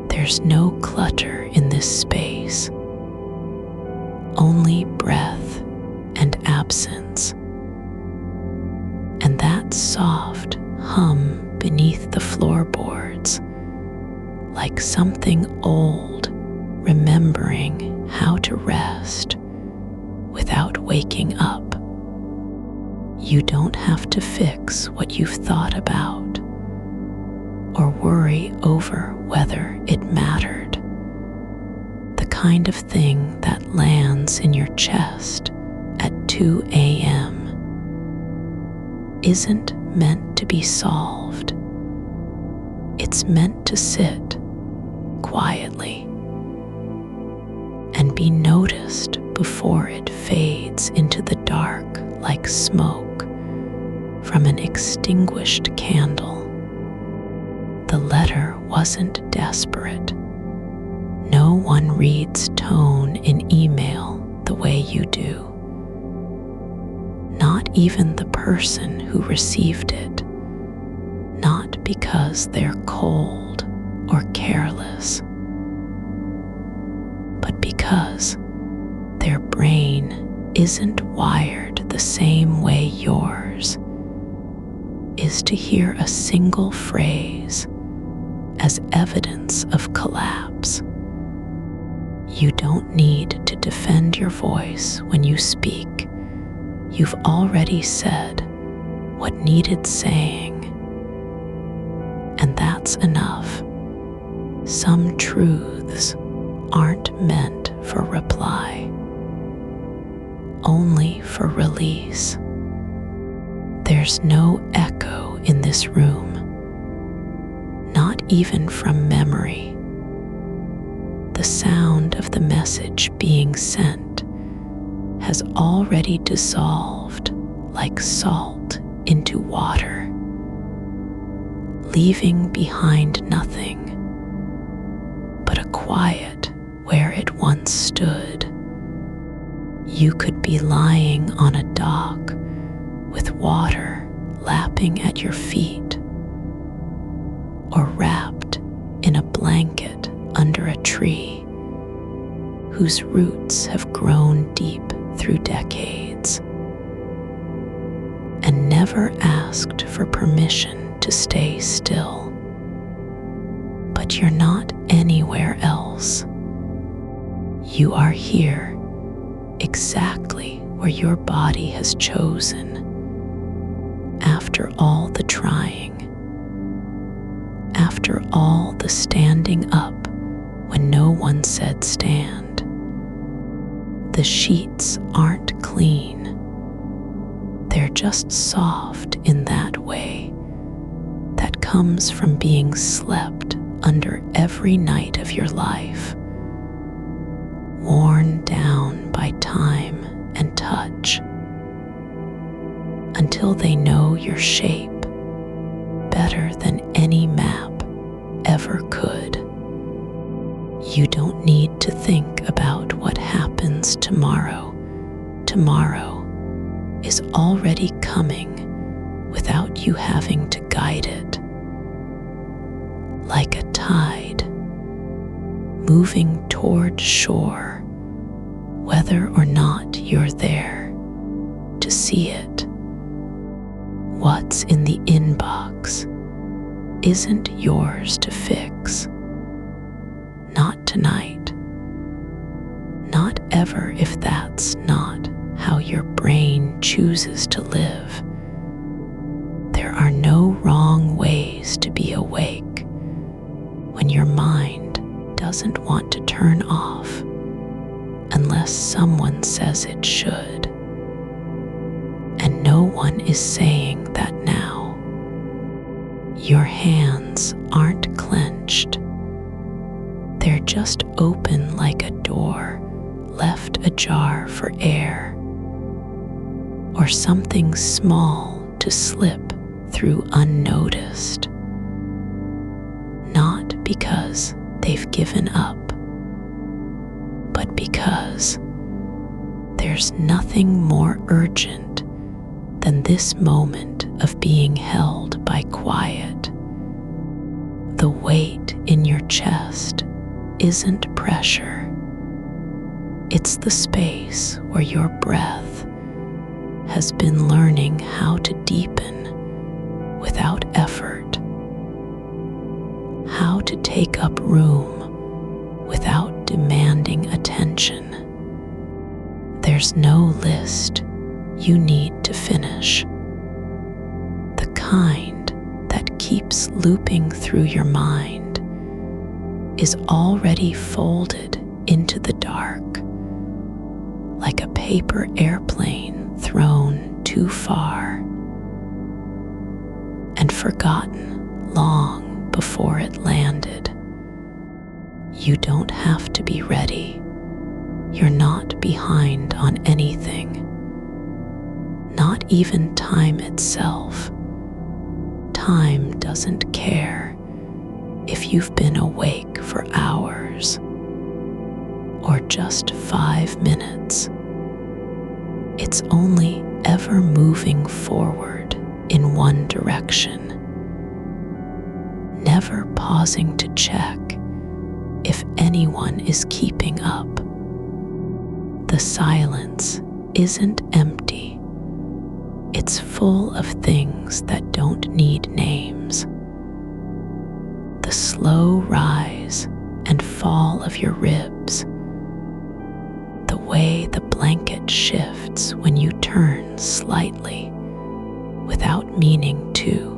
S1: There's no clutter in this space, only breath and absence. And that soft hum beneath the floorboards, like something old remembering how to rest without waking up. You don't have to fix what you've thought about or worry over whether it mattered. The kind of thing that lands in your chest at 2 a.m. isn't meant to be solved. It's meant to sit quietly and be noticed before it fades into the dark like smoke from an extinguished candle. The letter wasn't desperate. No one reads tone in email the way you do. Not even the person who received it. Not because they're cold or careless, but because their brain isn't wired the same way yours is, to hear a single phrase as evidence of collapse. You don't need to defend your voice when you speak. You've already said what needed saying, and that's enough. Some truths aren't meant for reply, only for release. There's no echo in this room, not even from memory. The sound of the message being sent has already dissolved like salt into water, leaving behind nothing but a quiet where it once stood. You could be lying on a dock with water lapping at your feet, or wrapped in a blanket under a tree whose roots have grown deep through decades and never asked for permission to stay still. But you're not anywhere else. You are here, exactly where your body has chosen. After all the trying, after after all the standing up when no one said stand. The sheets aren't clean. They're just soft in that way that comes from being slept under every night of your life, worn down by time and touch, until they know your shape better than any map ever could. You don't need to think about what happens tomorrow. Tomorrow is already coming without you having to guide it. Like a tide, moving toward shore, whether or not you're there to see it. What's in the inbox isn't yours to fix. Not tonight. Not ever, if that's not how your brain chooses to live. There are no wrong ways to be awake when your mind doesn't want to turn off unless someone says it should. And no one is saying that now. Your hands aren't clenched. They're just open like a door left ajar for air, or something small to slip through unnoticed. Not because they've given up, but because there's nothing more urgent than this moment of being held by quiet. The weight in your chest isn't pressure. It's the space where your breath has been learning how to deepen without effort, how to take up room without demanding attention. There's no list you need to finish. The kind that keeps looping through your mind is already folded into the dark, like a paper airplane thrown too far and forgotten long before it landed. You don't have to be ready. You're not behind on anything, not even time itself. Time doesn't care if you've been awake for hours or just 5 minutes. It's only ever moving forward in one direction, never pausing to check if anyone is keeping up. The silence isn't empty. It's full of things that don't need names. The slow rise and fall of your ribs, the way the blanket shifts when you turn slightly without meaning to,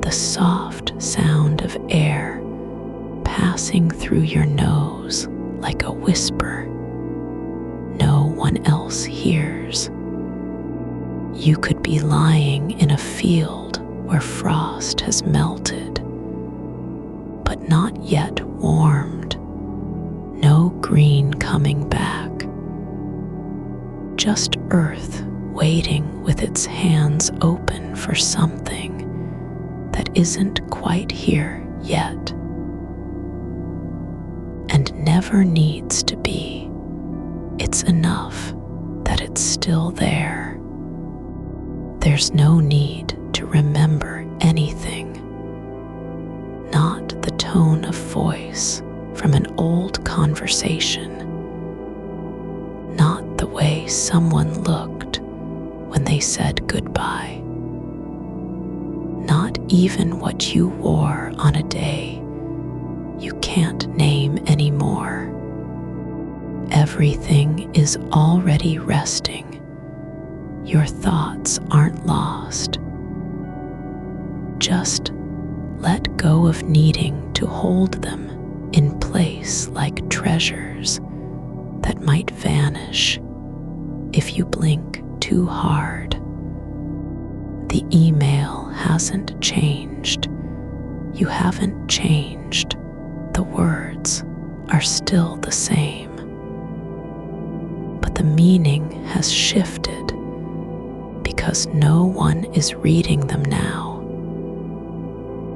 S1: the soft sound of air passing through your nose like a whisper no one else hears. You could be lying in a field where frost has melted, but not yet warmed. No green coming back. Just earth waiting with its hands open for something that isn't quite here yet and never needs to be. It's enough that it's still there. There's no need to remember anything, not the tone of voice from an old conversation, not the way someone looked when they said goodbye, not even what you wore on a day you can't name anymore. Everything is already resting. Your thoughts aren't lost. Just let go of needing to hold them in place like treasures that might vanish if you blink too hard. The email hasn't changed. You haven't changed. The words are still the same. But the meaning has shifted because no one is reading them now,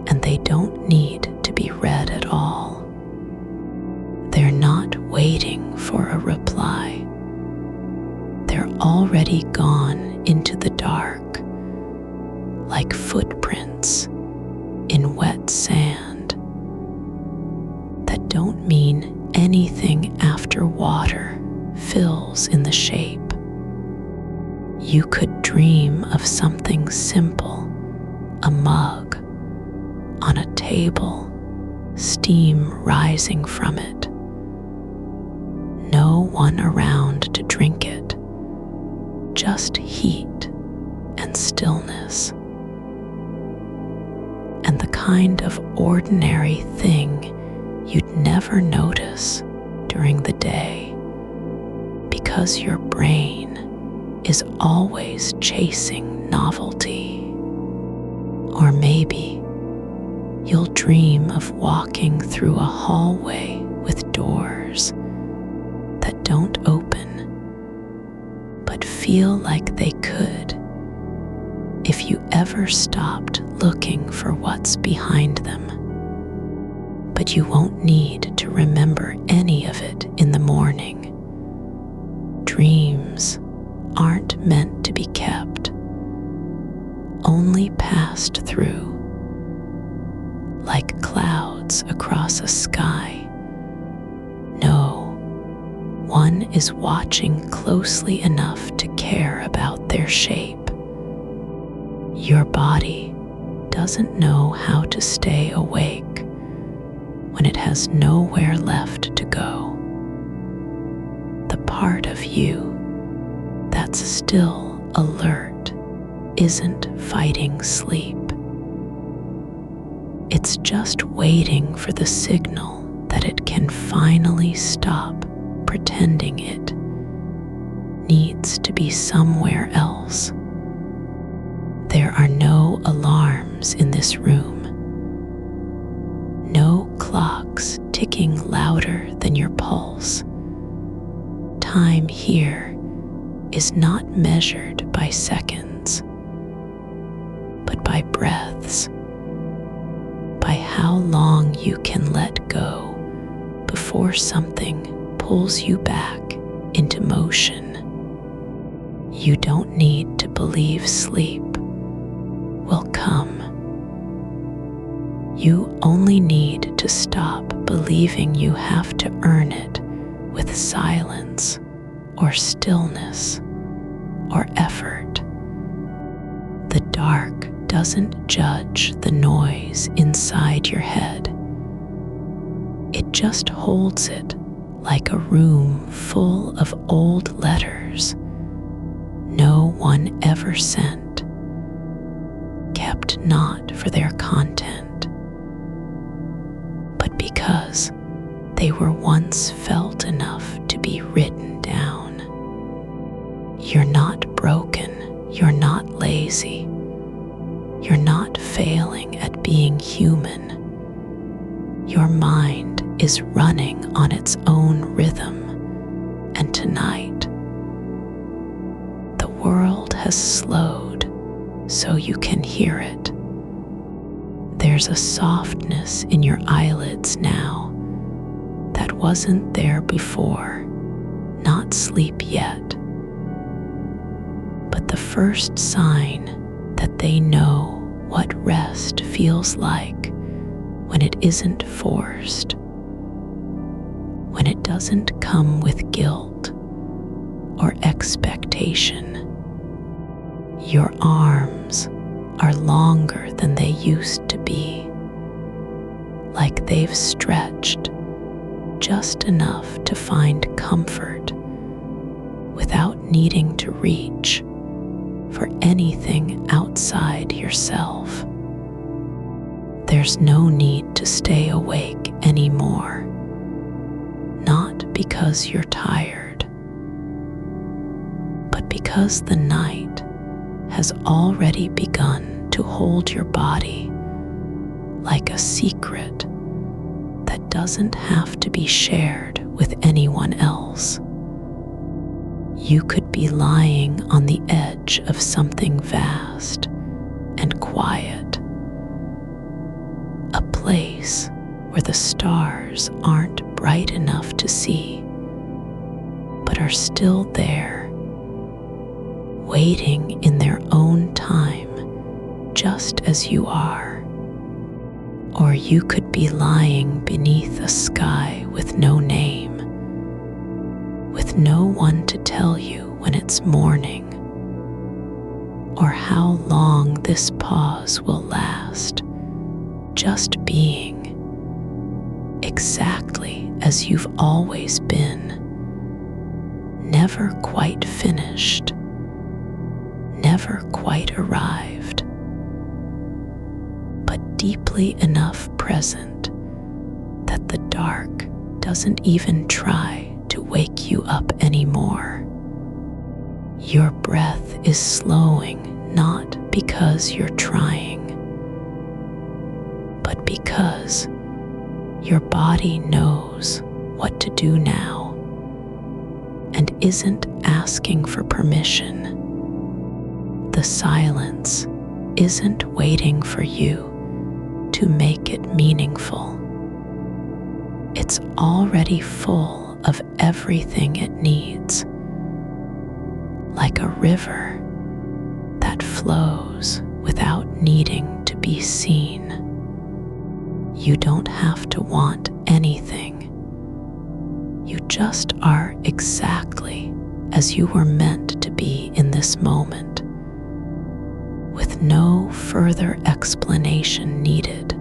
S1: and they don't need to be read at all. They're not waiting for a reply. They're already gone into the dark, like footprints in wet sand that don't mean anything after water fills in the shape. You could dream of something simple, a mug on a table, steam rising from it. No one around to drink it, just heat and stillness. And the kind of ordinary thing you'd never notice during the day because your brain is always chasing novelty. Or maybe you'll dream of walking through a hallway with doors that don't open, but feel like they could if you ever stopped looking for what's behind them. But you won't need to remember any of it in the morning. Dreams aren't meant to be kept, only passed through, like clouds across a sky. No, one is watching closely enough to care about their shape. Your body doesn't know how to stay awake when it has nowhere left to go. The part of you that's still alert isn't fighting sleep. It's just waiting for the signal that it can finally stop pretending it needs to be somewhere else. There are no alarms in this room. No clocks ticking louder than your pulse. Time here is not measured by seconds, but by breaths, by how long you can let go before something pulls you back into motion. You don't need to believe sleep will come. You only need to stop believing you have to earn it with silence or stillness or effort. The dark doesn't judge the noise inside your head. It just holds it like a room full of old letters no one ever sent, kept not for their content, but because they were once felt enough to be written down. You're not broken, you're not lazy, you're not failing at being human. Your mind is running on its own rhythm, and tonight, the world has slowed so you can hear it. There's a softness in your eyelids now that wasn't there before, not sleep yet, but the first sign that they know what rest feels like when it isn't forced, when it doesn't come with guilt or expectation. Your arms are longer than they used to be, like they've stretched just enough to find comfort without needing to reach for anything outside yourself. There's no need to stay awake anymore, not because you're tired, but because the night has already begun to hold your body like a secret that doesn't have to be shared with anyone else. You could be lying on the edge of something vast and quiet, a place where the stars aren't bright enough to see, but are still there, waiting in their own time, just as you are. Or you could be lying beneath a sky with no name, with no one to tell you when it's morning, or how long this pause will last, just being exactly as you've always been, never quite finished, never quite arrived, but deeply enough present that the dark doesn't even try to wake you up anymore. Your breath is slowing not because you're trying, but because your body knows what to do now and isn't asking for permission. The silence isn't waiting for you to make it meaningful. It's already full of everything it needs, like a river that flows without needing to be seen. You don't have to want anything. You just are exactly as you were meant to be in this moment, with no further explanation needed,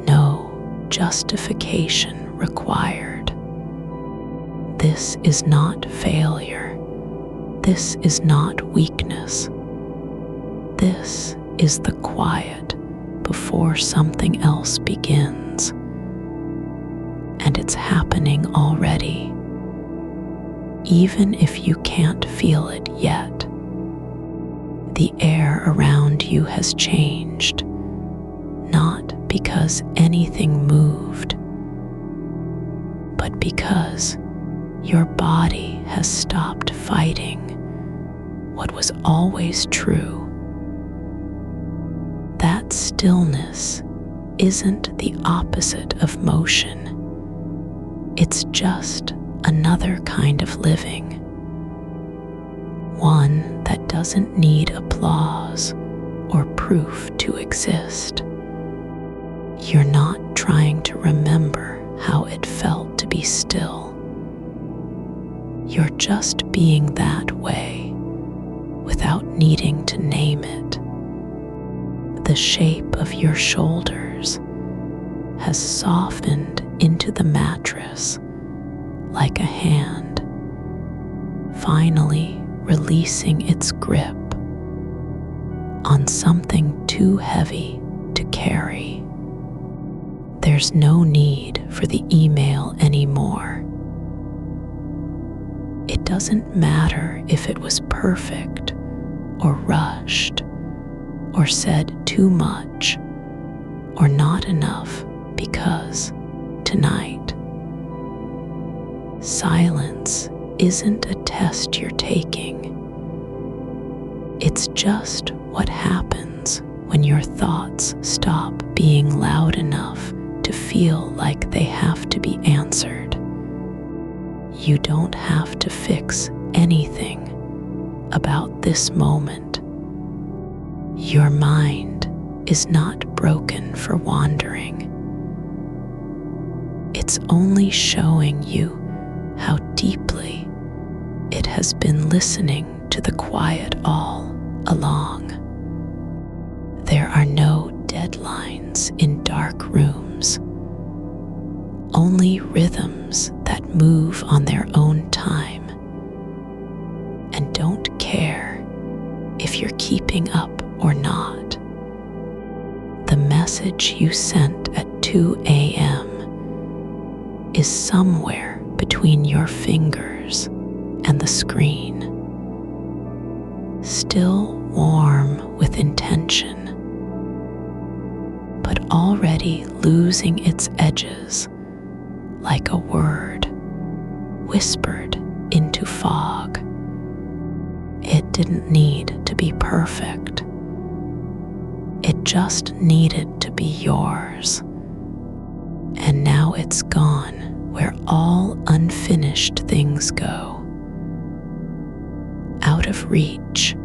S1: no justification required. This is not failure. This is not weakness. This is the quiet before something else begins. And it's happening already, even if you can't feel it yet. The air around you has changed, not because anything moved, but because your body has stopped fighting what was always true. That stillness isn't the opposite of motion. It's just another kind of living, one that doesn't need applause or proof to exist. You're not trying to remember how it felt to be still. You're just being that way without needing to name it. The shape of your shoulders has softened into the mattress like a hand, finally releasing its grip on something too heavy to carry. There's no need for the email anymore. It doesn't matter if it was perfect or rushed or said too much or not enough, because tonight, silence isn't a test you're taking. It's just what happens when your thoughts stop being loud enough to feel like they have to be answered. You don't have to fix anything about this moment. Your mind is not broken for wandering. It's only showing you how deeply it has been listening to the quiet all along. There are no deadlines in dark rooms, only rhythms that move on their own time and don't care if you're keeping up or not. The message message you sent at 2 a.m. is somewhere between your fingers and the screen, still warm with intention, but already losing its edges like a word whispered into fog. It didn't need to be perfect. It just needed to be yours. And now it's gone where all unfinished things go. Out of reach,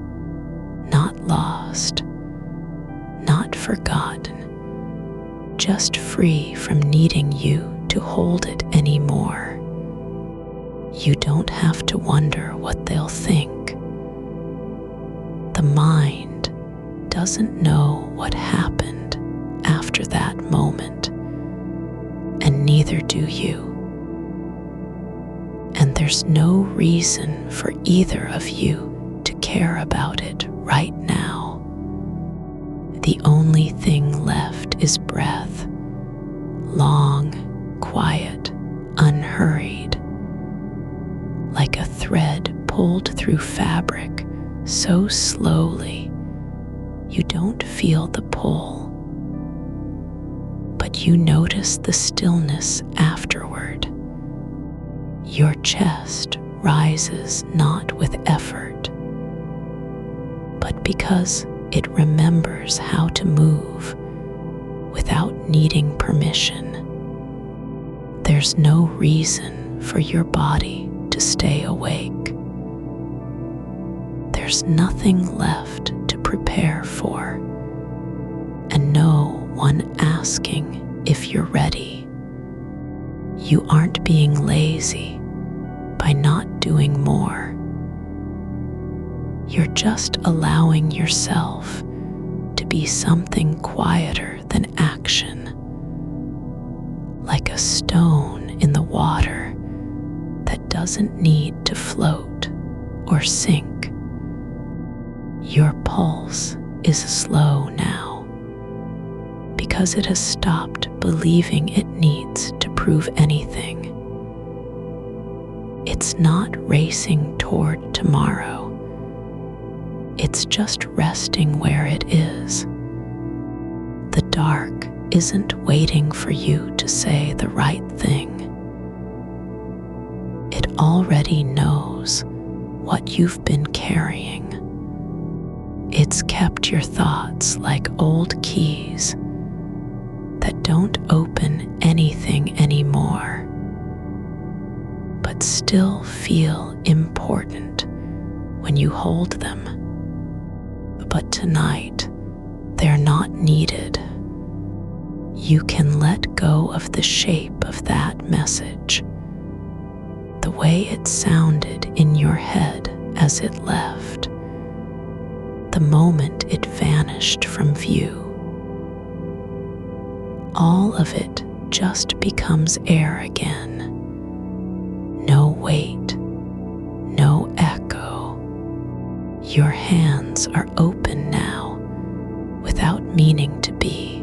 S1: not lost, not forgotten, just free from needing you to hold it anymore. You don't have to wonder what they'll think. The mind doesn't know what happened after that moment, and neither do you. And there's no reason for either of you to care about it right now. The only thing left is breath, long, quiet, unhurried, like a thread pulled through fabric so slowly you don't feel the pull, but you notice the stillness afterward. Your chest rises not with effort, but because it remembers how to move without needing permission. There's no reason for your body to stay awake. There's nothing left to prepare for, and no one asking if you're ready. You aren't being lazy by not doing more. You're just allowing yourself to be something quieter than action, like a stone in the water that doesn't need to float or sink. Your pulse is slow now because it has stopped believing it needs to prove anything. It's not racing toward tomorrow. It's just resting where it is. The dark isn't waiting for you to say the right thing. It already knows what you've been carrying. It's kept your thoughts like old keys that don't open anything anymore, but still feel important when you hold them. But tonight, they're not needed. You can let go of the shape of that message, the way it sounded in your head as it left, the moment it vanished from view. All of it just becomes air again. No weight, no echo. Your hands are open now without meaning to be,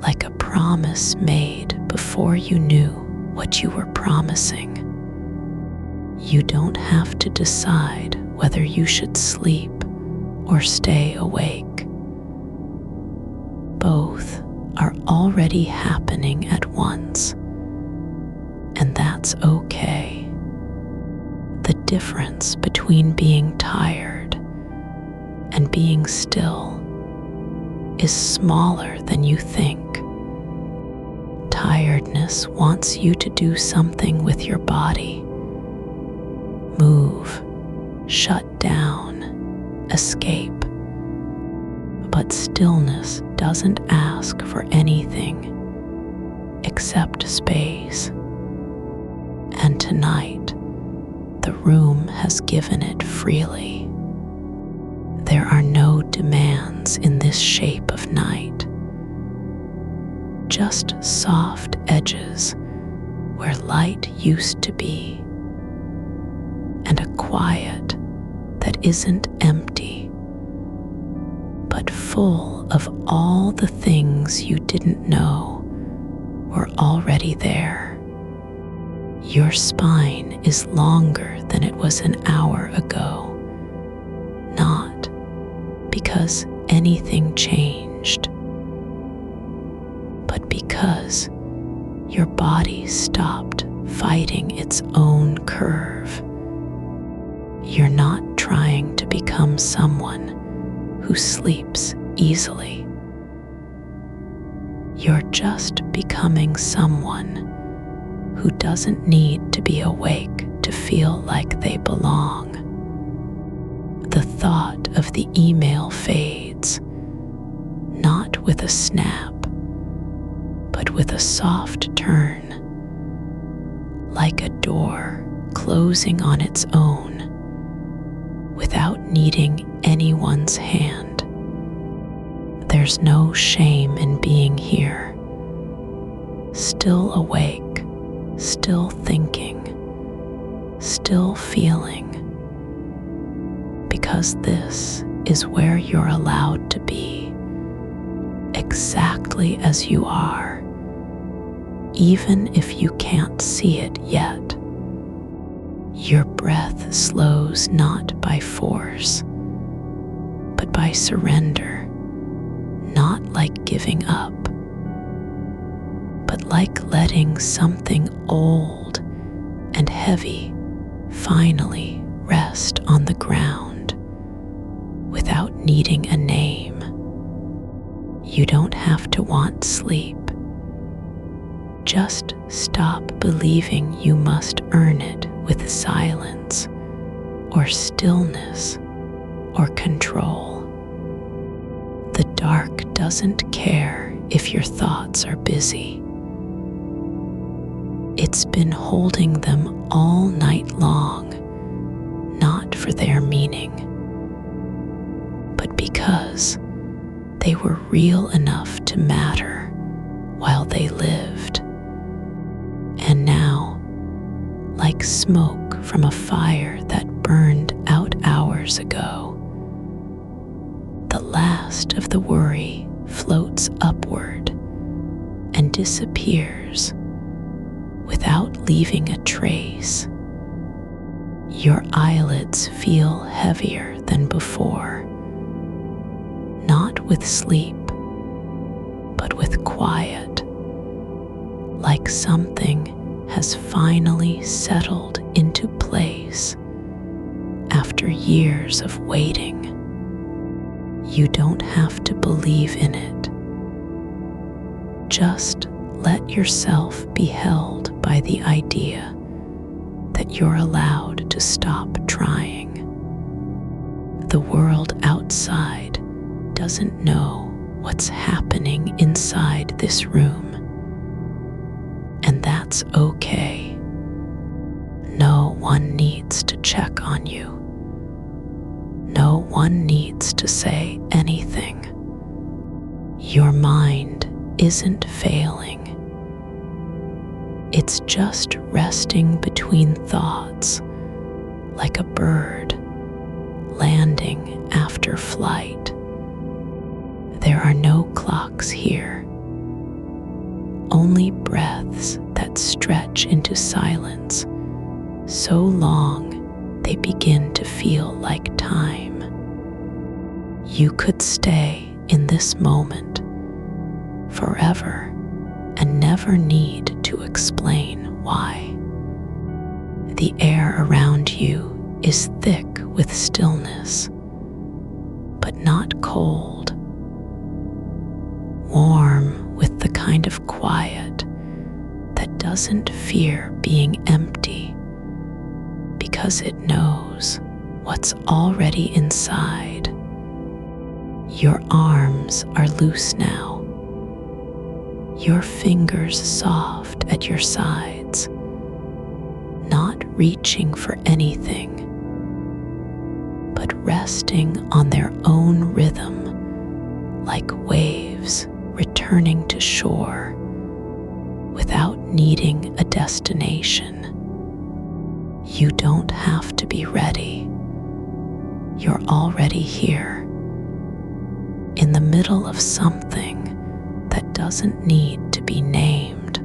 S1: like a promise made before you knew what you were promising. You don't have to decide whether you should sleep or stay awake. Both are already happening at once, and that's okay. The difference between being tired and being still is smaller than you think. Tiredness wants you to do something with your body. Move, shut down, escape. But stillness doesn't ask for anything except space. And tonight, the room has given it freely. There are no demands in this shape of night, just soft edges where light used to be, and a quiet that isn't empty, but full of all the things you didn't know were already there. Your spine is longer than it was an hour ago, not because anything changed, but because your body stopped fighting its own curve. You're not trying to become someone who sleeps easily. You're just becoming someone who doesn't need to be awake to feel like they belong. The thought of the email fades, not with a snap, but with a soft turn, like a door closing on its own without needing anyone's hand. There's no shame in being here, still awake, still thinking, still feeling, because this is where you're allowed to be, exactly as you are, even if you can't see it yet. Your breath slows not by force, but by surrender, not like giving up, but like letting something old and heavy finally rest on the ground without needing a name. You don't have to want sleep. Just stop believing you must earn it with silence or stillness or control. The dark doesn't care if your thoughts are busy. It's been holding them all night long, not for their meaning, but because they were real enough to matter while they lived. And now, like smoke from a fire that burned out hours ago, the last of the worry floats upward and disappears without leaving a trace. Your eyelids feel heavier than before, not with sleep, but with quiet, like something has finally settled into place after years of waiting. You don't have to believe in it. Just let yourself be held by the idea that you're allowed to stop trying. The world outside doesn't know what's happening inside this room, and that's okay. No one needs to check on you. No one needs to say anything. Your mind isn't failing. It's just resting between thoughts, like a bird landing after flight. There are no clocks here, only breaths that stretch into silence so long they begin to feel like time. You could stay in this moment forever and never need to explain why. The air around you is thick with stillness, but not cold. Warm with the kind of quiet that doesn't fear being empty because it knows what's already inside. Your arms are loose now, your fingers soft at your sides, not reaching for anything, but resting on their own rhythm like waves returning to shore without needing a destination. You don't have to be ready. You're already here, in in the middle of something that doesn't need to be named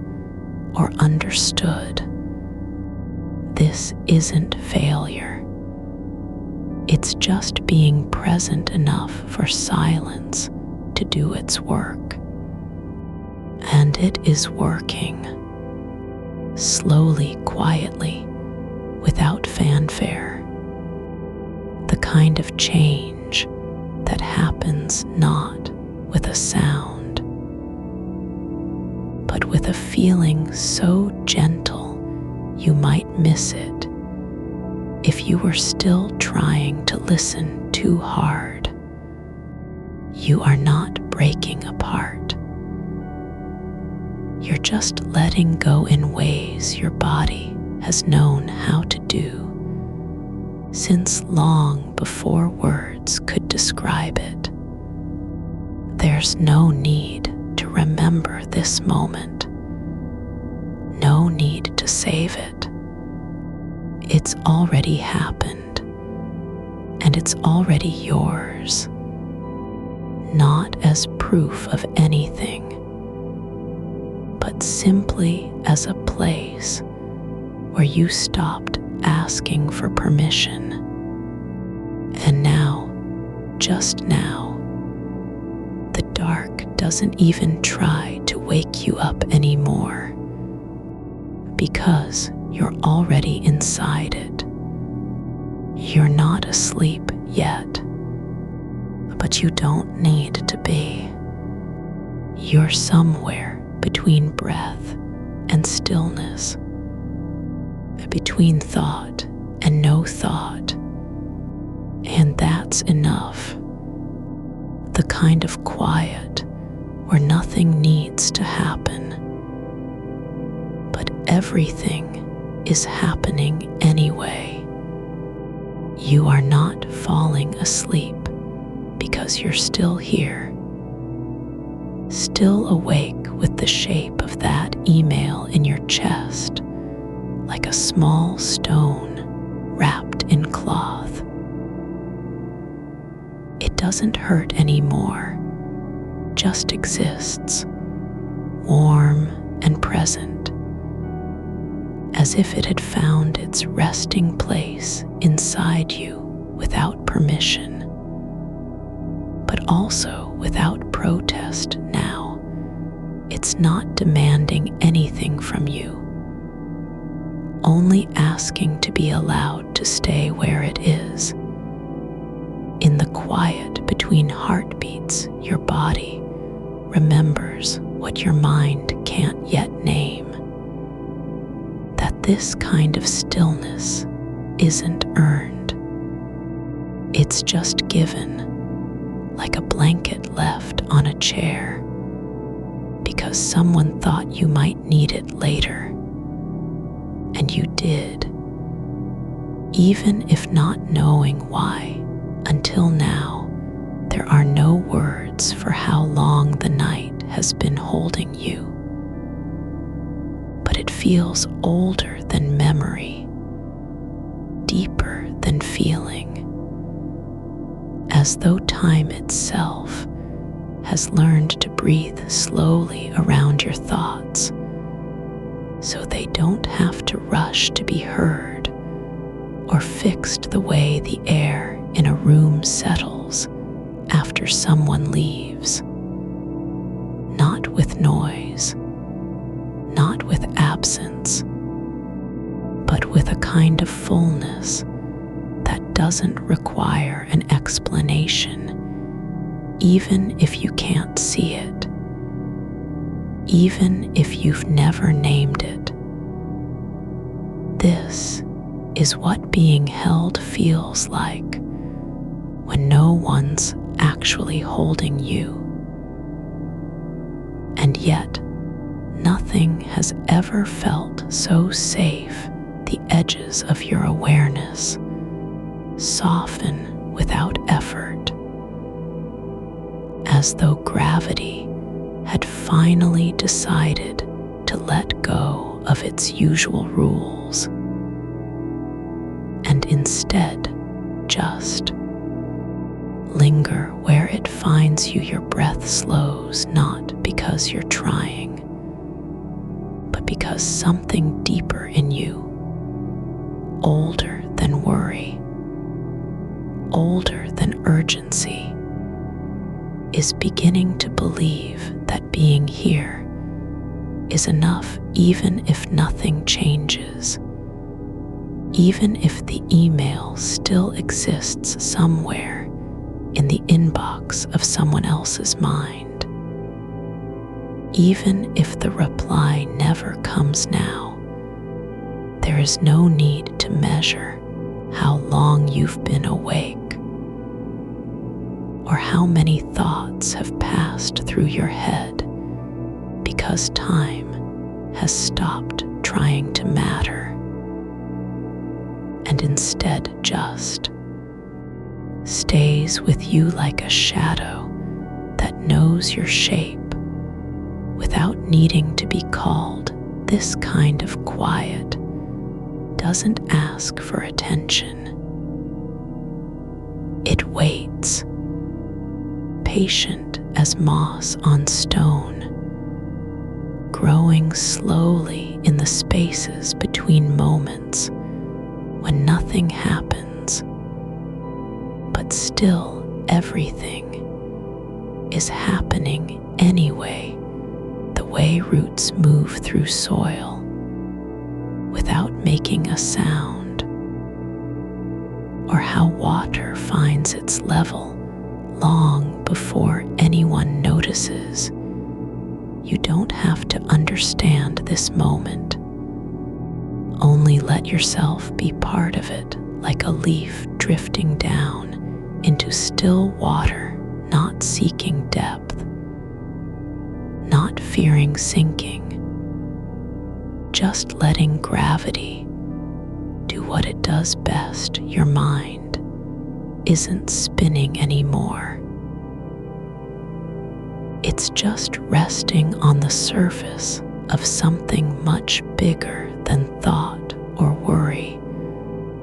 S1: or understood. This isn't failure. It's just being present enough for silence to do its work. And it is working. Slowly, quietly, without fanfare. The kind of change that happens not with a sound, but with a feeling so gentle you might miss it if you were still trying to listen too hard. You are not breaking apart. You're just letting go in ways your body has known how to do since long before words could describe it. There's no need to remember this moment, no need to save it. It's already happened, and it's already yours, not as proof of anything, but simply as a place where you stopped asking for permission. And now, just now, the dark doesn't even try to wake you up anymore, because you're already inside it. You're not asleep yet, but you don't need to be. You're somewhere between breath and stillness, between thought and no thought, and that's enough. The kind of quiet where nothing needs to happen, but everything is happening anyway. You are not falling asleep because you're still here, still awake with the shape of that email in your chest, like a small stone wrapped in cloth. It doesn't hurt anymore, just exists, warm and present, as if it had found its resting place inside you without permission, but also without protest now. It's not demanding anything from you, only asking to be allowed to stay where it is. In the quiet between heartbeats, your body remembers what your mind can't yet name. That this kind of stillness isn't earned. It's just given, like a blanket left on a chair, because someone thought you might need it later. And you did, even if not knowing why. Until now, there are no words for how long the night has been holding you. But it feels older than memory, deeper than feeling, as though time itself has learned to breathe slowly around your thoughts, so they don't have to rush to be heard or fixed the way the air in a room settles after someone leaves. Not with noise, not with absence, but with a kind of fullness that doesn't require an explanation, even if you can't see it, even if you've never named it. This is what being held feels like when no one's actually holding you. And yet, nothing has ever felt so safe. The edges of your awareness soften without effort, as though gravity had finally decided to let go of its usual rules, and instead just linger where it finds you, your breath slows, not because you're trying, but because something deeper in you, older than worry, older than urgency, is beginning to believe that being here is enough, even if nothing changes, even if the email still exists somewhere in the inbox of someone else's mind, even if the reply never comes now. There is no need to measure how long you've been awake, or how many thoughts have passed through your head, because time has stopped trying to matter and instead just stays with you like a shadow that knows your shape without needing to be called. This kind of quiet doesn't ask for attention. It waits, patient as moss on stone, growing slowly in the spaces between moments when nothing happens, but still everything is happening anyway, the way roots move through soil without making a sound, or how water finds its level long before anyone notices. You don't have to understand this moment. Only let yourself be part of it, like a leaf drifting down into still water, not seeking depth, not fearing sinking, just letting gravity do what it does best. Your mind isn't spinning anymore. It's just resting on the surface of something much bigger than thought or worry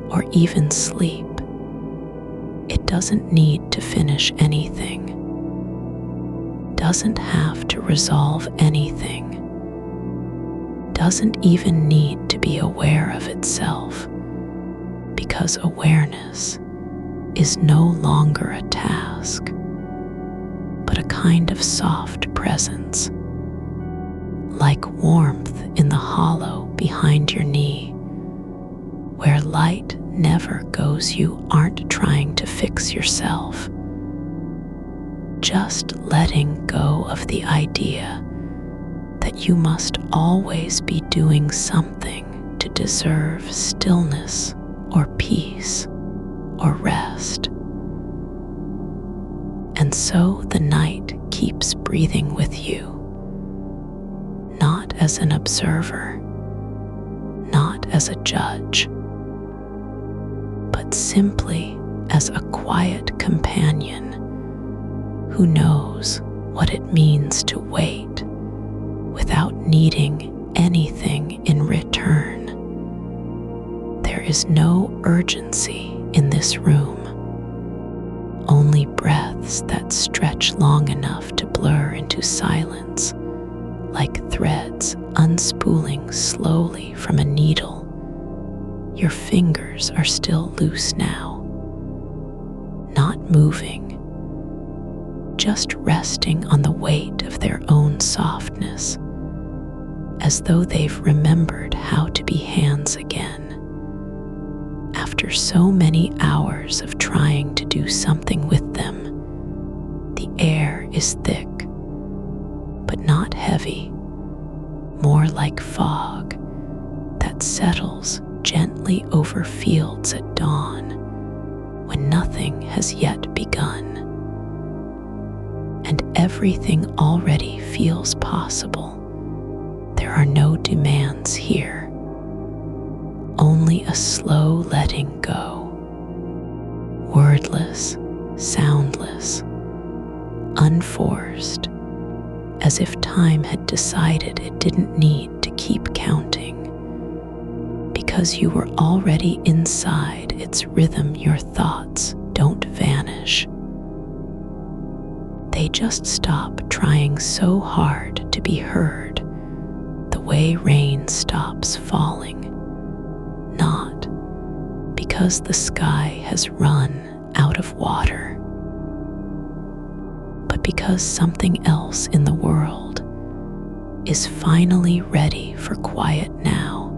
S1: or even sleep. It doesn't need to finish anything, doesn't have to resolve anything, doesn't even need to be aware of itself, because awareness is no longer a task, but a kind of soft presence, like warmth in the hollow behind your knee, where light never goes. You aren't trying to fix yourself, just letting go of the idea that you must always be doing something to deserve stillness or peace or rest. And so the night keeps breathing with you, not as an observer, not as a judge, but simply as a quiet companion who knows what it means to wait without needing anything in return. There is no urgency in this room, only breaths that stretch long enough to blur into silence, like threads unspooling slowly from a needle. Your fingers are still loose now, not moving, just resting on the weight of their own softness, as though they've remembered how to be hands again. After so many hours of trying to do something with them, the air is thick, but not heavy, more like fog that settles gently over fields at dawn when nothing has yet begun. And everything already feels possible. There are no demands here, only a slow letting go, wordless, soundless, unforced, as if time had decided it didn't need to keep counting, because you were already inside its rhythm. Your thoughts don't vanish, they just stop trying so hard to be heard, the way rain stops falling, not because the sky has run out of water, but because something else in the world is finally ready for quiet now.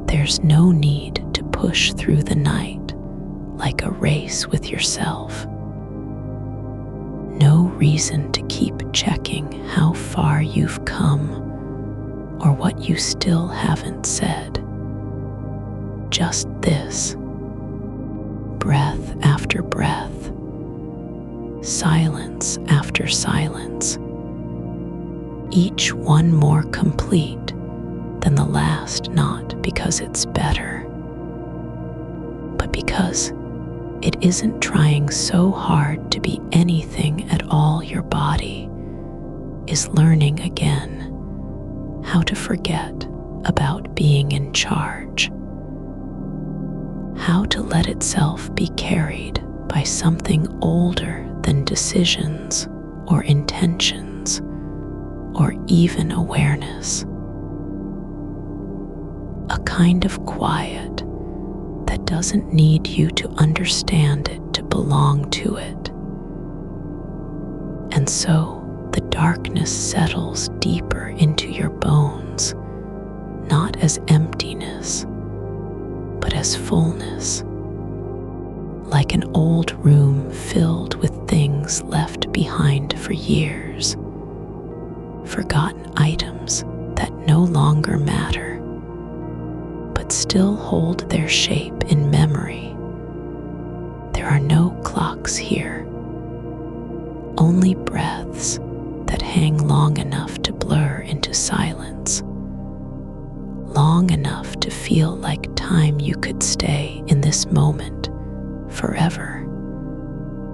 S1: There's no need to push through the night like a race with yourself. No reason to keep checking how far you've come or what you still haven't said. Just this, breath after breath, silence after silence, each one more complete than the last, not because it's better, but because it isn't trying so hard to be anything at all. Your body is learning again how to forget about being in charge, how to let itself be carried by something older than decisions or intentions or even awareness. A kind of quiet that doesn't need you to understand it to belong to it. And so the darkness settles deeper into your bones, not as emptiness, but as fullness, like an old room filled with things left behind for years, forgotten items that no longer matter, but still hold their shape in memory. There are no clocks here, only breaths that hang long enough to blur into silence, long enough to feel like time. You could stay in this moment forever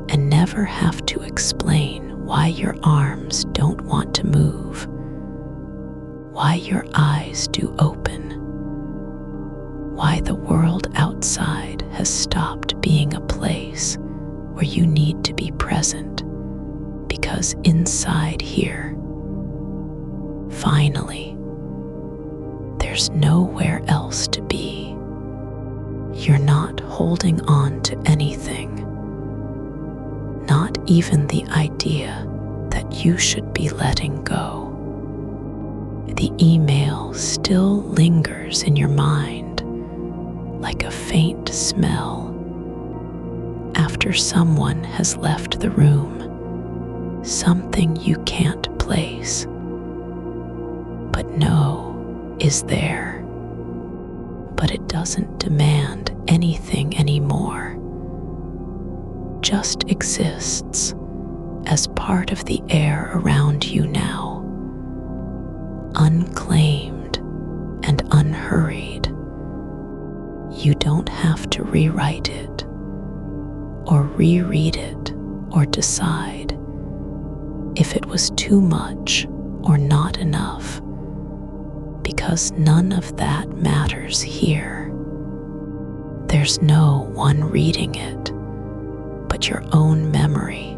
S1: and never have to explain why your arms don't want to move, why your eyes do open, why the world outside has stopped being a place where you need to be present, because inside here, finally, there's nowhere else to be. You're not holding on to anything, not even the idea that you should be letting go. The email still lingers in your mind like a faint smell after someone has left the room, something you can't place, but know is there. But it doesn't demand anything anymore, just exists as part of the air around you now, unclaimed and unhurried. You don't have to rewrite it or reread it or decide if it was too much or not enough, because none of that matters here. There's no one reading it but your own memory,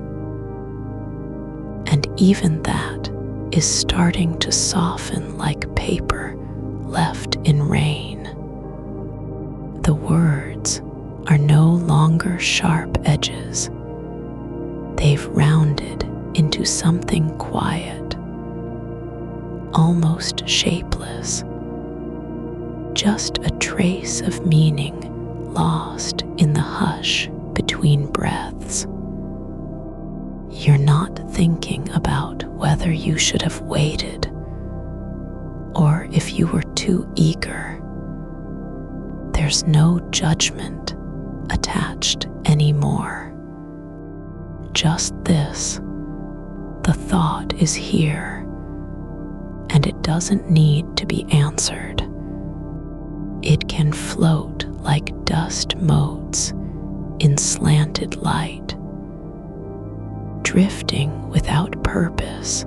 S1: and even that is starting to soften like paper left in rain. The words are no longer sharp edges. They've rounded into something quiet, almost shapeless, just a trace of meaning lost in the hush between breaths. You're not thinking about whether you should have waited or if you were too eager. There's no judgment attached anymore. Just this, the thought is here, and it doesn't need to be answered. It can float like dust motes in slanted light, drifting without purpose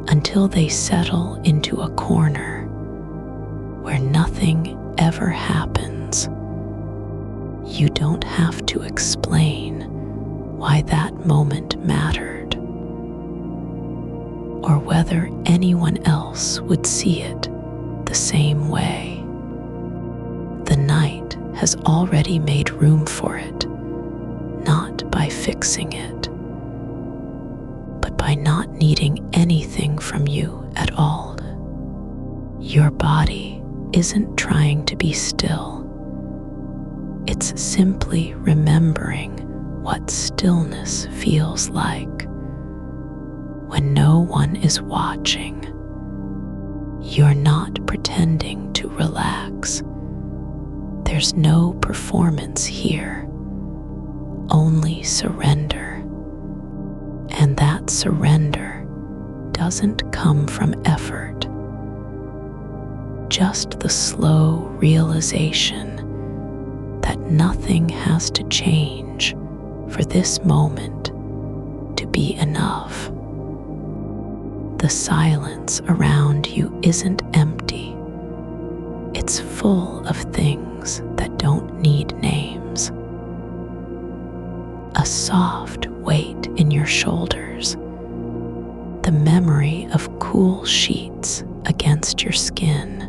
S1: until they settle into a corner where nothing ever happens. You don't have to explain why that moment mattered, or whether anyone else would see it the same way. The night has already made room for it, not by fixing it, but by not needing anything from you at all. Your body isn't trying to be still. It's simply remembering what stillness feels like when no one is watching. You're not pretending to relax. There's no performance here, only surrender. And that surrender doesn't come from effort, just the slow realization that nothing has to change for this moment to be enough. The silence around you isn't empty. It's full of things that don't need names. A soft weight in your shoulders, the memory of cool sheets against your skin,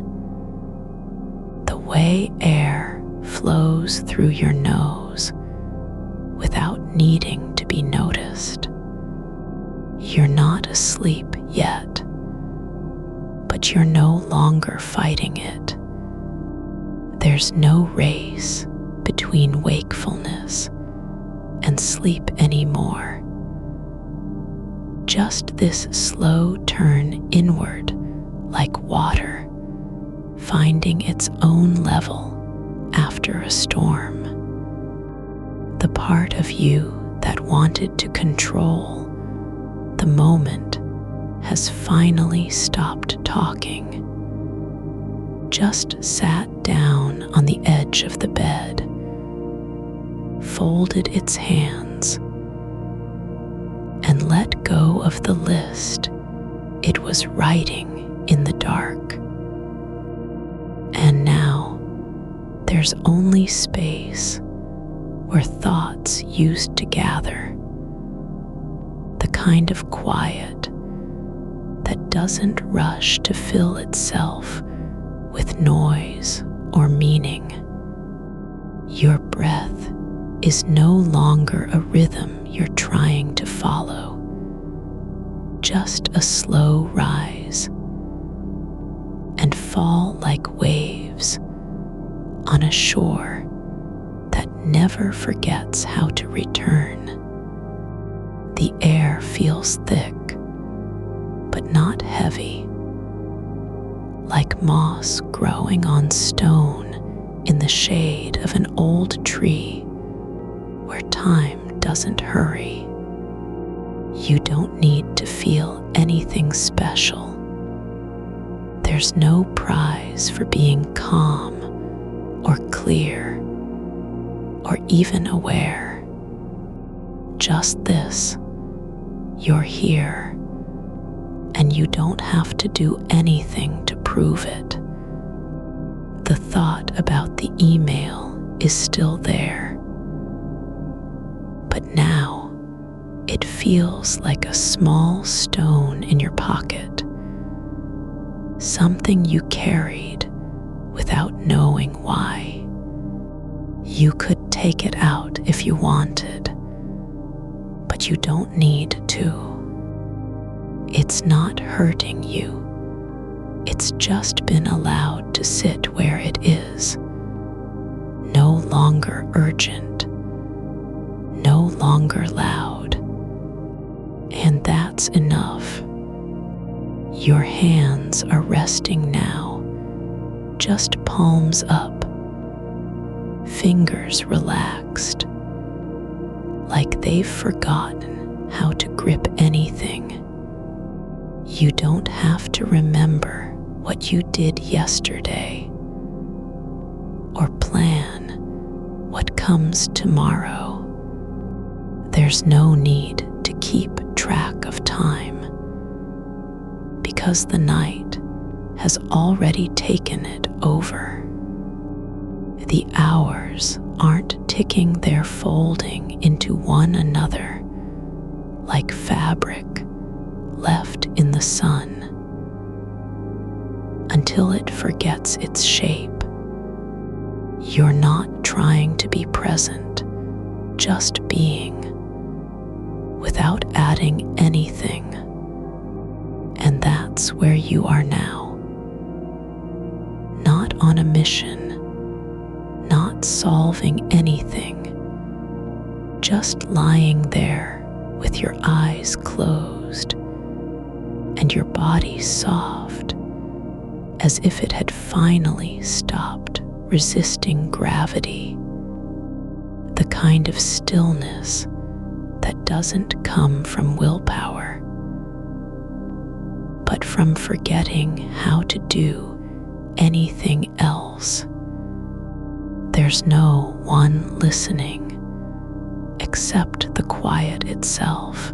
S1: the way air flows through your nose without needing to be noticed. You're not asleep yet, but you're no longer fighting it. There's no race between wakefulness and sleep anymore. Just this slow turn inward like water, finding its own level after a storm. The part of you that wanted to control the moment has finally stopped talking, just sat down on the edge of the bed, folded its hands, and let go of the list it was writing in the dark. And now there's only space where thoughts used to gather, the kind of quiet that doesn't rush to fill itself with noise or meaning. Your breath is no longer a rhythm you're trying to follow, just a slow rise and fall like waves on a shore that never forgets how to return. The air feels thick, but not heavy, like moss growing on stone in the shade of an old tree where time doesn't hurry. You don't need to feel anything special. There's no prize for being calm or clear or even aware. Just this: you're here, and you don't have to do anything to prove it. The thought about the email is still there, but now it feels like a small stone in your pocket, something you carried without knowing why. You could take it out if you wanted, but you don't need to. It's not hurting you. It's just been allowed to sit where it is. No longer urgent, no longer loud. And that's enough. Your hands are resting now, just palms up, fingers relaxed, like they've forgotten how to grip anything. You don't have to remember what you did yesterday or plan what comes tomorrow. There's no need to keep track of time, because the night has already taken it over. The hours aren't ticking, they're folding into one another like fabric left in the sun until it forgets its shape. You're not trying to be present, just being, without adding anything. And that's where you are now. Not on a mission, not solving anything, just lying there with your eyes closed and your body soft, as if it had finally stopped resisting gravity, the kind of stillness that doesn't come from willpower, but from forgetting how to do anything else. There's no one listening except the quiet itself,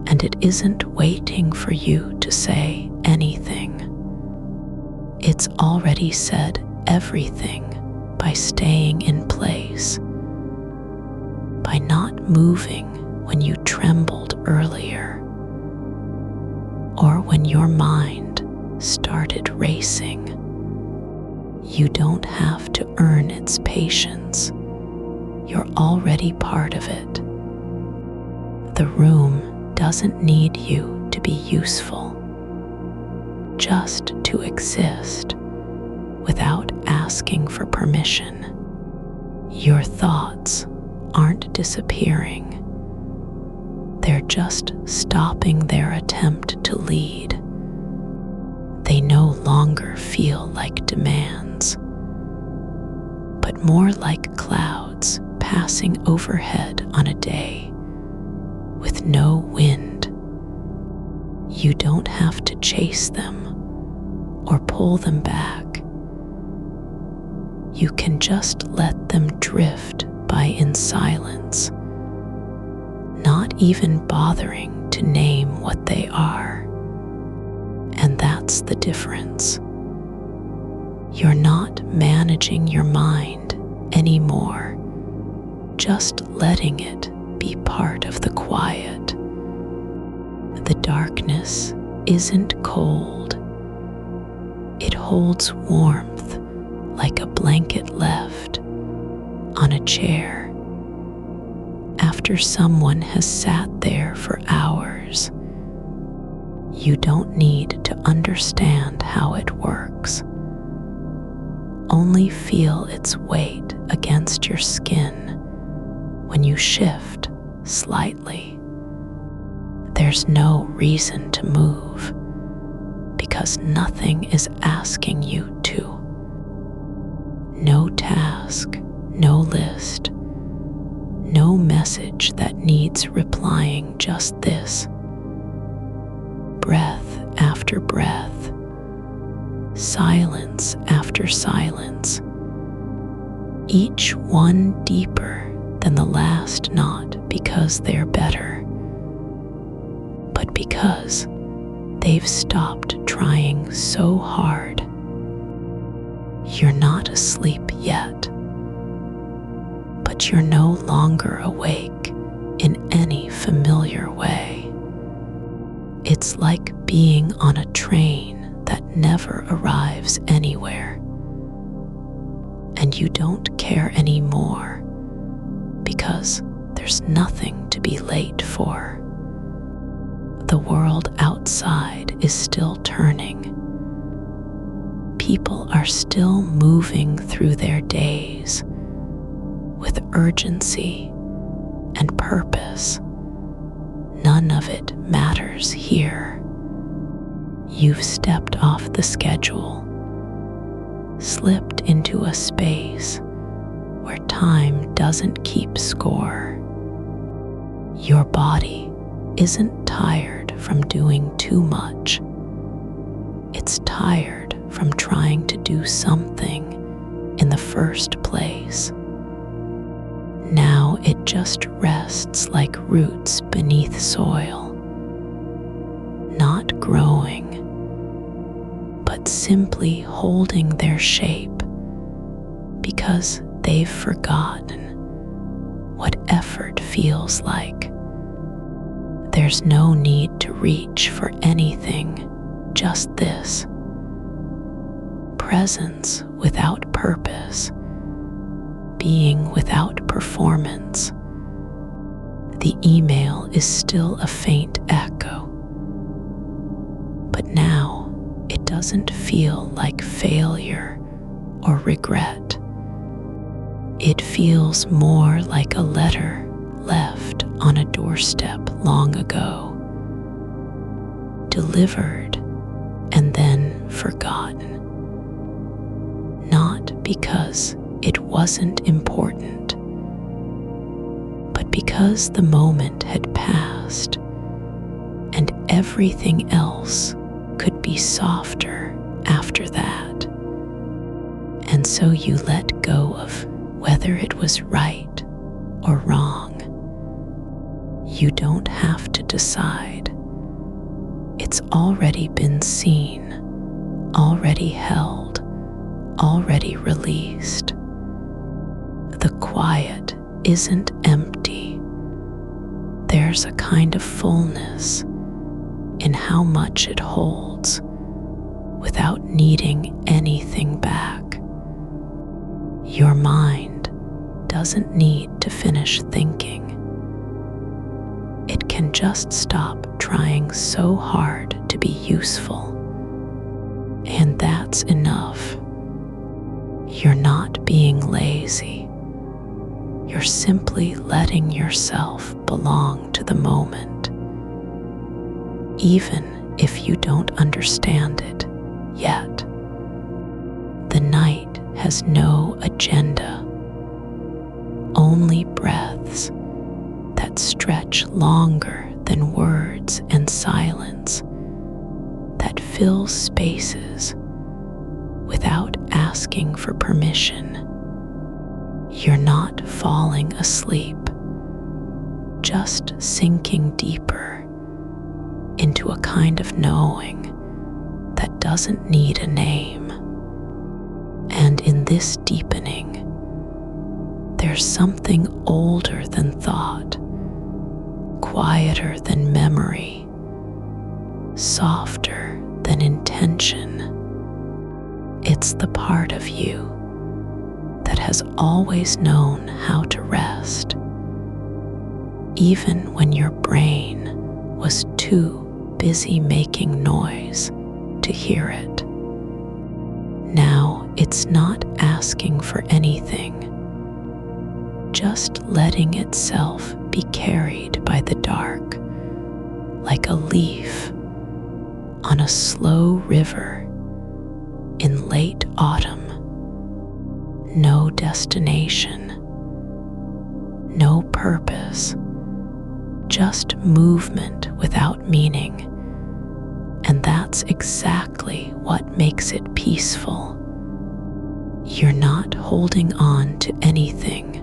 S1: and it isn't waiting for you to say anything. It's already said everything by staying in place, by not moving when you trembled earlier, or when your mind started racing. You don't have to earn its patience. You're already part of it. The room doesn't need you to be useful, just to exist without asking for permission. Your thoughts aren't disappearing. They're just stopping their attempt to lead. They no longer feel like demands, but more like clouds passing overhead on a day with no wind. You don't have to chase them or pull them back. You can just let them drift by in silence, not even bothering to name what they are. And that's the difference. You're not managing your mind anymore, just letting it be part of the quiet. The darkness isn't cold. It holds warmth like a blanket left on a chair after someone has sat there for hours. You don't need to understand how it works. Only feel its weight against your skin when you shift slightly. There's no reason to move because nothing is asking you to. No task, no list, no message that needs replying, just this. Breath after breath, silence after silence, each one deeper than the last, not because they're better, but because they've stopped trying so hard. You're not asleep yet, but you're no longer awake in any familiar way. It's like being on a train that never arrives anywhere, and you don't care anymore because there's nothing to be late for. The world outside is still turning. People are still moving through their days with urgency and purpose. None of it matters here. You've stepped off the schedule, slipped into a space where time doesn't keep score. Your body isn't tired from doing too much. It's tired from trying to do something in the first place. Now it just rests like roots beneath soil, not growing, but simply holding their shape because they've forgotten what effort feels like. There's no need to reach for anything, just this. Presence without purpose, being without performance. The email is still a faint echo, but now it doesn't feel like failure or regret. It feels more like a letter left on a doorstep long ago, delivered and then forgotten. Not because it wasn't important, but because the moment had passed and everything else could be softer after that. And so you let go of whether it was right or wrong. You don't have to decide. It's already been seen, already held, already released. The quiet isn't empty. There's a kind of fullness in how much it holds without needing anything back. Your mind doesn't need to finish thinking. It can just stop trying so hard to be useful. And that's enough. You're not being lazy. You're simply letting yourself belong to the moment, even if you don't understand it yet. The night has no agenda, only breaths that stretch longer than words and silence, that fill spaces without asking for permission. You're not falling asleep, just sinking deeper into a kind of knowing that doesn't need a name. And in this deepening, there's something older than thought, quieter than memory, softer than intention. It's the part of you that has always known how to rest, even when your brain was too busy making noise to hear it. Now it's not asking for anything, just letting itself be carried by the dark, like a leaf on a slow river in late autumn. No destination, no purpose, just movement without meaning. And that's exactly what makes it peaceful. You're not holding on to anything,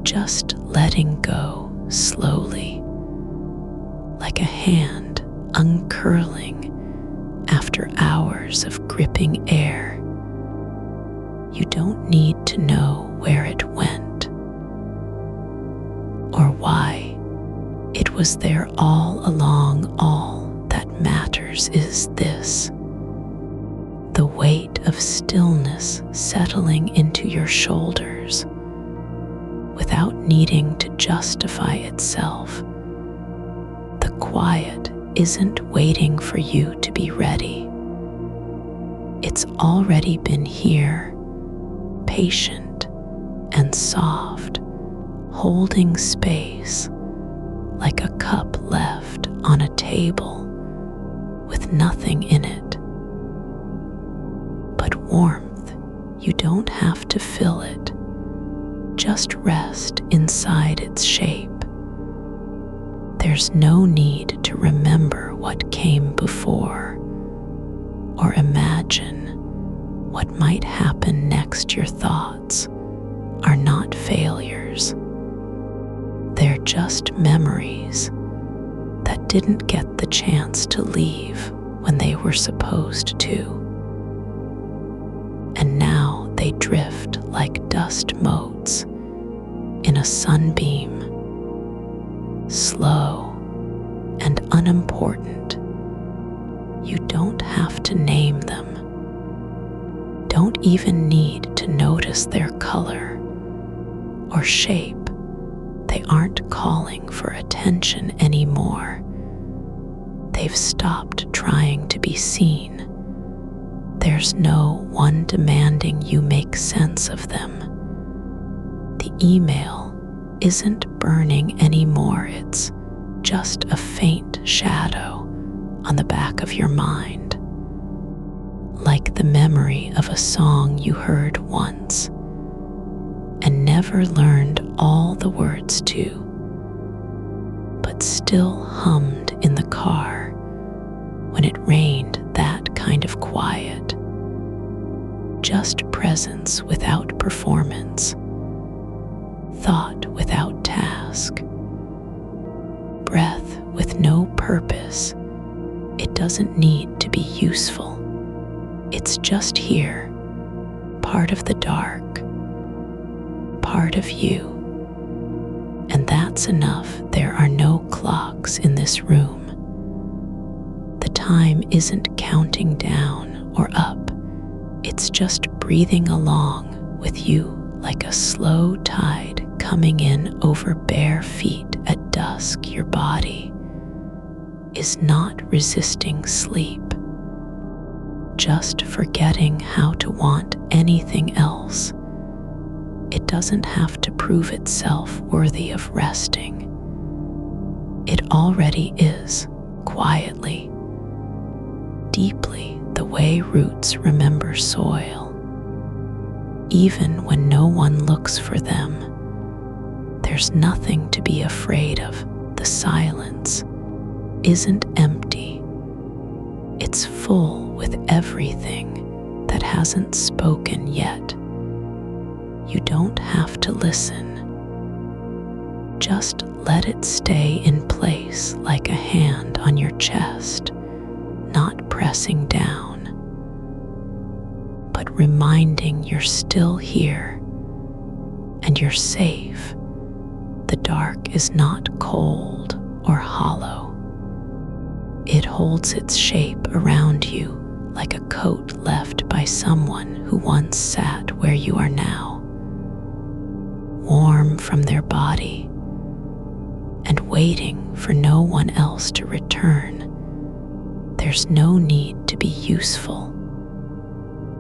S1: just letting go slowly, like a hand uncurling after hours of gripping air. You don't need to know where it went or why it was there all along. All that matters is this: the weight of stillness settling into your shoulders without needing to justify itself. The quiet isn't waiting for you to be ready. It's already been here, patient and soft, holding space like a cup left on a table with nothing in it but warmth. You don't have to fill it, just rest inside its shape. There's no need to remember what came before or imagine what might happen next. Your thoughts are not failures. They're just memories that didn't get the chance to leave when they were supposed to. And now they drift dust motes in a sunbeam, slow and unimportant. You don't have to name them. Don't even need to notice their color or shape. They aren't calling for attention anymore. They've stopped trying to be seen. There's no one demanding you make sense of them. The email isn't burning anymore. It's just a faint shadow on the back of your mind, like the memory of a song you heard once and never learned all the words to, but still hummed in the car when it rained. That kind of quiet, just presence without performance, thought without task, breath with no purpose. It doesn't need to be useful. It's just here, part of the dark, part of you. And that's enough. There are no clocks in this room. The time isn't counting down or up. It's just breathing along with you like a slow tide coming in over bare feet at dusk. Your body is not resisting sleep, just forgetting how to want anything else. It doesn't have to prove itself worthy of resting. It already is, quietly, deeply, the way roots remember soil. Even when no one looks for them, there's nothing to be afraid of. The silence isn't empty. It's full with everything that hasn't spoken yet. You don't have to listen. Just let it stay in place like a hand on your chest, not pressing down, but reminding you're still here and you're safe. The dark is not cold or hollow. It holds its shape around you like a coat left by someone who once sat where you are now, warm from their body and waiting for no one else to return. There's no need to be useful,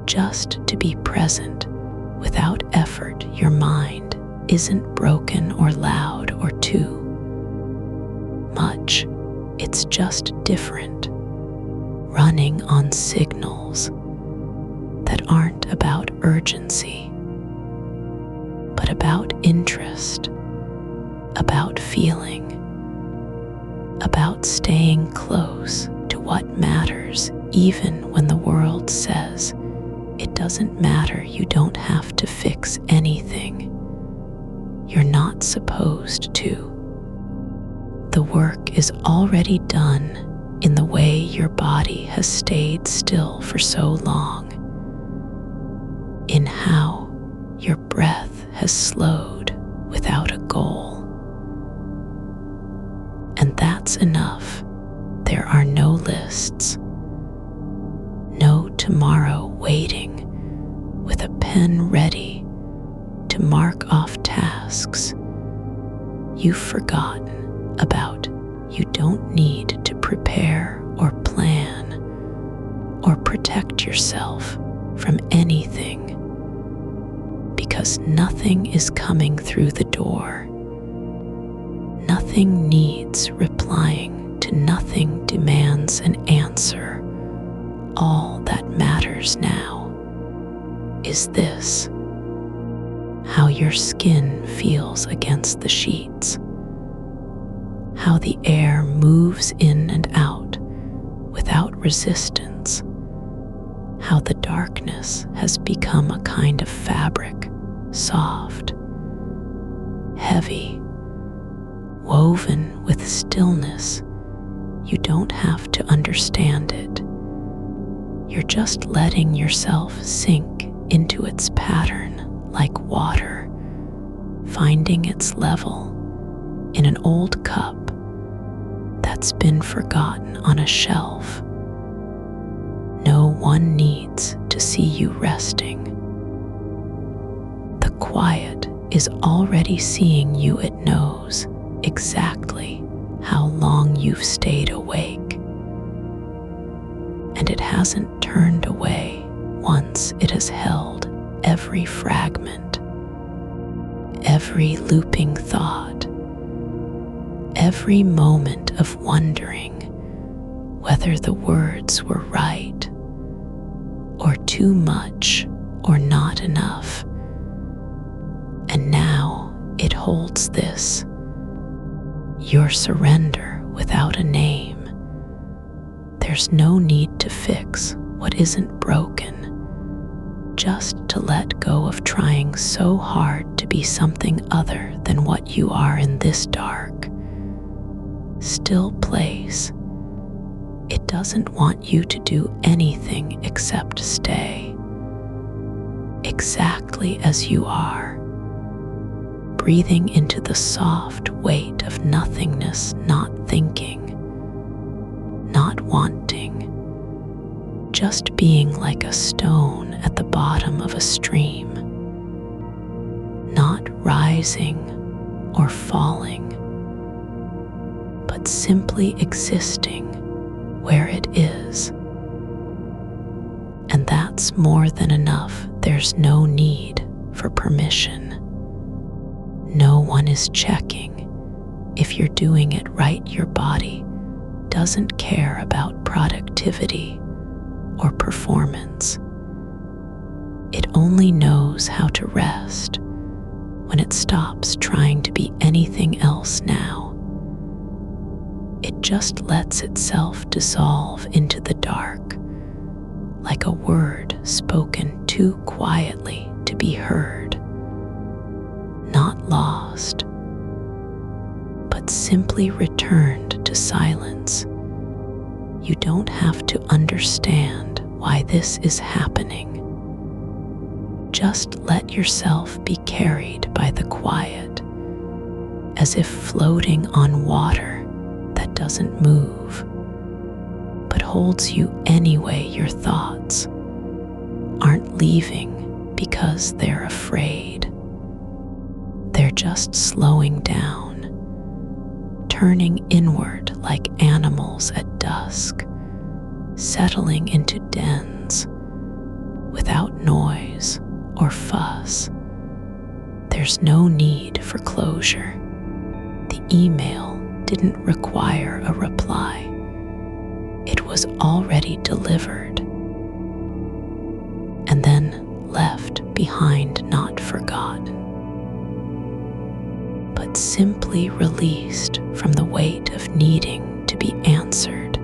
S1: just to be present without effort. Your mind isn't broken or loud or too much. It's just different, running on signals that aren't about urgency, but about interest, about feeling, about staying close to what matters, even when the world says it doesn't matter. You don't have to fix anything. You're not supposed to. The work is already done in the way your body has stayed still for so long, in how your breath has slowed without a goal. And that's enough. There are no lists, no tomorrow waiting with a pen ready to mark off tasks you've forgotten about. You don't need to prepare or plan or protect yourself from anything, because nothing is coming through the door. Nothing needs replying to nothing, demands an answer. All that matters now is this: how your skin feels against the sheets, how the air moves in and out without resistance, how the darkness has become a kind of fabric, soft, heavy, woven with stillness. You don't have to understand it. You're just letting yourself sink into its pattern like water, finding its level in an old cup that's been forgotten on a shelf. No one needs to see you resting. The quiet is already seeing you. It knows exactly how long you've stayed awake. And it hasn't turned away once it has held every fragment, every looping thought, every moment of wondering whether the words were right, or too much, or not enough. And now it holds this, your surrender without a name. There's no need to fix what isn't broken, just to let go of trying so hard to be something other than what you are in this dark, still place. It doesn't want you to do anything except stay exactly as you are, breathing into the soft weight of nothingness, not thinking, not wanting, just being like a stone at the bottom of a stream, not rising or falling, but simply existing where it is. And that's more than enough. There's no need for permission. No one is checking if you're doing it right. Your body doesn't care about productivity or performance. It only knows how to rest when it stops trying to be anything else now. It just lets itself dissolve into the dark, like a word spoken too quietly to be heard. Not lost, but simply returned to silence. You don't have to understand why this is happening. Just let yourself be carried by the quiet, as if floating on water that doesn't move, but holds you anyway. Your thoughts aren't leaving because they're afraid. They're just slowing down, turning inward like animals at dusk, settling into dens without noise or fuss. There's no need for closure. The email didn't require a reply. It was already delivered and then left behind, not forgotten, but simply released from the weight of needing to be answered.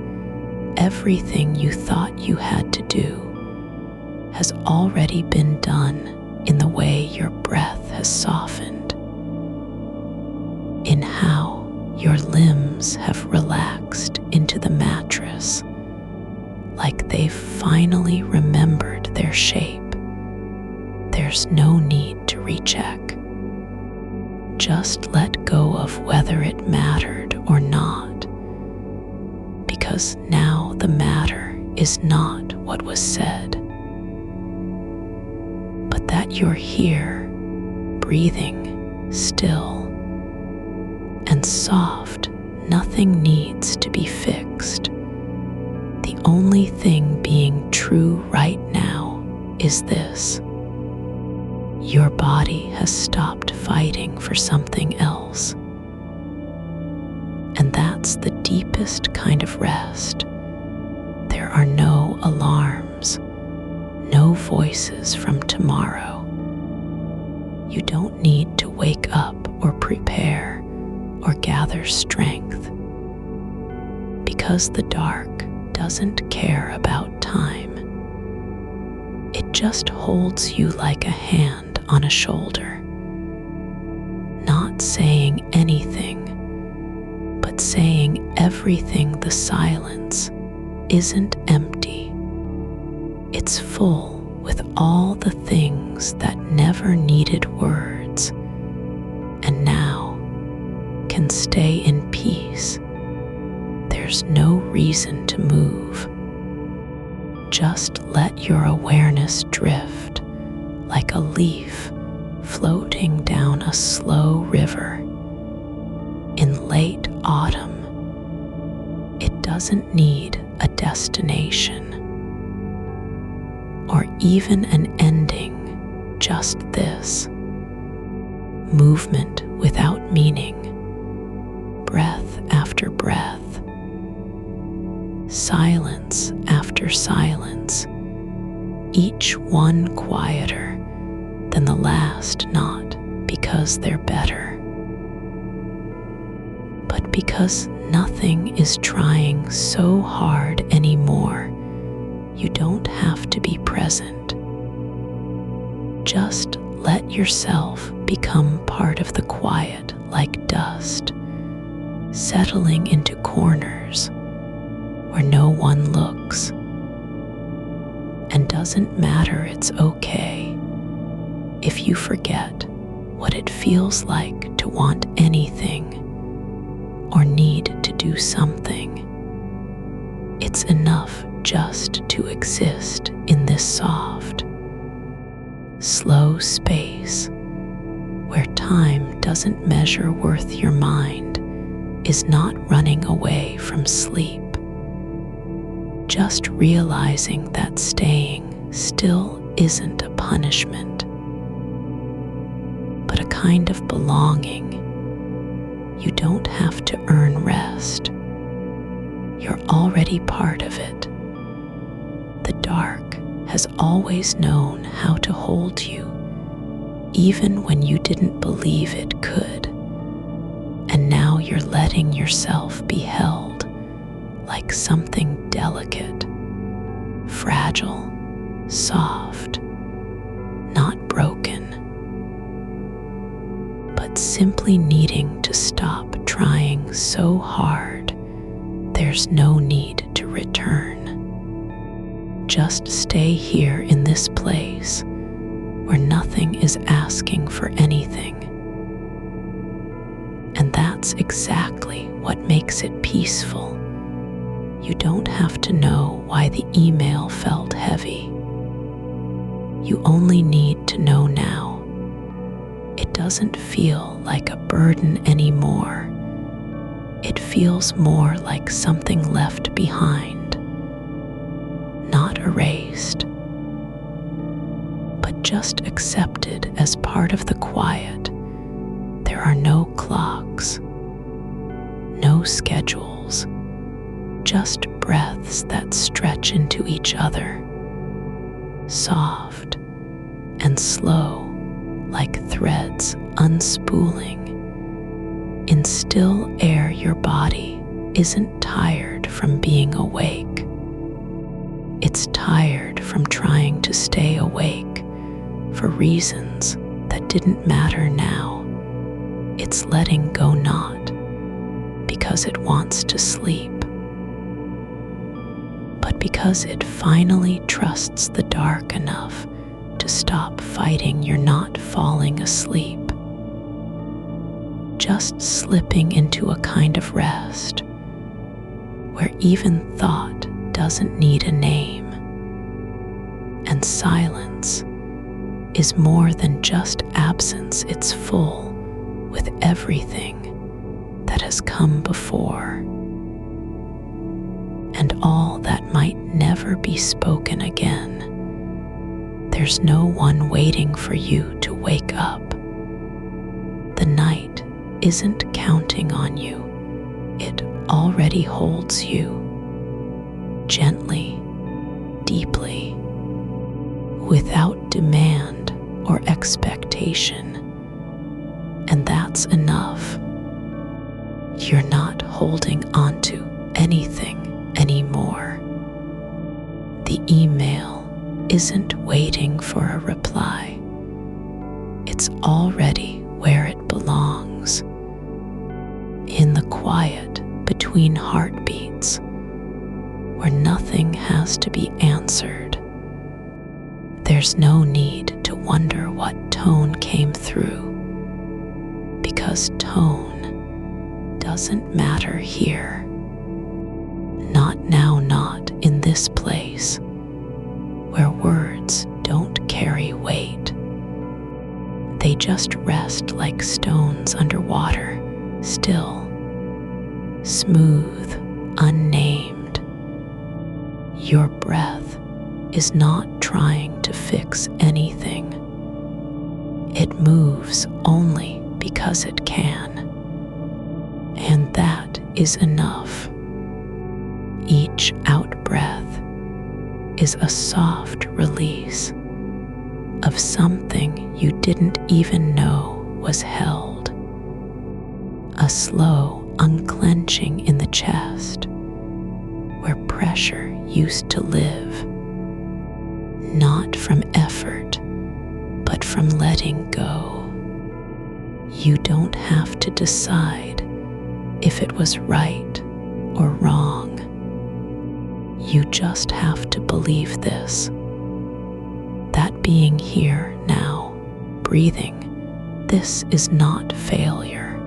S1: Everything you thought you had to do has already been done in the way your breath has softened, in how your limbs have relaxed into the mattress, like they've finally remembered their shape. There's no need to recheck. Just let go of whether it mattered or not, because now the matter is not what was said, but that you're here, breathing still and soft. Nothing needs to be fixed. The only thing being true right now is this: your body has stopped fighting for something else. And that's the deepest kind of rest. There are no alarms, no voices from tomorrow. You don't need to wake up or prepare or gather strength, because the dark doesn't care about time. It just holds you like a hand on a shoulder, not saying anything, but saying everything. The silence isn't empty, it's full with all the things that never needed words and now can stay in peace. There's no reason to move. Just let your awareness drift like a leaf floating down a slow river. In late autumn, it doesn't need a destination or even an ending, just this: movement without meaning, breath after breath, silence after silence, each one quieter than the last, not because they're better, but because nothing is trying so hard anymore. You don't have to be present. Just let yourself become part of the quiet like dust, settling into corners where no one looks. And doesn't matter, it's okay if you forget what it feels like to want anything or need to do something. It's enough just to exist in this soft, slow space where time doesn't measure worth. Your mind is not running away from sleep, just realizing that staying still isn't a punishment, but a kind of belonging. You don't have to earn rest. You're already part of it. The dark has always known how to hold you, even when you didn't believe it could. And now you're letting yourself be held like something delicate, fragile, soft, not broken, but simply needing to stop trying so hard. There's no need to return. Just stay here in this place where nothing is asking for anything. And that's exactly what makes it peaceful. You don't have to know why the email felt heavy. You only need to know now. It doesn't feel like a burden anymore. It feels more like something left behind, not erased, but just accepted as part of the quiet. There are no clocks, no schedules, just breaths that stretch into each other, soft and slow like threads unspooling. In still air, your body isn't tired from being awake. It's tired from trying to stay awake for reasons that didn't matter now. It's letting go, not because it wants to sleep, but because it finally trusts the dark enough to stop fighting. You're not falling asleep, just slipping into a kind of rest where even thought doesn't need a name, and silence is more than just absence. It's full with everything that has come before and all that might never be spoken again. There's no one waiting for you to wake up. The night isn't counting on you. It already holds you, gently, deeply, without demand or expectation. And that's enough. You're not holding onto anything anymore. The email isn't waiting for a reply. It's already where it belongs, in the quiet between heartbeats, where nothing has to be answered. There's no need to wonder what tone came through, because tone doesn't matter here. Not now, not in this place where words don't carry weight. They just rest like stones underwater, still, smooth, unnamed. Your breath is not trying to fix anything. It moves only because it can. And that is enough. Each out-breath is a soft release of something you didn't even know was held. A slow unclenching in the chest where pressure used to live, not from effort, but from letting go. You don't have to decide if it was right or wrong. You just have to believe this, that being here now, breathing, this is not failure.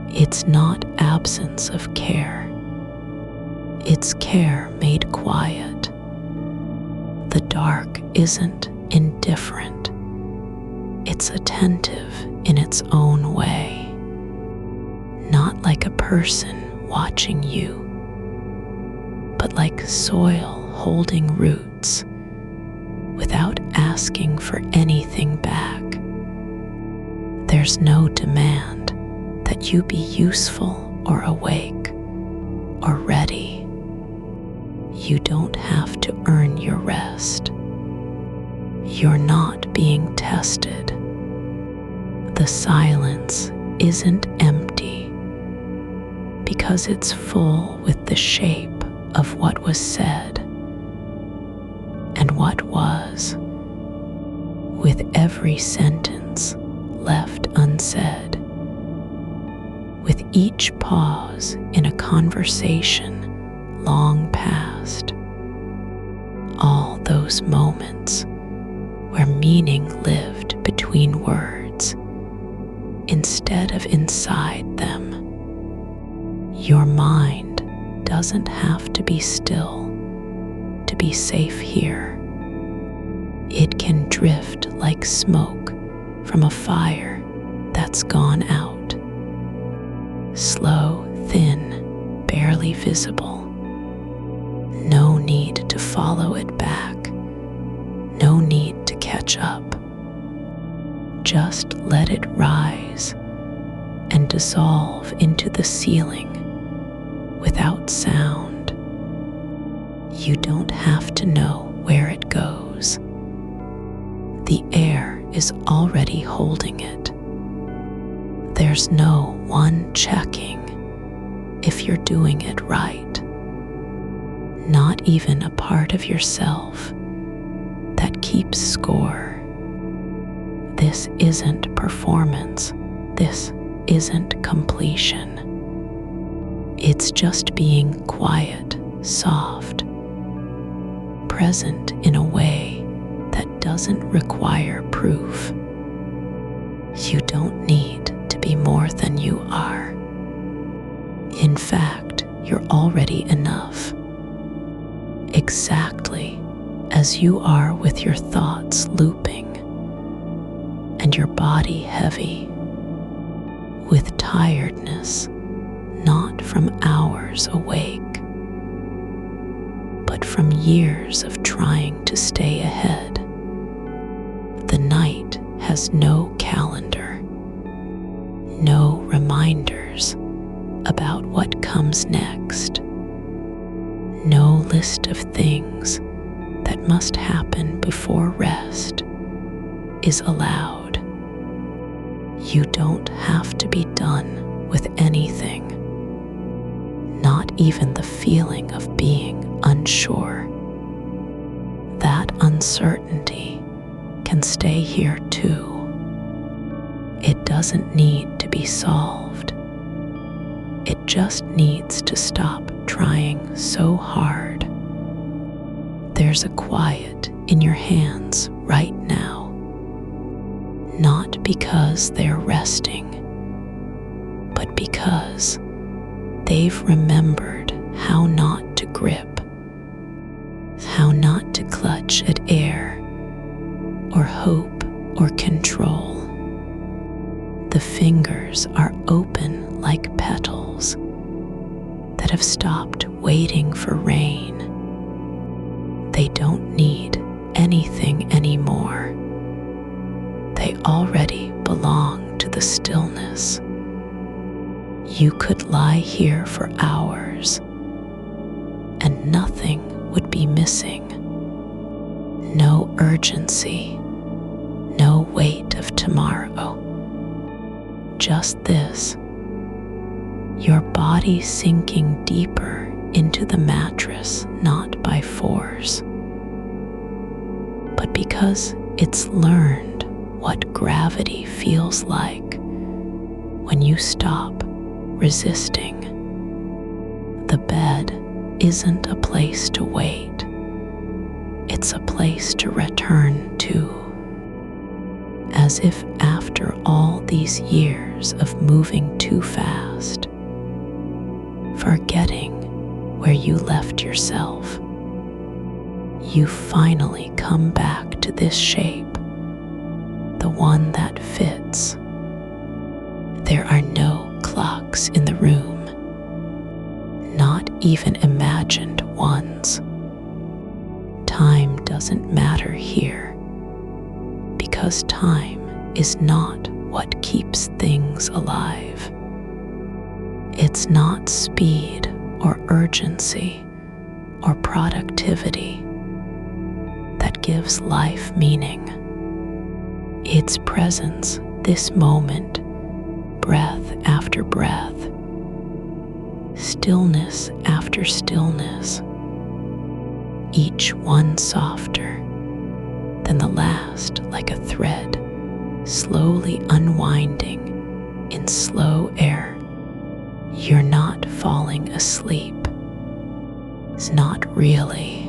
S1: It's not absence of care. It's care made quiet. The dark isn't indifferent. It's attentive in its own way, not like a person watching you, but like soil holding roots without asking for anything back. There's no demand that you be useful or awake or ready. You don't have to earn your rest. You're not being tested. The silence isn't empty because it's full with the shape of what was said and what was, with every sentence left unsaid, with each pause in a conversation long past, all those moments where meaning lived between words instead of inside them. Your mind doesn't have to be still to be safe here. It can drift like smoke from a fire that's gone out. Slow, thin, barely visible. No need to follow it back. No need to catch up. Just let it rise and dissolve into the ceiling without sound. You don't have to know where it goes. The air is already holding it. There's no one checking if you're doing it right. Not even a part of yourself that keeps score. This isn't performance. This isn't completion. It's just being quiet, soft, present in a way that doesn't require proof. You don't need to be more than you are. In fact, you're already enough. Exactly as you are, with your thoughts looping and your body heavy with tiredness, not from hours awake, but from years of trying to stay ahead. The night has no calendar, no reminders about what comes next, no list of things that must happen before rest is allowed. You don't have to be done with anything, not even the feeling of being unsure. That uncertainty can stay here too. It doesn't need to be solved. It just needs to stop trying so hard. There's a quiet in your hands right now, not because they're resting, but because they've remembered how not to grip, how not to clutch at air or hope or control. The fingers are open like petals that have stopped waiting for rain. They don't need anything anymore. They already belong to the stillness. You could lie here for hours and nothing would be missing. No urgency, no weight of tomorrow. Just this, your body sinking deeper into the mattress, not by force, but because it's learned what gravity feels like when you stop resisting. The bed isn't a place to wait. It's a place to return to. As if after all these years of moving too fast, forgetting where you left yourself, you finally come back to this shape, the one that fits. There are no clocks in the room, not even imagined ones. Time doesn't matter here, because time is not what keeps things alive. It's not speed or urgency or productivity that gives life meaning. It's presence, this moment, breath after breath, stillness after stillness, each one softer than the last, like a thread slowly unwinding in slow air. You're not falling asleep. It's not really.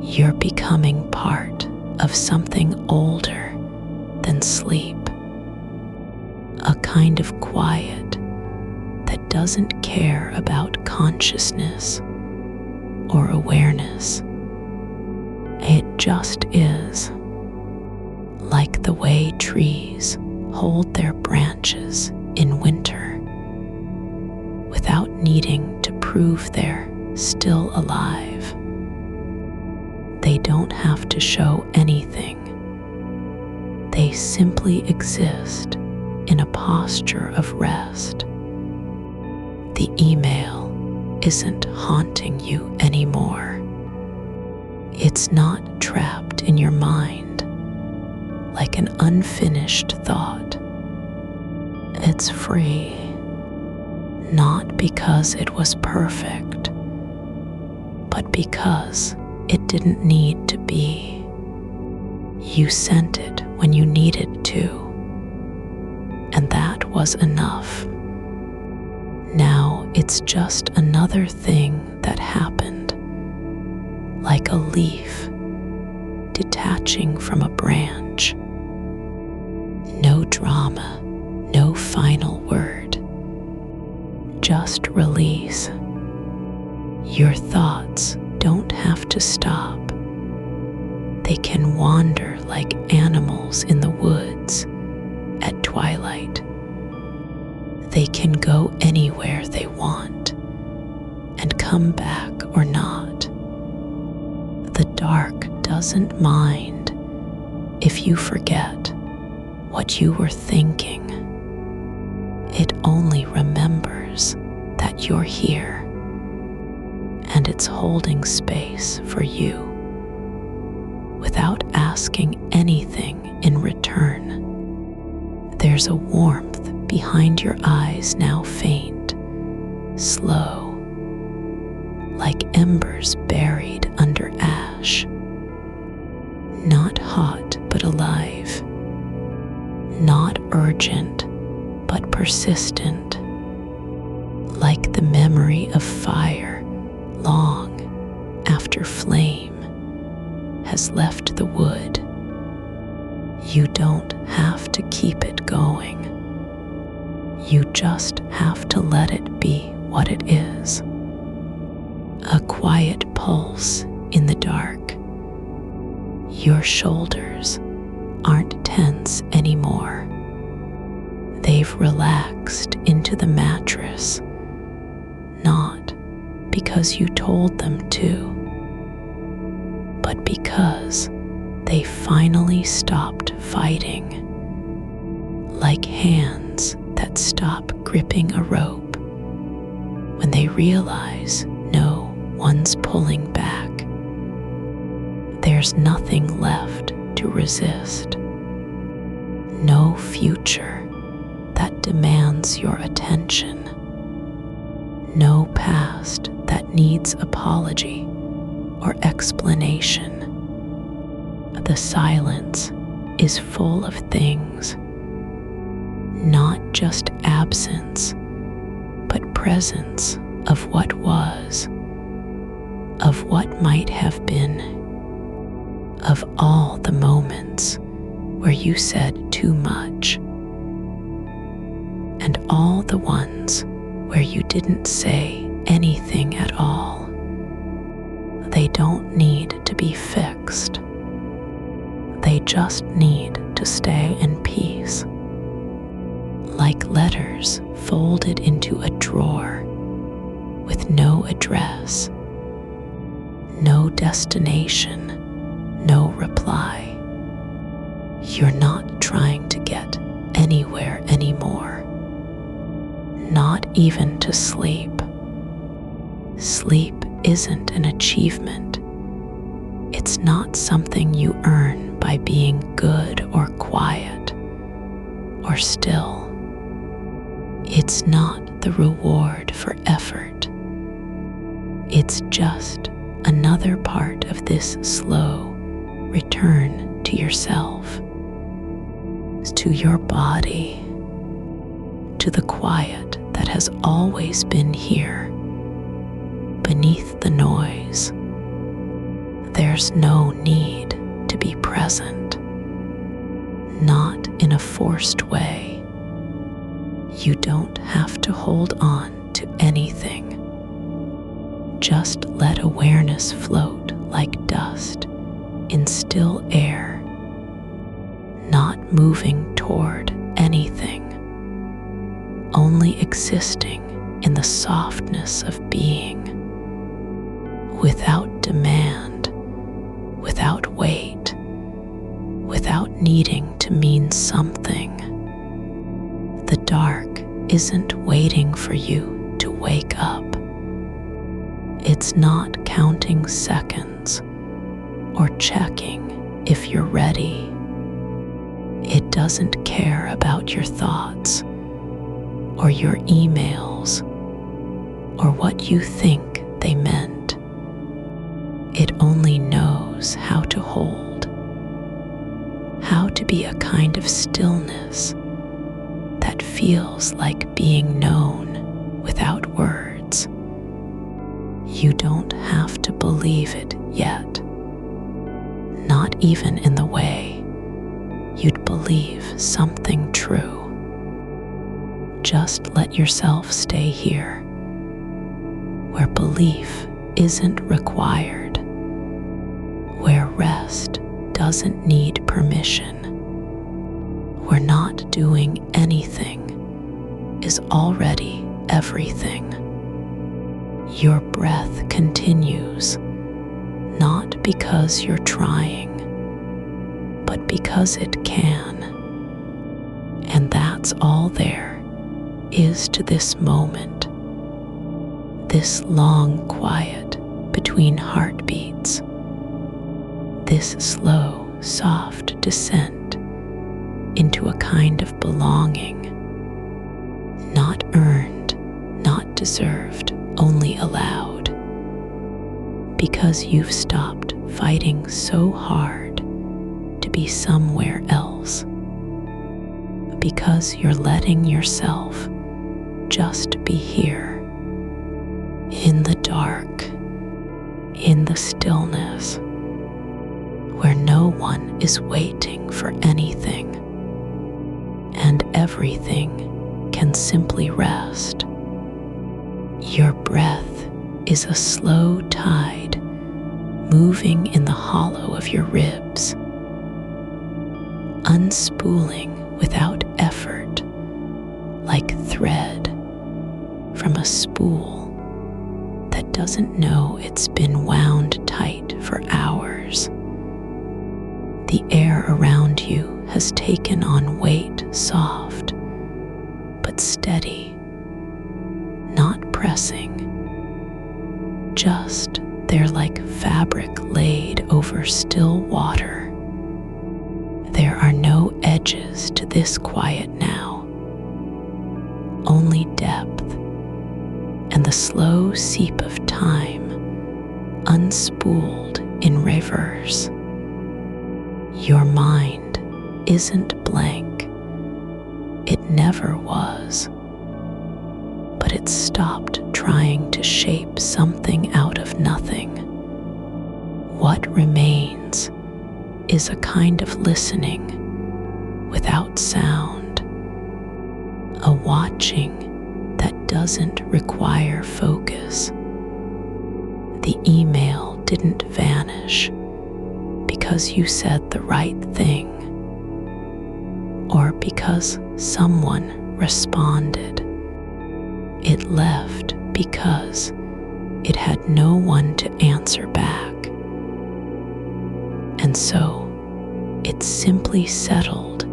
S1: You're becoming part of something older than sleep, a kind of quiet that doesn't care about consciousness or awareness. It just is, like the way trees hold their branches in winter without needing to prove they're still alive. They don't have to show anything. They simply exist in a posture of rest. The email isn't haunting you anymore. It's not trapped in your mind like an unfinished thought. It's free, not because it was perfect, but because it didn't need to be. You sent it when you needed to, and that was enough. Now it's just another thing that happened, like a leaf detaching from a branch. No drama, no final word, just release. Your thoughts don't have to stop. They can wander like animals in the woods at twilight. They can go anywhere they want and come back or not. The dark doesn't mind if you forget what you were thinking. It only remembers that you're here, and it's holding space for you without asking anything in return. There's a warmth behind your eyes, now faint, slow, like embers buried under ash. Not hot but alive, not urgent but persistent, like the memory of fire long after flame has left the wood. You don't have to keep it going. You just have to let it be what it is. A quiet pulse in the dark. Your shoulders aren't tense anymore. They've relaxed into the mattress, not because you told them to, but because they finally stopped fighting, like hands that stop gripping a rope when they realize no one's pulling back. There's nothing left to resist. No future that demands your attention. No past that needs apology or explanation. The silence is full of things, not just absence, but presence of what was, of what might have been, of all the moments where you said too much, and all the ones where you didn't say anything at all. They don't need to be fixed. They just need to stay in peace, like letters folded into a drawer with no address, no destination, no reply. You're not trying to get anywhere anymore, not even to sleep. Sleep isn't an achievement. It's not something you earn by being good or quiet or still. It's not the reward for effort. It's just another part of this slow return to yourself, to your body, to the quiet that has always been here, beneath the noise. There's no need to be present, not in a forced way. You don't have to hold on to anything. Just let awareness float like dust in still air, not moving toward anything, only existing in the softness of being, without demand, without weight, without needing to mean something. The dark isn't waiting for you to wake up. It's not counting seconds or checking if you're ready. It doesn't care about your thoughts or your emails or what you think they meant. It only knows how to hold, how to be a kind of stillness that feels like being known without words. You don't have to believe it yet, not even in the way you'd believe something true. Just let yourself stay here, where belief isn't required, where rest doesn't need permission, where not doing anything is already everything. Your breath continues, not because you're trying, but because it can. And that's all there is to this moment, this long quiet between heartbeats, this slow, soft descent into a kind of belonging, not earned, not deserved, only allowed, because you've stopped fighting so hard to be somewhere else, because you're letting yourself just be here, in the dark, in the stillness, is waiting for anything, and everything can simply rest. Your breath is a slow tide moving in the hollow of your ribs, unspooling without effort, like thread from a spool that doesn't know it's been wound tight for hours. The air around you has taken on weight, soft but steady, not pressing, just they're like fabric laid over still water. There are no edges to this quiet now, only depth and the slow seep of time unspooled in reverse. Your mind isn't blank. It never was. But it stopped trying to shape something out of nothing. What remains is a kind of listening without sound, a watching that doesn't require focus. The email didn't vanish because you said the right thing, or because someone responded. It left because it had no one to answer back. And so it simply settled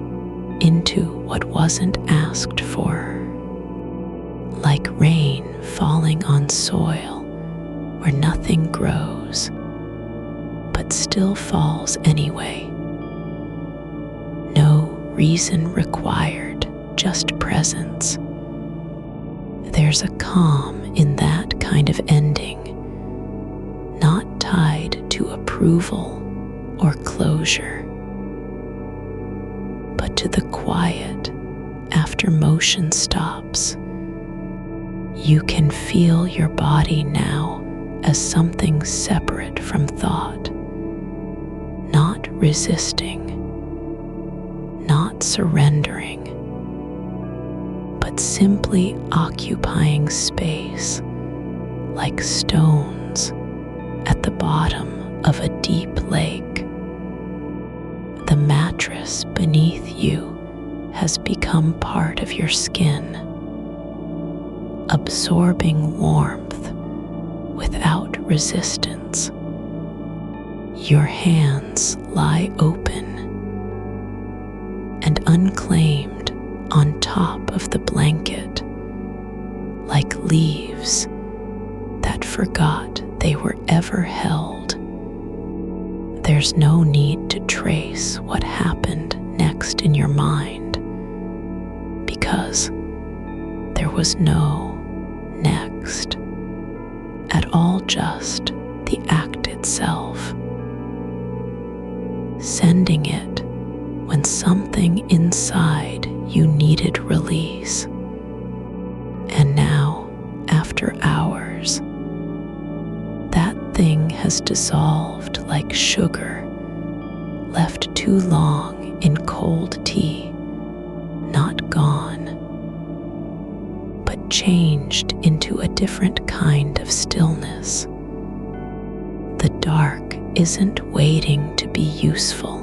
S1: into what wasn't asked for, like rain falling on soil where nothing grows, but still falls anyway. No reason required, just presence. There's a calm in that kind of ending, not tied to approval or closure, but to the quiet after motion stops. You can feel your body now as something separate from thought, not resisting, not surrendering, but simply occupying space like stones at the bottom of a deep lake. The mattress beneath you has become part of your skin, absorbing warmth without resistance. Your hands lie open and unclaimed on top of the blanket, like leaves that forgot they were ever held. There's no need to trace what happened next in your mind, because there was no next at all, just the act itself, sending it when something inside you needed release. And now, after hours, that thing has dissolved like sugar left too long in cold tea, not gone, but changed into a different kind of stillness. The dark isn't waiting to be useful.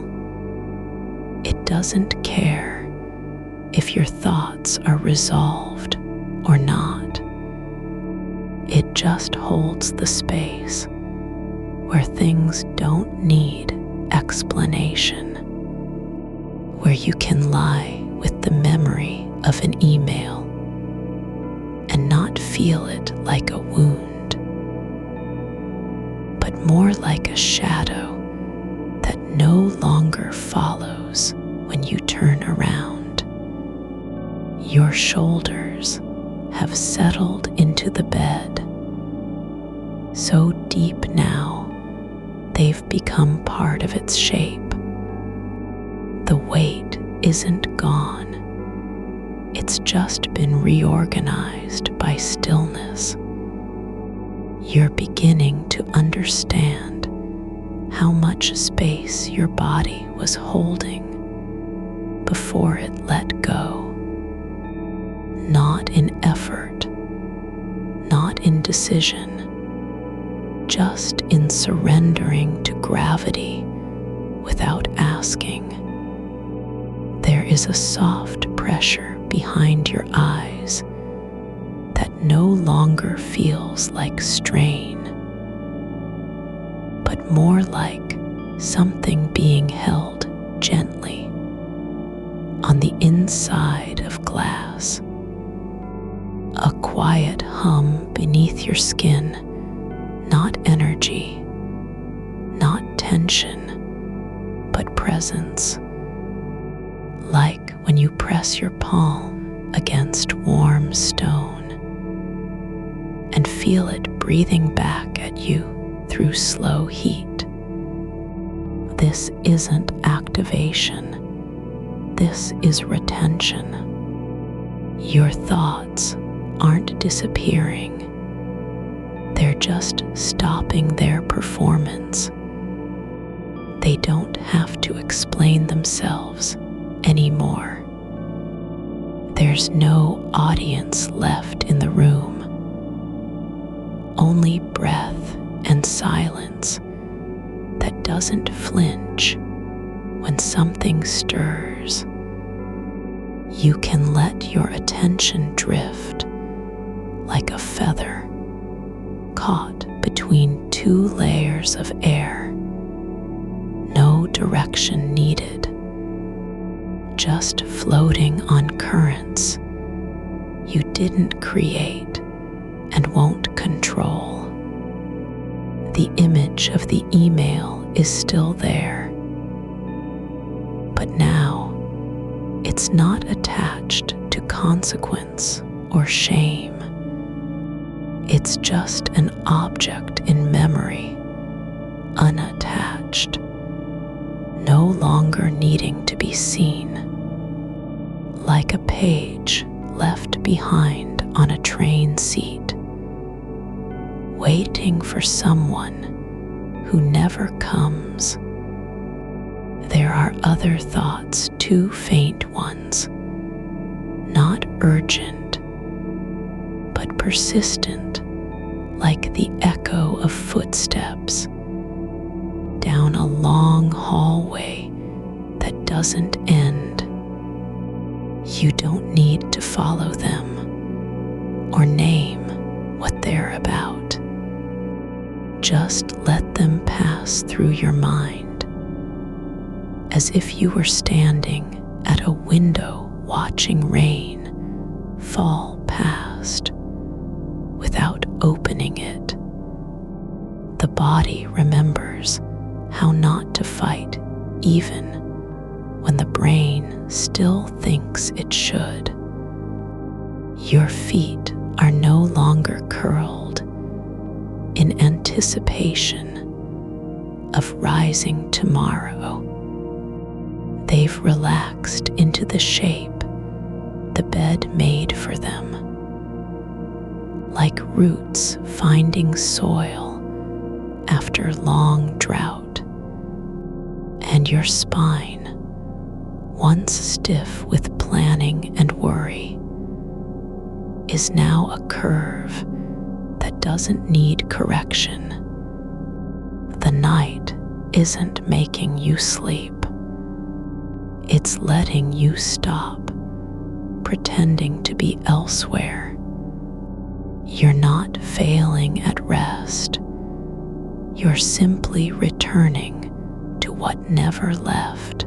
S1: It doesn't care if your thoughts are resolved or not. It just holds the space where things don't need explanation, where you can lie with the memory of an email and not feel it like a wound, but more like a shadow that no longer follows when you turn around. Your shoulders have settled into the bed, so deep now they've become part of its shape. The weight isn't gone, it's just been reorganized by stillness. You're beginning to understand how much space your body was holding before it let go. Not in effort, not in decision, just in surrendering to gravity without asking. There is a soft pressure behind your eyes that no longer feels like strain, but more like something being held gently on the inside of glass. A quiet hum beneath your skin, not energy, not tension, but presence. Like when you press your palm against warm stone and feel it breathing back at you through slow heat. This isn't activation. This is retention. Your thoughts aren't disappearing. They're just stopping their performance. They don't have to explain themselves anymore. There's no audience left in the room. Only breath and silence that doesn't flinch when something stirs. You can let your attention drift like a feather caught between two layers of air. No direction needed, just floating on currents you didn't create and won't control. The image of the email is still there, but now it's not attached to consequence or shame. It's just an object in memory, unattached, no longer needing to be seen. Like a page left behind on a train seat, waiting for someone who never comes. There are other thoughts, too faint ones, not urgent, but persistent, like the echo of footsteps down a long hallway that doesn't end. You don't need to follow them or name what they're about. Just let them pass through your mind, as if you were standing at a window watching rain fall past without opening it. The body remembers how not to fight even when the brain still thinks it should. Your feet are no longer curled in anticipation of rising tomorrow. They've relaxed into the shape the bed made for them, like roots finding soil after long drought. And your spine, once stiff with planning and worry, is now a curve that doesn't need correction. The night isn't making you sleep. It's letting you stop pretending to be elsewhere. You're not failing at rest. You're simply returning to what never left.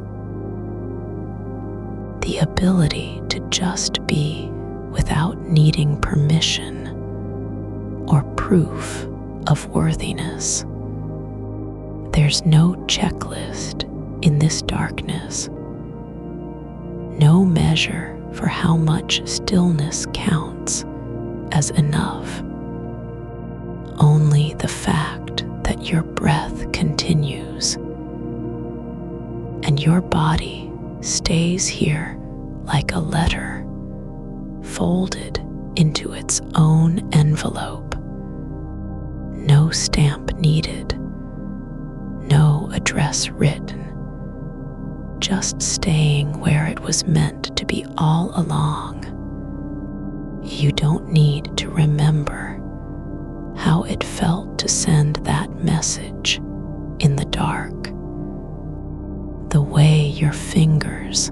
S1: The ability to just be without needing permission or proof of worthiness. There's no checklist in this darkness, no measure for how much stillness counts as enough. Only the fact that your breath continues and your body stays here like a letter folded into its own envelope. No stamp needed, no address written, just staying where it was meant to be all along. You don't need to remember how it felt to send that message in the dark. The way your fingers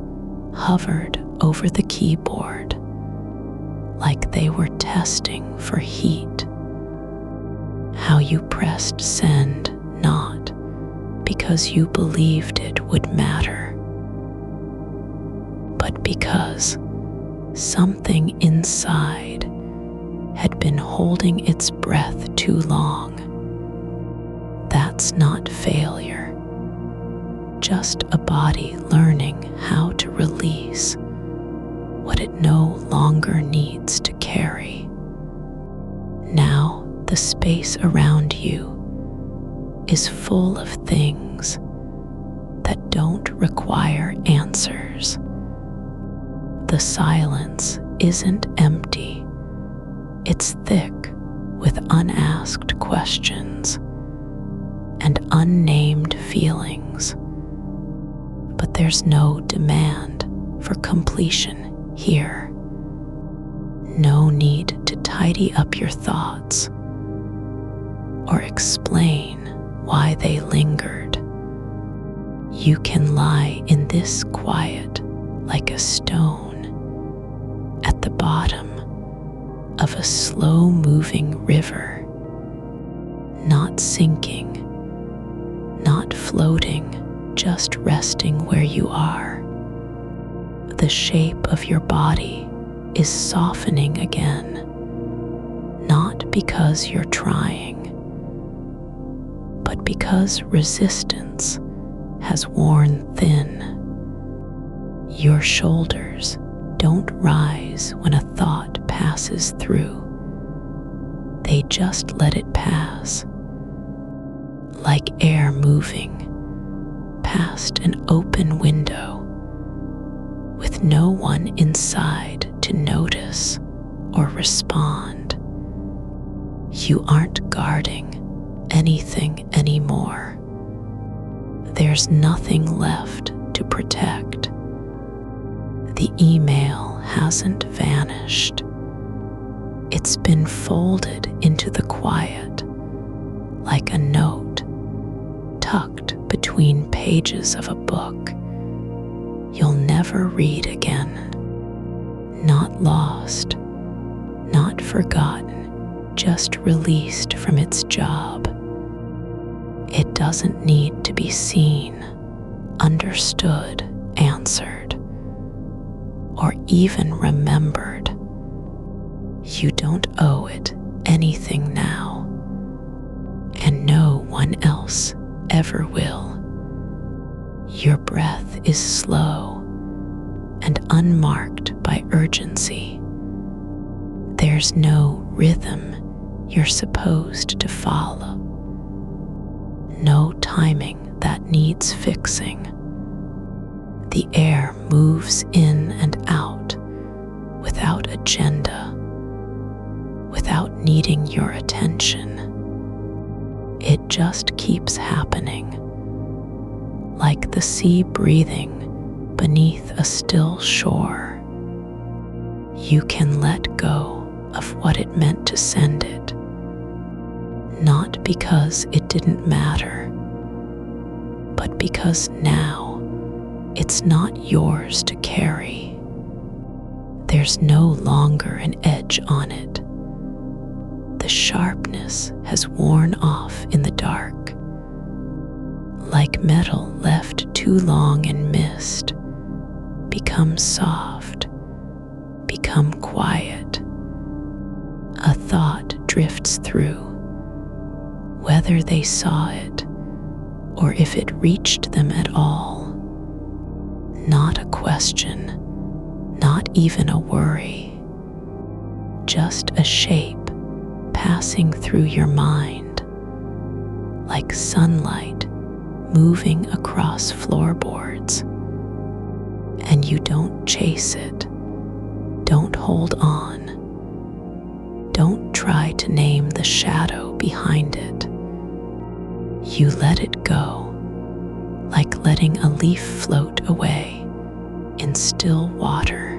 S1: hovered over the keyboard like they were testing for heat. How you pressed send not because you believed it would matter, but because something inside had been holding its breath too long. That's not failure, just a body learning how to release what it no longer needs to carry. Now the space around you is full of things that don't require answers. The silence isn't empty, it's thick with unasked questions and unnamed feelings. But there's no demand for completion here. No need to tidy up your thoughts or explain why they lingered. You can lie in this quiet like a stone at the bottom of a slow-moving river, not sinking, not floating, just resting where you are. The shape of your body is softening again, not because you're trying, but because resistance has worn thin. Your shoulders don't rise when a thought passes through. They just let it pass, like air moving past an open window with no one inside to notice or respond. You aren't guarding anything anymore. There's nothing left to protect. The email hasn't vanished. It's been folded into the quiet like a note tucked between pages of a book you'll never read again. Not lost, not forgotten, just released from its job. It doesn't need to be seen, understood, answered, or even remembered. You don't owe it anything now, and no one else ever will. Your breath is slow and unmarked by urgency. There's no rhythm you're supposed to follow, no timing that needs fixing. The air moves in and out without agenda, without needing your attention. It just keeps happening, like the sea breathing beneath a still shore. You can let go of what it meant to send it, not because it didn't matter, but because now it's not yours to carry. There's no longer an edge on it. The sharpness has worn off in the dark, like metal left too long in mist. Become soft, become quiet. A thought drifts through, whether they saw it or if it reached them at all. Not a question, not even a worry, just a shape passing through your mind, like sunlight moving across floorboards. And you don't chase it, don't hold on, don't try to name the shadow behind it. You let it go like letting a leaf float away in still water.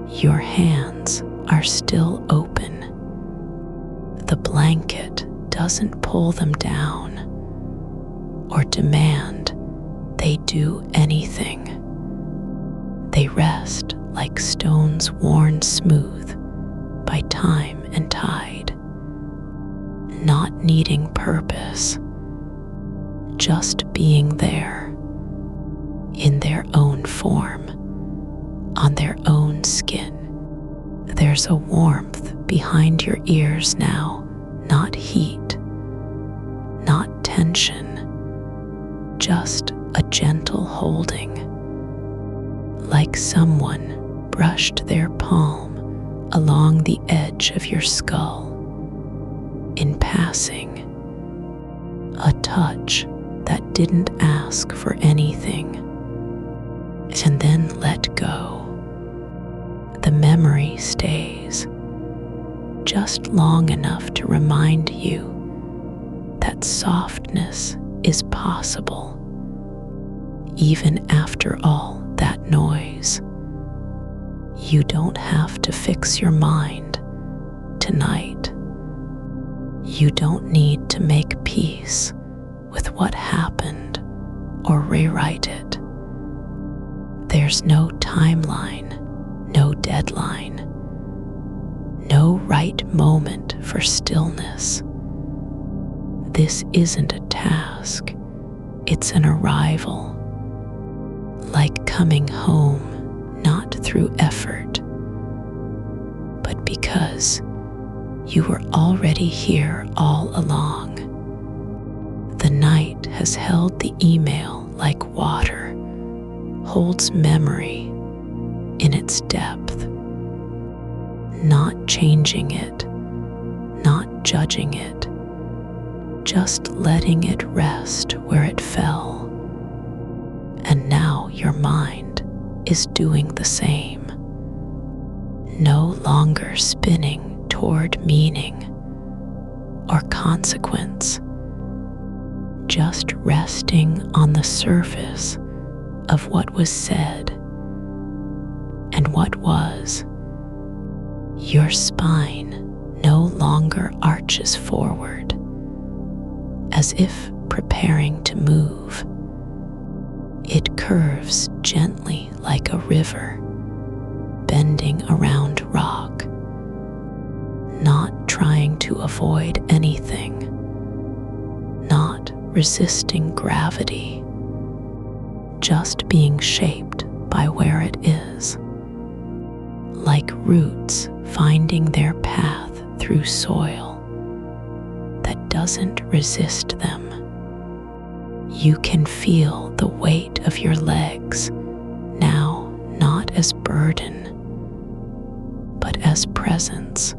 S1: Your hands are still open. The blanket doesn't pull them down or demand they do anything. They rest like stones worn smooth by time and tide, not needing purpose, just being there in their own form, on their own skin. There's a warmth behind your ears now, not heat, not tension, just a gentle holding, like someone brushed their palm along the edge of your skull in passing, a touch that didn't ask for anything and then let go. The memory stays just long enough to remind you that softness is possible even after all that noise. You don't have to fix your mind tonight. You don't need to make peace with what happened or rewrite it. There's no timeline, no deadline, no right moment for stillness. This isn't a task, it's an arrival, like coming home, not through effort, but because you were already here all along. The night has held the email like water holds memory in its depth, not changing it, not judging it, just letting it rest where it fell. And now your mind is doing the same, no longer spinning toward meaning or consequence, just resting on the surface of what was said and what was. Your spine no longer arches forward, as if preparing to move. It curves gently like a river, bending around rock, not trying to avoid anything, not resisting gravity, just being shaped by where it is, like roots finding their path through soil that doesn't resist them. You can feel the weight of your legs now, not as burden, but as presence,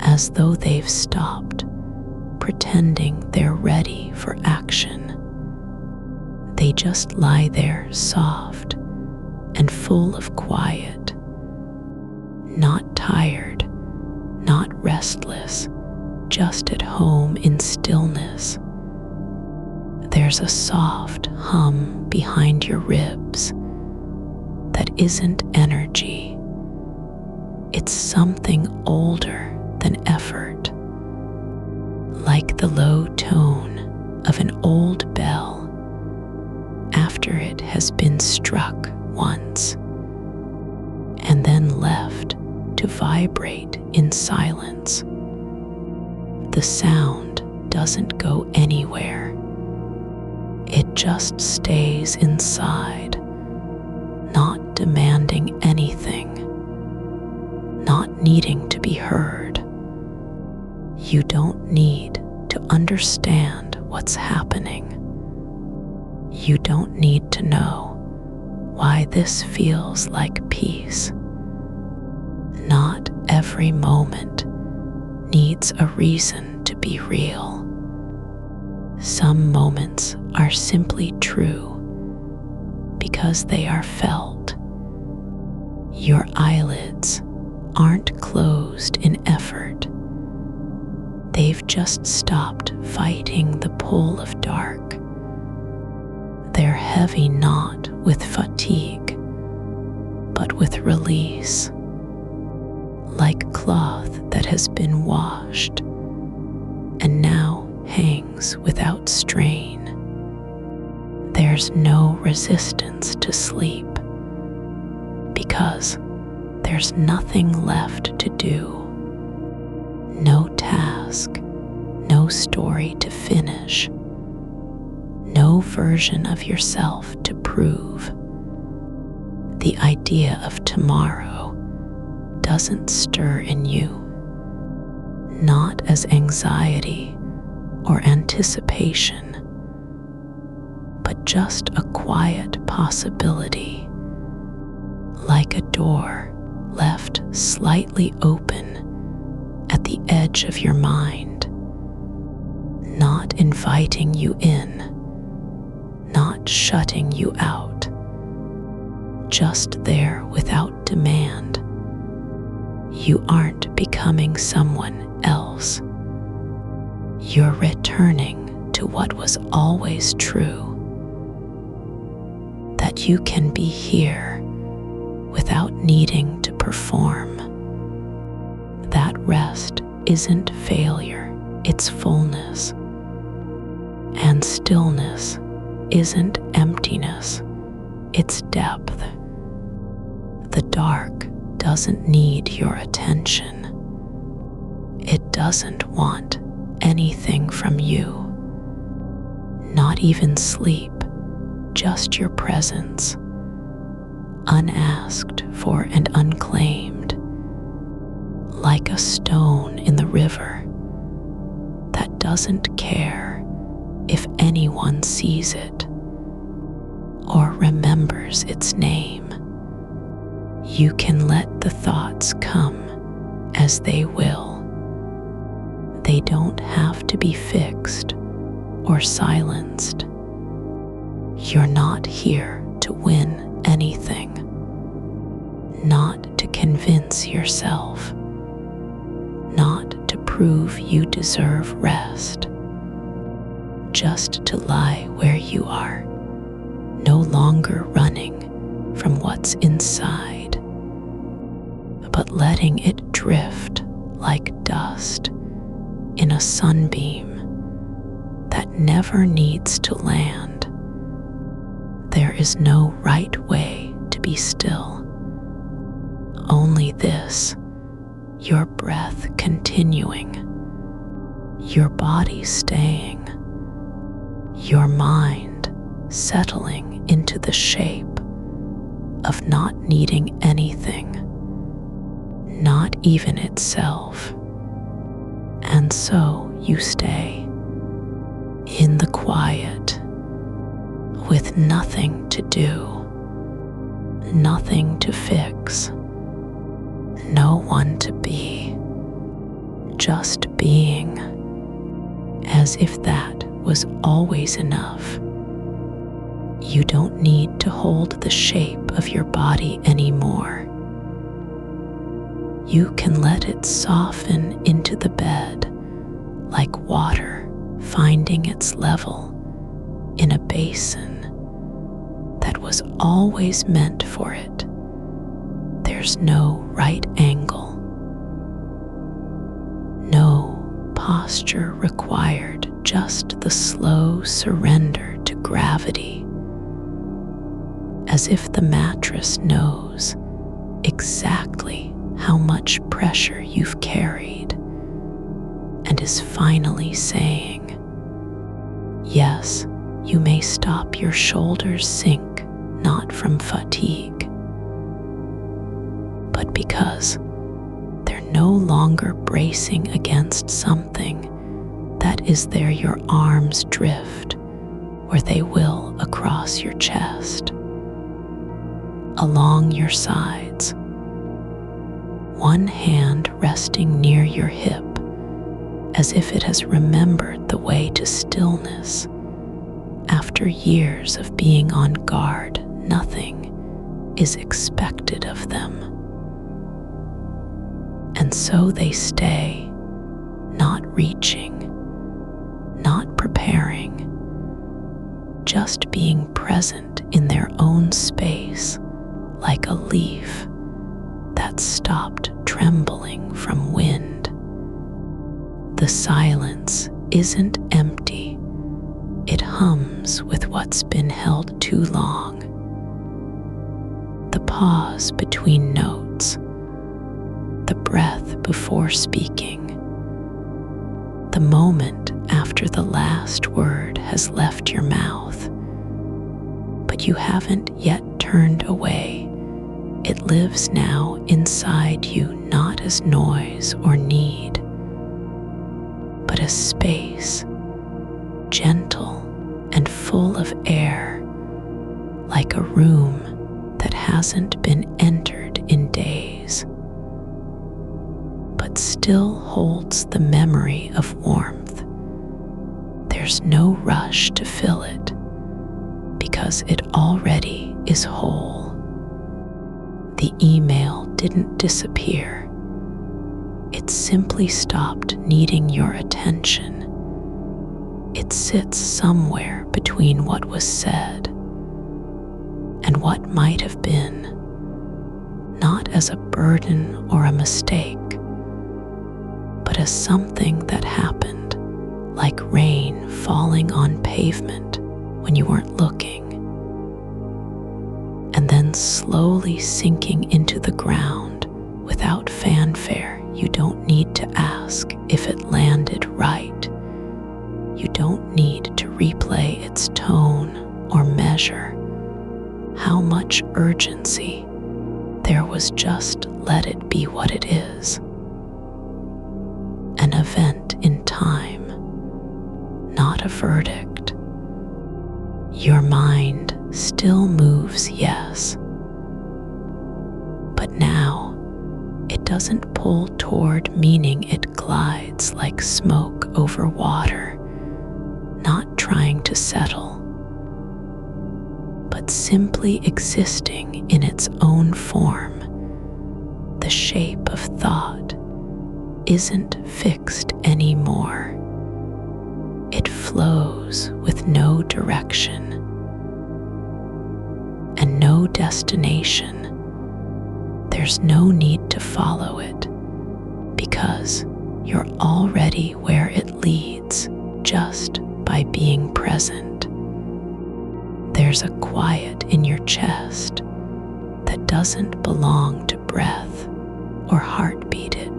S1: as though they've stopped pretending they're ready for action. They just lie there soft and full of quiet, not tired, not restless, just at home in stillness. There's a soft hum behind your ribs that isn't energy. It's something older than effort, like the low tone of an old bell after it has been struck once and then left to vibrate in silence. The sound doesn't go anywhere. It just stays inside, not demanding anything, not needing to be heard. You don't need to understand what's happening. You don't need to know why this feels like peace. Not every moment needs a reason to be real. Some moments are simply true because they are felt. Your eyelids aren't closed in effort. They've just stopped fighting the pull of dark They're heavy not with fatigue, but with release, like cloth that has been washed and now hangs without strain. There's no resistance to sleep because there's nothing left to do, no task, no story to finish, no version of yourself to prove. The idea of tomorrow doesn't stir in you, not as anxiety or anticipation, but just a quiet possibility, like a door left slightly open at the edge of your mind, not inviting you in, not shutting you out, just there without demand. You aren't becoming someone else. You're returning to what was always true, that you can be here without needing to perform. That rest isn't failure, it's fullness. And stillness isn't emptiness, it's depth. The dark doesn't need your attention. It doesn't want anything from you, not even sleep, just your presence, unasked for and unclaimed, like a stone in the river that doesn't care if anyone sees it or remembers its name. You can let the thoughts come as they will. They don't have to be fixed or silenced. You're not here to win anything, not to convince yourself, not to prove you deserve rest, just to lie where you are, no longer running from what's inside, but letting it drift like dust in a sunbeam that never needs to land. There is no right way to be still. Only this, your breath continuing, your body staying, your mind settling into the shape of not needing anything, not even itself. And so you stay in the quiet with nothing to do, nothing to fix, no one to be, just being, as if that was always enough. You don't need to hold the shape of your body anymore. You can let it soften into the bed like water finding its level in a basin that was always meant for it. There's no right angle, no posture required, just the slow surrender to gravity, as if the mattress knows exactly how much pressure you've carried and is finally saying, yes, you may stop. Your shoulders sink, not from fatigue, but because they're no longer bracing against something that is there. Your arms drift where they will across your chest, along your sides, one hand resting near your hip as if it has remembered the way to stillness. After years of being on guard, nothing is expected of them. And so they stay, not reaching, not preparing, just being present in their own space, like a leaf that stopped trembling from wind. The silence isn't empty. It hums with what's been held too long. The pause between notes, the breath before speaking, the moment after the last word has left your mouth, but you haven't yet turned away. It lives now inside you, not as noise or need, but as space, gentle and full of air, like a room that hasn't been entered in days, but still holds the memory of warmth. There's no rush to fill it, because it already is whole. The email didn't disappear. It simply stopped needing your attention. It sits somewhere between what was said and what might have been, not as a burden or a mistake, but as something that happened, like rain falling on pavement when you weren't looking, and then slowly sinking into the ground without fanfare. You don't need to ask if it landed right. You don't need to replay its tone or measure how much urgency there was. Just let it be what it is. An event in time, not a verdict. Your mind still moves, yes, but now it doesn't pull toward meaning. It glides like smoke over water, not trying to settle, but simply existing in its own form. The shape of thought isn't fixed anymore. It flows with no direction and no destination. There's no need to follow it, because you're already where it leads just by being present. There's a quiet in your chest that doesn't belong to breath or heartbeat. It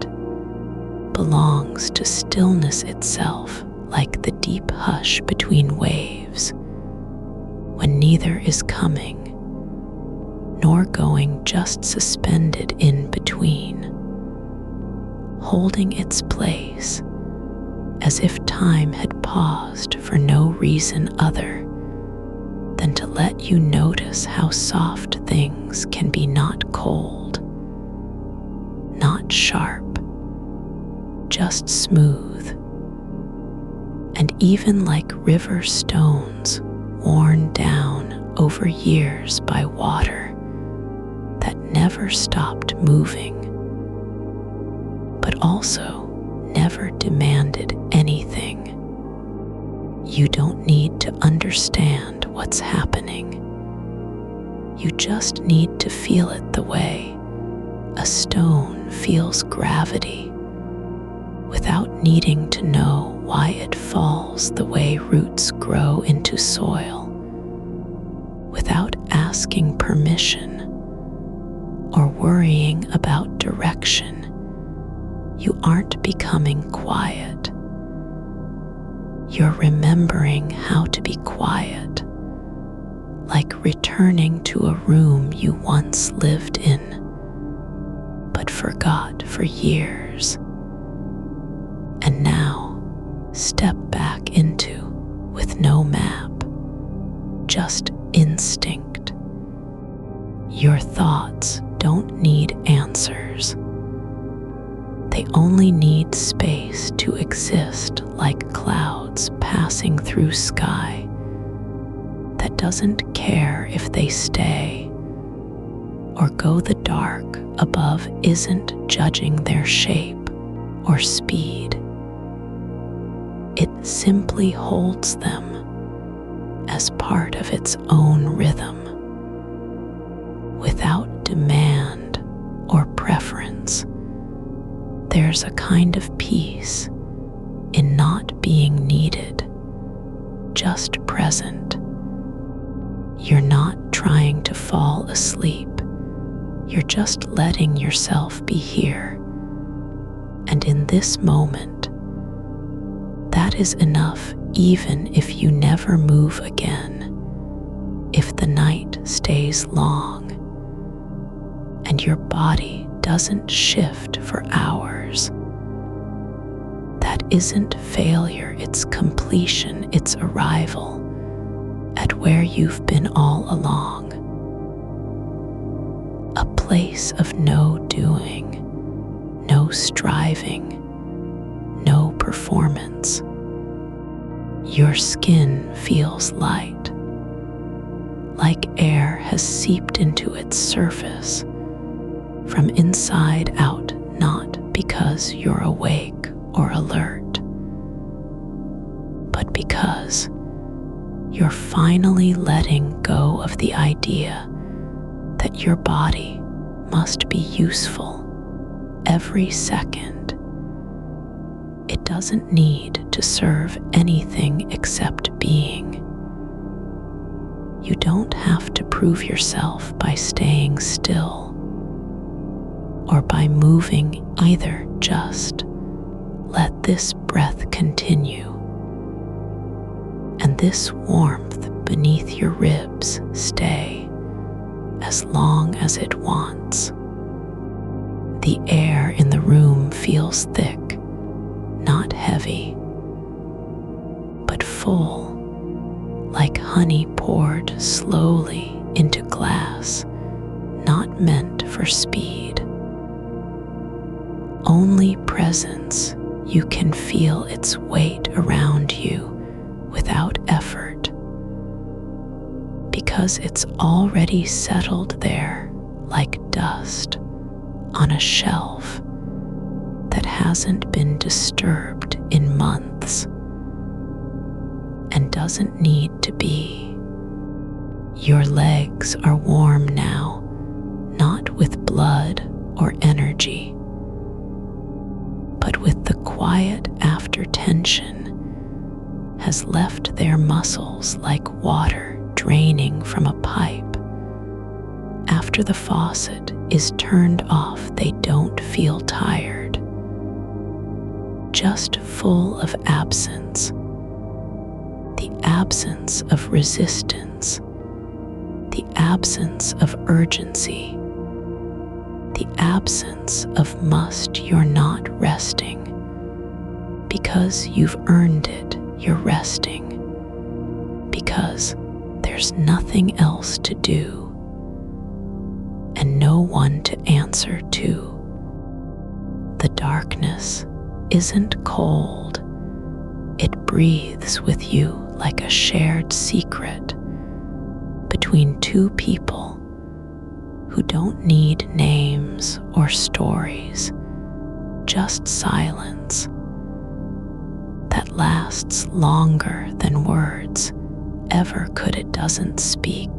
S1: belongs to stillness itself, like the deep hush between waves, when neither is coming nor going, just suspended in between, holding its place as if time had paused for no reason other than to let you notice how soft things can be, not cold, not sharp, just smooth, and even like river stones worn down over years by water that never stopped moving, but also never demanded anything. You don't need to understand what's happening. You just need to feel it the way a stone feels gravity, without needing to know why it falls the way roots grow into soil, without asking permission or worrying about direction. You aren't becoming quiet. You're remembering how to be quiet, like returning to a room you once lived in, but forgot for years, and now step back into with no map, just instinct. Your thoughts don't need answers. They only need space to exist, like clouds passing through sky that doesn't care if they stay or go. The dark above isn't judging their shape or speed. It simply holds them as part of its own rhythm, without demand or preference. There's a kind of peace in not being needed, just present. You're not trying to fall asleep. You're just letting yourself be here. And in this moment, that is enough even if you never move again, if the night stays long, and your body doesn't shift for hours. That isn't failure, it's completion, it's arrival at where you've been all along. A place of no doing, no striving, no performance. Your skin feels light, like air has seeped into its surface from inside out, not because you're awake or alert, but because you're finally letting go of the idea that your body must be useful every second. It doesn't need to serve anything except being. You don't have to prove yourself by staying still or by moving either. Just let this breath continue, and this warmth beneath your ribs stay as long as it wants. The air in the room feels thick, not heavy, but full, like honey poured slowly into glass, not meant for speed. Only presence, you can feel its weight around you without effort, because it's already settled there like dust on a shelf that hasn't been disturbed in months and doesn't need to be. Your legs are warm now, not with blood or energy, but with the quiet after tension has left their muscles like water draining from a pipe. After the faucet is turned off, they don't feel tired, just full of absence. The absence of resistance, the absence of urgency, the absence of must. You're not resting because you've earned it. You're resting because there's nothing else to do and no one to answer to. The darkness isn't cold. It breathes with you like a shared secret between two people who don't need names or stories, just silence that lasts longer than words ever could. It doesn't speak,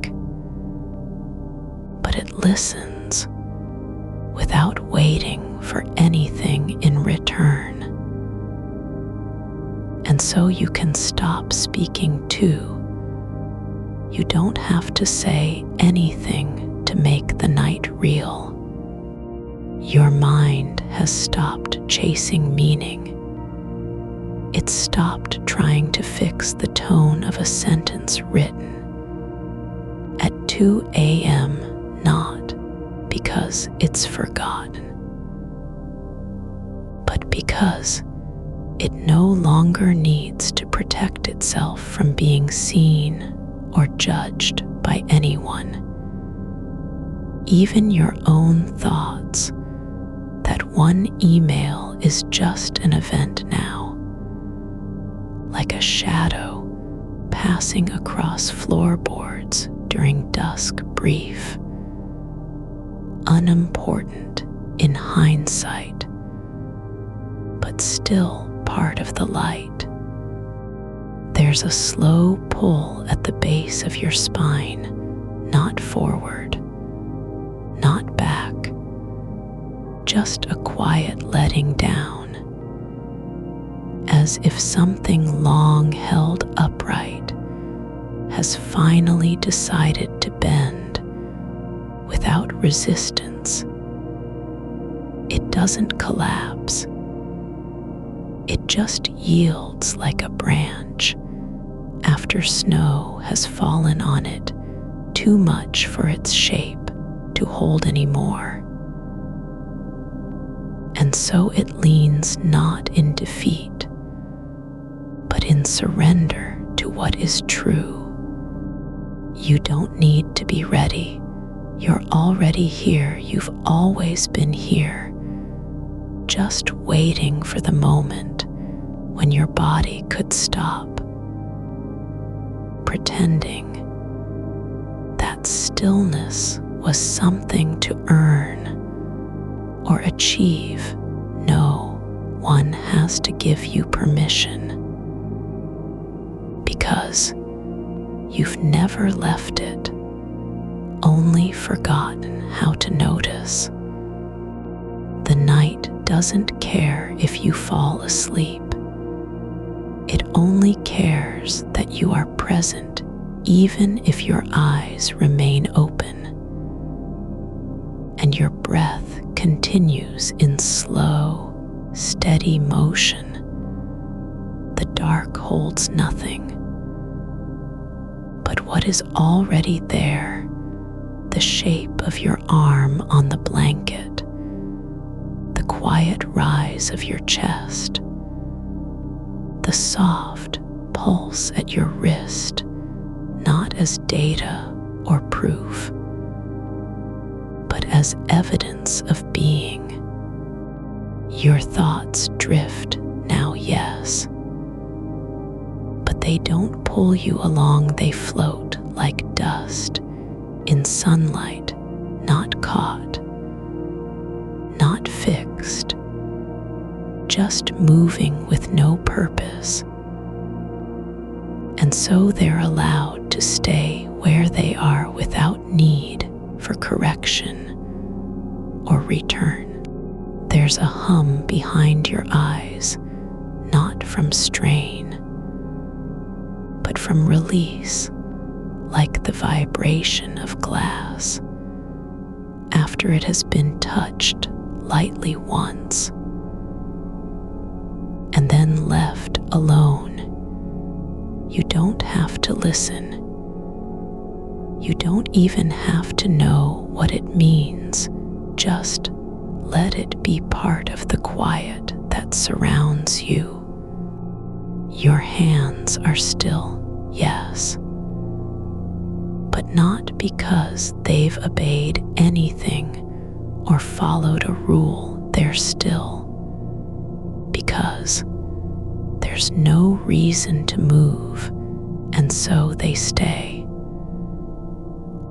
S1: but it listens without waiting for anything in return. And so you can stop speaking too. You don't have to say anything to make the night real. Your mind has stopped chasing meaning. It's stopped trying to fix the tone of a sentence written at 2 a.m., not because it's forgotten, but because it no longer needs to protect itself from being seen or judged by anyone. Even your own thoughts. That one email is just an event now, like a shadow passing across floorboards during dusk, brief, unimportant in hindsight, but still part of the light. There's a slow pull at the base of your spine, not forward, not back, just a quiet letting down, as if something long held upright has finally decided to bend without resistance. It doesn't collapse. It just yields like a branch after snow has fallen on it too much for its shape to hold anymore. And so it leans not in defeat, but in surrender to what is true. You don't need to be ready. You're already here. You've always been here, just waiting for the moment when your body could stop, pretending that stillness was something to earn or achieve. No, one has to give you permission, because you've never left it, only forgotten how to notice. The night doesn't care if you fall asleep. It only cares that you are present, even if your eyes remain open. And your breath continues in slow, steady motion. The dark holds nothing but what is already there, the shape of your arm on the blanket, the quiet rise of your chest, the soft pulse at your wrist, not as data or proof, but as evidence of being. Your thoughts drift now, yes, but they don't pull you along. They float like dust in sunlight, not caught, not fixed, just moving with no purpose. And so they're allowed to stay where they are without need for correction or return. There's a hum behind your eyes, not from strain, but from release, like the vibration of glass after it has been touched lightly once and then left alone. You don't have to listen. You don't even have to know what it means. Just let it be part of the quiet that surrounds you. Your hands are still, yes, but not because they've obeyed anything or followed a rule. They're still because there's no reason to move, and so they stay,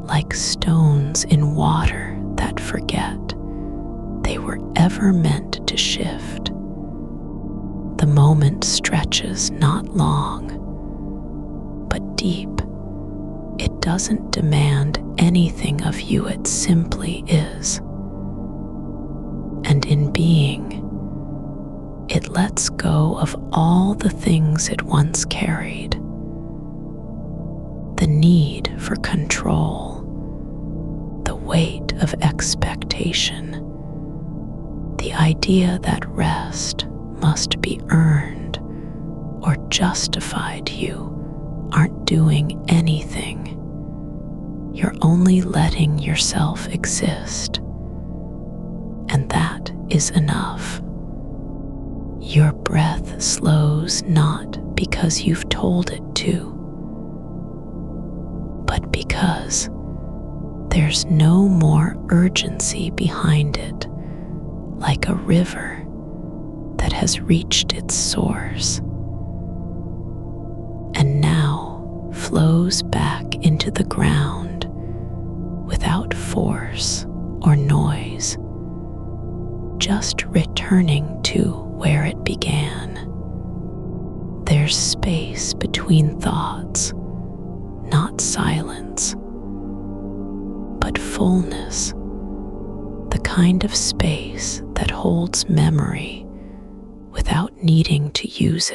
S1: like stones in water that forget they were ever meant to shift. The moment stretches not long, but deep. It doesn't demand anything of you, it simply is. And in being, it lets go of all the things it once carried. The need for control, the weight of expectation, the idea that rest must be earned or justified. You aren't doing anything. You're only letting yourself exist. And that is enough. Your breath slows not because you've told it to, but because there's no more urgency behind it, like a river that has reached its source and now flows back into the ground without force or noise, just returning to where it began. There's There's space between thoughts, not silence, but fullness, the kind of space that holds memory without needing to use it.